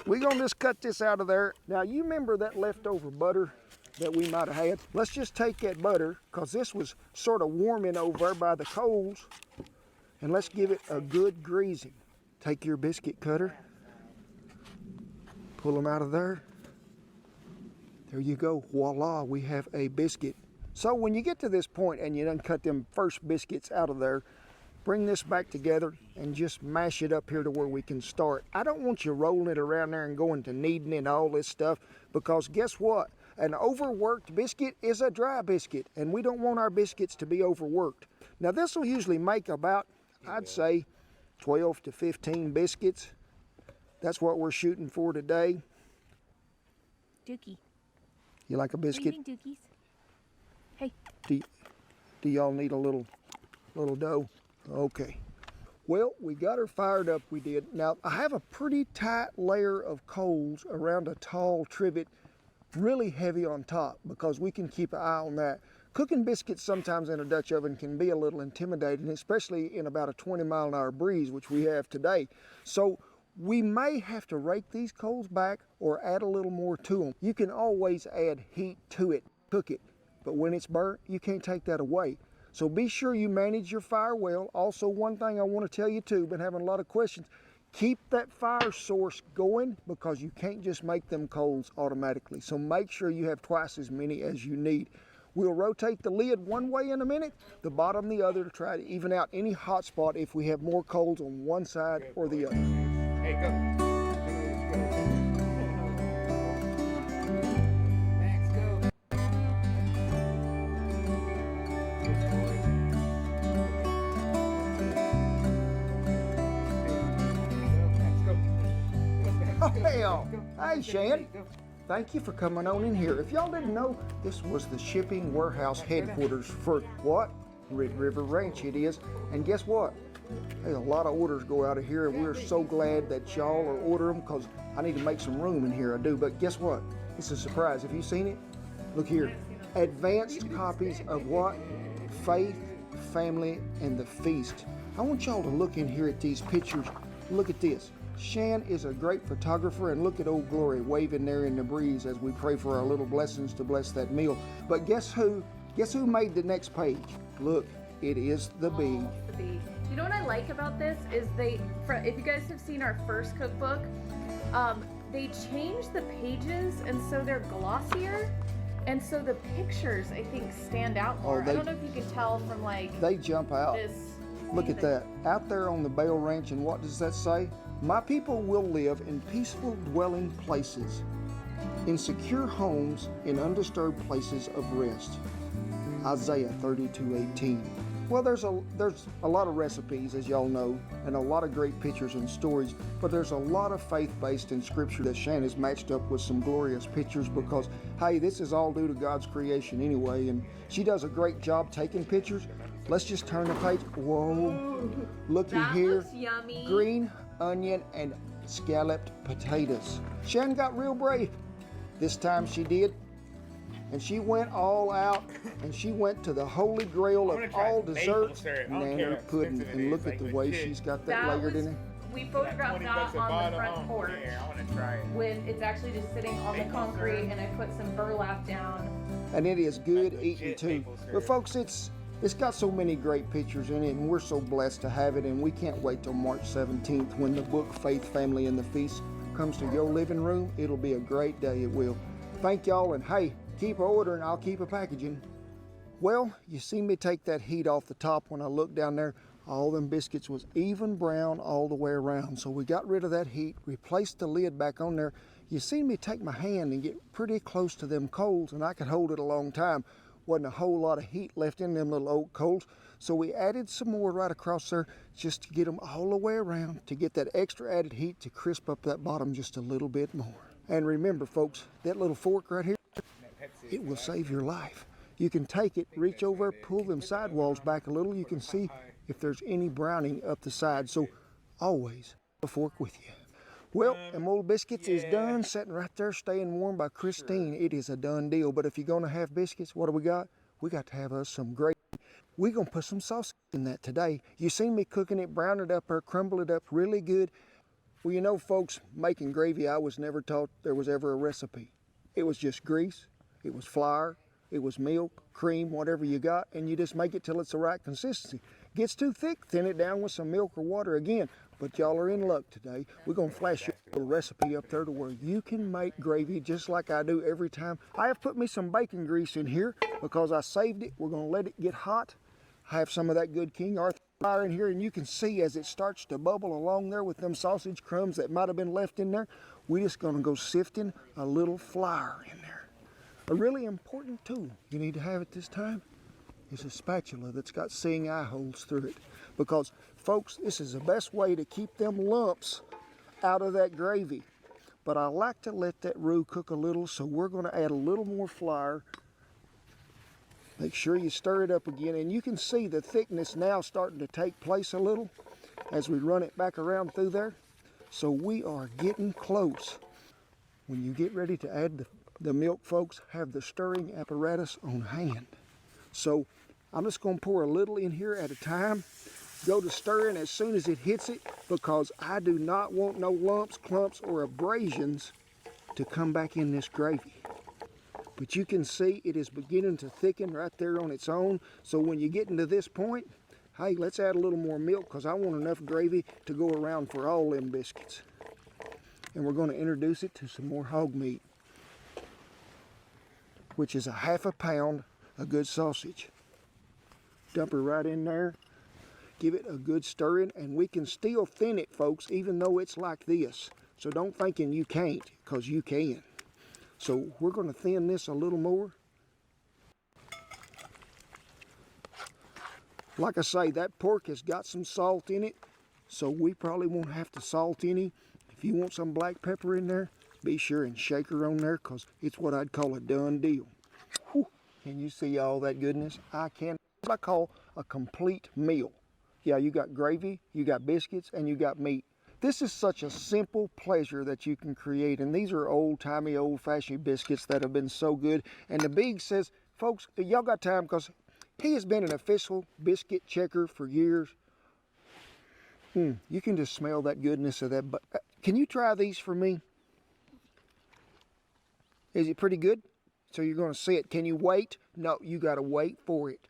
Speaker 6: we're gonna just cut this out of there. Now you remember that leftover butter that we might have had? Let's just take that butter, because this was sort of warming over there by the coals, and let's give it a good greasing. Take your biscuit cutter, pull them out of there. There you go, voila, we have a biscuit. So when you get to this point and you done cut them first biscuits out of there, bring this back together and just mash it up here to where we can start. I don't want you rolling it around there and going to kneading and all this stuff, because guess what? An overworked biscuit is a dry biscuit, and we don't want our biscuits to be overworked. Now this will usually make about, I'd say, 12 to 15 biscuits. That's what we're shooting for today.
Speaker 5: Dookie.
Speaker 6: You like a biscuit?
Speaker 5: What do you think, Dookies? Hey.
Speaker 6: Do y'all need a little dough? Okay. Well, we got her fired up, we did. Now, I have a pretty tight layer of coals around a tall trivet, really heavy on top, because we can keep an eye on that. Cooking biscuits sometimes in a Dutch oven can be a little intimidating, especially in about a 20-mile-an-hour breeze, which we have today. So we may have to rake these coals back or add a little more to them. You can always add heat to it, cook it, but when it's burnt, you can't take that away. So be sure you manage your fire well. Also, one thing I want to tell you too, been having a lot of questions, keep that fire source going, because you can't just make them coals automatically. So make sure you have twice as many as you need. We'll rotate the lid one way in a minute, the bottom the other, to try to even out any hot spot if we have more coals on one side or the other.
Speaker 2: Hey, go.
Speaker 6: Oh, hell. Hey, Shan. Thank you for coming on in here. If y'all didn't know, this was the shipping warehouse headquarters for what? Red River Ranch it is. And guess what? There's a lot of orders go out of here, and we're so glad that y'all are ordering them, because I need to make some room in here, I do. But guess what? It's a surprise. Have you seen it? Look here. Advanced copies of what? Faith, Family, and the Feast. I want y'all to look in here at these pictures. Look at this. Shan is a great photographer, and look at Old Glory waving there in the breeze as we pray for our little blessings to bless that meal. But guess who? Guess who made the next page? Look, it is the bee.
Speaker 5: The bee. You know what I like about this is if you guys have seen our first cookbook, they changed the pages, and so they're glossier, and so the pictures, I think, stand out more. I don't know if you can tell from
Speaker 6: they jump out.
Speaker 5: This.
Speaker 6: Look at that. Out there on the Bale Ranch, and what does that say? My people will live in peaceful dwelling places, in secure homes, in undisturbed places of rest. Isaiah 32:18. Well, there's a lot of recipes, as y'all know, and a lot of great pictures and stories, but there's a lot of faith-based in Scripture that Shan has matched up with some glorious pictures, because, hey, this is all due to God's creation anyway, and she does a great job taking pictures. Let's just turn the page. Whoa, looky here.
Speaker 5: Looks yummy.
Speaker 6: Green onion and scalloped potatoes. Shan got real brave. This time she did. and she went all out, and she went to the holy grail of all desserts, nanner pudding. And look at the way she's got that layered in it.
Speaker 5: We photographed that on the front porch when it's actually just sitting on the concrete, and I put some burlap down.
Speaker 6: And it is good eating too. But folks, it's got so many great pictures in it, and we're so blessed to have it, and we can't wait till March 17th when the book Faith, Family, and the Feast comes to your living room. It'll be a great day, it will. Thank y'all, and hey, keep ordering, I'll keep a packaging. Well, you see me take that heat off the top. When I looked down there, all them biscuits was even brown all the way around. So we got rid of that heat, replaced the lid back on there. You see me take my hand and get pretty close to them coals, and I could hold it a long time. Wasn't a whole lot of heat left in them little oak coals. So we added some more right across there just to get them all the way around, to get that extra added heat to crisp up that bottom just a little bit more. And remember, folks, that little fork right here, it will save your life. You can take it, reach over, pull them sidewalls back a little. You can see if there's any browning up the side. So always a fork with you. Well, them old biscuits is done, sitting right there, staying warm by Christine. It is a done deal. But if you're gonna have biscuits, what do we got? We got to have us some gravy. We're gonna put some sausage in that today. You seen me cooking it, brown it up or crumble it up really good. Well, you know, folks, making gravy, I was never taught there was ever a recipe. It was just grease, it was flour, it was milk, cream, whatever you got, and you just make it till it's the right consistency. Gets too thick, thin it down with some milk or water again. But y'all are in luck today. We're gonna flash your little recipe up there to where you can make gravy just like I do every time. I have put me some bacon grease in here because I saved it. We're gonna let it get hot. I have some of that good King Arthur flour in here, and you can see as it starts to bubble along there with them sausage crumbs that might have been left in there, we're just gonna go sifting a little flour in there. A really important tool you need to have at this time is a spatula that's got seeing eye holes through it. Because, folks, this is the best way to keep them lumps out of that gravy. But I like to let that roux cook a little, so we're gonna add a little more flour. Make sure you stir it up again, and you can see the thickness now starting to take place a little as we run it back around through there. So we are getting close. When you get ready to add the milk, folks, have the stirring apparatus on hand. So I'm just gonna pour a little in here at a time. Go to stirring as soon as it hits it, because I do not want no lumps, clumps, or abrasions to come back in this gravy. But you can see it is beginning to thicken right there on its own. So when you get into this point, hey, let's add a little more milk, because I want enough gravy to go around for all them biscuits. And we're going to introduce it to some more hog meat, which is a ½ pound of good sausage. Dump her right in there. Give it a good stirring, and we can still thin it, folks, even though it's like this. So don't thinking you can't, because you can. So we're going to thin this a little more. Like I say, that pork has got some salt in it, so we probably won't have to salt any. If you want some black pepper in there, be sure and shake her on there, because it's what I'd call a done deal. Whew. Can you see all that goodness? I can. What I call a complete meal. Yeah, you got gravy, you got biscuits, and you got meat. This is such a simple pleasure that you can create, and these are old-timey, old-fashioned biscuits that have been so good. And the Big says, folks, y'all got time, because he has been an official biscuit checker for years. You can just smell that goodness of that. But can you try these for me? Is it pretty good? So you're going to see it. Can you wait? No, you got to wait for it.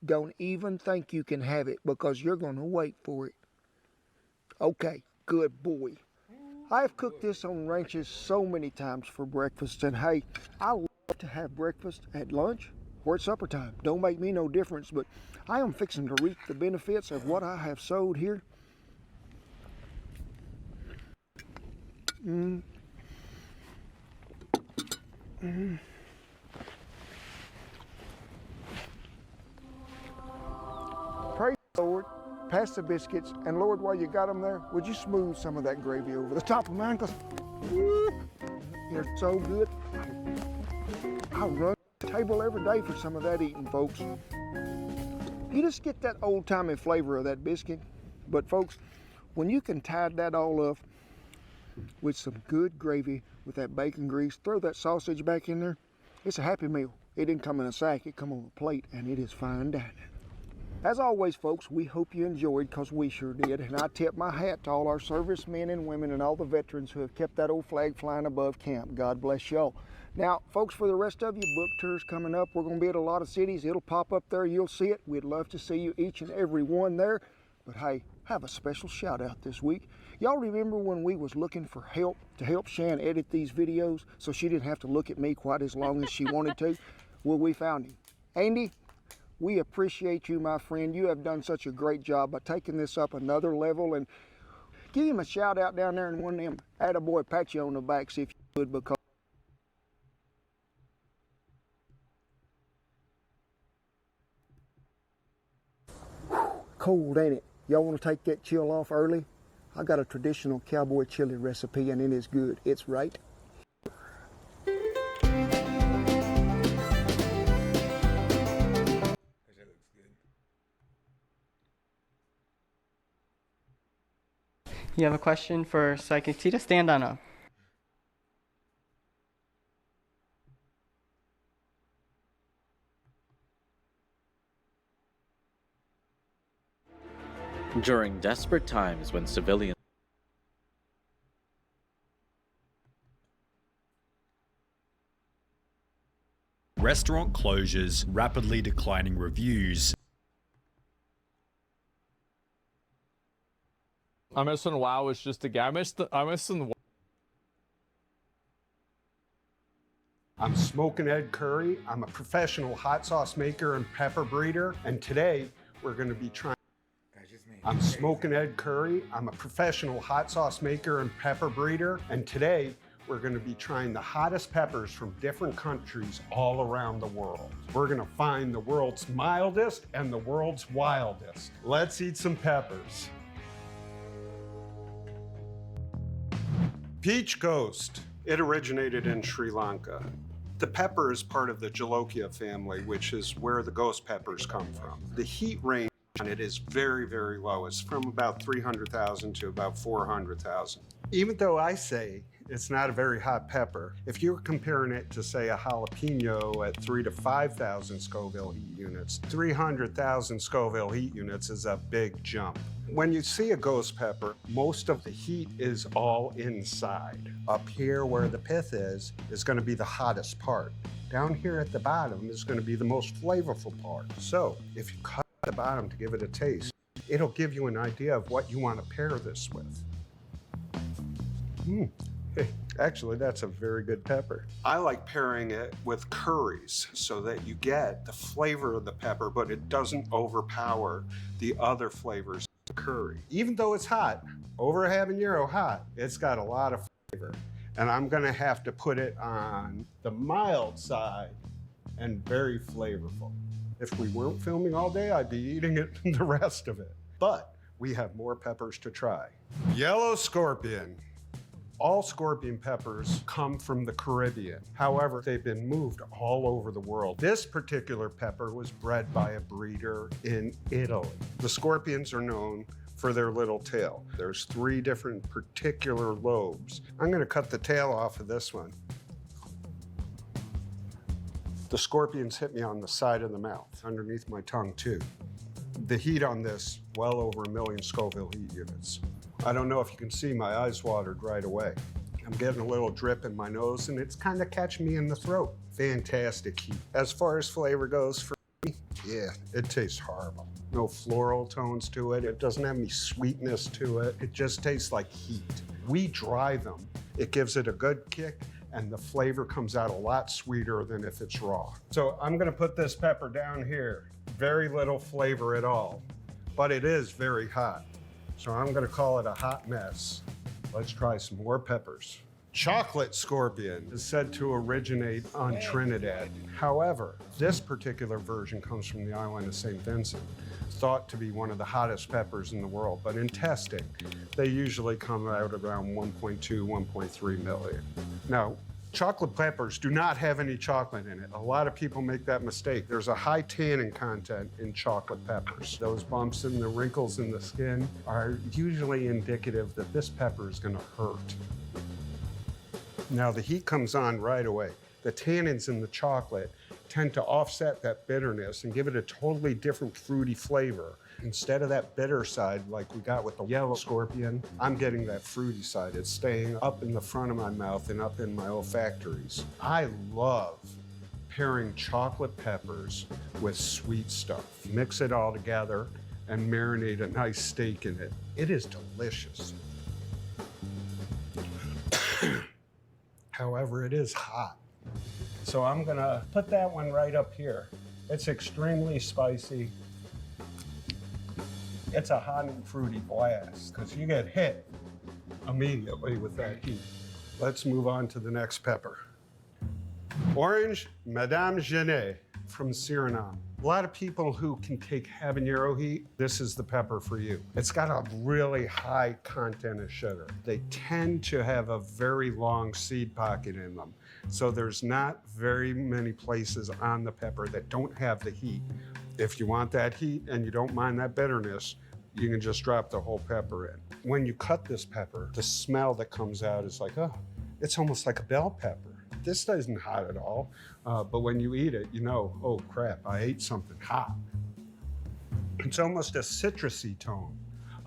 Speaker 6: Don't even think you can have it, because you're going to wait for it. Okay, good boy. I've cooked this on ranches so many times for breakfast, and hey, I love to have breakfast at lunch or at supper time. Don't make me no difference, but I am fixing to reap the benefits of what I have sowed here. Praise the Lord. Pass the biscuits, and Lord, while you got them there, would you smooth some of that gravy over the top of mine, because they're so good. I run the table every day for some of that eating, folks. You just get that old-timey flavor of that biscuit. But folks, when you can tie that all up with some good gravy with that bacon grease, throw that sausage back in there, it's a happy meal. It didn't come in a sack, it come on a plate, and it is fine dining. As always, folks, we hope you enjoyed, because we sure did, and I tip my hat to all our servicemen and women and all the veterans who have kept that old flag flying above camp. God bless y'all. Now, folks, for the rest of you, book tours coming up. We're going to be at a lot of cities. It'll pop up there. You'll see it. We'd love to see you, each and every one there. But hey, have a special shout out this week. Y'all remember when we was looking for help to help Shan edit these videos so she didn't have to look at me quite as long as she wanted to? Well, we found him. Andy, we appreciate you, my friend. You have done such a great job by taking this up another level, and give him a shout out down there and one of them attaboy pat you on the back, see if you would, because cold, ain't it? Y'all want to take that chill off early? I got a traditional cowboy chili recipe, and it is good. It's right.
Speaker 7: You have a question for Psychic Tita? Stand on up.
Speaker 17: During desperate times when civilians
Speaker 20: restaurant closures, rapidly declining reviews.
Speaker 21: I'm missing WoW is just a game. I'm missing.
Speaker 25: I'm Smokin' Ed Curry. I'm a professional hot sauce maker and pepper breeder, and today we're going to be trying. I'm Smokin' Ed Curry. I'm a professional hot sauce maker and pepper breeder, and today we're going to be trying the hottest peppers from different countries all around the world. We're going to find the world's mildest and the world's wildest. Let's eat some peppers. Peach Ghost. It originated in Sri Lanka. The pepper is part of the Jolokia family, which is where the ghost peppers come from. The heat range on it is very, very low. It's from about 300,000 to about 400,000. Even though I say it's not a very hot pepper, if you're comparing it to, say, a jalapeno at 3,000 to 5,000 Scoville heat units, 300,000 Scoville heat units is a big jump. When you see a ghost pepper, most of the heat is all inside. Up here where the pith is going to be the hottest part. Down here at the bottom is going to be the most flavorful part. So if you cut the bottom to give it a taste, it'll give you an idea of what you want to pair this with. Actually, that's a very good pepper. I like pairing it with curries so that you get the flavor of the pepper, but it doesn't overpower the other flavors of the curry. Even though it's hot, over a habanero hot, it's got a lot of flavor. And I'm gonna have to put it on the mild side and very flavorful. If we weren't filming all day, I'd be eating it the rest of it. But we have more peppers to try. Yellow scorpion. All scorpion peppers come from the Caribbean. However, they've been moved all over the world. This particular pepper was bred by a breeder in Italy. The scorpions are known for their little tail. There's 3 different particular lobes. I'm gonna cut the tail off of this one. The scorpions hit me on the side of the mouth, underneath my tongue too. The heat on this, well over 1 million Scoville heat units. I don't know if you can see, my eyes watered right away. I'm getting a little drip in my nose and it's kind of catching me in the throat. Fantastic heat. As far as flavor goes for me, yeah, it tastes horrible. No floral tones to it. It doesn't have any sweetness to it. It just tastes like heat. We dry them. It gives it a good kick and the flavor comes out a lot sweeter than if it's raw. So I'm gonna put this pepper down here. Very little flavor at all, but it is very hot. So I'm gonna call it a hot mess. Let's try some more peppers. Chocolate scorpion is said to originate on Trinidad. However, this particular version comes from the island of St. Vincent, thought to be one of the hottest peppers in the world, but in testing, they usually come out around 1.2, 1.3 million. Now, chocolate peppers do not have any chocolate in it. A lot of people make that mistake. There's a high tannin content in chocolate peppers. Those bumps and the wrinkles in the skin are usually indicative that this pepper is gonna hurt. Now the heat comes on right away. The tannins in the chocolate tend to offset that bitterness and give it a totally different fruity flavor. Instead of that bitter side like we got with the yellow scorpion, I'm getting that fruity side. It's staying up in the front of my mouth and up in my olfactories. I love pairing chocolate peppers with sweet stuff. Mix it all together and marinate a nice steak in it. It is delicious. However, it is hot. So I'm gonna put that one right up here. It's extremely spicy. It's a hot and fruity blast because you get hit immediately with that heat. Let's move on to the next pepper. Orange Madame Genet from Suriname. A lot of people who can take habanero heat, this is the pepper for you. It's got a really high content of sugar. They tend to have a very long seed pocket in them. So there's not very many places on the pepper that don't have the heat. If you want that heat and you don't mind that bitterness, you can just drop the whole pepper in. When you cut this pepper, the smell that comes out is like, oh, it's almost like a bell pepper. This isn't hot at all, but when you eat it, you know, oh crap, I ate something hot. It's almost a citrusy tone.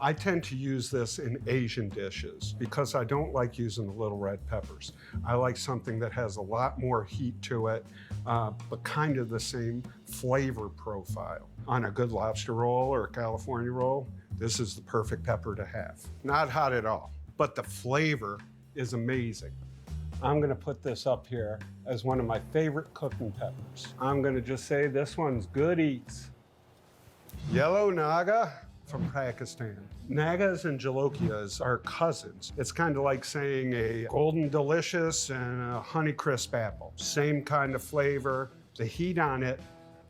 Speaker 25: I tend to use this in Asian dishes because I don't like using the little red peppers. I like something that has a lot more heat to it, but kind of the same flavor profile. On a good lobster roll or a California roll, this is the perfect pepper to have. Not hot at all, but the flavor is amazing. I'm gonna put this up here as one of my favorite cooking peppers. I'm gonna just say this one's good eats. Yellow Naga from Pakistan. Nagas and Jolokias are cousins. It's kind of like saying a Golden Delicious and a Honeycrisp apple. Same kind of flavor. The heat on it,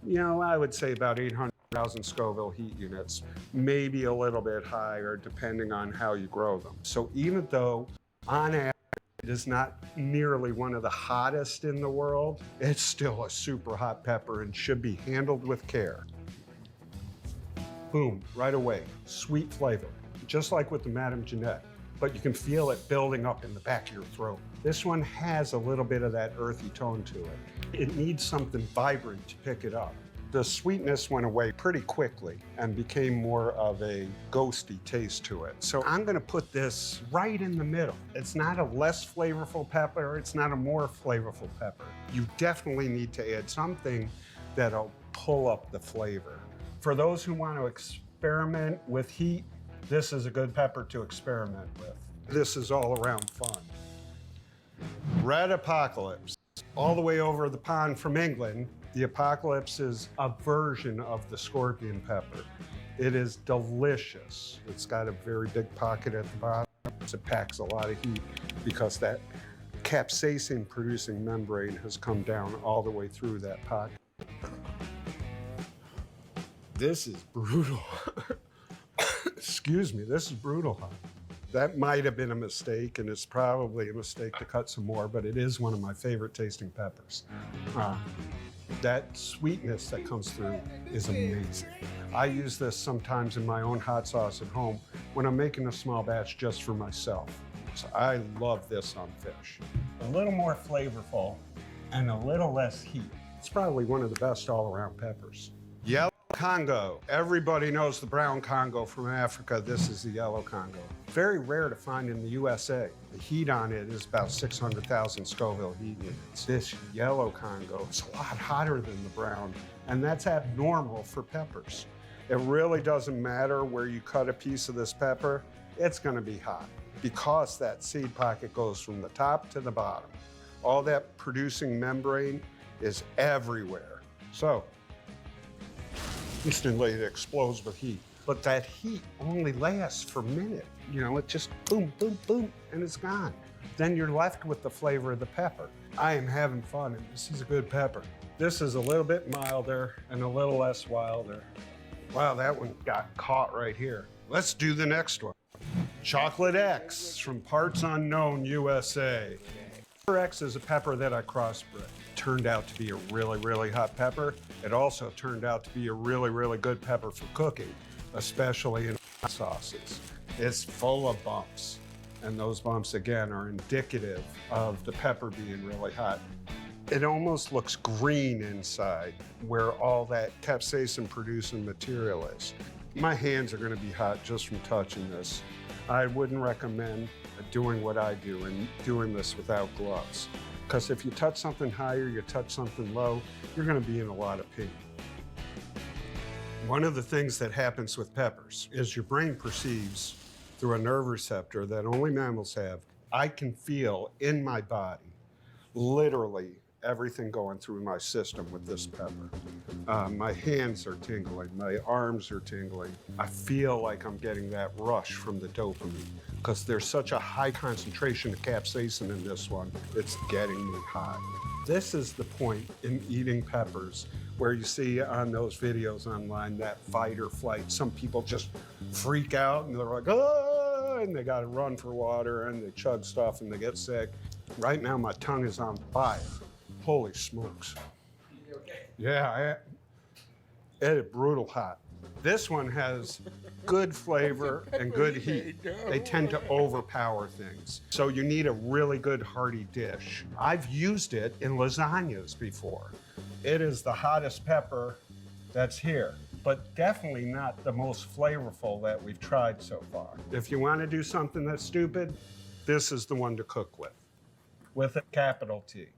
Speaker 25: you know, I would say about 800,000 Scoville heat units, maybe a little bit higher depending on how you grow them. So even though on average, it is not nearly one of the hottest in the world, it's still a super hot pepper and should be handled with care. Boom, right away, sweet flavor, just like with the Madame Genet, but you can feel it building up in the back of your throat. This one has a little bit of that earthy tone to it. It needs something vibrant to pick it up. The sweetness went away pretty quickly and became more of a ghosty taste to it. So I'm gonna put this right in the middle. It's not a less flavorful pepper, it's not a more flavorful pepper. You definitely need to add something that'll pull up the flavor. For those who want to experiment with heat, this is a good pepper to experiment with. This is all around fun. Red Apocalypse. All the way over the pond from England, the Apocalypse is a version of the scorpion pepper. It is delicious. It's got a very big pocket at the bottom. It packs a lot of heat because that capsaicin producing membrane has come down all the way through that pocket. This is brutal. Excuse me, this is brutal hot. That might have been a mistake, and it's probably a mistake to cut some more, but it is one of my favorite tasting peppers. That sweetness that comes through is amazing. I use this sometimes in my own hot sauce at home when I'm making a small batch just for myself. So I love this on fish. A little more flavorful and a little less heat. It's probably one of the best all-around peppers. Yellow Congo. Everybody knows the brown Congo from Africa. This is the yellow Congo. Very rare to find in the USA. The heat on it is about 600,000 Scoville heat units. This yellow Congo is a lot hotter than the brown, and that's abnormal for peppers. It really doesn't matter where you cut a piece of this pepper, it's gonna be hot because that seed pocket goes from the top to the bottom. All that producing membrane is everywhere. So, instantly it explodes with heat. But that heat only lasts for a minute. You know, it just boom, boom, boom, and it's gone. Then you're left with the flavor of the pepper. I am having fun, and this is a good pepper. This is a little bit milder and a little less wilder. Wow, that one got caught right here. Let's do the next one. Chocolate X from Parts Unknown, USA. X is a pepper that I crossbred. Turned out to be a really, really hot pepper. It also turned out to be a really, really good pepper for cooking, especially in hot sauces. It's full of bumps, and those bumps, again, are indicative of the pepper being really hot. It almost looks green inside where all that capsaicin producing material is. My hands are gonna be hot just from touching this. I wouldn't recommend doing what I do and doing this without gloves. Because if you touch something higher, you touch something low, you're gonna be in a lot of pain. One of the things that happens with peppers is your brain perceives through a nerve receptor that only mammals have. I can feel in my body, literally everything going through my system with this pepper. My hands are tingling, my arms are tingling. I feel like I'm getting that rush from the dopamine because there's such a high concentration of capsaicin in this one, it's getting me high. This is the point in eating peppers where you see on those videos online that fight or flight. Some people just freak out and they're like, oh, and they gotta run for water and they chug stuff and they get sick. Right now my tongue is on fire. Holy smokes. Yeah, it is brutal hot. This one has good flavor and good heat. They tend to overpower things. So you need a really good hearty dish. I've used it in lasagnas before. It is the hottest pepper that's here, but definitely not the most flavorful that we've tried so far. If you want to do something that's stupid, this is the one to cook with a capital T.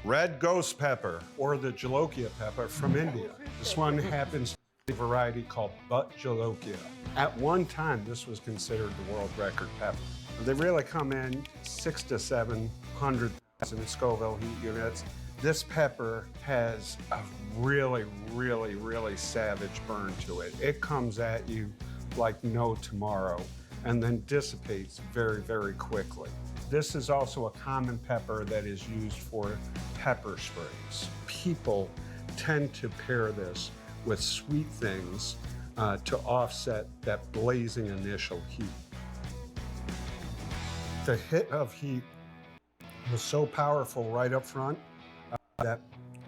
Speaker 25: Red ghost pepper, or the jolokia pepper from India. This one happens to be a variety called butt jolokia. At one time, this was considered the world record pepper. They really come in 600,000 to 700,000 Scoville heat units. This pepper has a really, really, really savage burn to it. It comes at you like no tomorrow and then dissipates very, very quickly. This is also a common pepper that is used for pepper sprays. People tend to pair this with sweet things to offset that blazing initial heat. The hit of heat was so powerful right up front that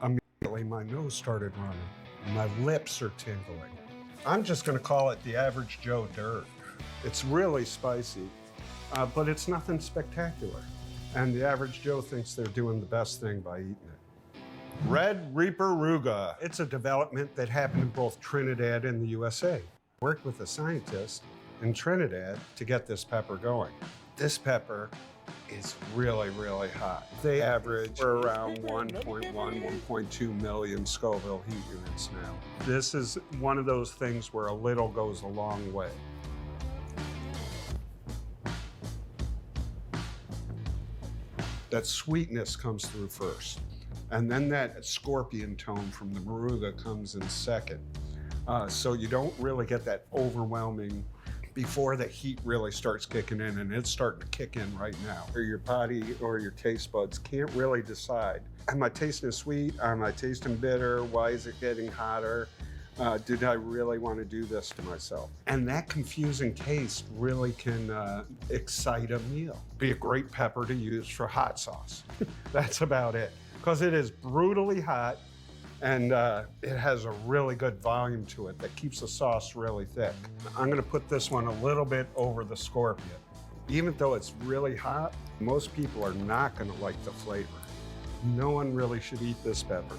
Speaker 25: immediately my nose started running. My lips are tingling. I'm just gonna call it the average Joe dirt. It's really spicy. But it's nothing spectacular. And the average Joe thinks they're doing the best thing by eating it. Red Reaper Ruga. It's a development that happened in both Trinidad and the USA. Worked with a scientist in Trinidad to get this pepper going. This pepper is really, really hot. They average around 1.1, 1.2 million Scoville heat units now. This is one of those things where a little goes a long way. That sweetness comes through first. And then that scorpion tone from the Moruga comes in second. So you don't really get that overwhelming before the heat really starts kicking in, and it's starting to kick in right now. Or your body or your taste buds can't really decide. Am I tasting sweet? Am I tasting bitter? Why is it getting hotter? Did I really want to do this to myself? And that confusing taste really can excite a meal. Be a great pepper to use for hot sauce. That's about it. Because it is brutally hot and it has a really good volume to it that keeps the sauce really thick. I'm gonna put this one a little bit over the scorpion. Even though it's really hot, most people are not gonna like the flavor. No one really should eat this pepper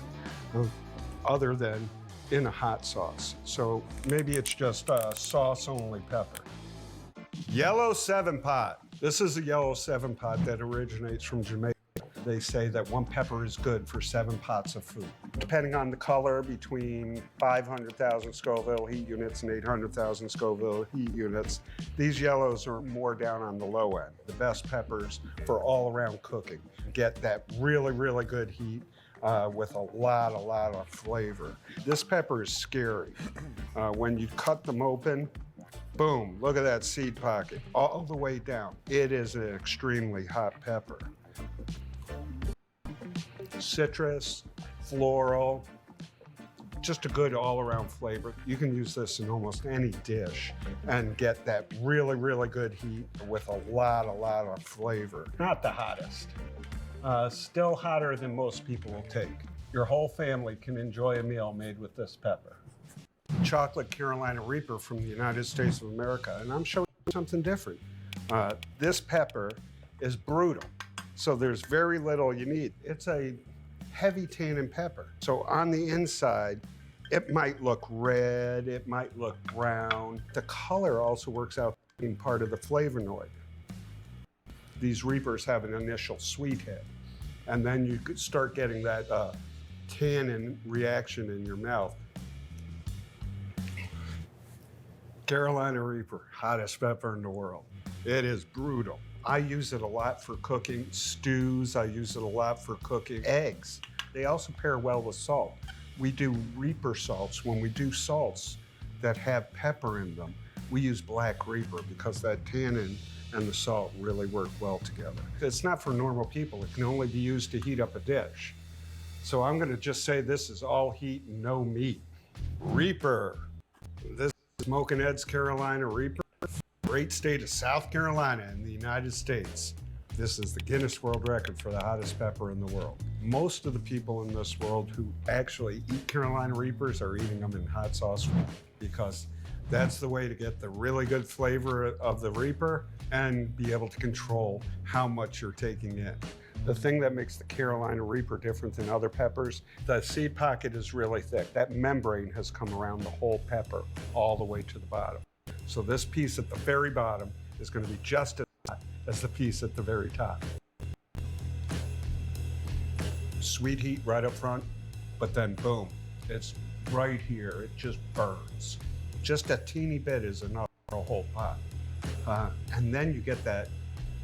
Speaker 25: other than in a hot sauce. So maybe it's just a sauce-only pepper. Yellow 7-pot. This is a yellow 7-pot that originates from Jamaica. They say that one pepper is good for 7 pots of food. Depending on the color, between 500,000 Scoville heat units and 800,000 Scoville heat units. These yellows are more down on the low end. The best peppers for all-around cooking. Get that really, really good heat with a lot of flavor. This pepper is scary. When you cut them open, boom, look at that seed pocket, all the way down. It is an extremely hot pepper. Citrus, floral, just a good all-around flavor. You can use this in almost any dish and get that really, really good heat with a lot of flavor. Not the hottest. Still hotter than most people will take. Your whole family can enjoy a meal made with this pepper. Chocolate Carolina Reaper from the United States of America, and I'm showing you something different. This pepper is brutal, so there's very little you need. It's a heavy tannin pepper. So on the inside, it might look red, it might look brown. The color also works out being part of the flavonoid. These Reapers have an initial sweet hit, and then you could start getting that tannin reaction in your mouth. Carolina Reaper, hottest pepper in the world. It is brutal. I use it a lot for cooking stews. I use it a lot for cooking eggs. They also pair well with salt. We do Reaper salts. When we do salts that have pepper in them, we use black Reaper because that tannin and the salt really work well together. It's not for normal people. It can only be used to heat up a dish. So I'm gonna just say this is all heat and no meat. Reaper. This is Smokin' Ed's Carolina Reaper. Great state of South Carolina in the United States. This is the Guinness World Record for the hottest pepper in the world. Most of the people in this world who actually eat Carolina Reapers are eating them in hot sauce because that's the way to get the really good flavor of the Reaper and be able to control how much you're taking in. The thing that makes the Carolina Reaper different than other peppers, the seed pocket is really thick. That membrane has come around the whole pepper all the way to the bottom. So this piece at the very bottom is going to be just as hot as the piece at the very top. Sweet heat right up front, but then boom, it's right here. It just burns. Just a teeny bit is enough for a whole pot. And then you get that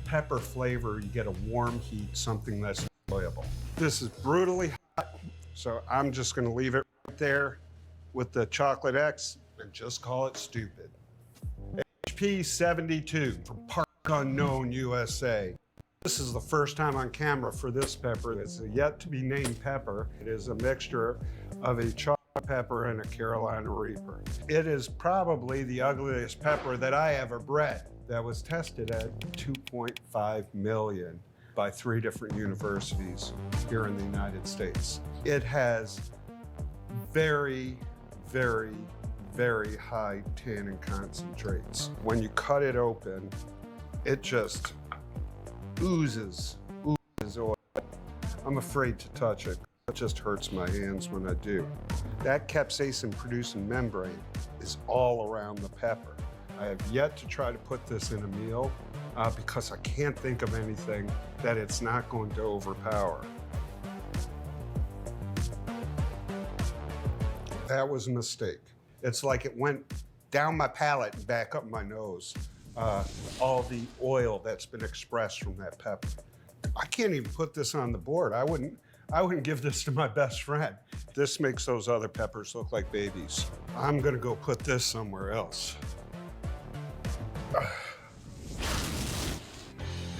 Speaker 25: pepper flavor, you get a warm heat, something that's enjoyable. This is brutally hot, so I'm just gonna leave it right there with the chocolate X and just call it stupid. HP 72 from Park Unknown, USA. This is the first time on camera for this pepper. It's a yet to be named pepper. It is a mixture of a chocolate pepper and a Carolina Reaper. It is probably the ugliest pepper that I ever bred. That was tested at 2.5 million by 3 different universities here in the United States. It has very, very, very high tannin concentrates. When you cut it open, it just oozes oil. I'm afraid to touch it. It just hurts my hands when I do. That capsaicin-producing membrane is all around the pepper. I have yet to try to put this in a meal because I can't think of anything that it's not going to overpower. That was a mistake. It's like it went down my palate and back up my nose. All the oil that's been expressed from that pepper. I can't even put this on the board. I wouldn't give this to my best friend. This makes those other peppers look like babies. I'm gonna go put this somewhere else.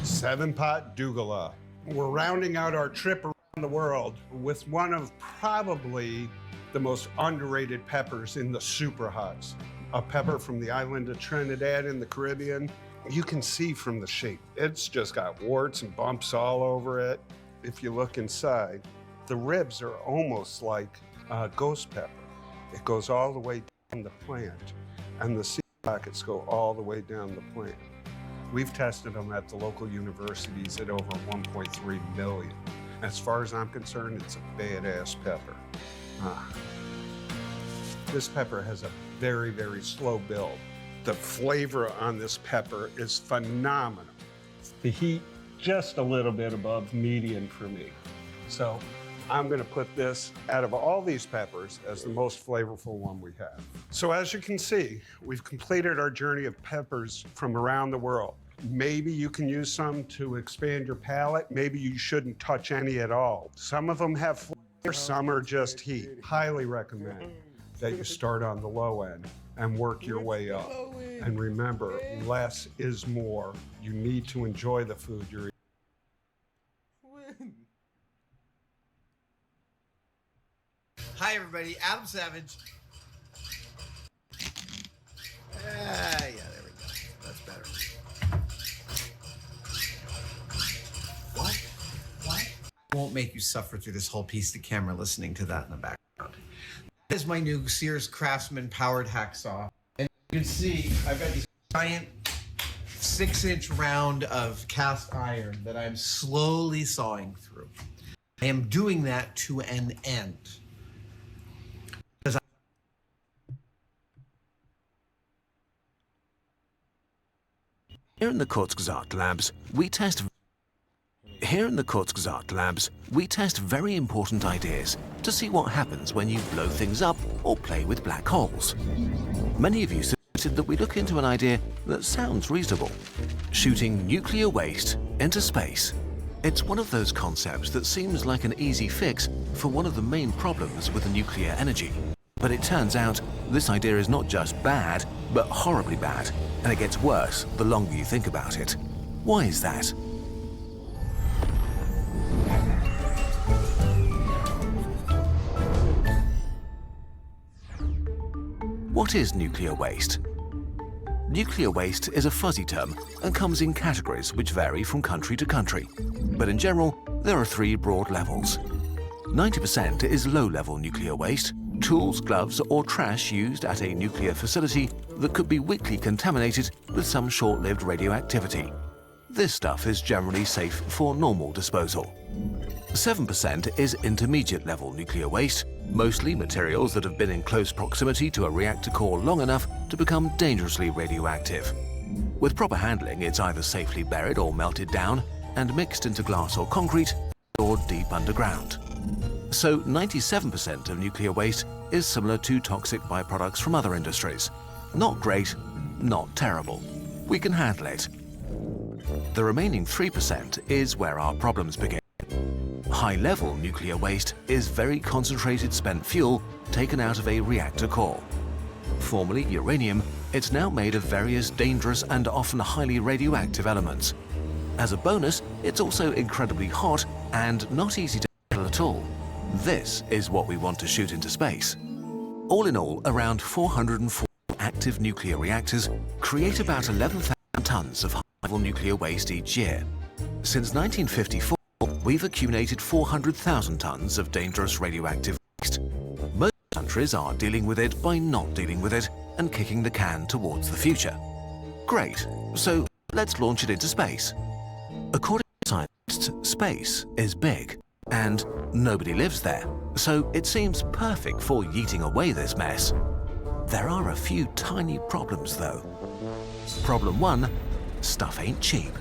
Speaker 25: 7-pot Dougala. We're rounding out our trip around the world with one of probably the most underrated peppers in the super hots. A pepper from the island of Trinidad in the Caribbean. You can see from the shape, it's just got warts and bumps all over it. If you look inside, the ribs are almost like ghost pepper. It goes all the way down the plant, and the seed pockets go all the way down the plant. We've tested them at the local universities at over 1.3 million. As far as I'm concerned, it's a badass pepper. This pepper has a very, very slow build. The flavor on this pepper is phenomenal. The heat just a little bit above median for me. So I'm gonna put this, out of all these peppers, as the most flavorful one we have. So as you can see, we've completed our journey of peppers from around the world. Maybe you can use some to expand your palate. Maybe you shouldn't touch any at all. Some of them have flavor, some are just heat. Highly recommend that you start on the low end and work your way up. And remember, less is more. You need to enjoy the food you're eating.
Speaker 9: Hi everybody, Adam Savage. Yeah, there we go. That's better. What? I won't make you suffer through this whole piece of the camera listening to that in the background. That is my new Sears Craftsman powered hacksaw. And you can see I've got this giant 6-inch round of cast iron that I'm slowly sawing through. I am doing that to an end.
Speaker 4: Here in the Kurzgesagt labs, we test very important ideas to see what happens when you blow things up or play with black holes. Many of you suggested that we look into an idea that sounds reasonable: shooting nuclear waste into space. It's one of those concepts that seems like an easy fix for one of the main problems with nuclear energy. But it turns out this idea is not just bad, but horribly bad, and it gets worse the longer you think about it. Why is that? What is nuclear waste? Nuclear waste is a fuzzy term and comes in categories which vary from country to country. But in general, there are 3 broad levels. 90% is low-level nuclear waste, tools, gloves, or trash used at a nuclear facility that could be weakly contaminated with some short-lived radioactivity. This stuff is generally safe for normal disposal. 7% is intermediate-level nuclear waste, mostly materials that have been in close proximity to a reactor core long enough to become dangerously radioactive. With proper handling, it's either safely buried or melted down and mixed into glass or concrete, or deep underground. So 97% of nuclear waste is similar to toxic byproducts from other industries. Not great, not terrible. We can handle it. The remaining 3% is where our problems begin. High-level nuclear waste is very concentrated spent fuel taken out of a reactor core. Formerly uranium, it's now made of various dangerous and often highly radioactive elements. As a bonus, it's also incredibly hot and not easy to handle at all. This is what we want to shoot into space. All in all, around 404 active nuclear reactors create about 11,000 tons of high-level nuclear waste each year. Since 1954, we've accumulated 400,000 tons of dangerous radioactive waste. Most countries are dealing with it by not dealing with it and kicking the can towards the future. Great, so let's launch it into space. According to scientists, space is big, and nobody lives there, so it seems perfect for yeeting away this mess. There are a few tiny problems, though. Problem 1, stuff ain't cheap.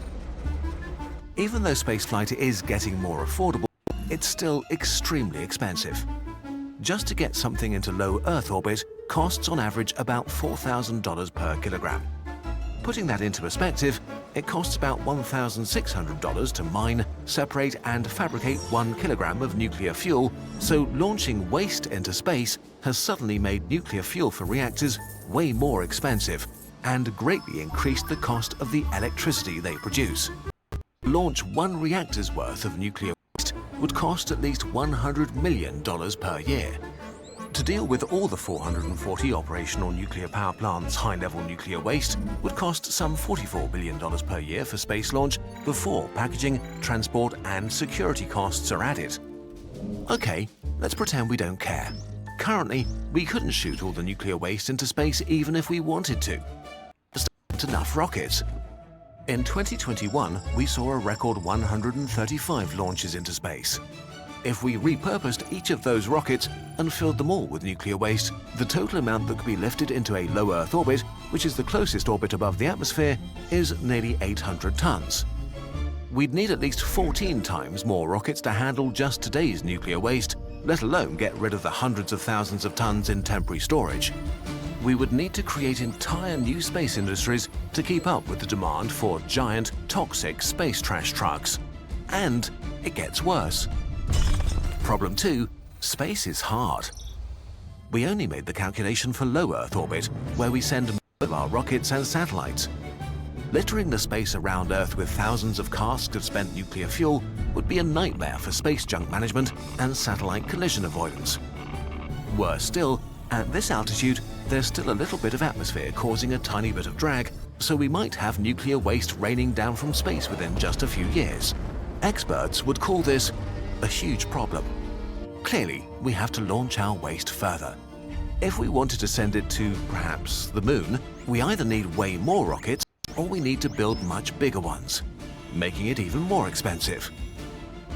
Speaker 4: Even though spaceflight is getting more affordable, it's still extremely expensive. Just to get something into low Earth orbit costs on average about $4,000 per kilogram. Putting that into perspective, it costs about $1,600 to mine, separate and fabricate 1 kilogram of nuclear fuel, so launching waste into space has suddenly made nuclear fuel for reactors way more expensive and greatly increased the cost of the electricity they produce. Launch 1 reactor's worth of nuclear waste would cost at least $100 million per year. To deal with all the 440 operational nuclear power plants' high-level nuclear waste would cost some $44 billion per year for space launch before packaging, transport and security costs are added. Okay, let's pretend we don't care. Currently, we couldn't shoot all the nuclear waste into space even if we wanted to. There aren't enough rockets. In 2021, we saw a record 135 launches into space. If we repurposed each of those rockets and filled them all with nuclear waste, the total amount that could be lifted into a low Earth orbit, which is the closest orbit above the atmosphere, is nearly 800 tons. We'd need at least 14 times more rockets to handle just today's nuclear waste, let alone get rid of the hundreds of thousands of tons in temporary storage. We would need to create entire new space industries to keep up with the demand for giant, toxic space trash trucks. And it gets worse. Problem 2, space is hard. We only made the calculation for low Earth orbit, where we send most of our rockets and satellites. Littering the space around Earth with thousands of casks of spent nuclear fuel would be a nightmare for space junk management and satellite collision avoidance. Worse still, at this altitude, there's still a little bit of atmosphere causing a tiny bit of drag, so we might have nuclear waste raining down from space within just a few years. Experts would call this a huge problem. Clearly, we have to launch our waste further. If we wanted to send it to, perhaps, the moon, we either need way more rockets or we need to build much bigger ones, making it even more expensive.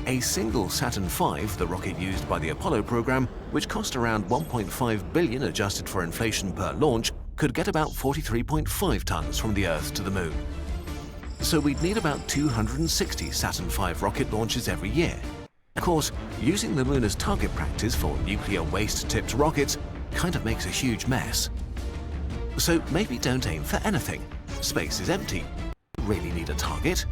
Speaker 4: A single Saturn V, the rocket used by the Apollo program, which cost around $1.5 billion adjusted for inflation per launch, could get about 43.5 tons from the Earth to the Moon. So we'd need about 260 Saturn V rocket launches every year. Of course, using the Moon as target practice for nuclear waste-tipped rockets kind of makes a huge mess. So maybe don't aim for anything. Space is empty. You really need a target.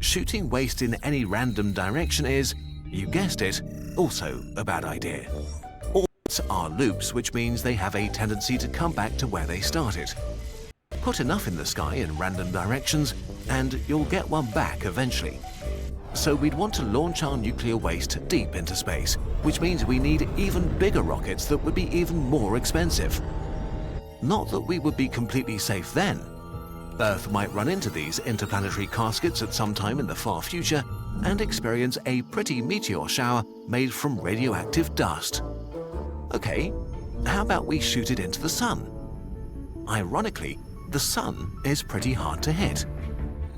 Speaker 4: Shooting waste in any random direction is, you guessed it, also a bad idea. Orbits are loops, which means they have a tendency to come back to where they started. Put enough in the sky in random directions, and you'll get one back eventually. So we'd want to launch our nuclear waste deep into space, which means we need even bigger rockets that would be even more expensive. Not that we would be completely safe then. Earth might run into these interplanetary caskets at some time in the far future and experience a pretty meteor shower made from radioactive dust. Okay, how about we shoot it into the sun? Ironically, the sun is pretty hard to hit.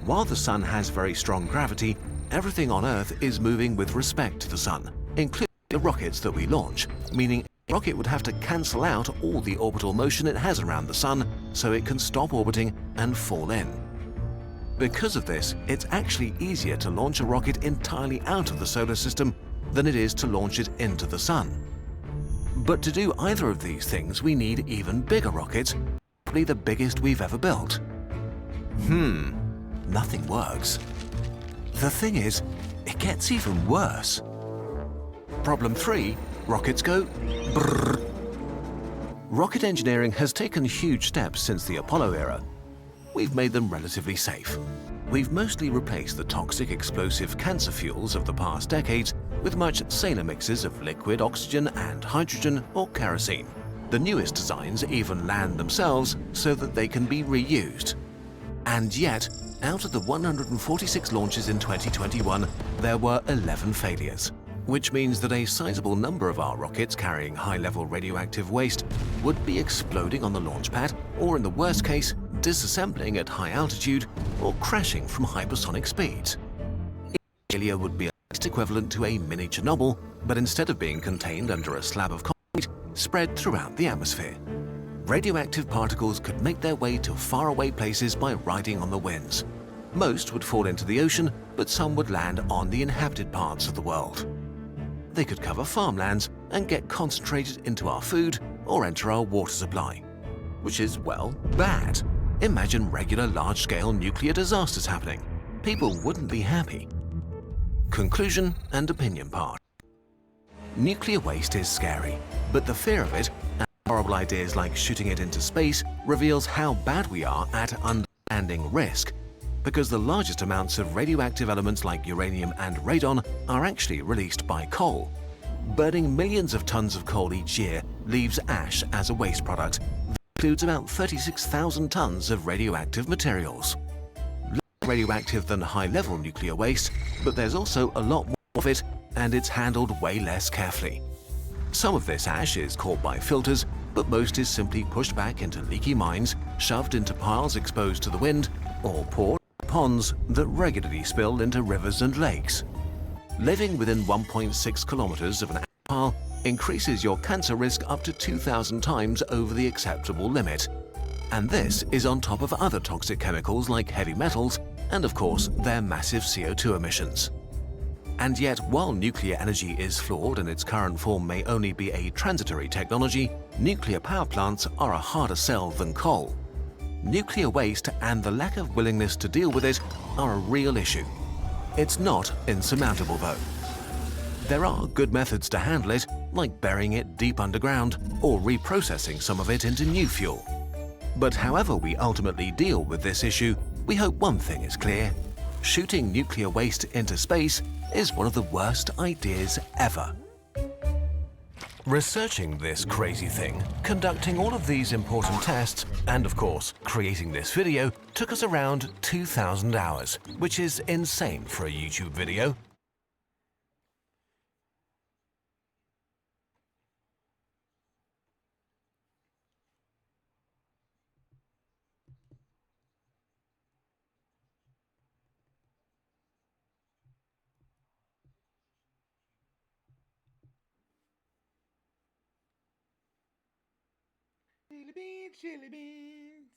Speaker 4: While the sun has very strong gravity, everything on Earth is moving with respect to the sun, including the rockets that we launch, meaning a rocket would have to cancel out all the orbital motion it has around the sun so it can stop orbiting and fall in. Because of this, it's actually easier to launch a rocket entirely out of the solar system than it is to launch it into the sun. But to do either of these things, we need even bigger rockets, probably the biggest we've ever built. Nothing works. The thing is, it gets even worse. Problem 3, rockets go brrr. Rocket engineering has taken huge steps since the Apollo era. We've made them relatively safe. We've mostly replaced the toxic explosive cancer fuels of the past decades with much saner mixes of liquid oxygen and hydrogen or kerosene. The newest designs even land themselves so that they can be reused. And yet, out of the 146 launches in 2021, there were 11 failures, which means that a sizable number of our rockets carrying high-level radioactive waste would be exploding on the launch pad, or in the worst case, disassembling at high altitude or crashing from hypersonic speeds. Failure would be equivalent to a mini Chernobyl, but instead of being contained under a slab of concrete, spread throughout the atmosphere. Radioactive particles could make their way to faraway places by riding on the winds. Most would fall into the ocean, but some would land on the inhabited parts of the world. They could cover farmlands and get concentrated into our food or enter our water supply. Which is, well, bad. Imagine regular large-scale nuclear disasters happening. People wouldn't be happy. Conclusion and opinion part. Nuclear waste is scary, but the fear of it and horrible ideas like shooting it into space reveals how bad we are at understanding risk, because the largest amounts of radioactive elements like uranium and radon are actually released by coal. Burning millions of tons of coal each year leaves ash as a waste product that includes about 36,000 tons of radioactive materials. Less radioactive than high-level nuclear waste, but there's also a lot more of it, and it's handled way less carefully. Some of this ash is caught by filters, but most is simply pushed back into leaky mines, shoved into piles exposed to the wind, or poured in ponds that regularly spill into rivers and lakes. Living within 1.6 kilometers of an ash pile increases your cancer risk up to 2,000 times over the acceptable limit. And this is on top of other toxic chemicals like heavy metals and, of course, their massive CO2 emissions. And yet, while nuclear energy is flawed and its current form may only be a transitory technology, nuclear power plants are a harder sell than coal. Nuclear waste and the lack of willingness to deal with it are a real issue. It's not insurmountable, though. There are good methods to handle it, like burying it deep underground or reprocessing some of it into new fuel. But however we ultimately deal with this issue, we hope one thing is clear. Shooting nuclear waste into space is one of the worst ideas ever. Researching this crazy thing, conducting all of these important tests, and of course, creating this video took us around 2,000 hours, which is insane for a YouTube video.
Speaker 2: Chili beans, chili beans.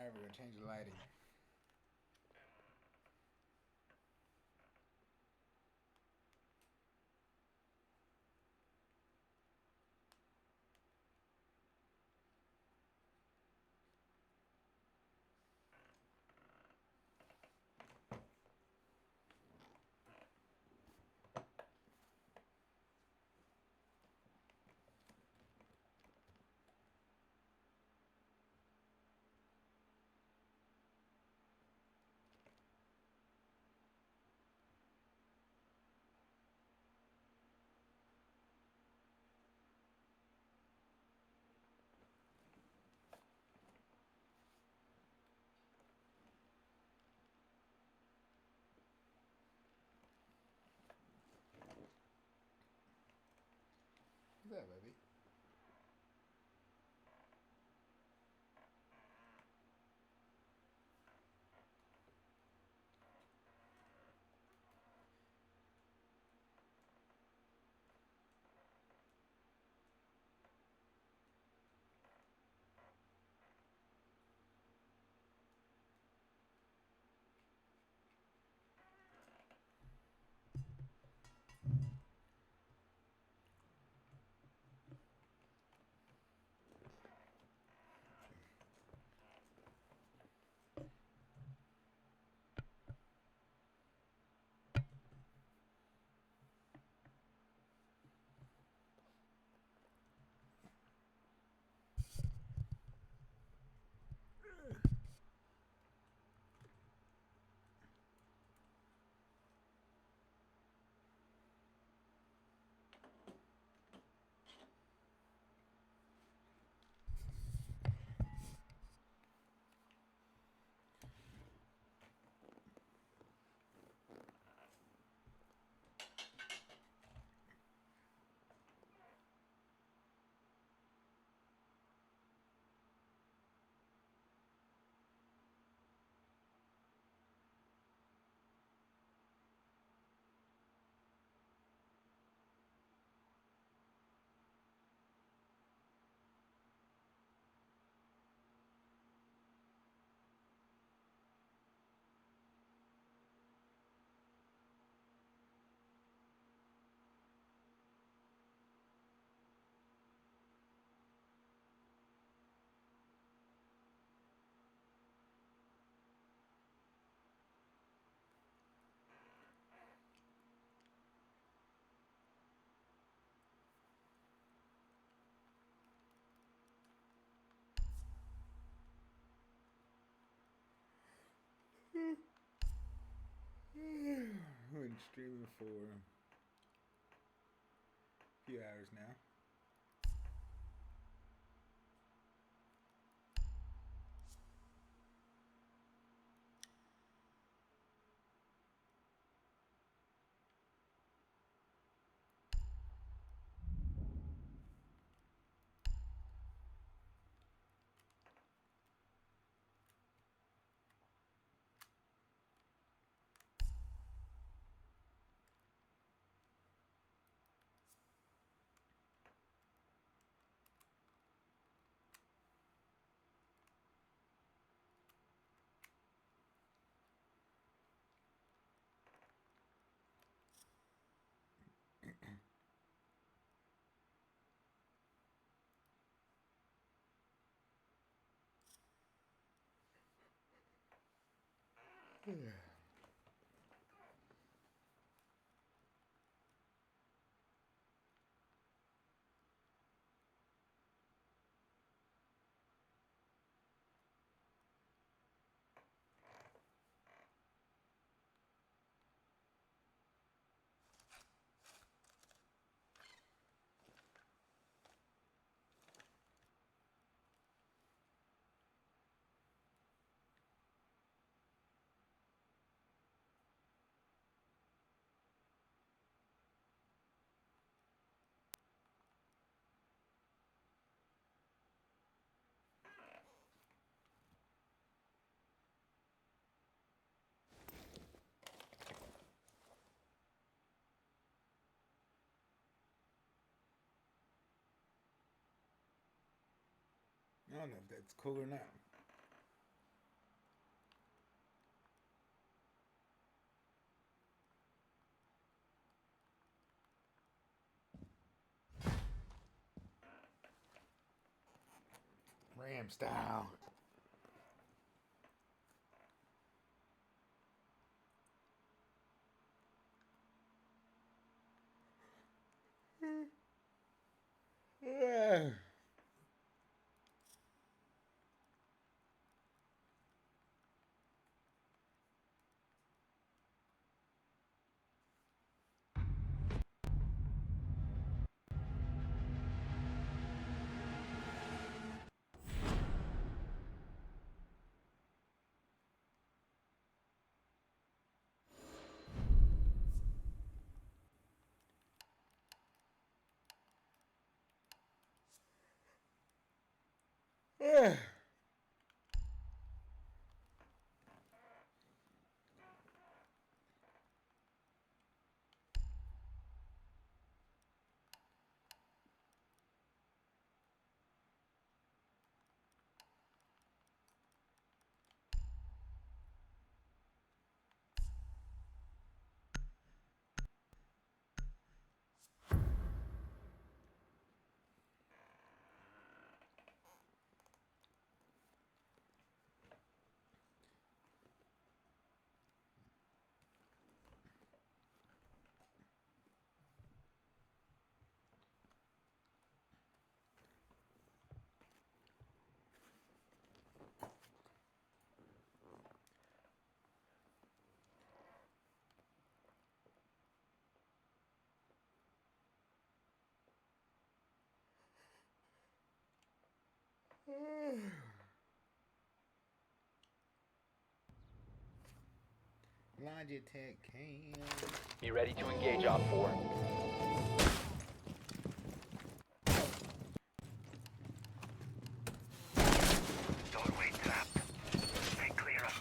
Speaker 2: All right, we're gonna change the lighting. What's that, baby? We've been streaming for a few hours now. Yeah. I don't know if that's cool or not. Ram style. Yeah. Yeah. Logitech cam.
Speaker 10: Be ready to engage, Op 4.
Speaker 11: Doorway trapped. Stay clear of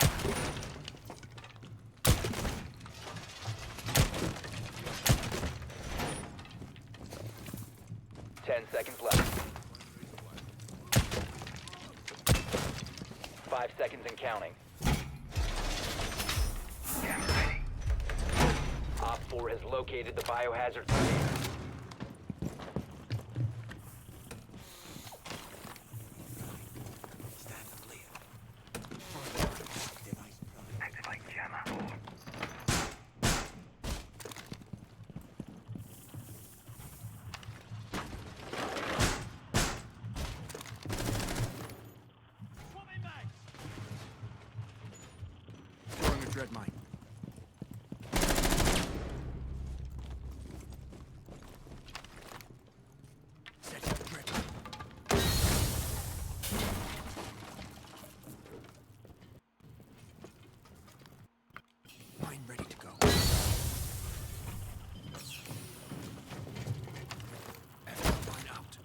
Speaker 10: 10 seconds left. 5 seconds and counting. Op 4 has located the biohazard container.
Speaker 11: activate jammer.
Speaker 15: Throwing a dread mine. Mine ready to go. Mine out.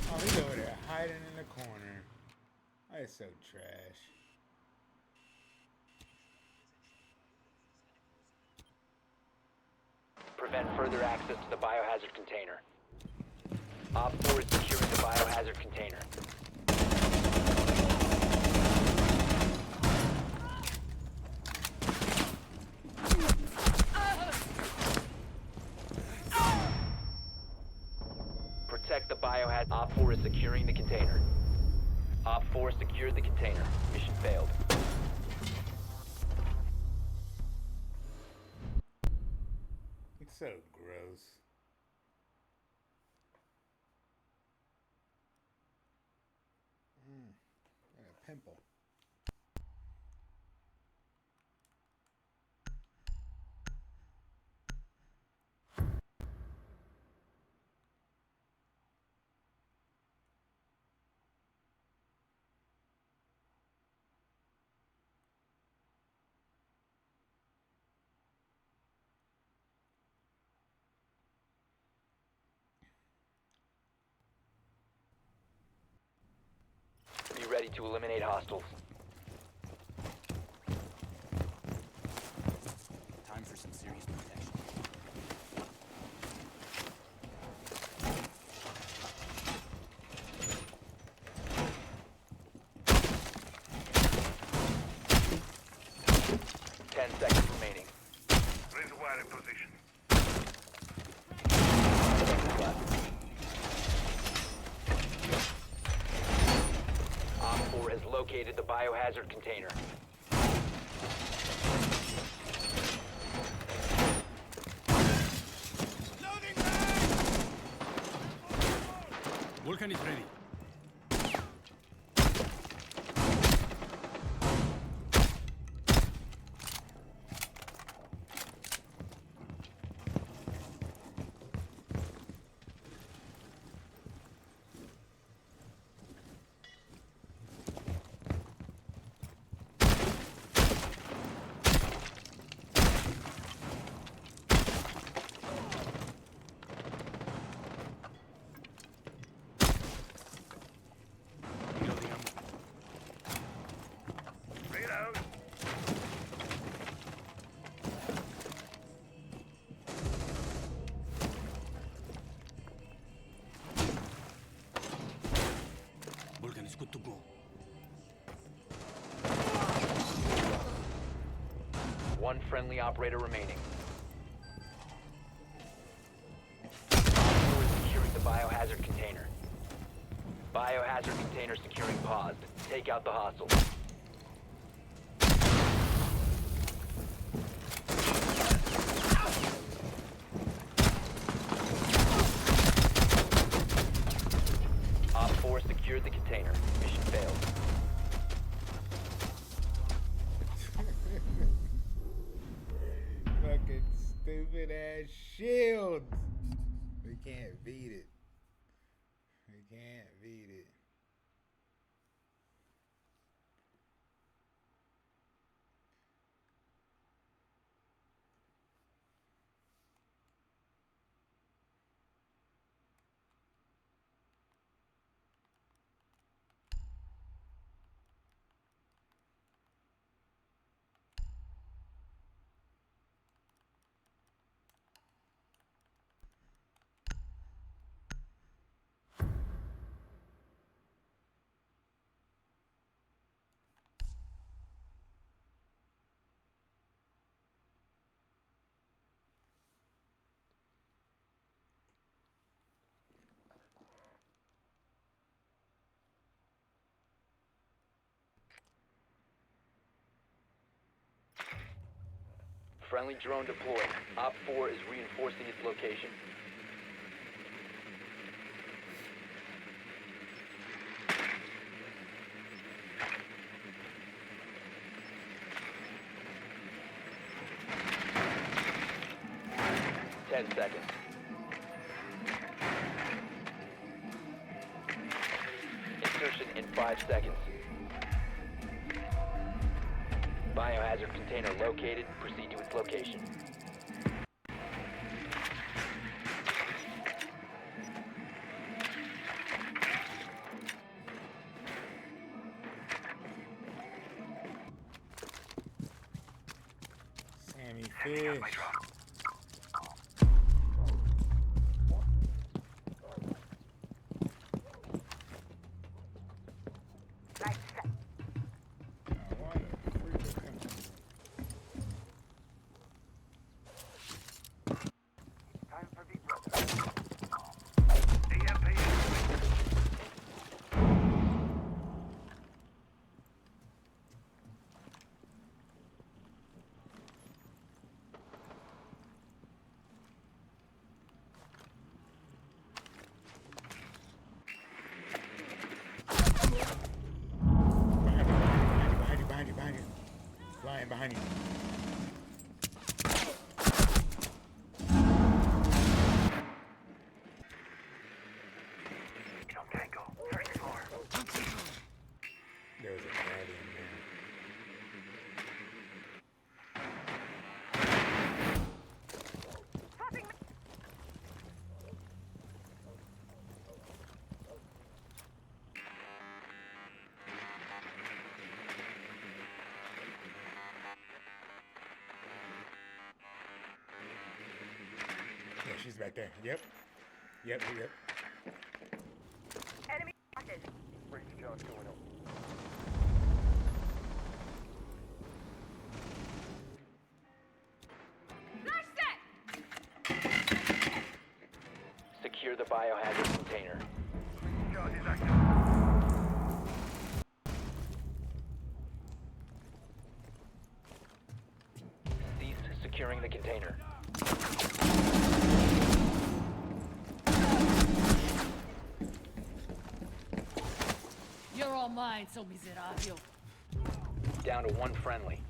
Speaker 2: Oh, he's over there hiding in the corner. That's so trash.
Speaker 10: Prevent further access to the biohazard container. Op 4 is securing the biohazard container. Protect the biohazard. Op 4 is securing the container. Op 4 secured the container. Mission failed.
Speaker 2: It's so gross. Got a pimple.
Speaker 10: Be ready to eliminate hostiles.
Speaker 15: Time for some serious protection.
Speaker 10: 10 seconds remaining.
Speaker 11: Razor wire in position.
Speaker 10: Op 4 has located the biohazard container.
Speaker 15: Vulcan is ready.
Speaker 11: Reload.
Speaker 15: Vulcan is good to go.
Speaker 10: One friendly operator remaining. Op 4 is securing the biohazard container. Biohazard container securing paused. Take out the hostile. Op 4 secured the container. Mission failed.
Speaker 2: Fucking stupid ass shields. We can't beat it. We can't beat it.
Speaker 10: Friendly drone deployed. Op 4 is reinforcing its location. Ten seconds. Insertion in 5 seconds. Biohazard container located. Proceed to its location.
Speaker 2: Sammy Fish. Behind you. Flying behind you. There's a caddy in there. Yeah, she's back there. Yep.
Speaker 11: Enemy spotted. Breach charge going on.
Speaker 10: biohazard container. Cease securing the container.
Speaker 8: You're all mine, so miserable.
Speaker 10: Down to one friendly.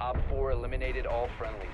Speaker 10: Op 4 eliminated all friendlies.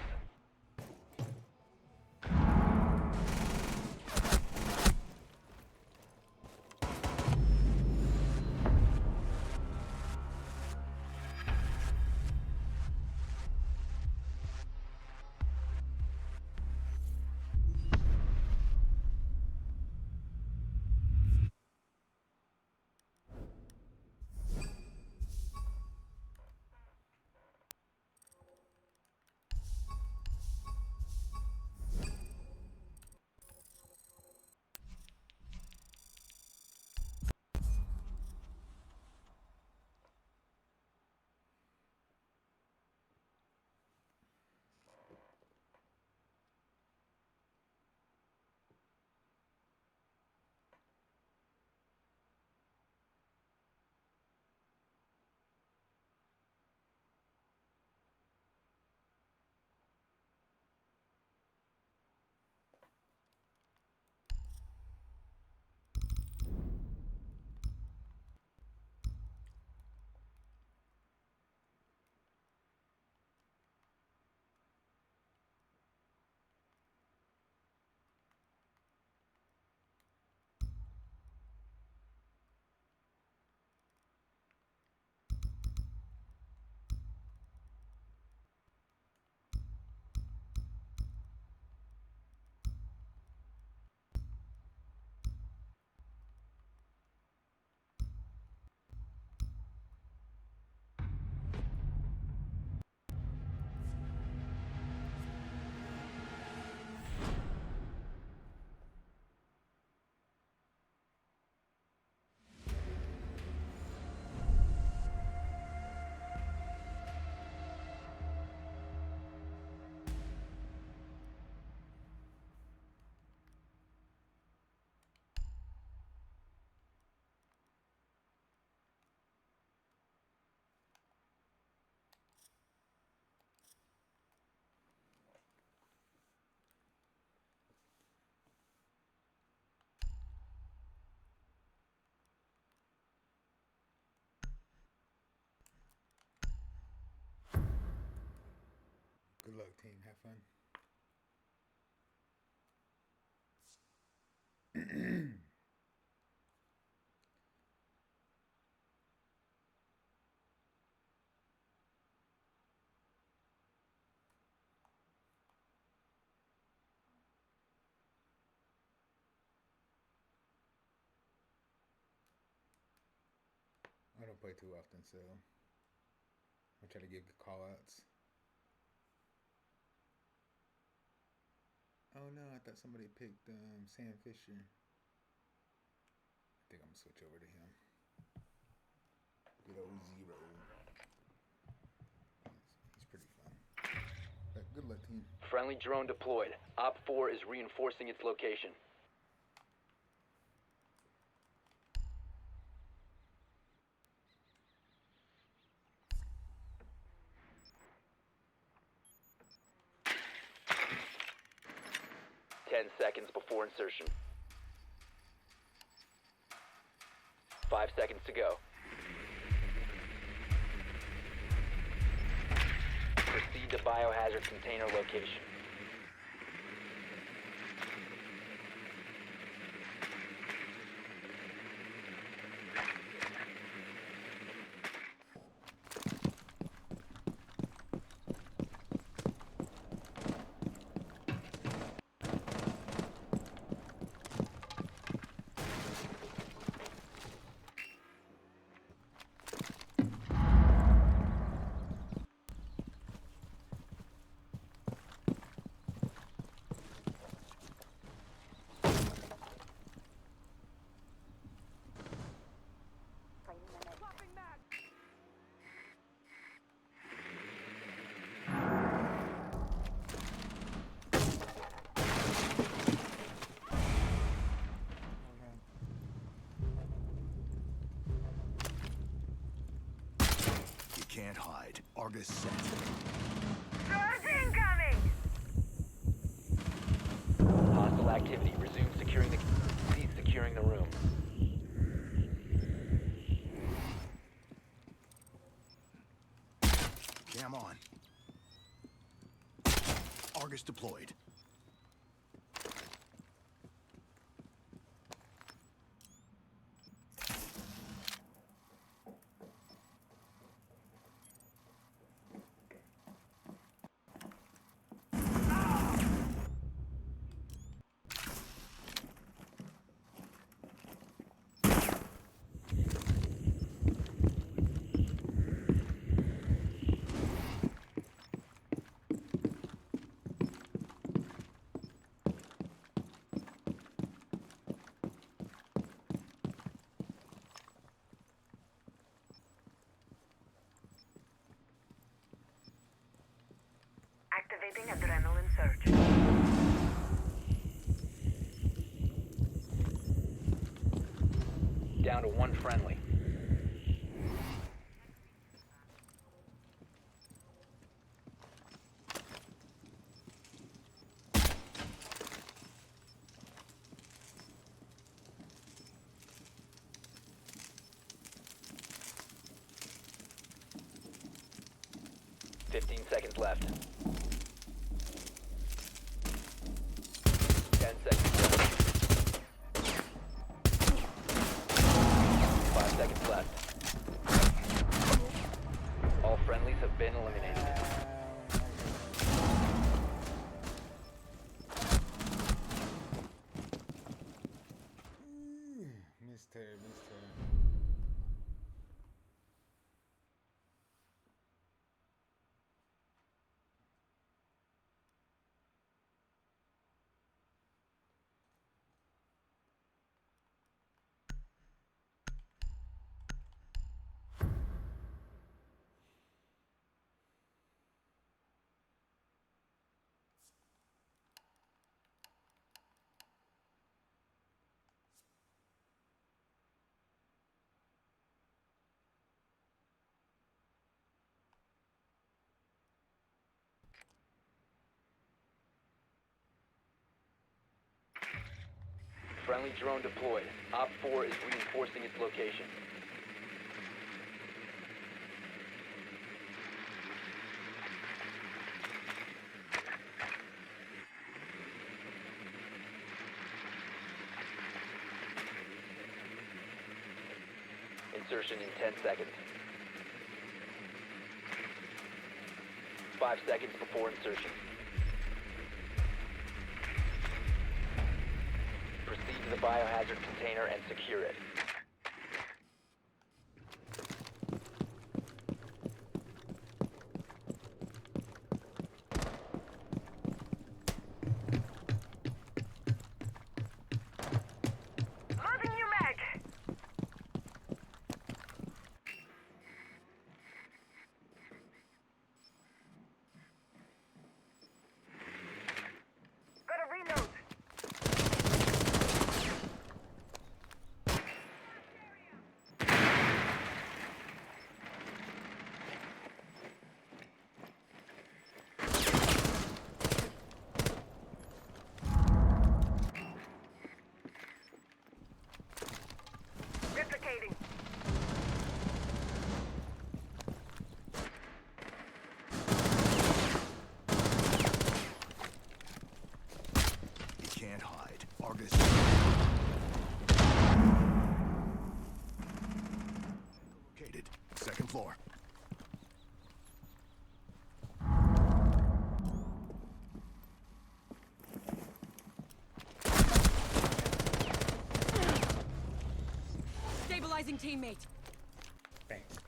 Speaker 2: Good luck, team. Have fun. I don't play too often, so I'll try to give call outs. Oh no, I thought somebody picked Sam Fisher. I think I'm gonna switch over to him. Good old Zero. He's pretty fun. But good luck, team.
Speaker 10: Friendly drone deployed. Op 4 is reinforcing its location. Seconds before insertion. 5 seconds to go. Proceed to biohazard container location.
Speaker 15: Argus set.
Speaker 11: Surge incoming!
Speaker 10: Hostile activity. Resume securing the... Cease securing the room.
Speaker 15: Cam on. Argus deployed.
Speaker 11: Activating adrenaline surge.
Speaker 10: Down to one friendly. Seconds left. 10 seconds left. 5 seconds left. All friendlies have been eliminated.
Speaker 2: Mr.
Speaker 10: Friendly drone deployed. Op 4 is reinforcing its location. Insertion in 10 seconds. 5 seconds before insertion. Proceed to the biohazard container and secure it.
Speaker 11: Loading new mag! Gotta reload! Replicating.
Speaker 15: You can't hide. Argus. Located. Second floor.
Speaker 8: Stabilizing teammate.
Speaker 2: Thanks.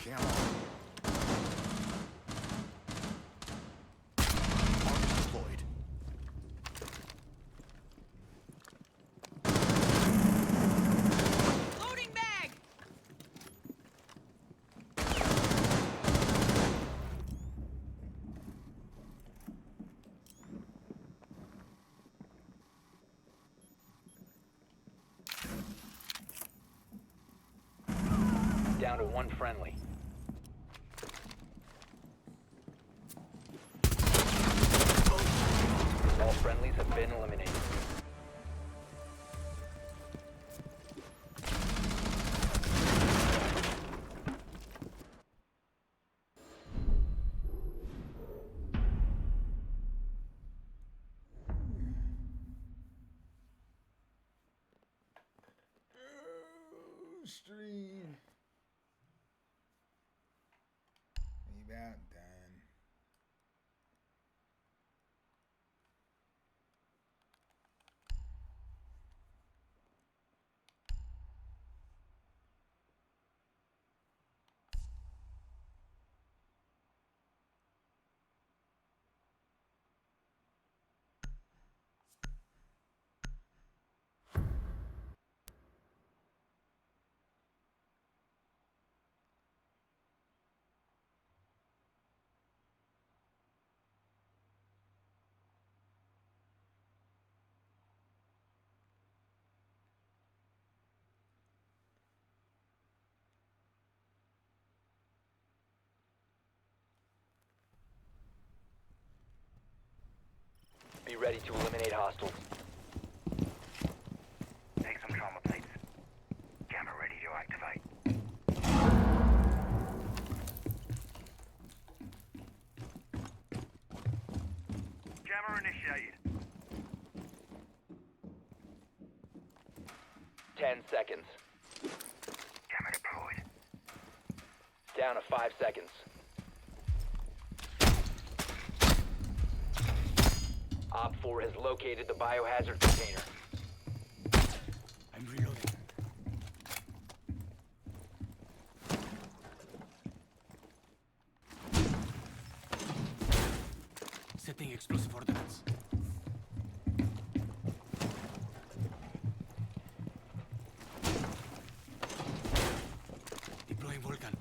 Speaker 15: Cam on.
Speaker 10: one friendly. All friendlies have been eliminated.
Speaker 2: Stream. We about done.
Speaker 10: Be ready to eliminate hostiles.
Speaker 11: Take some trauma plates. Jammer ready to activate. Jammer initiated.
Speaker 10: 10 seconds.
Speaker 11: Jammer deployed.
Speaker 10: Down to 5 seconds. Op 4 has located the biohazard container.
Speaker 15: I'm reloading. Setting explosive ordnance. Deploying Vulcan.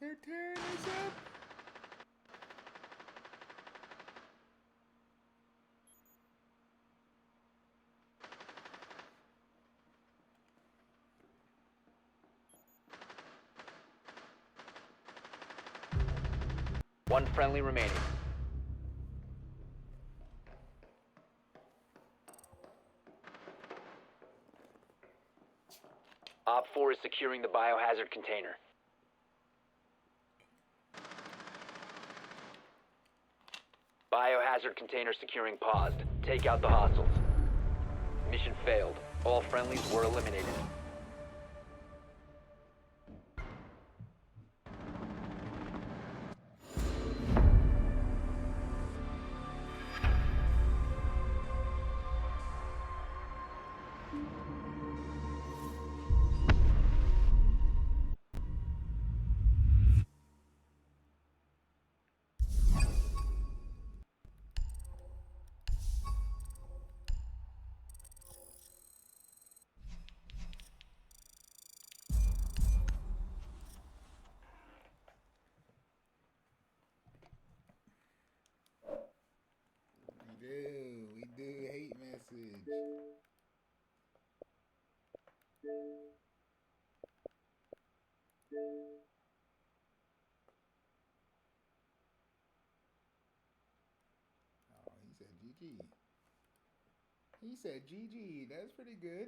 Speaker 2: They're tearing us up.
Speaker 10: One friendly remaining. Op 4 is securing the biohazard container. Biohazard container securing paused. Take out the hostiles. Mission failed. All friendlies were eliminated.
Speaker 2: We do hate message. Oh, he said GG. He said GG. That's pretty good.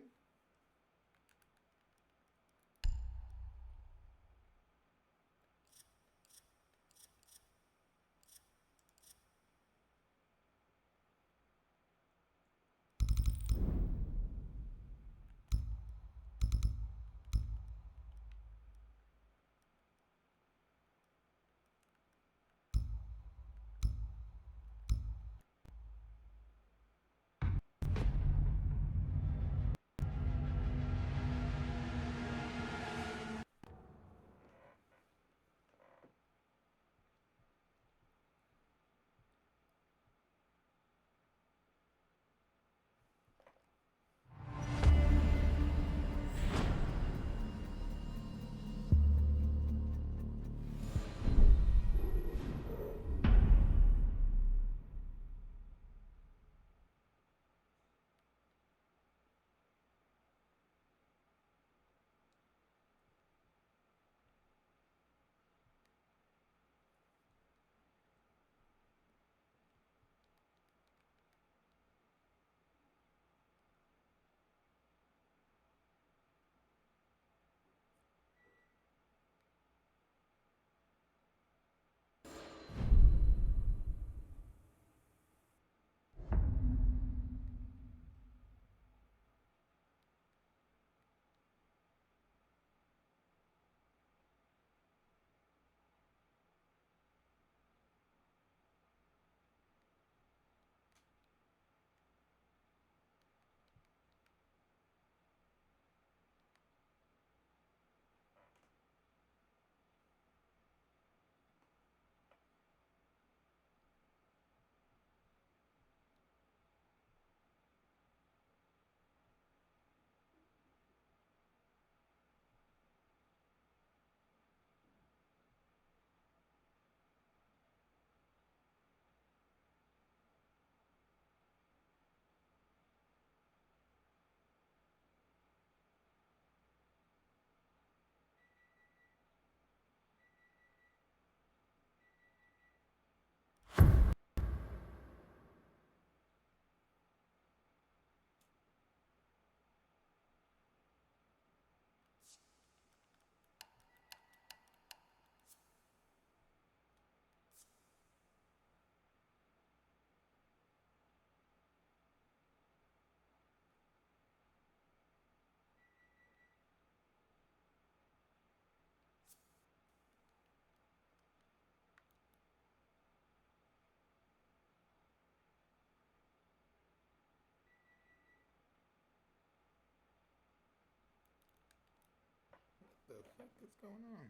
Speaker 2: What the fuck is going on?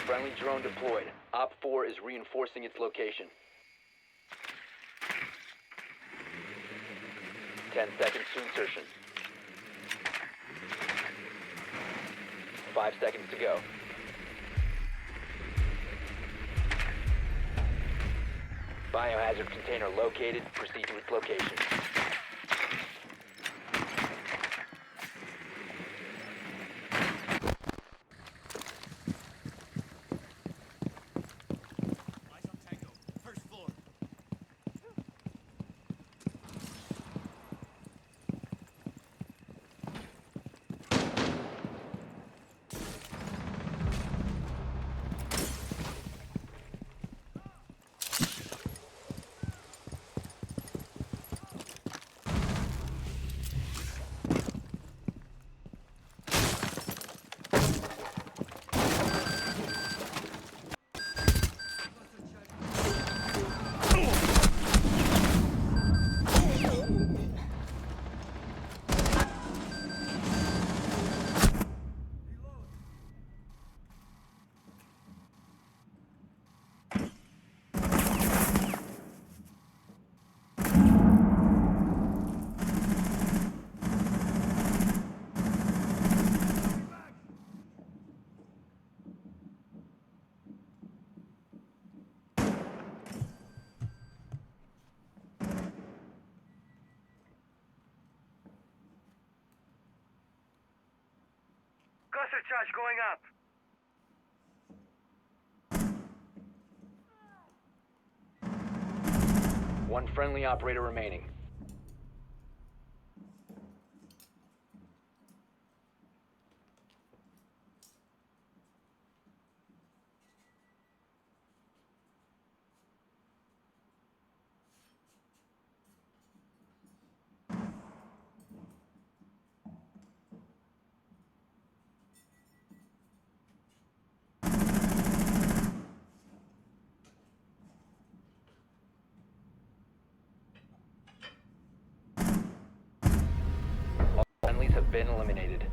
Speaker 10: Friendly drone deployed. Op 4 is reinforcing its location. 10 seconds to insertion. 5 seconds to go. Biohazard container located. Proceed to its location.
Speaker 11: Cluster charge going up.
Speaker 10: One friendly operator remaining. All friendlies have been eliminated.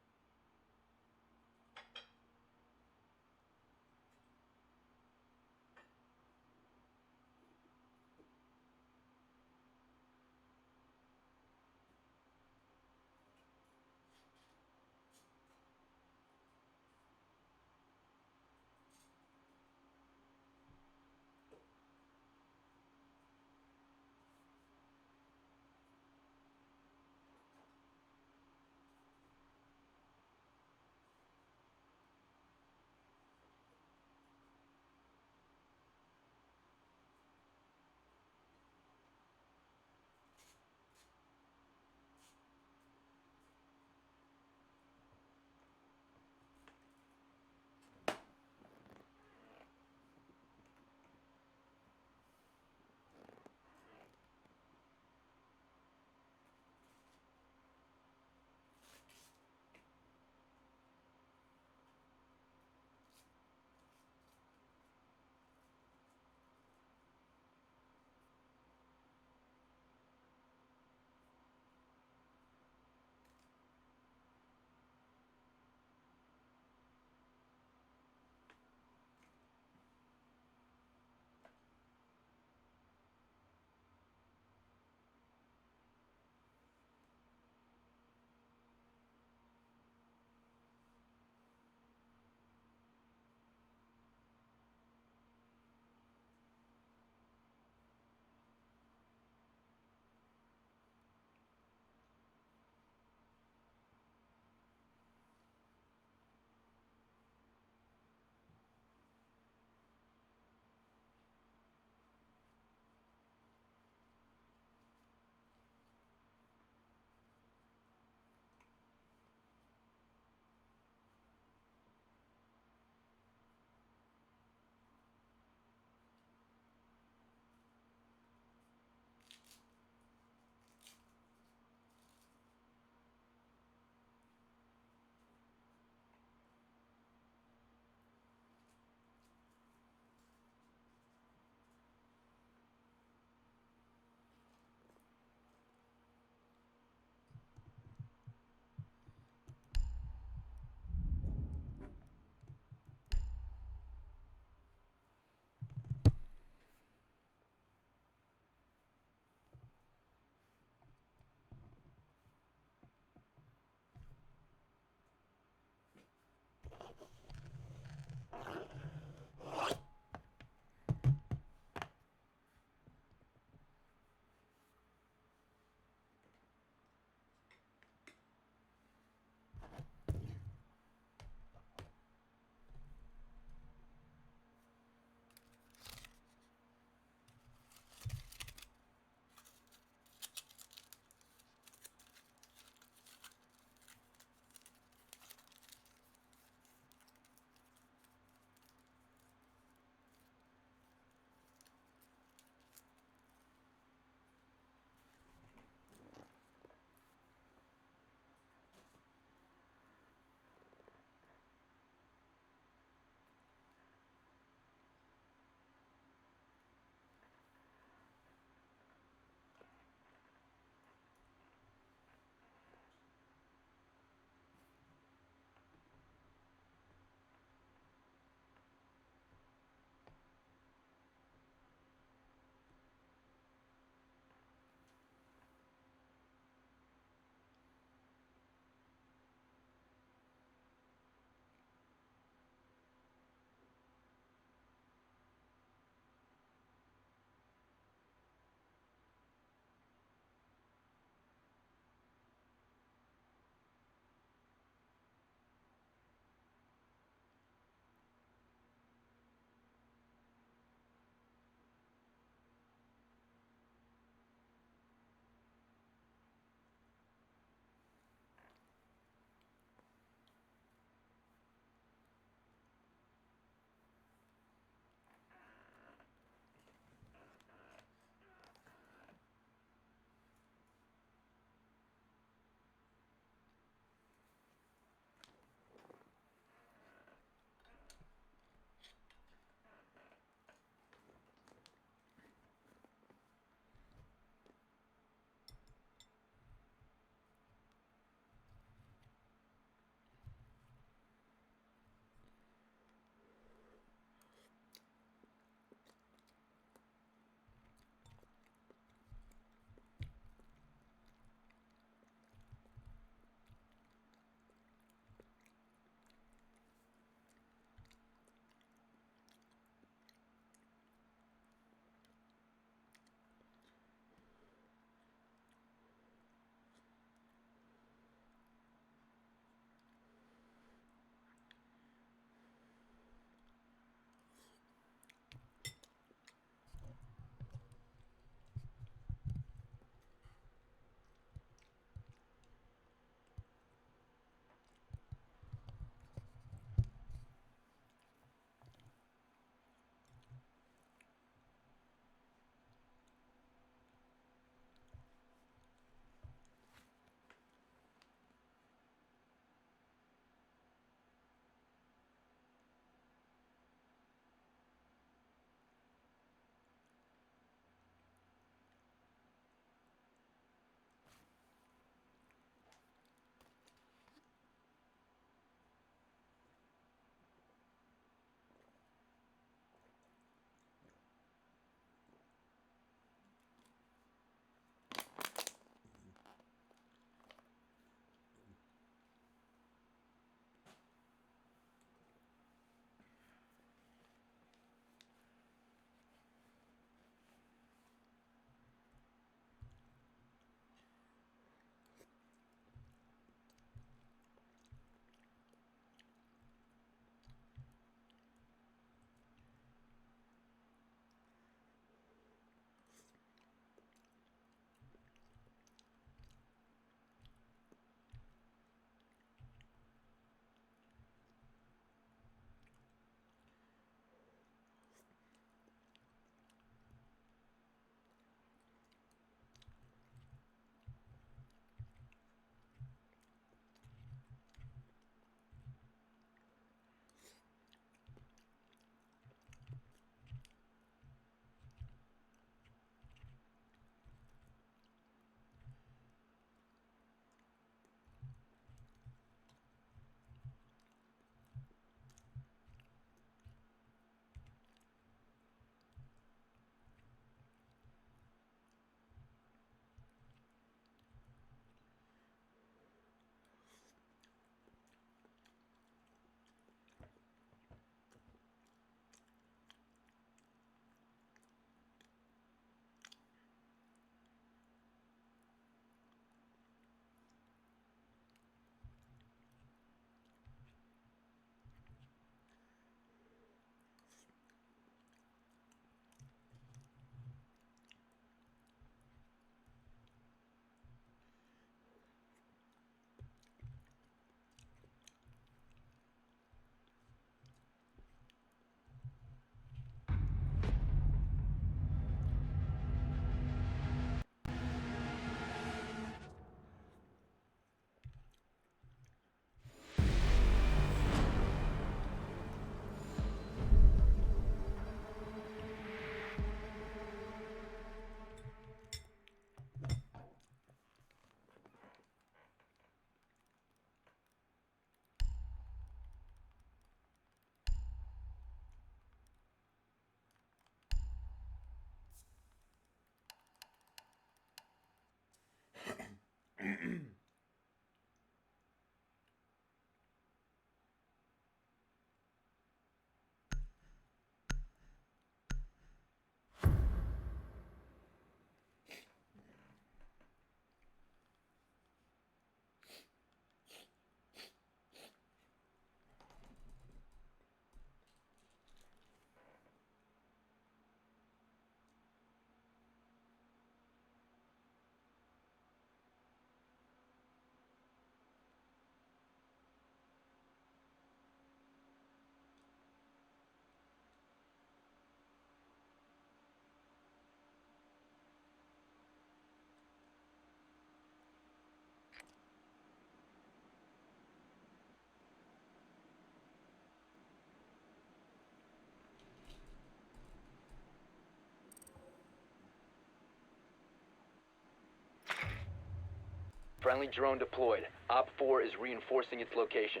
Speaker 10: Friendly drone deployed. Op 4 is reinforcing its location.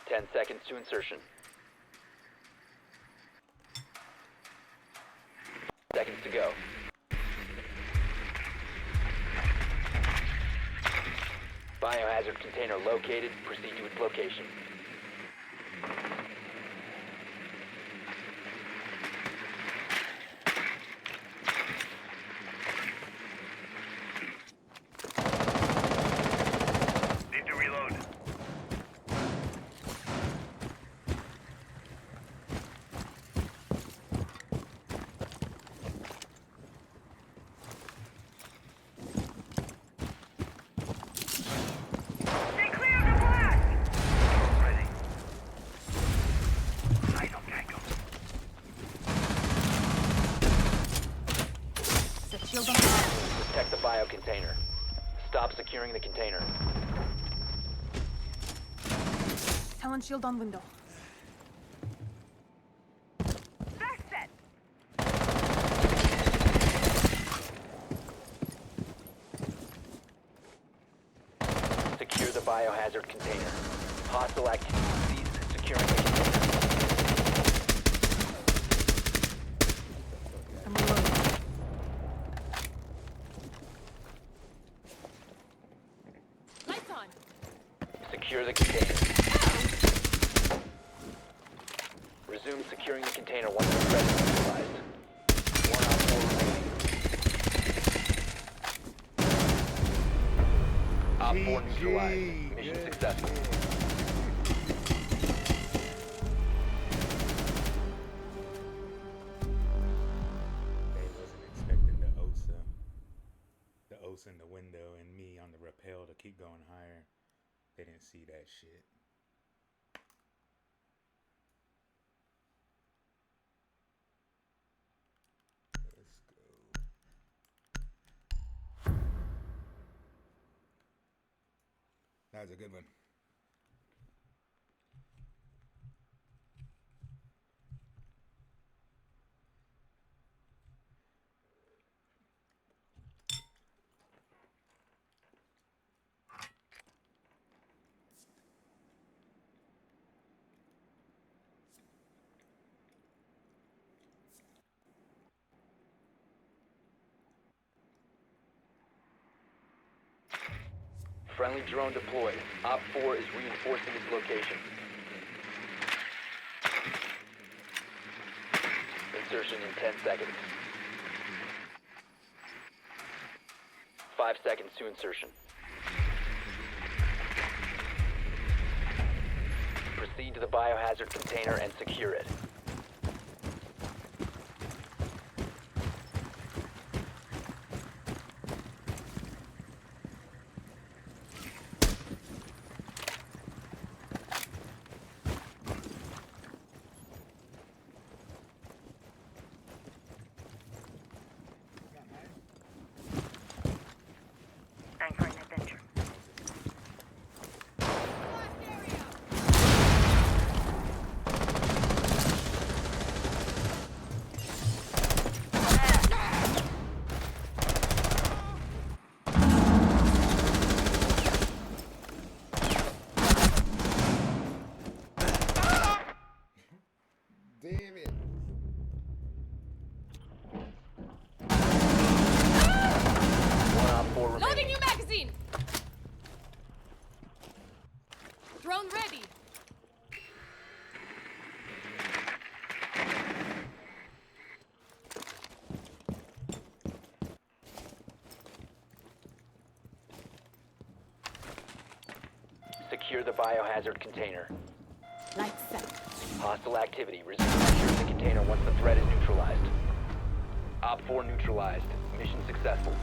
Speaker 10: 10 seconds to insertion. Seconds to go. Biohazard container located. Proceed to its location.
Speaker 11: Need to reload. Stay clear of the blast! Ready. Eyes on Tango.
Speaker 8: Set shield on.
Speaker 10: Protect the bio container. Stop securing the container.
Speaker 8: Talon shield on window.
Speaker 11: That's set.
Speaker 10: Secure the biohazard container. Hostile activity. Cease securing the container.
Speaker 8: I'm reloading. Lights on.
Speaker 10: Secure the container. Resume securing the container once the threat is neutralized. One Op 4 remaining. Op 4 neutralized. Mission successful.
Speaker 2: They wasn't expecting the OSA in the window and me on the rappel to keep going higher. They didn't see that shit. Let's go. That was a good one.
Speaker 10: Friendly drone deployed. Op 4 is reinforcing its location. Insertion in 10 seconds. 5 seconds to insertion. Proceed to the biohazard container and secure it.
Speaker 11: Anchoring adventure.
Speaker 2: Damn it.
Speaker 10: One Op 4 remaining.
Speaker 8: Loading new magazine. Drone ready.
Speaker 10: Secure the biohazard container.
Speaker 8: Lights set.
Speaker 10: Hostile activity. Resume securing the container once the threat is neutralized. Op 4 neutralized. Mission successful.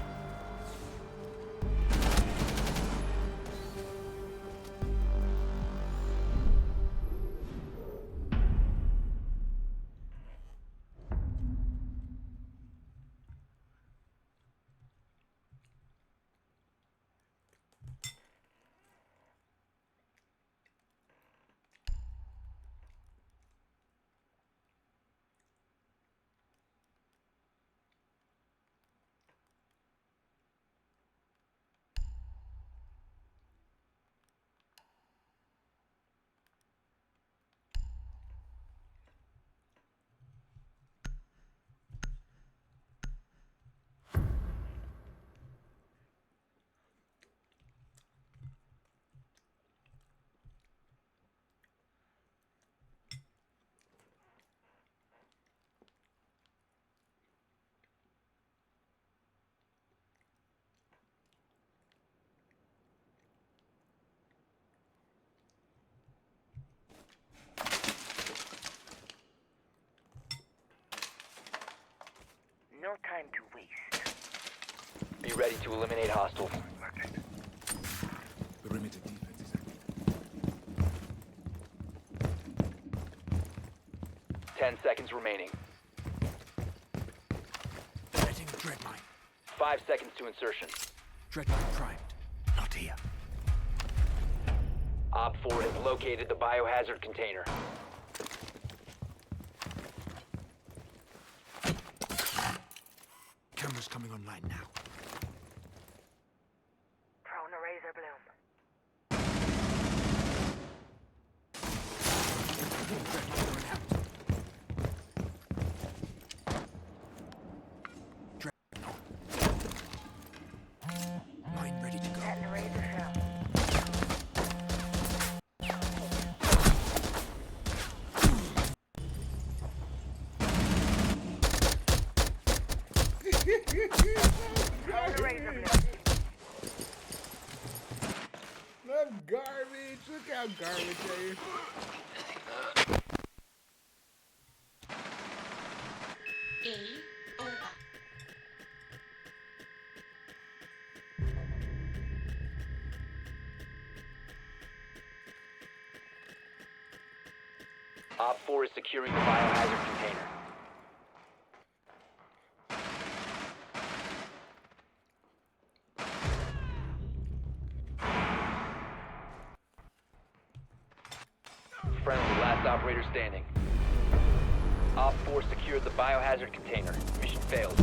Speaker 11: No time to waste.
Speaker 10: Be ready to eliminate hostiles.
Speaker 15: Perimeter defense is active.
Speaker 10: 10 seconds remaining.
Speaker 15: Setting a dread mine.
Speaker 10: 5 seconds to insertion.
Speaker 15: Dread mine primed. Not here.
Speaker 10: Op 4 has located the biohazard container.
Speaker 15: Cameras coming online now.
Speaker 11: Throwing a razor bloom.
Speaker 15: Dread mine going out. Dread on. Mine ready to go.
Speaker 11: Setting a razor shell. Throwing a razor bloom.
Speaker 2: Love garbage. Look how garbage that is.
Speaker 10: Op 4 is securing the biohazard container. Friendly, last operator standing. Op 4 secured the biohazard container. Mission failed.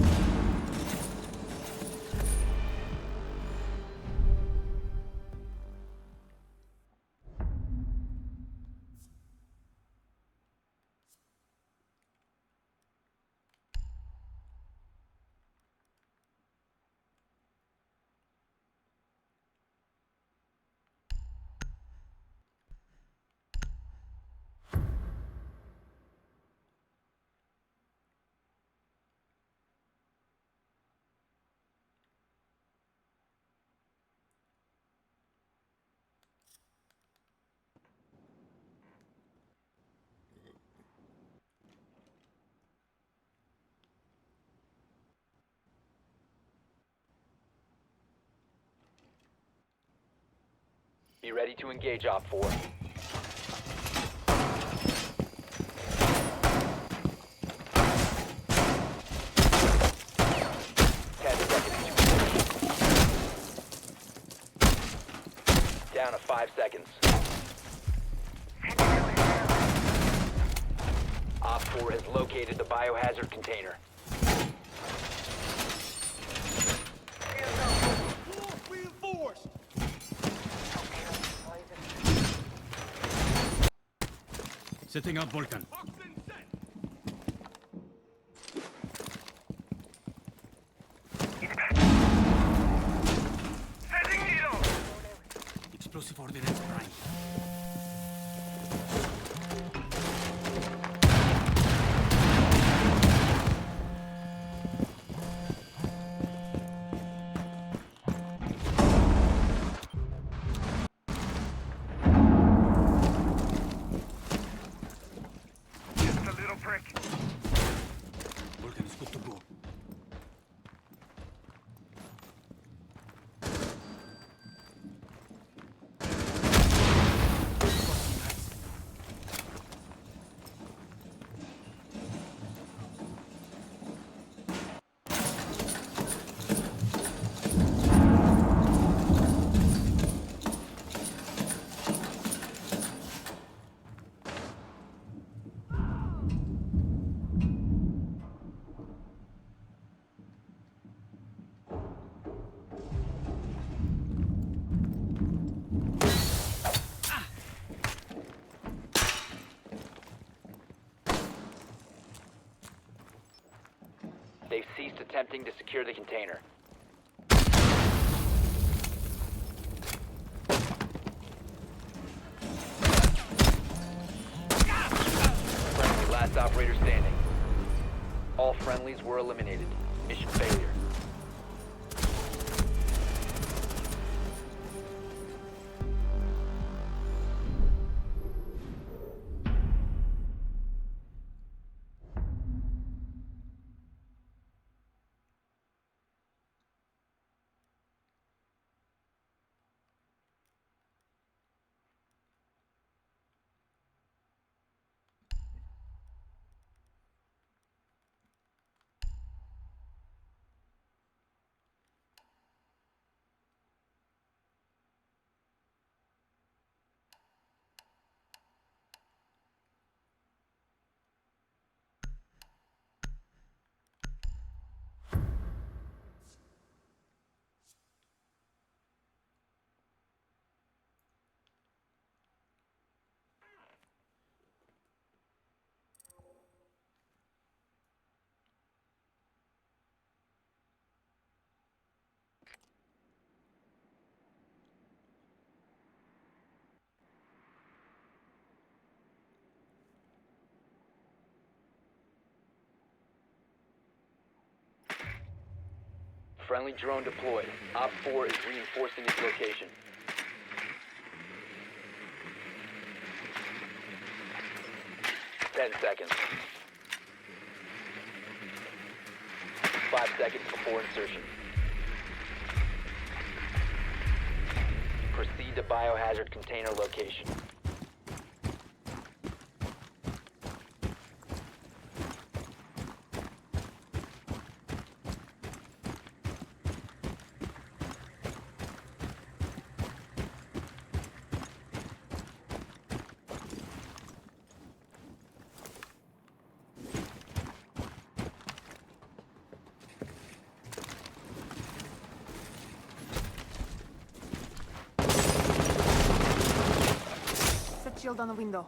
Speaker 10: Be ready to engage Op 4. Down to 5 seconds. Op 4 has located the biohazard container.
Speaker 15: Reinforced. Setting up Vulcan. Explosive ordnance prime.
Speaker 11: Just a little prick.
Speaker 15: Vulcan is good to go.
Speaker 10: They've ceased attempting to secure the container. Friendly, last operator standing. All friendlies were eliminated. Mission failure. Friendly drone deployed. Op 4 is reinforcing its location. Ten seconds. 5 seconds before insertion. Proceed to biohazard container location.
Speaker 8: Set shield on the window.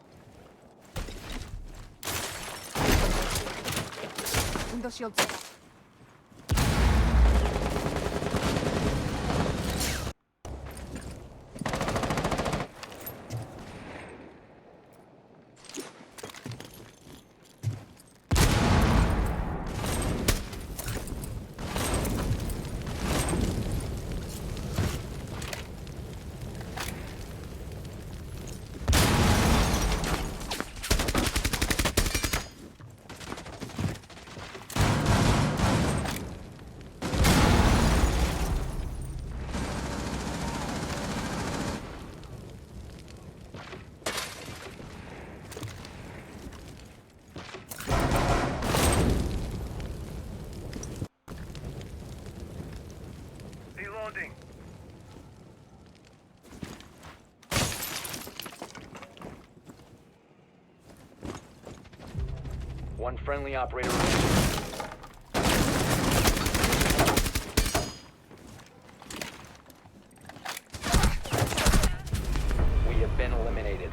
Speaker 8: Window shield set up.
Speaker 11: Reloading.
Speaker 10: One friendly operator remaining. We have been eliminated.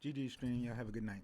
Speaker 12: GG screen. Y'all have a good night.